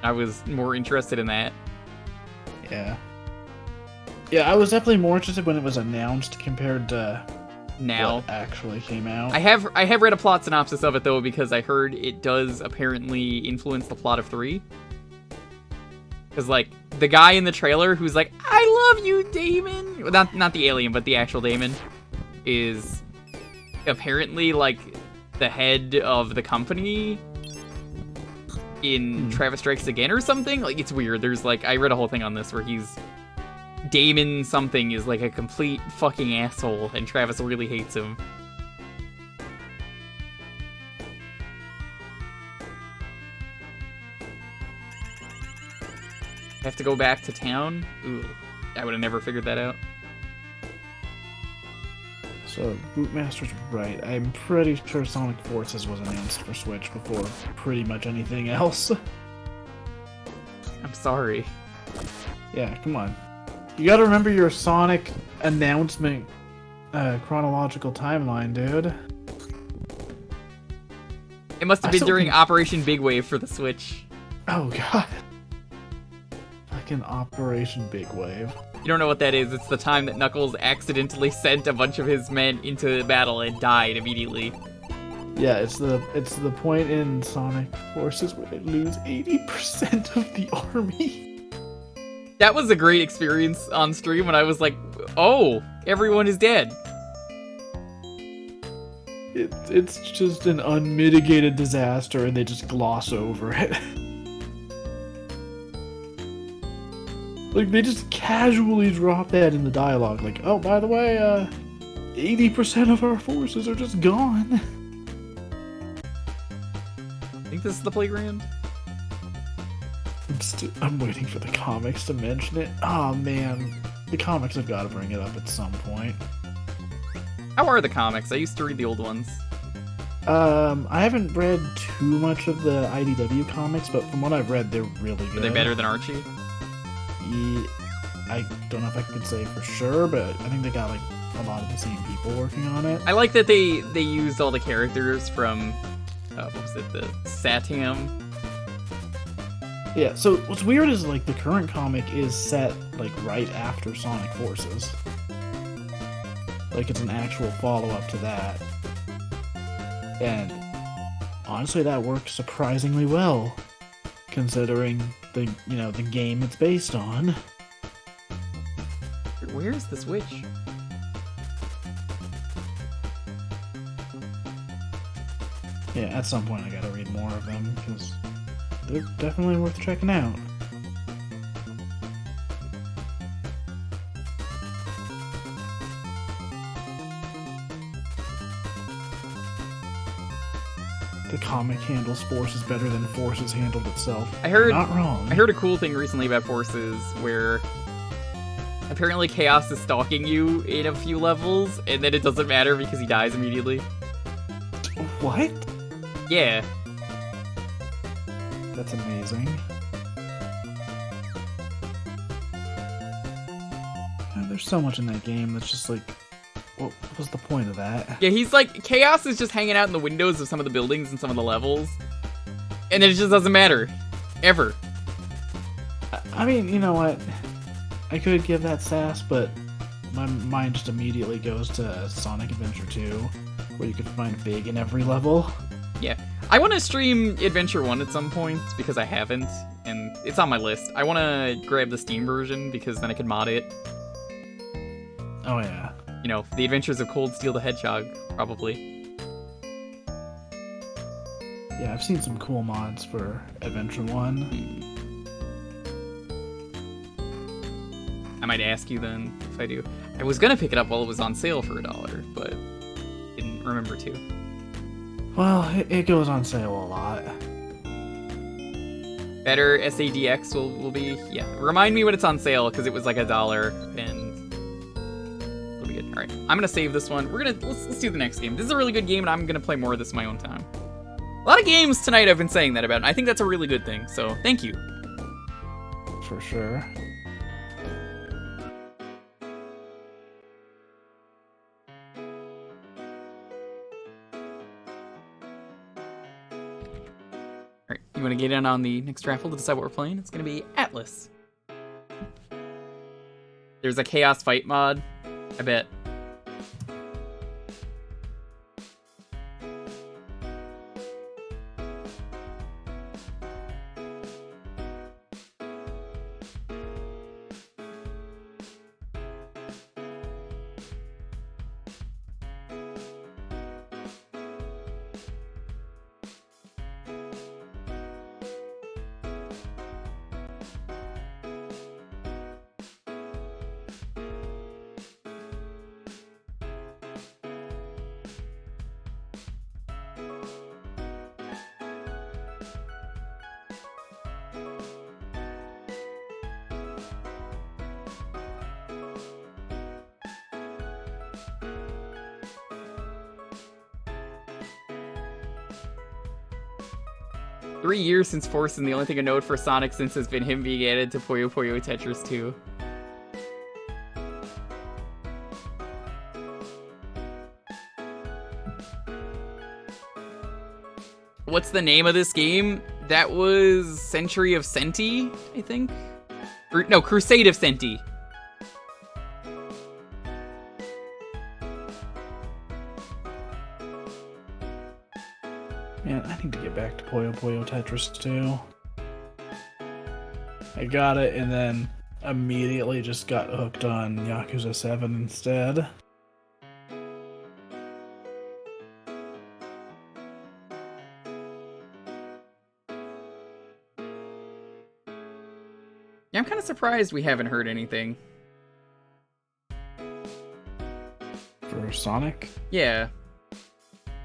I was more interested in that. Yeah. Yeah, I was definitely more interested when it was announced compared to Now. what actually came out. I have read a plot synopsis of it, though, because I heard it does apparently influence the plot of 3. Because, like, the guy in the trailer who's like, I love you, Damon! Well, not the alien, but the actual Damon, is apparently, like, the head of the company in Travis Strikes Again or something. Like, it's weird. There's, like, I read a whole thing on this where Damon something is, like, a complete fucking asshole, and Travis really hates him. Have to go back to town? Ooh, I would have never figured that out. So, Bootmaster's right. I'm pretty sure Sonic Forces was announced for Switch before pretty much anything else. I'm sorry. Yeah, come on. You gotta remember your Sonic announcement chronological timeline, dude. It must have I been still during think- Operation Big Wave for the Switch. Oh, God. Fucking Operation Big Wave. You don't know what that is. It's the time that Knuckles accidentally sent a bunch of his men into battle and died immediately. Yeah, it's the point in Sonic Forces where they lose 80% of the army. That was a great experience on stream when I was like, oh, everyone is dead. It's just an unmitigated disaster and they just gloss over it. Like, they just casually drop that in the dialogue, like, oh, by the way, 80% of our forces are just gone. I think this is the playground. I'm waiting for the comics to mention it. Oh, man. The comics have got to bring it up at some point. How are the comics? I used to read the old ones. I haven't read too much of the IDW comics, but from what I've read, they're really good. Are they better than Archie? Yeah, I don't know if I could say for sure, but I think they got like a lot of the same people working on it. I like that they used all the characters from, what was it, the Satam. Yeah, so what's weird is like the current comic is set like right after Sonic Forces. Like it's an actual follow-up to that. And honestly that works surprisingly well, considering the game it's based on. Where is the Switch? Yeah, at some point I gotta read more of them, because they're definitely worth checking out. the comic handles Forces better than Forces handled itself. I heard Not wrong. I heard a cool thing recently about Forces where apparently Chaos is stalking you in a few levels, and then it doesn't matter because he dies immediately. What? Yeah. That's amazing. God, there's so much in that game that's just like, what was the point of that? Yeah, he's like, Chaos is just hanging out in the windows of some of the buildings and some of the levels, and it just doesn't matter. Ever. I mean, you know what? I could give that sass, but my mind just immediately goes to Sonic Adventure 2, where you can find Big in every level. Yeah. I want to stream Adventure 1 at some point, because I haven't, and it's on my list. I want to grab the Steam version, because then I can mod it. Oh, yeah. You know, The Adventures of Cold Steel the Hedgehog, probably. Yeah, I've seen some cool mods for Adventure 1. I might ask you then, if I do. I was gonna pick it up while it was on sale for $1, but didn't remember to. Well, it goes on sale a lot. Better SADX will be, yeah. Remind me when it's on sale, because it was like $1, and it'll be good. All right, I'm gonna save this one. Let's do the next game. This is a really good game, and I'm gonna play more of this in my own time. A lot of games tonight I've been saying that about, and I think that's a really good thing. So thank you. For sure. Alright, you want to get in on the next raffle to decide what we're playing? It's going to be Atlas. There's a Chaos Fight mod, I bet. Three years since Force, and the only thing I know for Sonic since has been him being added to Puyo Puyo Tetris 2. What's the name of this game? That was Century of Centy, I think? Or, no, Crusade of Centy. Man, I need to get back to Puyo Puyo Tetris 2. I got it and then immediately just got hooked on Yakuza 7 instead. Yeah, I'm kind of surprised we haven't heard anything. For Sonic? Yeah.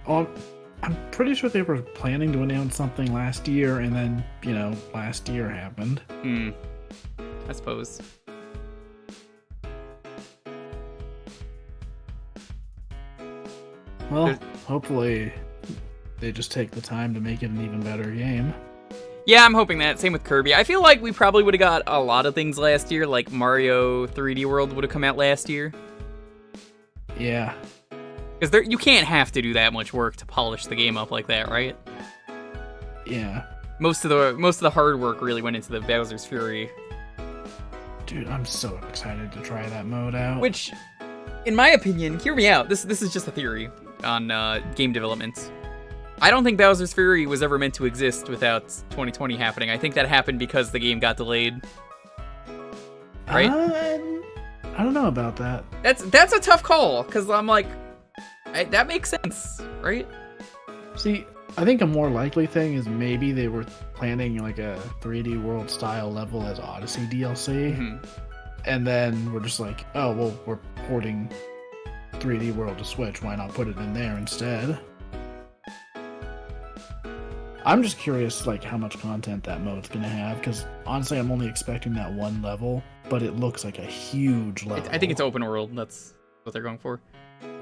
Oh, I'm pretty sure they were planning to announce something last year, and then, you know, last year happened. I suppose. Well, hopefully they just take the time to make it an even better game. Yeah, I'm hoping that. Same with Kirby. I feel like we probably would have got a lot of things last year, like Mario 3D World would have come out last year. Yeah. Because you can't have to do that much work to polish the game up like that, right? Yeah. Most of the hard work really went into the Bowser's Fury. Dude, I'm so excited to try that mode out. Which, in my opinion, hear me out. This is just a theory on game development. I don't think Bowser's Fury was ever meant to exist without 2020 happening. I think that happened because the game got delayed. Right? I don't know about that. That's a tough call, because I'm like, that makes sense, right? See, I think a more likely thing is maybe they were planning like a 3D World style level as Odyssey DLC. Mm-hmm. And then we're just like, oh, well, we're porting 3D World to Switch. Why not put it in there instead? I'm just curious, like, how much content that mode's gonna have, because honestly, I'm only expecting that one level, but it looks like a huge level. I think it's open world. That's what they're going for.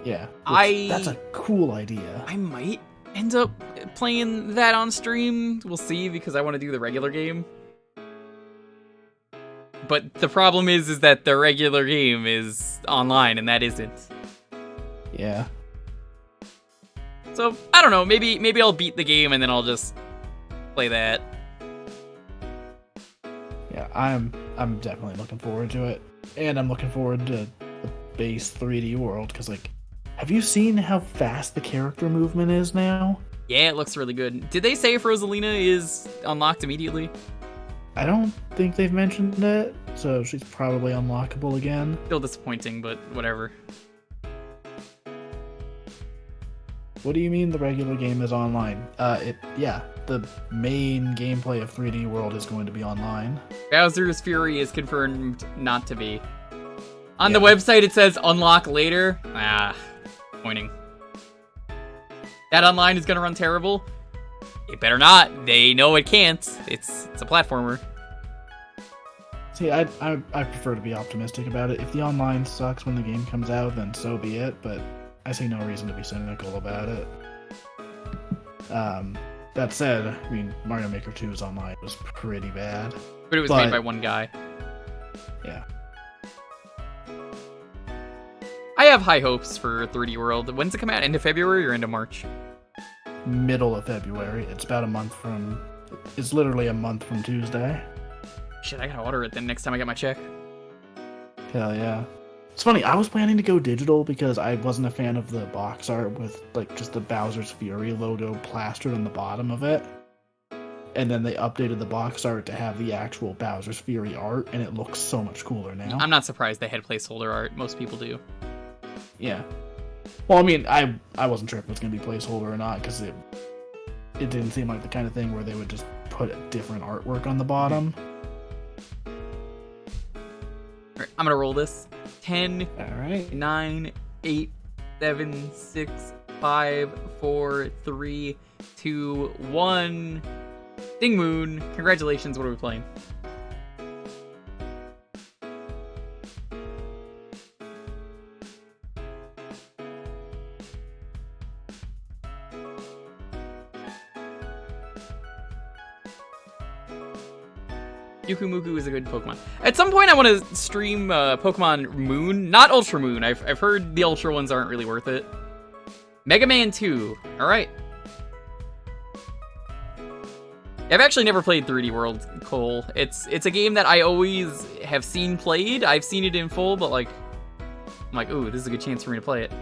Yeah. I- That's a cool idea. I might end up playing that on stream. We'll see, because I want to do the regular game. But the problem is that the regular game is online, and that isn't. Yeah. So, I don't know, maybe I'll beat the game and then I'll just play that. Yeah, I'm definitely looking forward to it. And I'm looking forward to the base 3D world, because, like, have you seen how fast the character movement is now? Yeah, it looks really good. Did they say if Rosalina is unlocked immediately? I don't think they've mentioned it, so she's probably unlockable again. Still disappointing, but whatever. What do you mean the regular game is online? Yeah, the main gameplay of 3D World is going to be online. Bowser's Fury is confirmed not to be. On the website it says unlock later. Disappointing. That online is gonna run terrible? It better not. They know it can't. It's a platformer. See, I prefer to be optimistic about it. If the online sucks when the game comes out, then so be it, but I see no reason to be cynical about it. That said, I mean, Mario Maker 2's online was pretty bad. But it was made by one guy. Yeah. I have high hopes for 3D World. When's it come out? End of February or end of March? Middle of February. It's about a month from... It's literally a month from Tuesday. Shit, I gotta order it then next time I get my check. Hell yeah. It's funny, I was planning to go digital because I wasn't a fan of the box art with, like, just the Bowser's Fury logo plastered on the bottom of it. And then they updated the box art to have the actual Bowser's Fury art, and it looks so much cooler now. I'm not surprised they had placeholder art. Most people do. Yeah. Well, I mean, I wasn't sure if it was going to be placeholder or not, because it didn't seem like the kind of thing where they would just put different artwork on the bottom. Alright, I'm gonna roll this. 10, Alright. 9, 8, 7, 6, 5, 4, 3, 2, 1. Ding Moon. Congratulations, what are we playing? Yukumuku is a good Pokemon. At some point, I want to stream Pokemon Moon, not Ultra Moon. I've heard the Ultra ones aren't really worth it. Mega Man 2. All right. I've actually never played 3D World, Cole. It's a game that I always have seen played. I've seen it in full, but like, I'm like, ooh, this is a good chance for me to play it.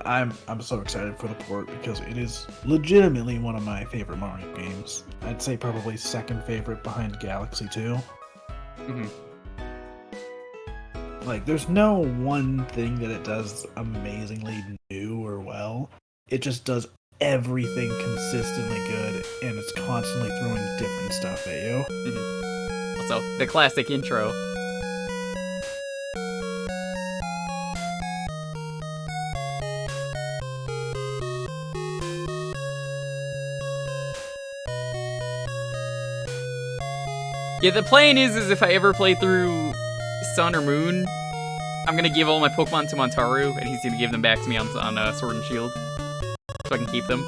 I'm so excited for the port because it is legitimately one of my favorite Mario games. I'd say probably second favorite behind Galaxy 2. Mm-hmm. Like, there's no one thing that it does amazingly new or well. It just does everything consistently good, and it's constantly throwing different stuff at you. Mm-hmm. Also, the classic intro. Yeah, the plan is if I ever play through Sun or Moon, I'm gonna give all my Pokemon to Montaru, and he's gonna give them back to me on Sword and Shield, so I can keep them.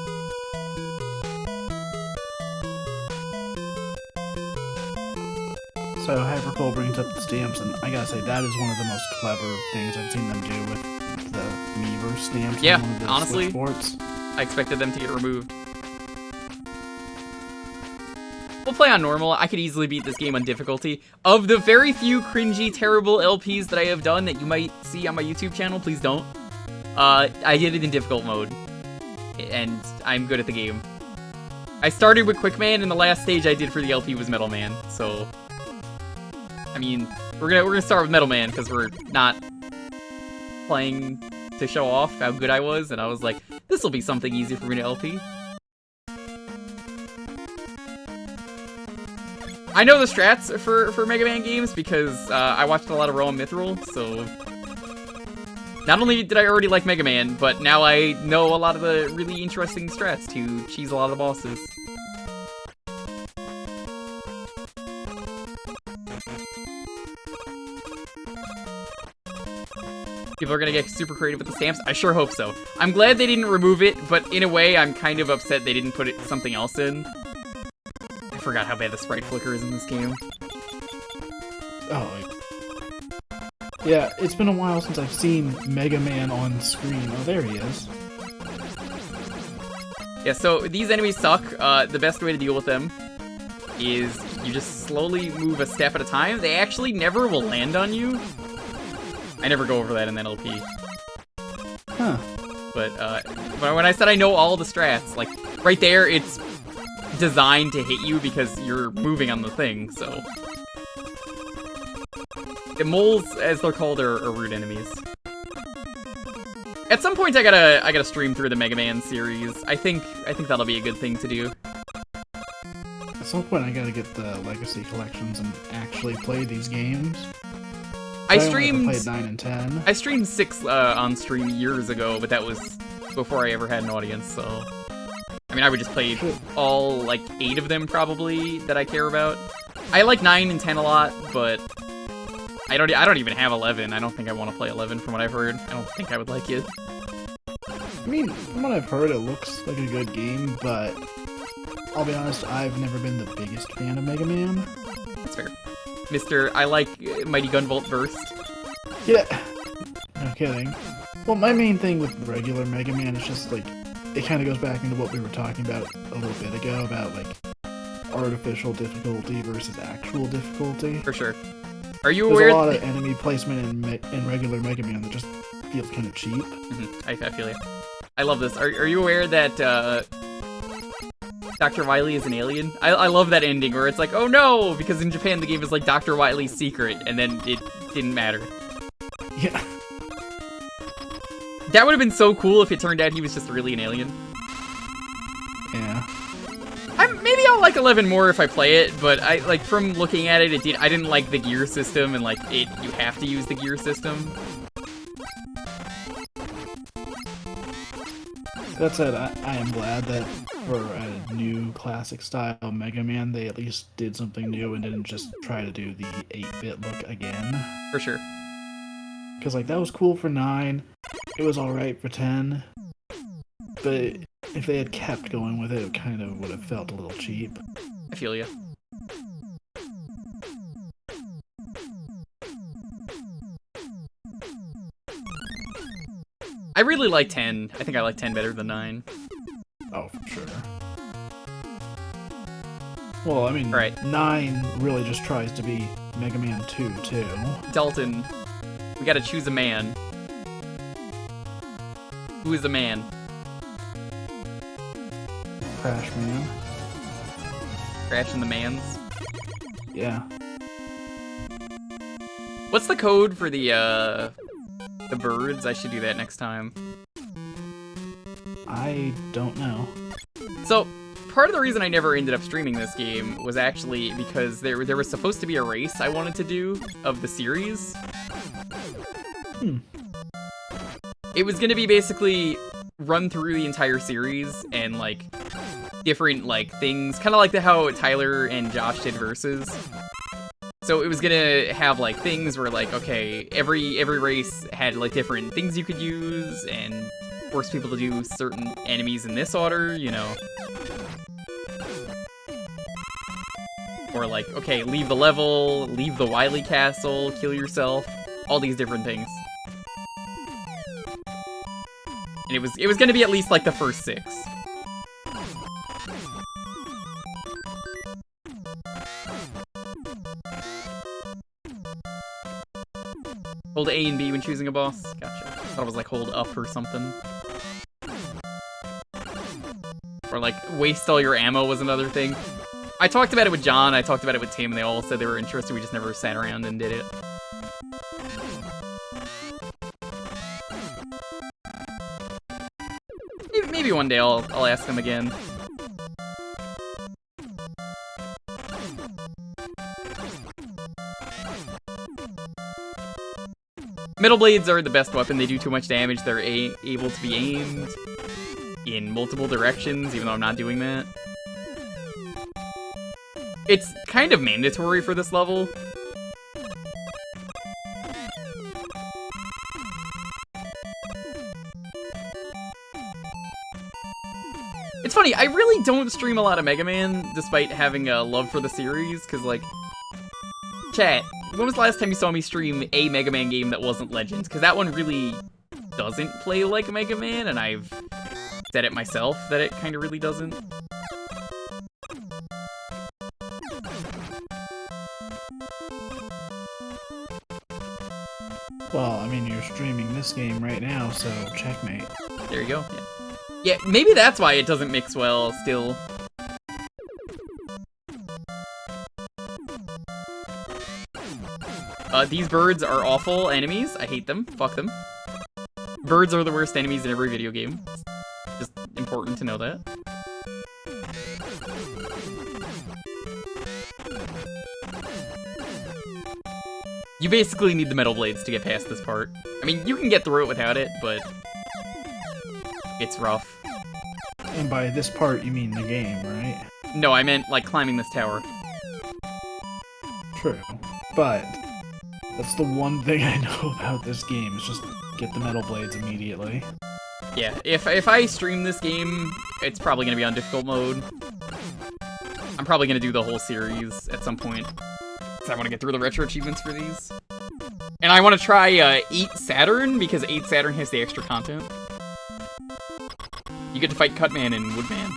So Hypercool brings up the stamps, and I gotta say, that is one of the most clever things I've seen them do with the Miiverse stamps. Yeah, on one of the honestly, Switch ports. I expected them to get removed. We'll play on normal. I could easily beat this game on difficulty. Of the very few cringy, terrible LPs that I have done that you might see on my YouTube channel, please don't. I did it in difficult mode, and I'm good at the game. I started with Quickman, and the last stage I did for the LP was Metal Man. So, I mean, we're gonna start with Metal Man because we're not playing to show off how good I was, and I was like, this will be something easy for me to LP. I know the strats for Mega Man games because I watched a lot of Raw and Mithril, so Not only did I already like Mega Man, but now I know a lot of the really interesting strats to cheese a lot of the bosses. People are gonna get super creative with the stamps. I sure hope so. I'm glad they didn't remove it, but in a way, I'm kind of upset they didn't put something else in. I forgot how bad the sprite flicker is in this game. Oh, yeah, it's been a while since I've seen Mega Man on screen. Oh, there he is. Yeah, so these enemies suck. The best way to deal with them is you just slowly move a step at a time. They actually never will land on you. I never go over that in that LP. Huh. But when I said I know all the strats, like, right there, it's designed to hit you because you're moving on the thing, so... The moles, as they're called, are rude enemies. At some point, I gotta stream through the Mega Man series. I think that'll be a good thing to do. At some point, I gotta get the Legacy collections and actually play these games. I streamed... played 9 and 10. I streamed 6 on stream years ago, but that was before I ever had an audience, so... I mean, I would just play all, like, 8 of them, probably, that I care about. I like 9 and 10 a lot, but... I don't even have 11. I don't think I want to play 11 from what I've heard. I don't think I would like it. I mean, from what I've heard, it looks like a good game, but... I'll be honest, I've never been the biggest fan of Mega Man. That's fair. Mr. I like Mighty Gunvolt Burst. Yeah, no kidding. Well, my main thing with regular Mega Man is just, like, it kind of goes back into what we were talking about a little bit ago, about, like, artificial difficulty versus actual difficulty. For sure. Are you There's aware... a lot of enemy placement in regular Mega Man that just feels kind of cheap. Mm-hmm. I feel you. I love this. Are you aware that, Dr. Wily is an alien? I love that ending where it's like, oh no! Because in Japan the game is like Dr. Wily's secret, and then it didn't matter. Yeah. That would have been so cool if it turned out he was just really an alien. Yeah. Maybe I'll like 11 more if I play it, but I like from looking at it, I didn't like the gear system, and like you have to use the gear system. That said, I am glad that for a new classic style Mega Man, they at least did something new and didn't just try to do the 8-bit look again. For sure. Because, like, that was cool for 9, it was alright for 10, but if they had kept going with it, it kind of would have felt a little cheap. I feel you. I really like 10. I think I like 10 better than 9. Oh, for sure. Well, I mean, right. 9 really just tries to be Mega Man 2, too. Dalton, we gotta choose a man. Who is a man? Crash Man. Crash and the Mans? Yeah. What's the code for the birds? I should do that next time. I don't know. So, part of the reason I never ended up streaming this game was actually because there was supposed to be a race I wanted to do of the series. It was gonna be basically run through the entire series and like different like things, kind of like how Tyler and Josh did Versus. So it was gonna have like things where like, okay, every race had like different things you could use and force people to do certain enemies in this order, you know. Or like, okay, leave the level, leave the Wily Castle, kill yourself, all these different things. And it was gonna be at least like the first 6. Hold A and B when choosing a boss? Gotcha. I thought it was like hold up or something. Or like waste all your ammo was another thing. I talked about it with John, I talked about it with Tim, and they all said they were interested, we just never sat around and did it. Maybe one day I'll ask them again. Metal blades are the best weapon. They do too much damage. They're able to be aimed in multiple directions, even though I'm not doing that. It's kind of mandatory for this level. It's funny, I really don't stream a lot of Mega Man, despite having a love for the series, because, like... Chat, when was the last time you saw me stream a Mega Man game that wasn't Legends? Because that one really doesn't play like Mega Man, and I've said it myself that it kind of really doesn't. Well, I mean, you're streaming this game right now, so checkmate. There you go, yeah. Yeah, maybe that's why it doesn't mix well, still. These birds are awful enemies. I hate them. Fuck them. Birds are the worst enemies in every video game. Just important to know that. You basically need the metal blades to get past this part. I mean, you can get through it without it, but it's rough. And by this part, you mean the game, right? No, I meant, like, climbing this tower. True. But that's the one thing I know about this game, is just get the metal blades immediately. Yeah, if I stream this game, it's probably going to be on difficult mode. I'm probably going to do the whole series at some point. Because I want to get through the retro achievements for these. And I want to try 8 Saturn, because 8 Saturn has the extra content. You get to fight Cutman and Woodman.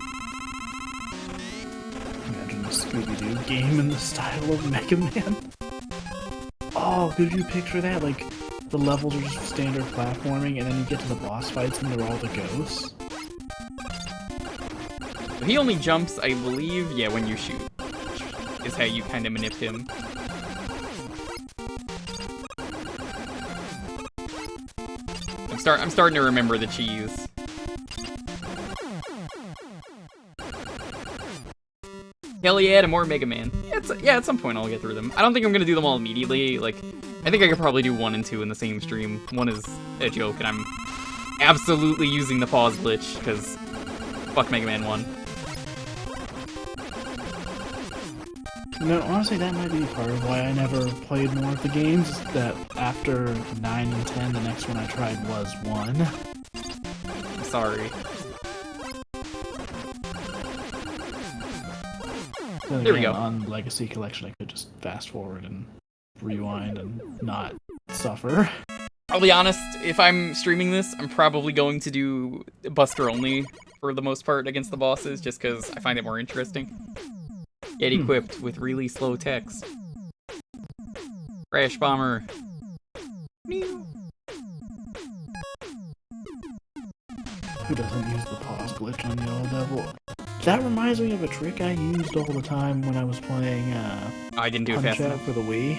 Imagine a Scooby-Doo game in the style of Mega Man. Oh, could you picture that? Like, the levels are just standard platforming, and then you get to the boss fights and they're all the ghosts. So he only jumps, I believe, yeah, when you shoot. Which is how you kind of manip him. I'm starting to remember the cheese. Hell yeah, to more Mega Man. Yeah, at some point I'll get through them. I don't think I'm gonna do them all immediately. Like, I think I could probably do 1 and 2 in the same stream. 1 is a joke, and I'm absolutely using the pause glitch, because fuck Mega Man 1. No, honestly, that might be part of why I never played more of the games, is that after 9 and 10, the next one I tried was 1. I'm sorry. Then There we again, go. on Legacy Collection, I could just fast forward and rewind and not suffer. I'll be honest, if I'm streaming this, I'm probably going to do Buster only for the most part against the bosses, just because I find it more interesting. Get equipped with really slow text. Crash Bomber. Who doesn't use the pause glitch on Yellow Devil? That reminds me of a trick I used all the time when I was playing I didn't do it fast Punch-Out enough. for the Wii.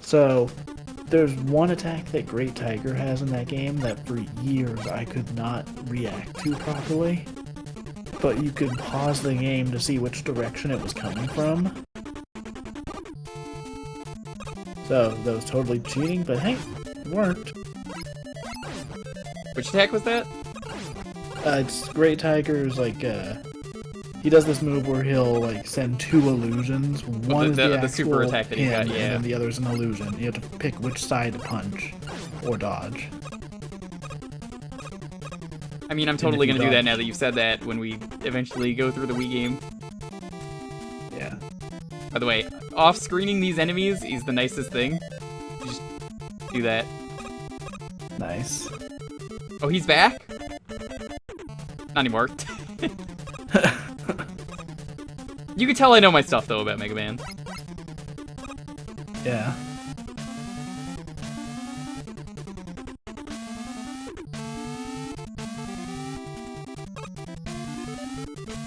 So, there's one attack that Great Tiger has in that game that for years I could not react to properly. But you could pause the game to see which direction it was coming from. So, that was totally cheating, but hey, it worked. Which attack was that? It's Great Tiger's, like, he does this move where he'll, like, send 2 illusions. One is the actual super attack that he pin, got, yeah. and then the other is an illusion. You have to pick which side to punch or dodge. I mean, I'm totally if you gonna do that dodge- now that you've said that when we eventually go through the Wii game. Yeah. By the way, off-screening these enemies is the nicest thing. You just do that. Nice. Oh, he's back? Not anymore. You can tell I know my stuff, though, about Mega Man. Yeah.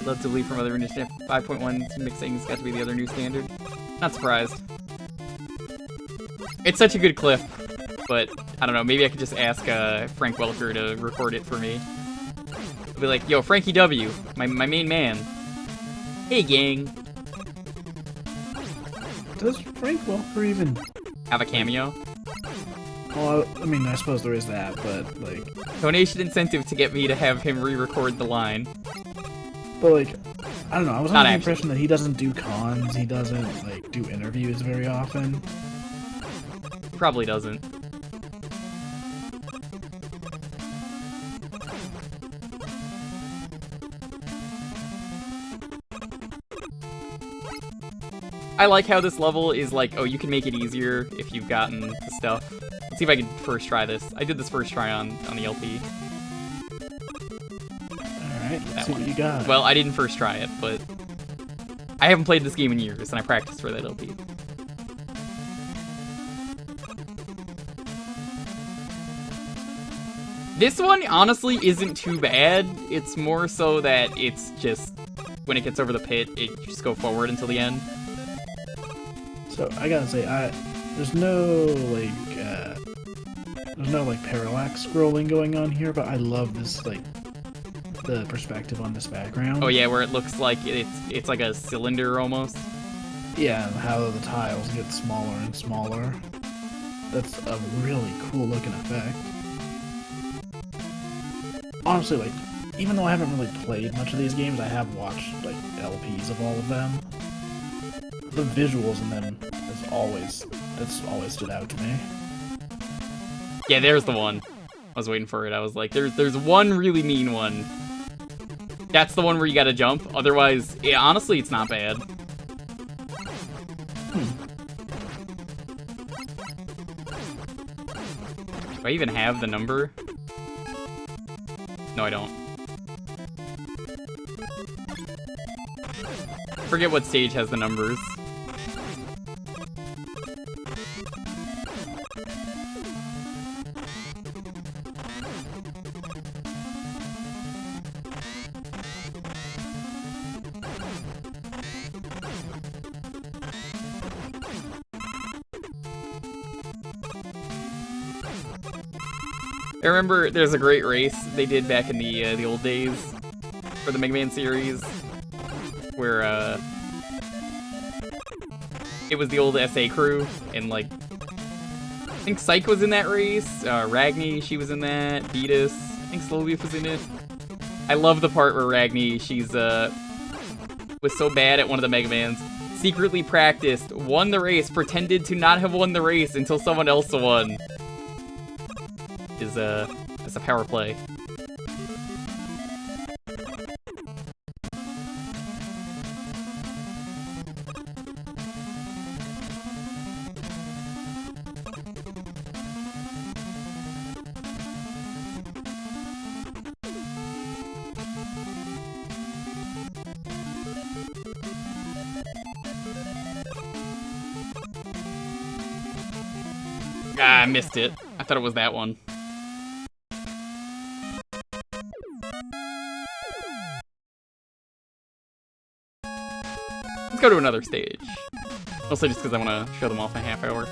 Love to leave from other initiative. 5.1 mixing has got to be the other new standard. Not surprised. It's such a good clip, but I don't know, maybe I could just ask Frank Welker to record it for me. I'll be like, yo, Frankie W, my main man. Hey, gang. Does Frank Welker even have a cameo. Well, I mean, I suppose there is that, but like, Donation incentive to get me to have him re-record the line. but like, I don't know. I was Not under the actually. impression that he doesn't do cons. He doesn't like do interviews very often. Probably doesn't. I like how this level is like, oh, you can make it easier if you've gotten the stuff. Let's see if I can first try this. I did this first try on the LP. Alright, let's see what you got. Well, I didn't first try it, but I haven't played this game in years, and I practiced for that LP. This one, honestly, isn't too bad. It's more so that it's just, when it gets over the pit, you just go forward until the end. So I gotta say, there's no parallax scrolling going on here, but I love this like the perspective on this background. Oh yeah, where it looks like it's like a cylinder almost. Yeah, and how the tiles get smaller and smaller. That's a really cool looking effect. Honestly, like, even though I haven't really played much of these games, I have watched like LPs of all of them. The visuals in them that's always stood out to me. Yeah, there's the one. I was waiting for it. I was like, there's one really mean one. That's the one where you gotta jump. Otherwise, yeah, honestly, it's not bad. Do I even have the number? No, I don't. Forget what stage has the numbers. I remember there's a great race they did back in the old days for the Mega Man series, where it was the old SA crew, and like I think Psych was in that race, Ragni, she was in that, Beatus, I think Slowleaf was in it. I love the part where Ragni, she's was so bad at one of the Mega Mans, secretly practiced, won the race, pretended to not have won the race until someone else won. Is a power play. Ah, I missed it. I thought it was that one. Let's go to another stage. Mostly just because I want to show them off in a half hour.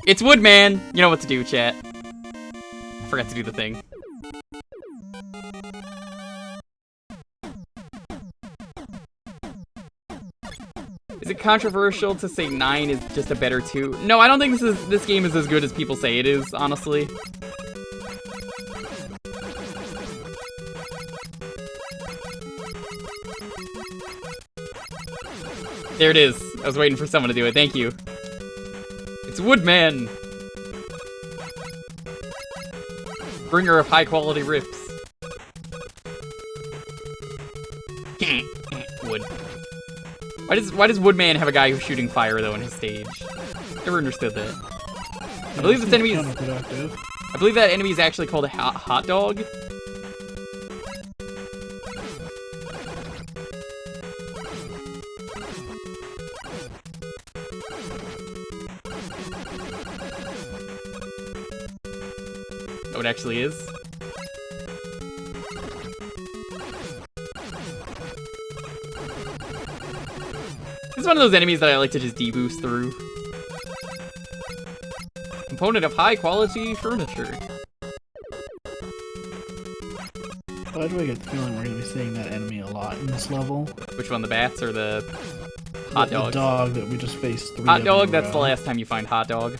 It's Woodman! You know what to do, chat. I forgot to do the thing. Is it controversial to say 9 is just a better 2? No, I don't think this game is as good as people say it is, honestly. There it is. I was waiting for someone to do it. Thank you. It's Woodman! Bringer of high-quality riffs. Wood. Why does Woodman have a guy who's shooting fire, though, in his stage? Never understood that. I believe this enemy is... I believe that enemy is actually called a hot dog. What it actually is. This is one of those enemies that I like to just deboost through. Component of high quality furniture. Why do I get the feeling we're gonna be seeing that enemy a lot in this level? Which one, the bats or the Hot the Dog. dog that we just faced 3 Hot of Dog, in a that's the row. last time you find Hot Dog.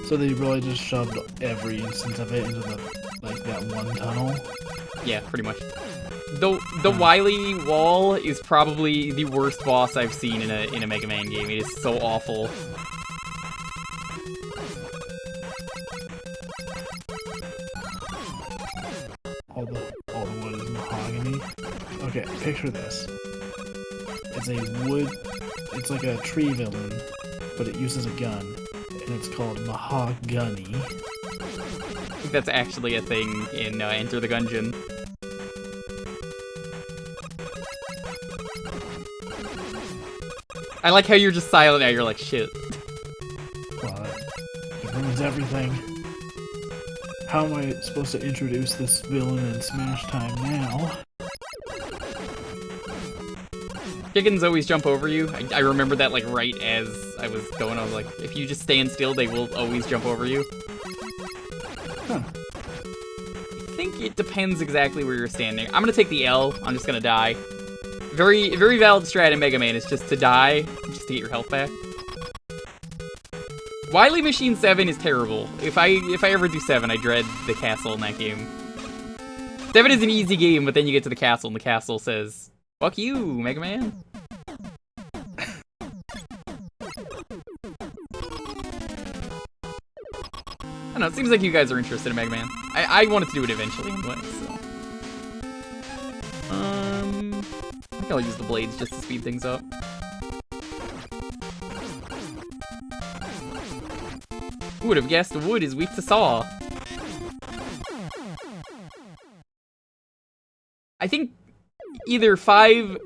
So they really just shoved every instance of it into the that one tunnel. Yeah, pretty much. The Wily Wall is probably the worst boss I've seen in a Mega Man game. It is so awful. All the wood is mahogany. Okay, picture this. It's a wood. It's like a tree villain, but it uses a gun, and it's called mahogany. I think that's actually a thing in Enter the Gungeon. I like how you're just silent now. You're like, shit. Well, it ruins everything. How am I supposed to introduce this villain in Smash Time now? Chickens always jump over you. I remember that like right as I was going. I was like, if you just stand still, they will always jump over you. Huh. I think it depends exactly where you're standing. I'm gonna take the L. I'm just gonna die. Very valid strat in Mega Man is just to die, just to get your health back. Wily Machine 7 is terrible. If I ever do 7, I dread the castle in that game. 7 is an easy game, but then you get to the castle, and the castle says, "Fuck you, Mega Man." I don't know, it seems like you guys are interested in Mega Man. I wanted to do it eventually anyway, so. I think I'll use the blades just to speed things up. Who would have guessed wood is weak to saw? I think either 5,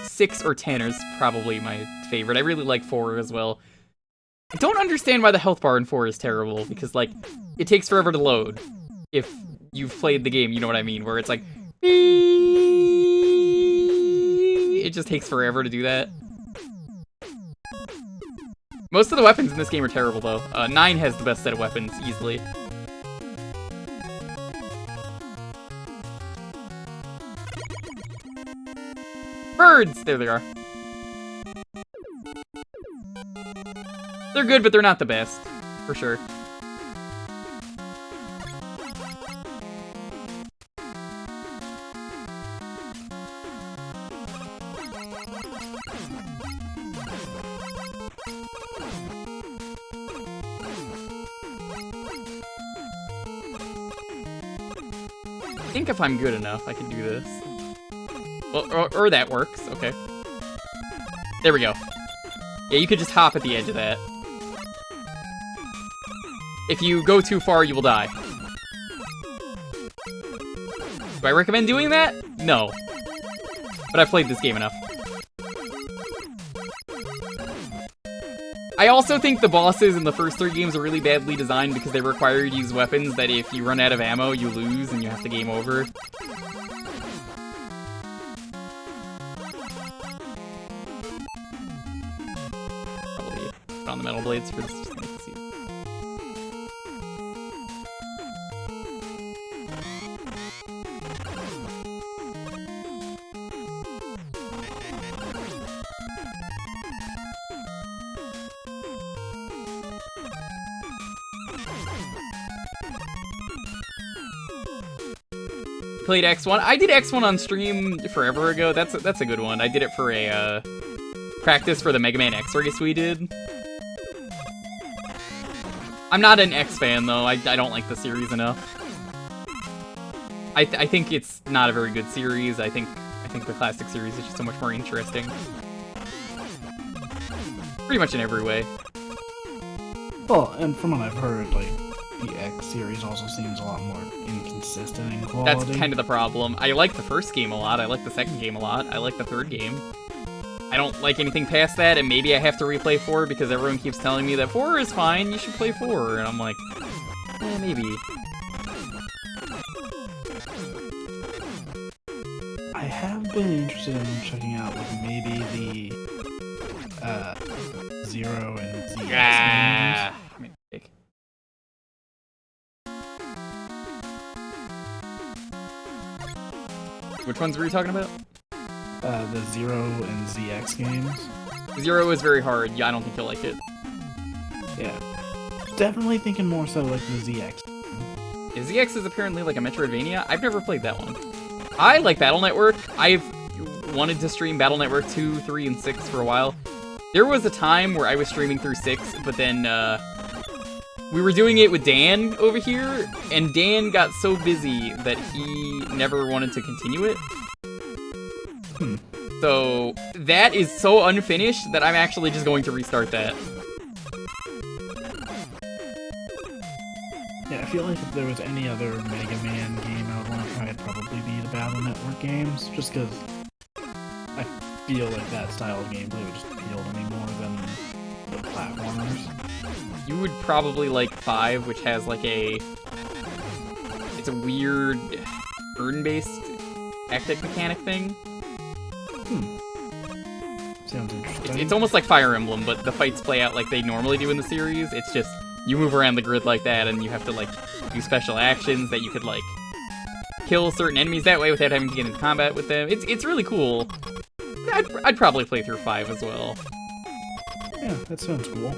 6, or 10 is probably my favorite. I really like 4 as well. I don't understand why the health bar in 4 is terrible, because, like, it takes forever to load. If you've played the game, you know what I mean, where it's like, it just takes forever to do that. Most of the weapons in this game are terrible, though. 9 has the best set of weapons, easily. Birds! There they are. They're good, but they're not the best. For sure. I think if I'm good enough, I can do this. Well, or that works. Okay. There we go. Yeah, you could just hop at the edge of that. If you go too far, you will die. Do I recommend doing that? No. But I've played this game enough. I also think the bosses in the first 3 games are really badly designed because they require you to use weapons that if you run out of ammo, you lose and you have to game over. Probably put on the metal blades for this. Just to make it see. Played X1. I did X1 on stream forever ago. That's a good one. I did it for a practice for the Mega Man X race we did. I'm not an X fan though. I don't like the series enough. I think it's not a very good series. I think the classic series is just so much more interesting. Pretty much in every way. Well, and from what I've heard, like, the X series also seems a lot more inconsistent in quality. That's kind of the problem. I like the first game a lot. I like the second game a lot. I like the third game. I don't like anything past that, and maybe I have to replay 4 because everyone keeps telling me that 4 is fine, you should play 4, and I'm like, maybe. I have been interested in checking out, like, maybe the, 0 and ZX games. Which ones were you talking about? the Zero and ZX games. Zero is very hard. Yeah, I don't think you'll like it. Yeah. Definitely thinking more so like the ZX. Yeah, ZX is apparently like a Metroidvania. I've never played that one. I like Battle Network. I've wanted to stream Battle Network 2, 3, and 6 for a while. There was a time where I was streaming through 6, but then we were doing it with Dan over here, and Dan got so busy that he never wanted to continue it. So that is so unfinished that I'm actually just going to restart that. Yeah, I feel like if there was any other Mega Man game I would want to try, it'd probably be the Battle Network games, just because I feel like that style of gameplay would just appeal to me more than the platformers. You would probably like 5, which has like it's a weird turn-based tactic mechanic thing. Sounds interesting. It's almost like Fire Emblem, but the fights play out like they normally do in the series. It's just, you move around the grid like that, and you have to like do special actions that you could like kill certain enemies that way without having to get into combat with them. It's really cool. I'd probably play through 5 as well. Yeah, that sounds cool.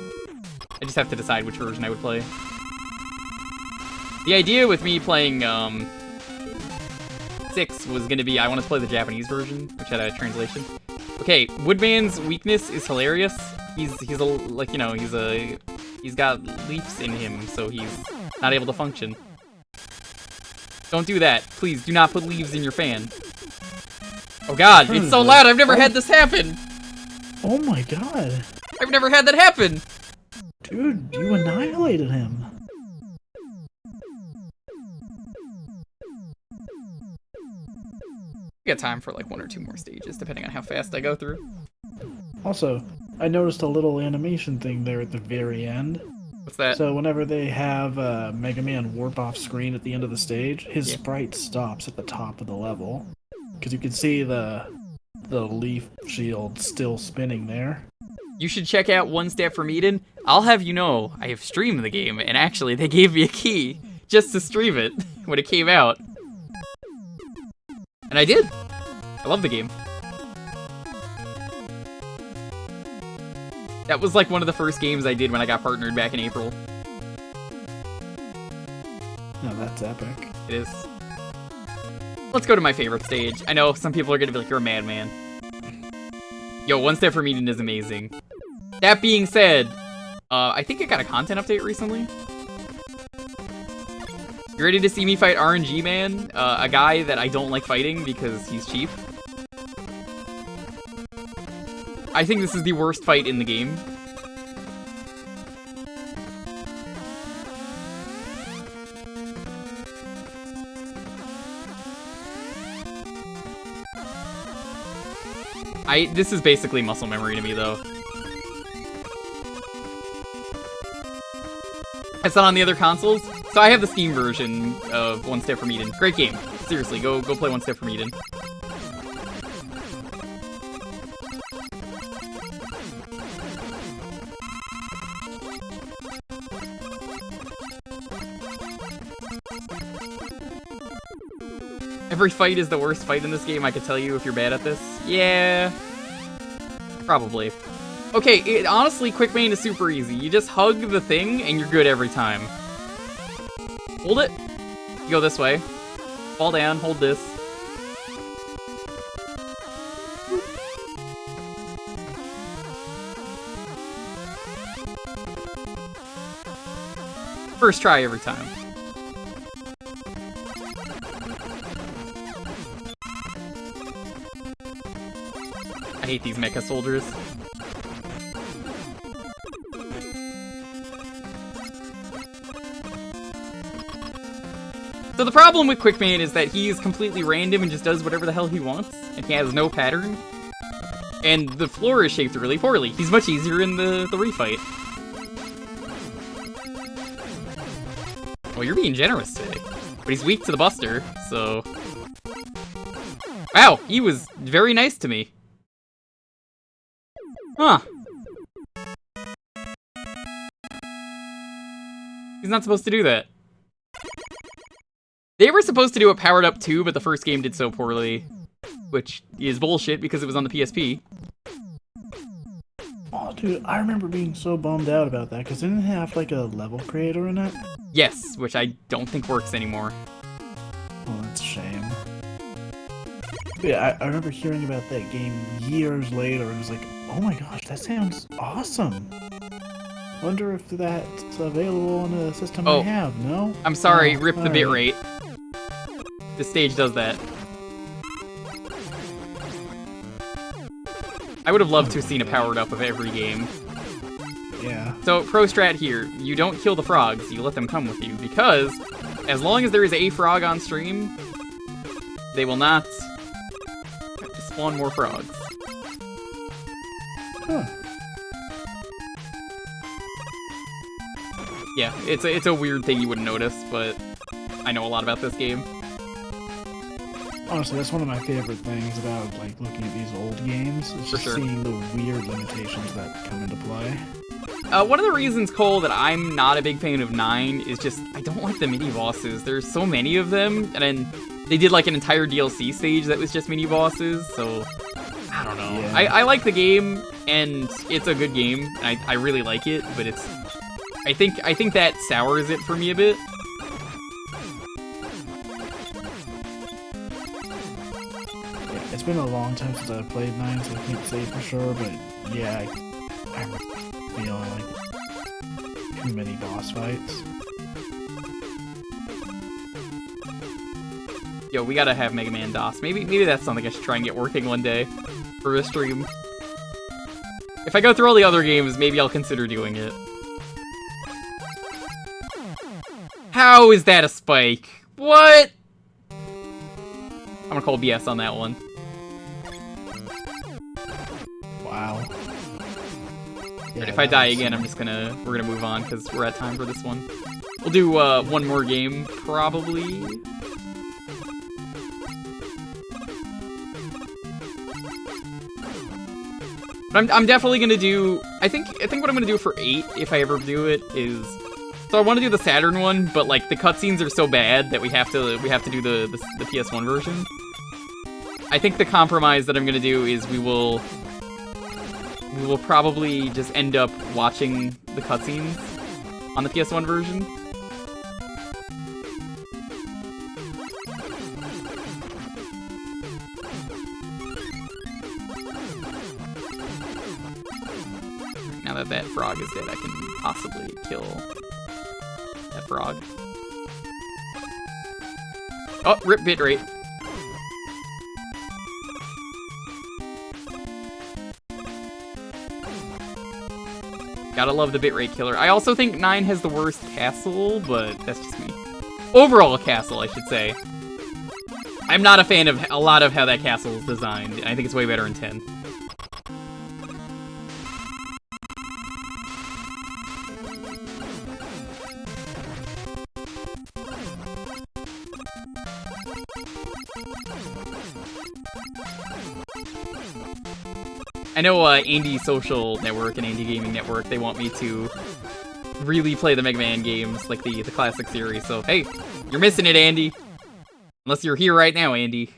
I just have to decide which version I would play. The idea with me playing 6 was gonna be I want to play the Japanese version, which had a translation. Okay, Woodman's weakness is hilarious. He's a like, you know, he's got leaves in him, so he's not able to function. Don't do that. Please do not put leaves in your fan. Oh god, it's so loud. I've never had this happen. Oh my god. I've never had that happen. Dude, you annihilated him. We got time for like 1 or 2 more stages, depending on how fast I go through. Also, I noticed a little animation thing there at the very end. What's that? So whenever they have Mega Man warp off screen at the end of the stage, his sprite stops at the top of the level. Because you can see the leaf shield still spinning there. You should check out One Step from Eden. I'll have you know, I have streamed the game, and actually they gave me a key just to stream it when it came out. And I did. I love the game. That was like one of the first games I did when I got partnered back in April. No, that's epic. It is. Let's go to my favorite stage. I know some people are gonna be like, you're a madman. Yo, One Step from Eden is amazing. That being said, I think I got a content update recently. You ready to see me fight RNG Man? A guy that I don't like fighting because he's cheap. I think this is the worst fight in the game. This is basically muscle memory to me, though. It's not on the other consoles, so I have the Steam version of One Step from Eden. Great game. Seriously, go play One Step from Eden. Every fight is the worst fight in this game, I could tell you if you're bad at this. Yeah. Probably. Okay, honestly, Quick Main is super easy. You just hug the thing, and you're good every time. Hold it. You go this way. Fall down, hold this. First try every time. I hate these mecha soldiers. So the problem with Quick Man is that he is completely random and just does whatever the hell he wants, and he has no pattern. And the floor is shaped really poorly. He's much easier in the refight. Well, you're being generous today. But he's weak to the Buster, so... Wow, he was very nice to me. Huh. He's not supposed to do that. They were supposed to do it powered up too, but the first game did so poorly which is bullshit because it was on the PSP. Oh, dude, I remember being so bummed out about that because didn't it have like a level creator in it? Yes, which I don't think works anymore. Oh, that's a shame. But yeah, I remember hearing about that game years later and was like, oh my gosh, that sounds awesome. Wonder if that's available on a system I have, no? I'm sorry, Oh, rip the alright. bitrate. This stage does that. I would have loved to have seen a powered up of every game. Yeah. So, pro strat here, you don't kill the frogs, you let them come with you, because as long as there is a frog on stream, they will not spawn more frogs. Huh. Yeah, it's a weird thing you wouldn't notice, but I know a lot about this game. Honestly, that's one of my favorite things about like looking at these old games. Is For just sure. seeing the weird limitations that come into play. One of the reasons, Cole, that I'm not a big fan of 9 is just I don't like the mini-bosses. There's so many of them, and then they did like an entire DLC stage that was just mini-bosses, so I don't know. Yeah. I like the game, and it's a good game, and I really like it, but it's... I think that sours it for me a bit. Yeah, it's been a long time since I've played 9, so I can't say for sure, but yeah, I'm feeling like too many boss fights. Yo, we gotta have Mega Man DOS. Maybe that's something I should try and get working one day for a stream. If I go through all the other games, maybe I'll consider doing it. How is that a spike? What? I'm gonna call BS on that one. Wow. Yeah, If I that die was- again, we're gonna move on because we're at time for this one. We'll do one more game probably. But I'm definitely gonna do. I think what I'm gonna do for 8, if I ever do it, is. So I want to do the Saturn one, but like the cutscenes are so bad that we have to do the PS1 version. I think the compromise that I'm gonna do is we will probably just end up watching the cutscenes on the PS1 version. Now that that frog is dead, I can possibly kill that frog. Oh, rip bitrate. Gotta love the bitrate killer. I also think 9 has the worst castle, but that's just me. Overall castle, I should say. I'm not a fan of a lot of how that castle is designed. I think it's way better in 10. I know Andy Social Network and Andy Gaming Network, they want me to really play the Mega Man games, like the classic series, so hey, you're missing it, Andy. Unless you're here right now, Andy.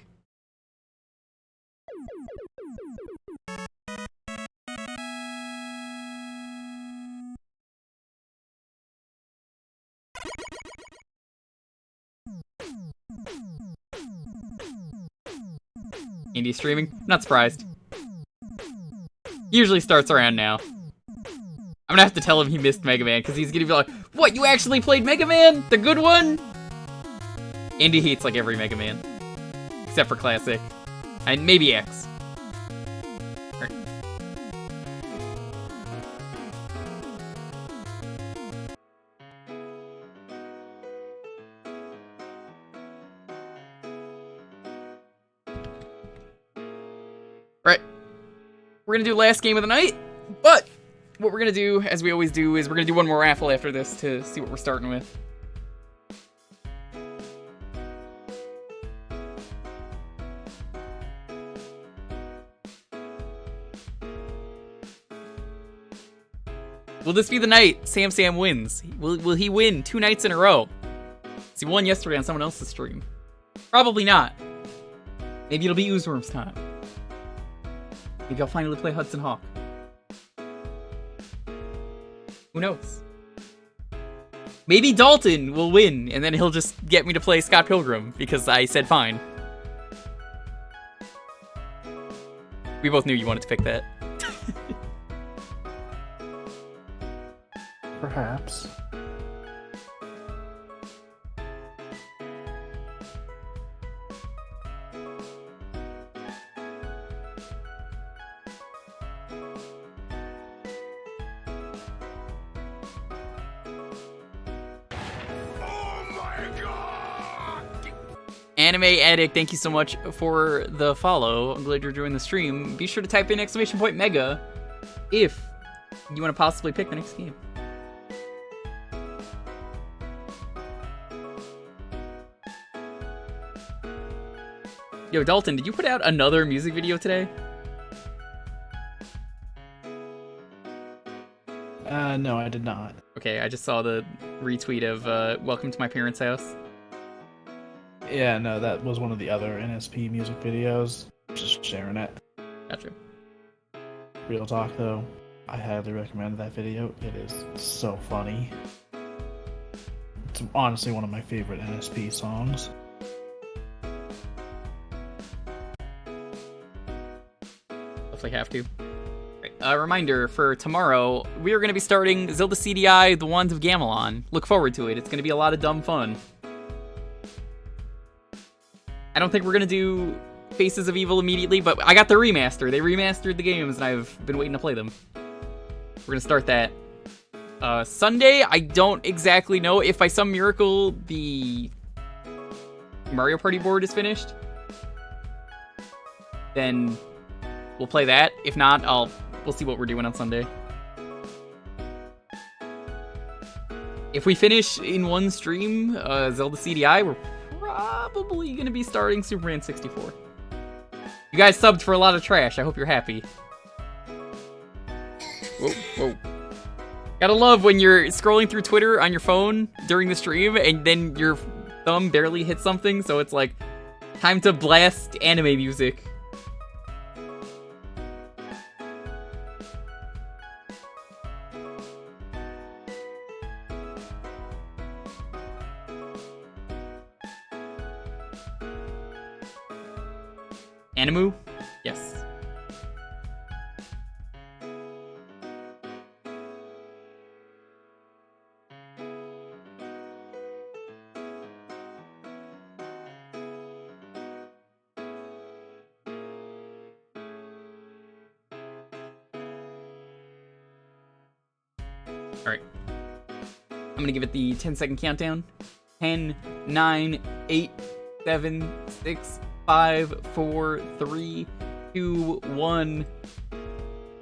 Andy streaming? Not surprised. Usually starts around now. I'm gonna have to tell him he missed Mega Man, because he's gonna be like, what, you actually played Mega Man? The good one? Andy hates like every Mega Man. Except for Classic. And maybe X. Alright. Right. We're gonna do last game of the night, but what we're gonna do, as we always do, is we're gonna do one more raffle after this to see what we're starting with. Will this be the night Sam wins? Will he win 2 nights in a row? He won yesterday on someone else's stream. Probably not. Maybe it'll be Oozworm's time. Maybe I'll finally play Hudson Hawk. Who knows? Maybe Dalton will win, and then he'll just get me to play Scott Pilgrim, because I said fine. We both knew you wanted to pick that. Perhaps. Anime Addict, thank you so much for the follow. I'm glad you're doing the stream. Be sure to type in !mega if you want to possibly pick the next game. Yo, Dalton, did you put out another music video today? No, I did not. Okay, I just saw the retweet of Welcome to My Parents' House. Yeah, no, that was one of the other NSP music videos. Just sharing it. Gotcha. Real talk, though, I highly recommend that video. It is so funny. It's honestly one of my favorite NSP songs. Definitely have to. A reminder for tomorrow, we are going to be starting Zelda CDI, The Wands of Gamelon. Look forward to it. It's going to be a lot of dumb fun. I don't think we're going to do Faces of Evil immediately, but I got the remaster. They remastered the games, and I've been waiting to play them. We're going to start that. Sunday, I don't exactly know if by some miracle the Mario Party board is finished. Then we'll play that. If not, we'll see what we're doing on Sunday. If we finish in one stream, Zelda CDI, we're probably going to be starting Superman 64. You guys subbed for a lot of trash. I hope you're happy. Whoa, whoa. Gotta love when you're scrolling through Twitter on your phone during the stream and then your thumb barely hits something, so it's like, time to blast anime music. Animu? Yes. Alright. I'm gonna give it the 10-second countdown. 10, 9, 8, 7, 6, 5, 4, 3, 2, 1.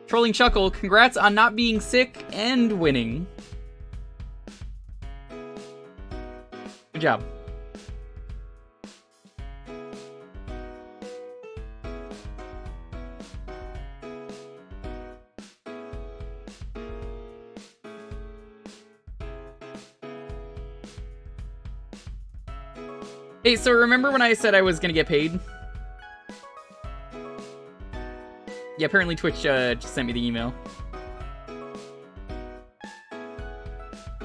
Trolling Chuckle, congrats on not being sick and winning. Good job. Hey, so remember when I said I was gonna get paid? Yeah, apparently Twitch just sent me the email.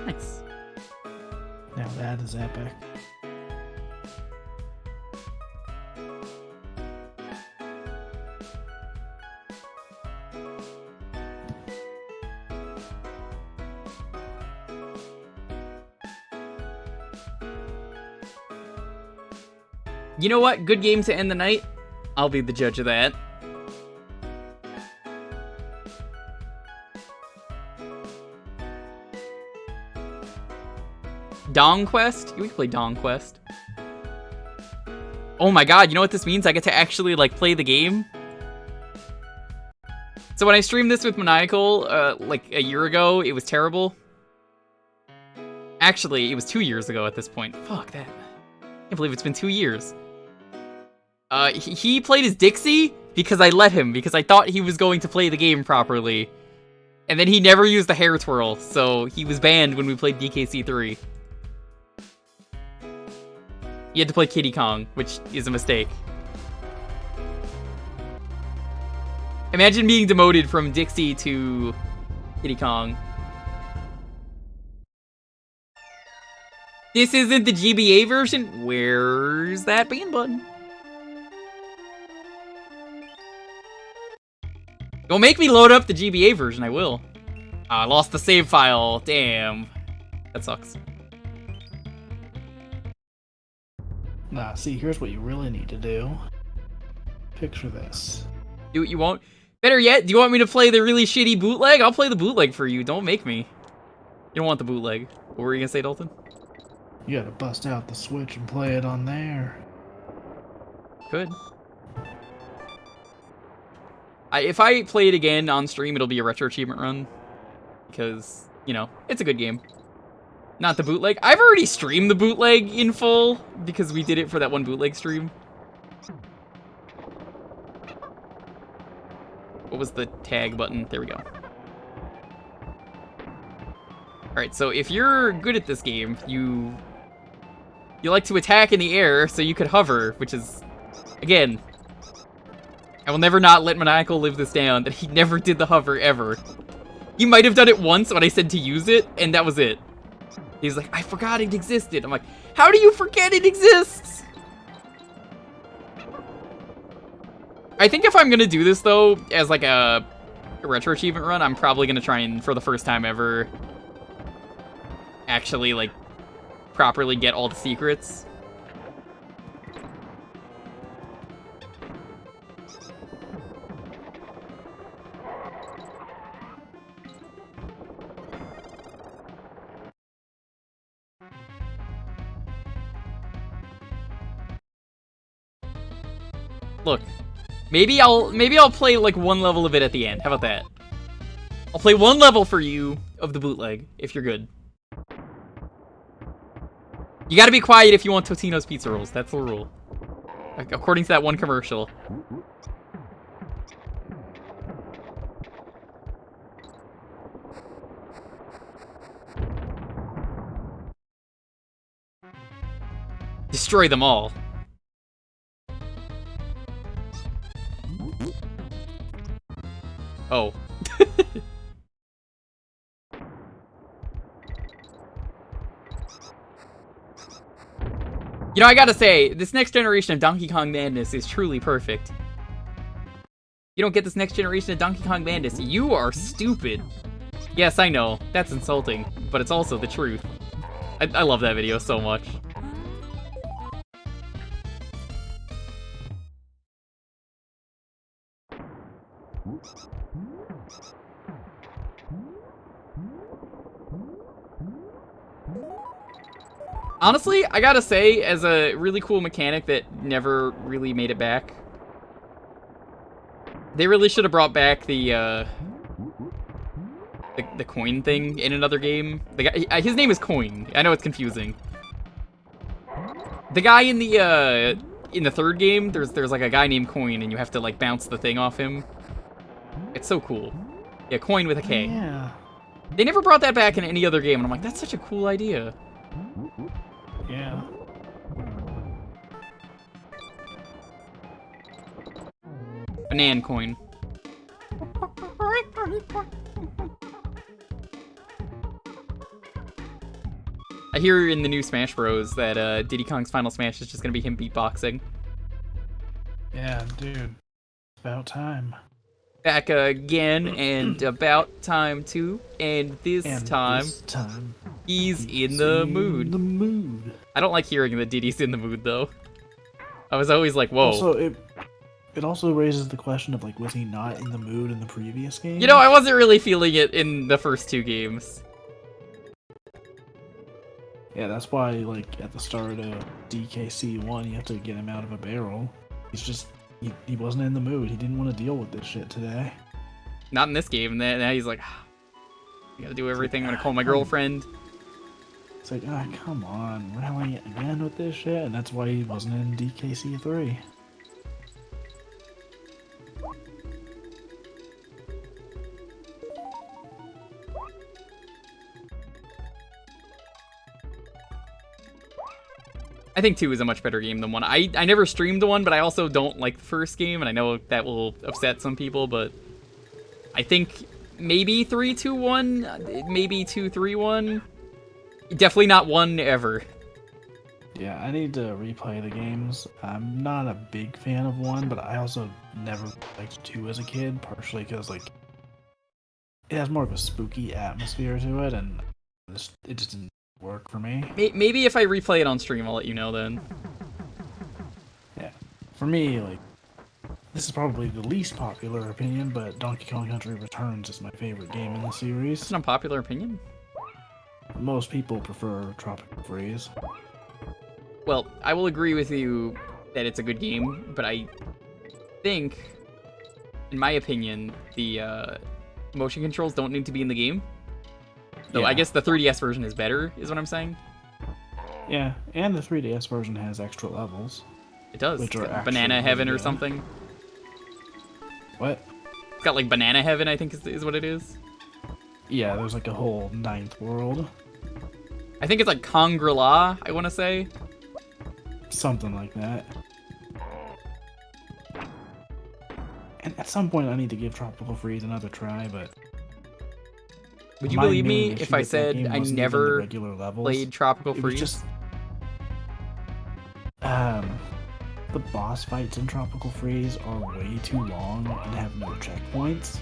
Nice. Now that is epic. You know what? Good game to end the night. I'll be the judge of that. Dong Quest? We can play Dong Quest. Oh my god, you know what this means? I get to actually, like, play the game? So when I streamed this with Maniacal, like, a year ago, it was terrible. Actually, it was 2 years ago at this point. Fuck that. I can't believe it's been 2 years. He played as Dixie because I let him, because I thought he was going to play the game properly. And then he never used the hair twirl, so he was banned when we played DKC3. He had to play Kiddy Kong, which is a mistake. Imagine being demoted from Dixie to Diddy Kong. This isn't the GBA version? Where's that ban button? Don't make me load up the GBA version, I will. I lost the save file, damn. That sucks. Nah, see, here's what you really need to do. Picture this. Do what you want. Better yet, do you want me to play the really shitty bootleg? I'll play the bootleg for you, don't make me. You don't want the bootleg. What were you gonna say, Dalton? You gotta bust out the Switch and play it on there. Good. If I play it again on stream, it'll be a retro achievement run. Because, you know, it's a good game. Not the bootleg. I've already streamed the bootleg in full, because we did it for that one bootleg stream. What was the tag button? There we go. Alright, so if you're good at this game, you like to attack in the air so you could hover, which is, again, I will never not let Maniacal live this down, that he never did the hover ever. He might have done it once when I said to use it, and that was it. He's like, I forgot it existed. I'm like, how do you forget it exists? I think if I'm gonna do this, though, as like a retro achievement run, I'm probably gonna try and, for the first time ever, actually, like, properly get all the secrets. Look, maybe I'll play like one level of it at the end. How about that? I'll play one level for you of the bootleg, if you're good. You gotta be quiet if you want Totino's pizza rolls. That's the rule. According to that one commercial. Destroy them all. Oh. You know, I gotta say, this next generation of Donkey Kong Madness is truly perfect. You don't get this next generation of Donkey Kong Madness, you are stupid. Yes, I know, that's insulting, but it's also the truth. I love that video so much. Honestly, I gotta say, as a really cool mechanic that never really made it back, they really should have brought back the coin thing in another game. The guy, his name is Coin. I know it's confusing. The guy in the third game, there's like a guy named Coin, and you have to like bounce the thing off him. It's so cool. Yeah, Coin with a K. Yeah. They never brought that back in any other game, and I'm like, that's such a cool idea. Yeah. Banan Coin. I hear in the new Smash Bros. That Diddy Kong's Final Smash is just gonna be him beatboxing. Yeah, dude. About time. Back again, and about time too, and this time he's in the mood. I don't like hearing that Diddy's in the mood, though. I was always like, whoa. Also, it also raises the question of, like, was he not in the mood in the previous game? You know, I wasn't really feeling it in the first two games. Yeah, that's why, like, at the start of DKC1, you have to get him out of a barrel. He's just, he wasn't in the mood. He didn't want to deal with this shit today. Not in this game. Now he's like, I gotta do everything. I'm gonna call my girlfriend. It's like, ah, come on, really again with this shit? And that's why he wasn't in DKC3. I think 2 is a much better game than 1. I never streamed the 1, but I also don't like the first game, and I know that will upset some people, but I think maybe 3, 2, 1, maybe 2, 3, 1. Definitely not 1 ever. Yeah, I need to replay the games. I'm not a big fan of 1, but I also never liked 2 as a kid, partially because, like, it has more of a spooky atmosphere to it, and it just didn't work for me. Maybe if I replay it on stream, I'll let you know then. Yeah. For me, like, this is probably the least popular opinion, but Donkey Kong Country Returns is my favorite game in the series. It's an unpopular opinion. Most people prefer Tropical Freeze. Well, I will agree with you that it's a good game, but I think, in my opinion, the motion controls don't need to be in the game. So Yeah. I guess the 3DS version is better, is what I'm saying. Yeah, and the 3DS version has extra levels. It does. Which It's are got actually Banana really Heaven or good. something. What? It's got like Banana Heaven, I think is what it is. Yeah, there's like a whole 9th world. I think it's like Kongri-La, I want to say. Something like that. And at some point I need to give Tropical Freeze another try, but... Would you my believe me main issue if I with that said game I wasn't even the never regular levels. played Tropical It was Freeze? just... the boss fights in Tropical Freeze are way too long and have no checkpoints.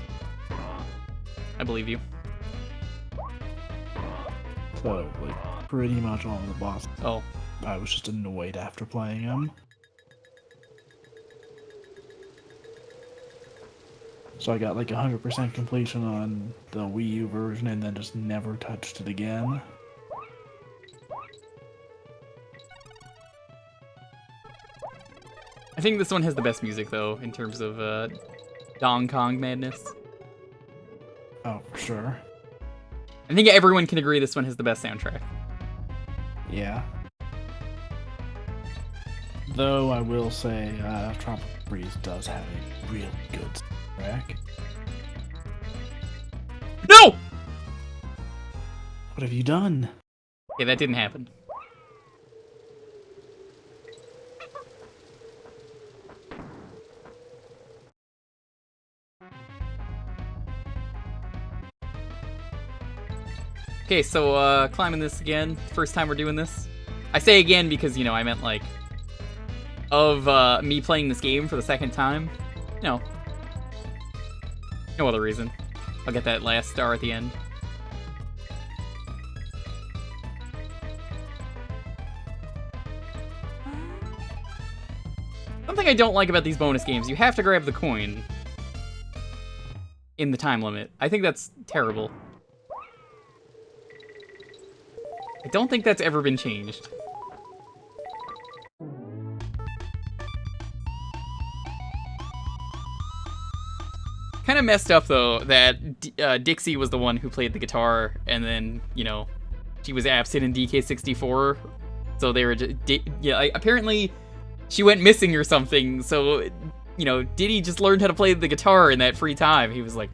I believe you. So, like, pretty much all of the bosses, Oh, I was just annoyed after playing them. So I got like 100% completion on the Wii U version and then just never touched it again. I think this one has the best music though, in terms of Donkey Kong madness. Oh, for sure. I think everyone can agree this one has the best soundtrack. Yeah. Though I will say, Tropical Freeze does have a really good soundtrack. No! What have you done? Okay, that didn't happen. Okay, so climbing this again. First time we're doing this. I say again because, you know, I meant like of me playing this game for the second time. No. No other reason. I'll get that last star at the end. Something I don't like about these bonus games, you have to grab the coin in the time limit. I think that's terrible. I don't think that's ever been changed. Kind of messed up though that Dixie was the one who played the guitar, and then, you know, she was absent in DK64, so they were just, apparently she went missing or something. So, you know, Diddy just learned how to play the guitar in that free time. He was like,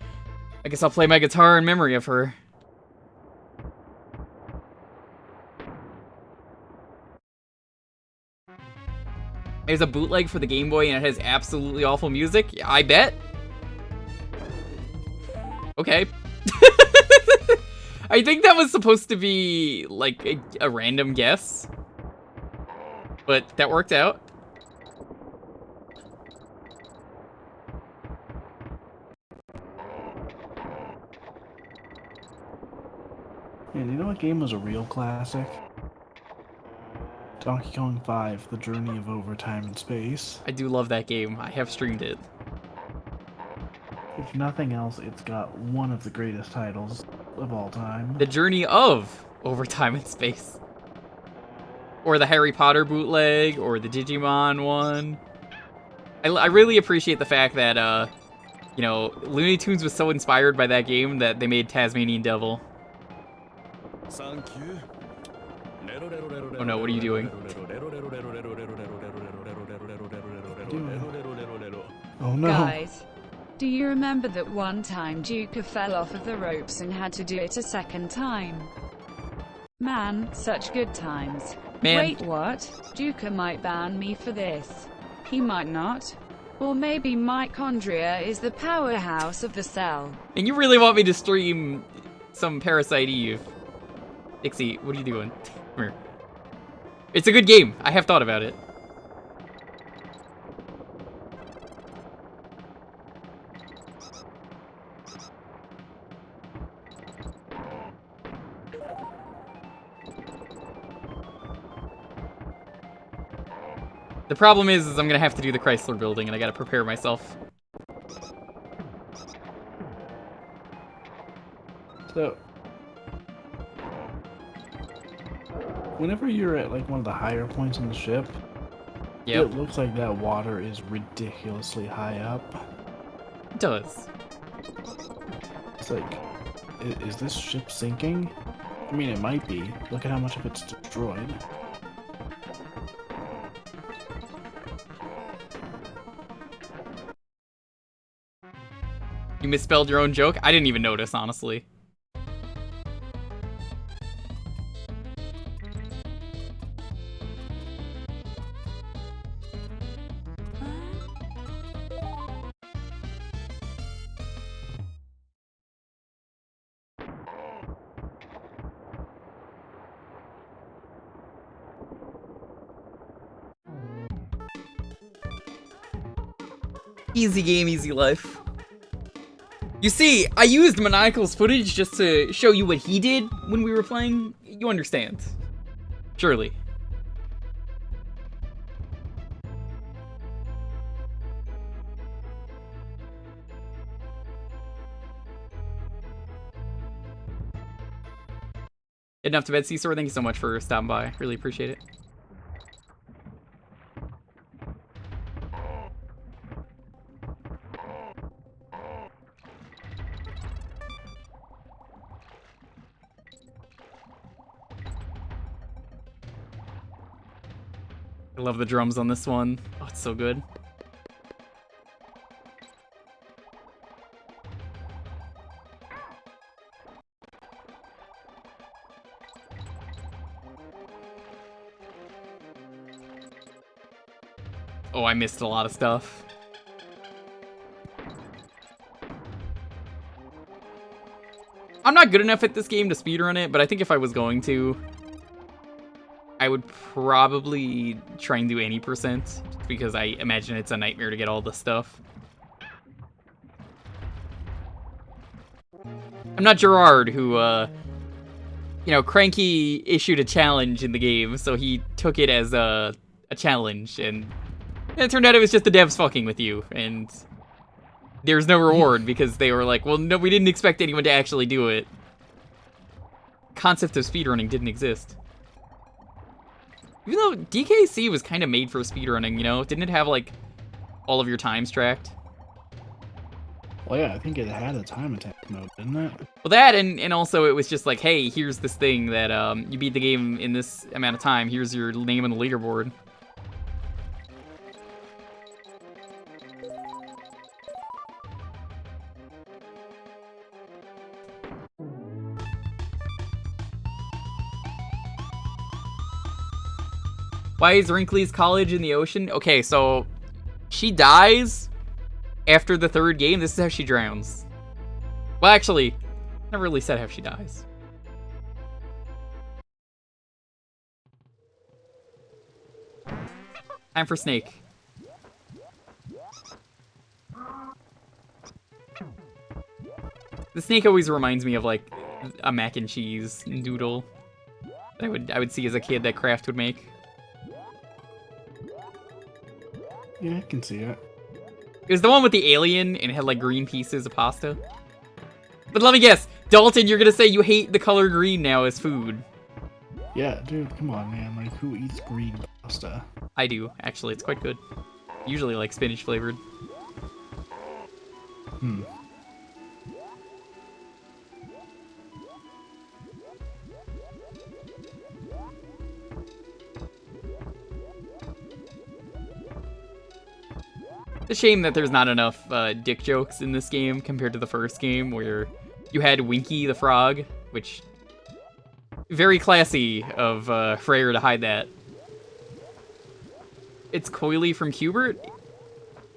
I guess I'll play my guitar in memory of her. There's a bootleg for the Game Boy and it has absolutely awful music. I bet. Okay. I think that was supposed to be like a random guess, but that worked out. Man, you know what game was a real classic? Donkey Kong 5, The Journey of Over Time and Space. I do love that game. I have streamed it. If nothing else, it's got one of the greatest titles of all time. The Journey of Over Time and Space. Or the Harry Potter bootleg, or the Digimon one. I really appreciate the fact that, you know, Looney Tunes was so inspired by that game that they made Tasmanian Devil. Oh no, what are you doing? Oh no. Guys, do you remember that one time Jewker fell off of the ropes and had to do it a second time? Man, such good times. Man. Wait, what? Jewker might ban me for this. He might not. Or maybe mitochondria is the powerhouse of the cell. And you really want me to stream some Parasite Eve? Dixie, what are you doing? Come here. It's a good game. I have thought about it. The problem is I'm gonna have to do the Chrysler building, and I gotta prepare myself. So, whenever you're at like one of the higher points in the ship, Yep, it looks like that water is ridiculously high up. it does. It's like, is this ship sinking? I mean, it might be. Look at how much of it's destroyed. You misspelled your own joke? I didn't even notice, honestly. Easy game, easy life. You see, I used Maniacal's footage just to show you what he did when we were playing. You understand. Surely. Enough to bed, Seesaw. Thank you so much for stopping by. Really appreciate it. I love the drums on this one. Oh, it's so good. Oh, I missed a lot of stuff. I'm not good enough at this game to speedrun it, but I think if I was going to, I would probably try and do any percent, just because I imagine it's a nightmare to get all the stuff. I'm not Gerard, who, you know, Cranky issued a challenge in the game, so he took it as a challenge, and it turned out it was just the devs fucking with you, and there's no reward, because they were like, well, no, we didn't expect anyone to actually do it. Concept of speedrunning didn't exist. Even though DKC was kind of made for speedrunning, you know? Didn't it have, like, all of your times tracked? Well, yeah, I think it had a time attack mode, didn't it? Well, that, and also it was just like, hey, here's this thing that, you beat the game in this amount of time. Here's your name on the leaderboard. Why is Wrinkly's college in the ocean? Okay, so she dies after the third game. This is how she drowns. Well, actually, never really said how she dies. Time for Snake. The snake always reminds me of like a mac and cheese noodle that I would see as a kid that Kraft would make. Yeah, I can see it. It was the one with the alien and it had like green pieces of pasta. But let me guess, Dalton, you're gonna say you hate the color green now as food. Yeah, dude, come on, man. Like, who eats green pasta? I do, actually. It's quite good. Usually like spinach flavored. Hmm. It's a shame that there's not enough dick jokes in this game compared to the first game where you had Winky the Frog, which Very classy of Freyr to hide that. It's Coily from Cubert?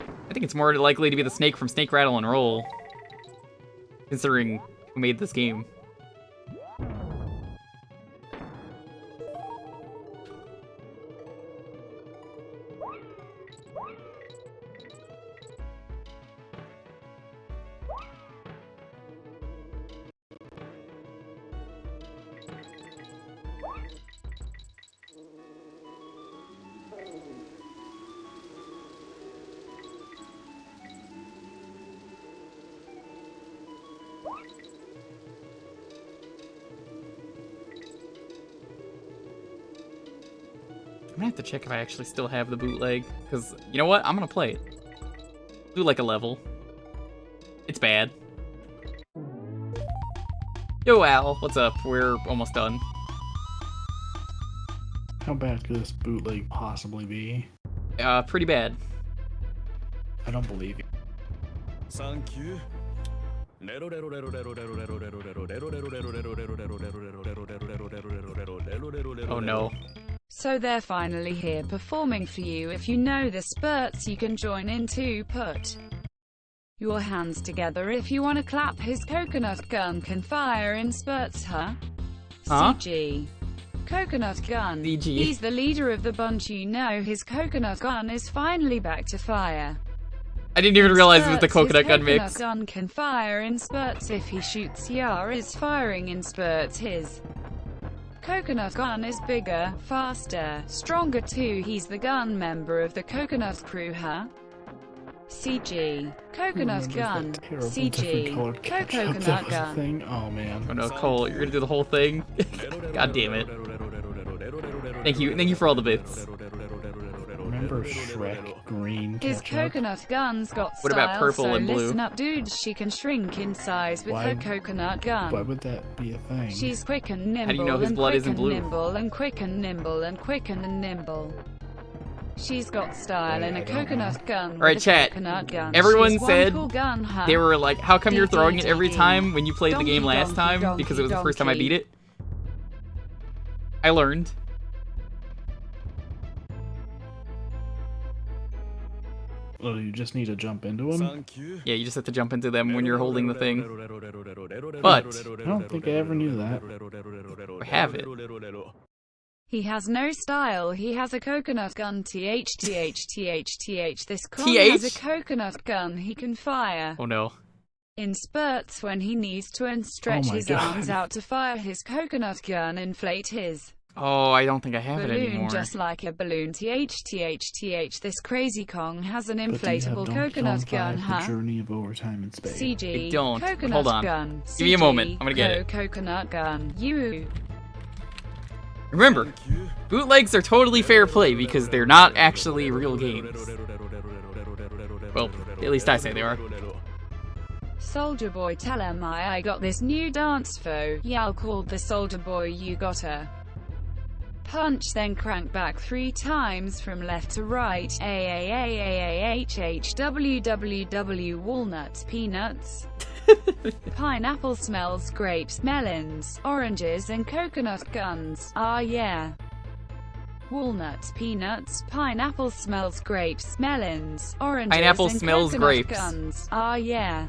I think it's more likely to be the snake from Snake Rattle and Roll. Considering who made this game. I'm gonna have to check if I actually still have the bootleg, because, you know what? I'm gonna play it. Do like a level. It's bad. Yo, Al, what's up? We're almost done. How bad could this bootleg possibly be? Pretty bad. I don't believe you. Thank you. Oh no. So they're finally here performing for you. If you know the spurts, you can join in too. Put your hands together if you want to clap. His coconut gun can fire in spurts, huh? CG. Coconut gun. CG. He's the leader of the bunch, you know. His coconut gun is finally back to fire. I didn't even realize it was the coconut gun mix. His coconut gun can fire in spurts. If he shoots, Yar is firing in spurts. His coconut gun is bigger, faster, stronger too. He's the gun member of the coconut crew, huh? CG. Coconut gun. CG. Coconut gun. Thing? Oh man. Oh no, Cole, you're gonna do the whole thing? God damn it. Thank you for all the bits. Remember Shrek green His ketchup? coconut gun's got style. What about purple so and blue? Listen up, dudes. She can shrink in size with her coconut gun. Why would that be a thing? She's quick and nimble. How do you know his blood isn't blue? Nimble and quick and nimble and quick and nimble. She's got style and a coconut gun. All right, chat. Everyone She's said one cool gun, huh? they were like, "How come you're throwing it every time when you played the game last time?" Because it was the first time I beat it. I learned. Oh, you just need to jump into them? Yeah, you just have to jump into them when you're holding the thing. But I don't think I ever knew that. I have it. He has no style. He has a coconut gun. TH. This con TH? has a coconut gun he can fire Oh no. in spurts when he needs to and stretch Oh my his God. arms out to fire his coconut gun. Inflate his Oh, I don't think I have it balloon anymore. just like a balloon. TH. This crazy Kong has an But do you have inflatable Donkey coconut Kong gun, 5, huh? The Journey of Overtime in Space. CG. I don't. Coconut Hold on. gun. Give me a CG. moment. I'm gonna get it. Coconut gun. You. Remember, bootlegs are totally fair play because they're not actually real games. Well, at least I say they are. Soldier Boy, tell him I got this new dance foe. Yal called the Soldier Boy, you got her. Punch, then crank back 3 times from left to right. AAAAAHHWWW walnuts, peanuts. Pineapple smells, grapes, melons, oranges, and coconut guns. Ah, yeah. Walnuts, peanuts, pineapple smells, grapes, melons, oranges, Pineapple and smells coconut grapes. guns. Ah, yeah.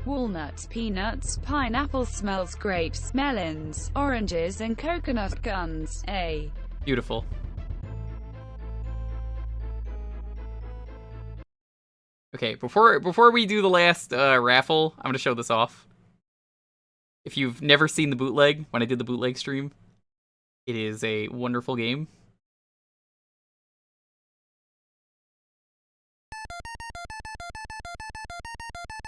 Walnuts, peanuts, pineapple smells, grapes, melons, oranges, and coconut guns. A. Beautiful. Okay, before we do the last raffle, I'm gonna show this off. If you've never seen the bootleg, when I did the bootleg stream, it is a wonderful game.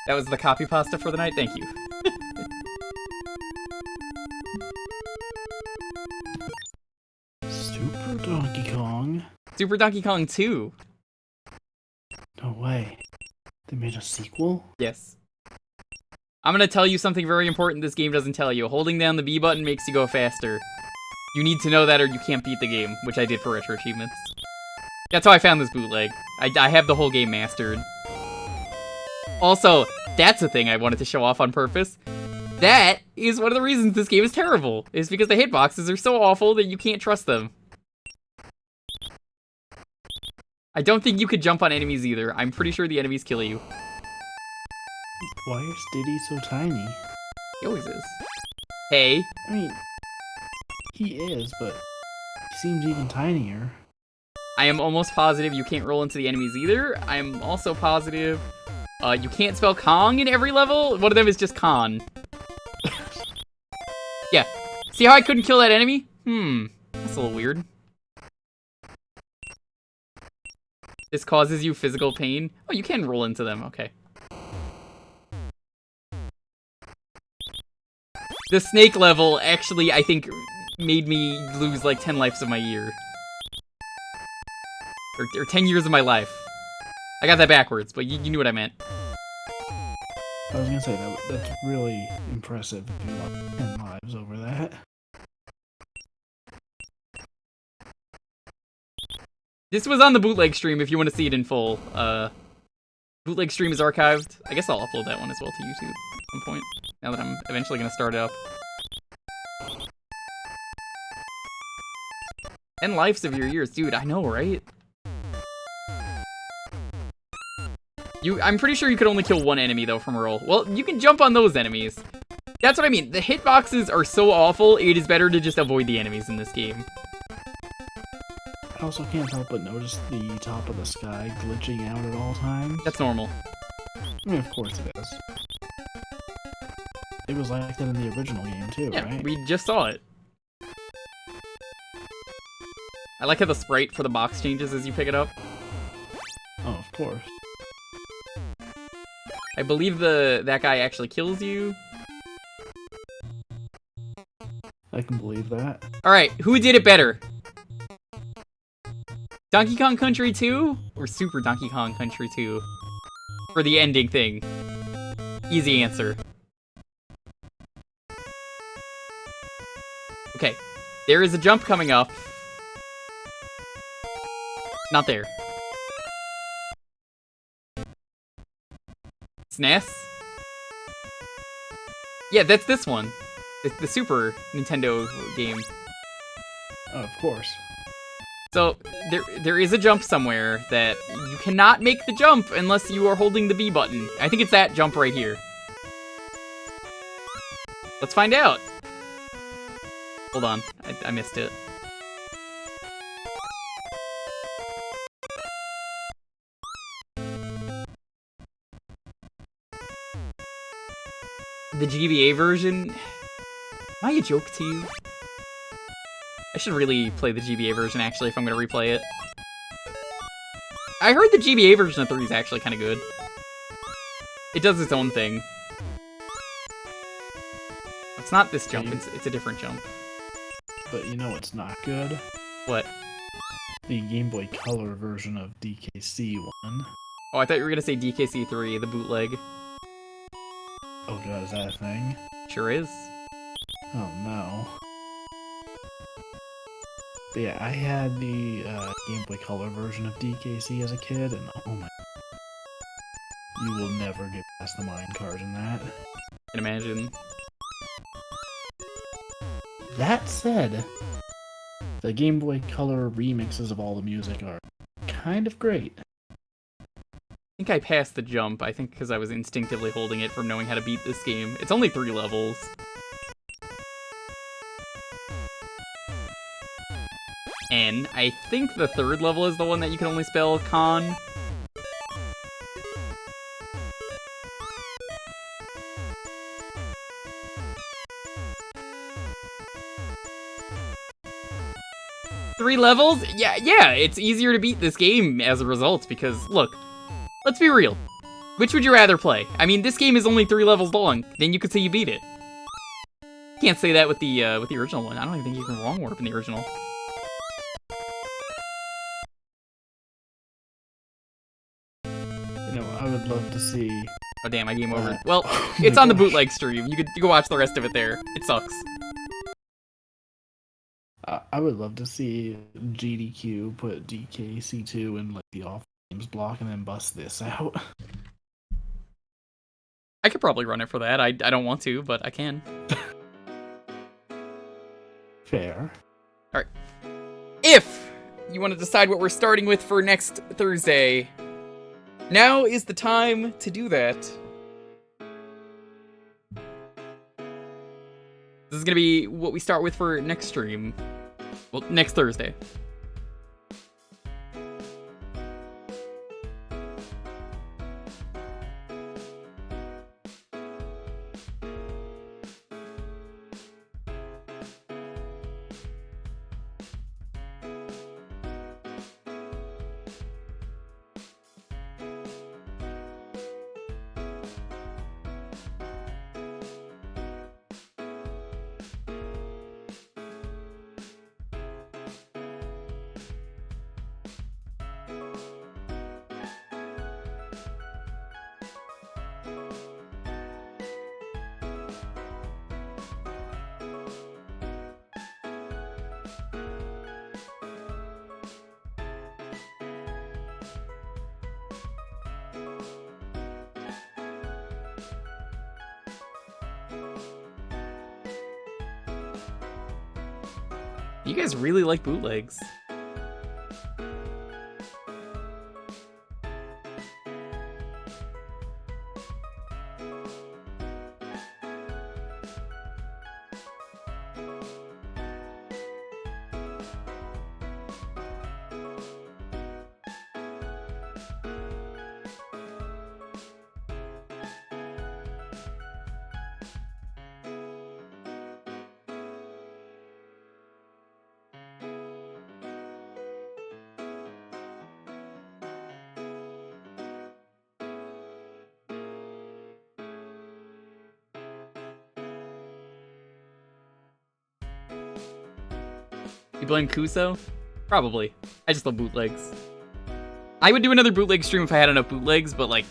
That was the copy pasta for the night. Thank you. Super Donkey Kong? Super Donkey Kong 2. No way. They made a sequel? Yes. I'm gonna tell you something very important this game doesn't tell you. Holding down the B button makes you go faster. You need to know that or you can't beat the game, which I did for retro achievements. That's how I found this bootleg. I have the whole game mastered. Also, that's a thing I wanted to show off on purpose. That is one of the reasons this game is terrible, is because the hitboxes are so awful that you can't trust them. I don't think you could jump on enemies either. I'm pretty sure the enemies kill you. Why is Diddy so tiny? He always is. Hey. I mean, he is, but he seems even tinier. I am almost positive you can't roll into the enemies either. I'm also positive you can't spell Kong in every level. One of them is just Con. Yeah. See how I couldn't kill that enemy? That's a little weird. This causes you physical pain. Oh, you can roll into them. Okay. The snake level actually, I think, made me lose like 10 lives of my year. Or 10 years of my life. I got that backwards, but you knew what I meant. I was gonna say, that's really impressive if you lost 10 lives over that. This was on the bootleg stream if you want to see it in full. Bootleg stream is archived. I guess I'll upload that one as well to YouTube at some point, now that I'm eventually gonna start it up. 10 lives of your years. Dude, I know, right? I'm pretty sure you could only kill one enemy, though, from a roll. Well, you can jump on those enemies. That's what I mean. The hitboxes are so awful, it is better to just avoid the enemies in this game. I also can't help but notice the top of the sky glitching out at all times. That's normal. I mean, of course it is. It was like that in the original game, too, Yeah, right? we just saw it. I like how the sprite for the box changes as you pick it up. Oh, of course. I believe that guy actually kills you. I can believe that. Alright, who did it better? Donkey Kong Country 2 or Super Donkey Kong Country 2? For the ending thing. Easy answer. Okay, there is a jump coming up. Not there. SNES? Yeah, that's this one. The Super Nintendo game. Oh, of course. So, there is a jump somewhere that you cannot make the jump unless you are holding the B button. I think it's that jump right here. Let's find out. Hold on, I missed it. The GBA version? Am I a joke to you? I should really play the GBA version, actually, if I'm gonna replay it. I heard the GBA version of 3 is actually kind of good. It does its own thing. It's not this jump, it's a different jump. But you know what's not good? What? The Game Boy Color version of DKC 1. Oh, I thought you were gonna say DKC 3, the bootleg. Oh god, is that a thing? Sure is. Oh no. But yeah, I had the Game Boy Color version of DKC as a kid, and oh my... You will never get past the mine card in that. Can imagine. That said, the Game Boy Color remixes of all the music are kind of great. I think I passed the jump, I think because I was instinctively holding it from knowing how to beat this game. It's only 3 levels. And I think the 3rd level is the one that you can only spell con. Three levels? Yeah, it's easier to beat this game as a result because, look, let's be real. Which would you rather play? I mean, this game is only 3 levels long. Then you could say you beat it. Can't say that with the original one. I don't even think you can wrong warp in the original. You know, I would love to see... Oh damn, I game over. Well, it's on the bootleg stream. You can watch the rest of it there. It sucks. I would love to see GDQ put DKC2 in like the off games block and then bust this out. I could probably run it for that. I don't want to, but I can. Fair. Alright. If you want to decide what we're starting with for next Thursday, now is the time to do that. This is going to be what we start with for next stream. Well, next Thursday. You guys really like bootlegs. You blame Kuso? Probably. I just love bootlegs. I would do another bootleg stream if I had enough bootlegs, but like,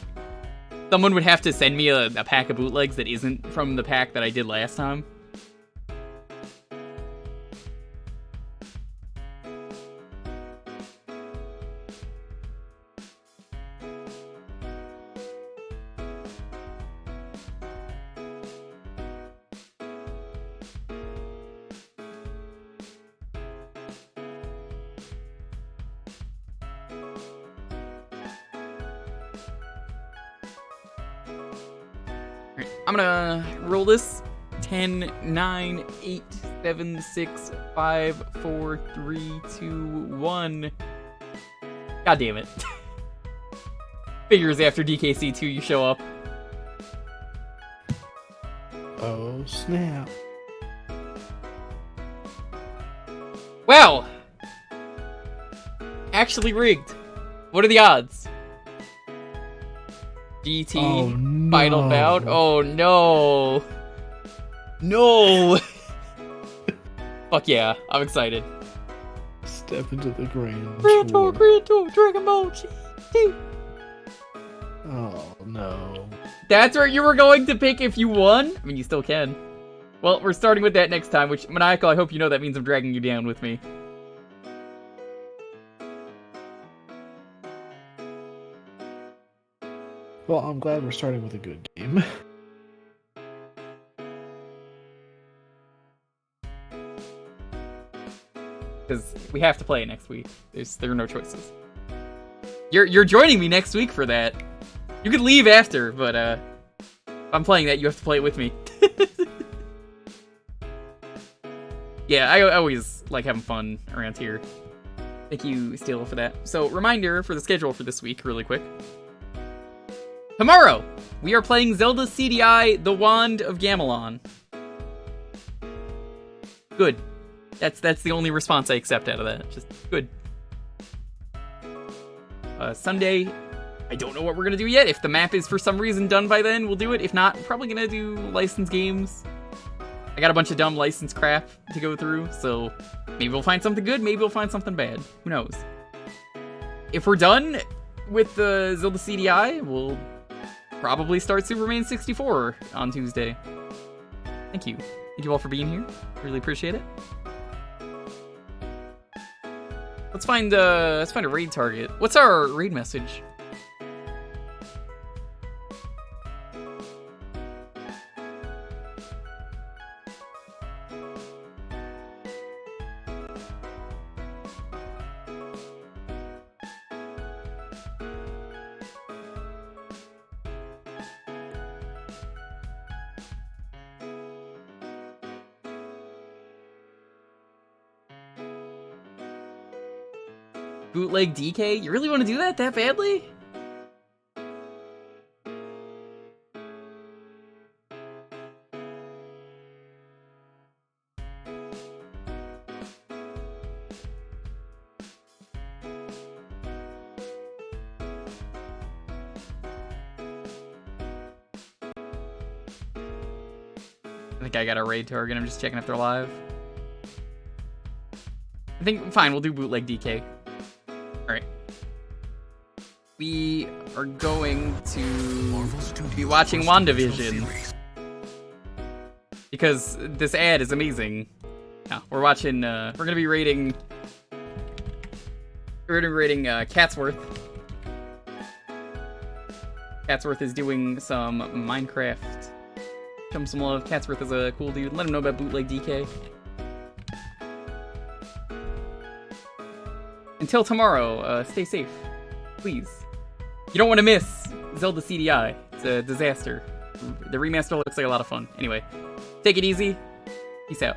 someone would have to send me a pack of bootlegs that isn't from the pack that I did last time. I'm gonna roll this. 10, 9, 8, 7, 6, 5, 4, 3, 2, 1. God damn it. Figures after DKC2 you show up. Oh, snap. Wow! Actually rigged. What are the odds? GT, Oh, final no. bout. Oh no. No! Fuck yeah, I'm excited. Step into the grand Grand Tour, tour. Dragon Ball GT. Oh, no. That's where you were going to pick if you won? I mean, you still can. Well, we're starting with that next time, which, Maniacal, I hope you know that means I'm dragging you down with me. Well, I'm glad we're starting with a good game. Because we have to play it next week. There are no choices. You're joining me next week for that. You could leave after, but if I'm playing that, you have to play it with me. Yeah, I always like having fun around here. Thank you, Steele, for that. So, reminder for the schedule for this week, really quick. Tomorrow, we are playing Zelda CDI: The Wand of Gamelon. Good. That's the only response I accept out of that. Just good. Sunday, I don't know what we're gonna do yet. If the map is for some reason done by then, we'll do it. If not, probably gonna do licensed games. I got a bunch of dumb licensed crap to go through, so maybe we'll find something good, maybe we'll find something bad. Who knows? If we're done with the Zelda CDI, we'll probably start Superman 64 on Tuesday. Thank you. Thank you all for being here. Really appreciate it. Let's find a raid target. What's our raid message? Bootleg DK? You really want to do that badly? I think I got a raid target. I'm just checking if they're live. I think, fine, we'll do bootleg DK. Alright. We are going to be watching WandaVision. Because this ad is amazing. Yeah, we're watching, we're gonna be rating... We're gonna be rating, Catsworth. Catsworth is doing some Minecraft. Show him some love. Catsworth is a cool dude. Let him know about bootleg DK. Until tomorrow, stay safe. Please. You don't want to miss Zelda CDI. It's a disaster. The remaster looks like a lot of fun. Anyway, take it easy. Peace out.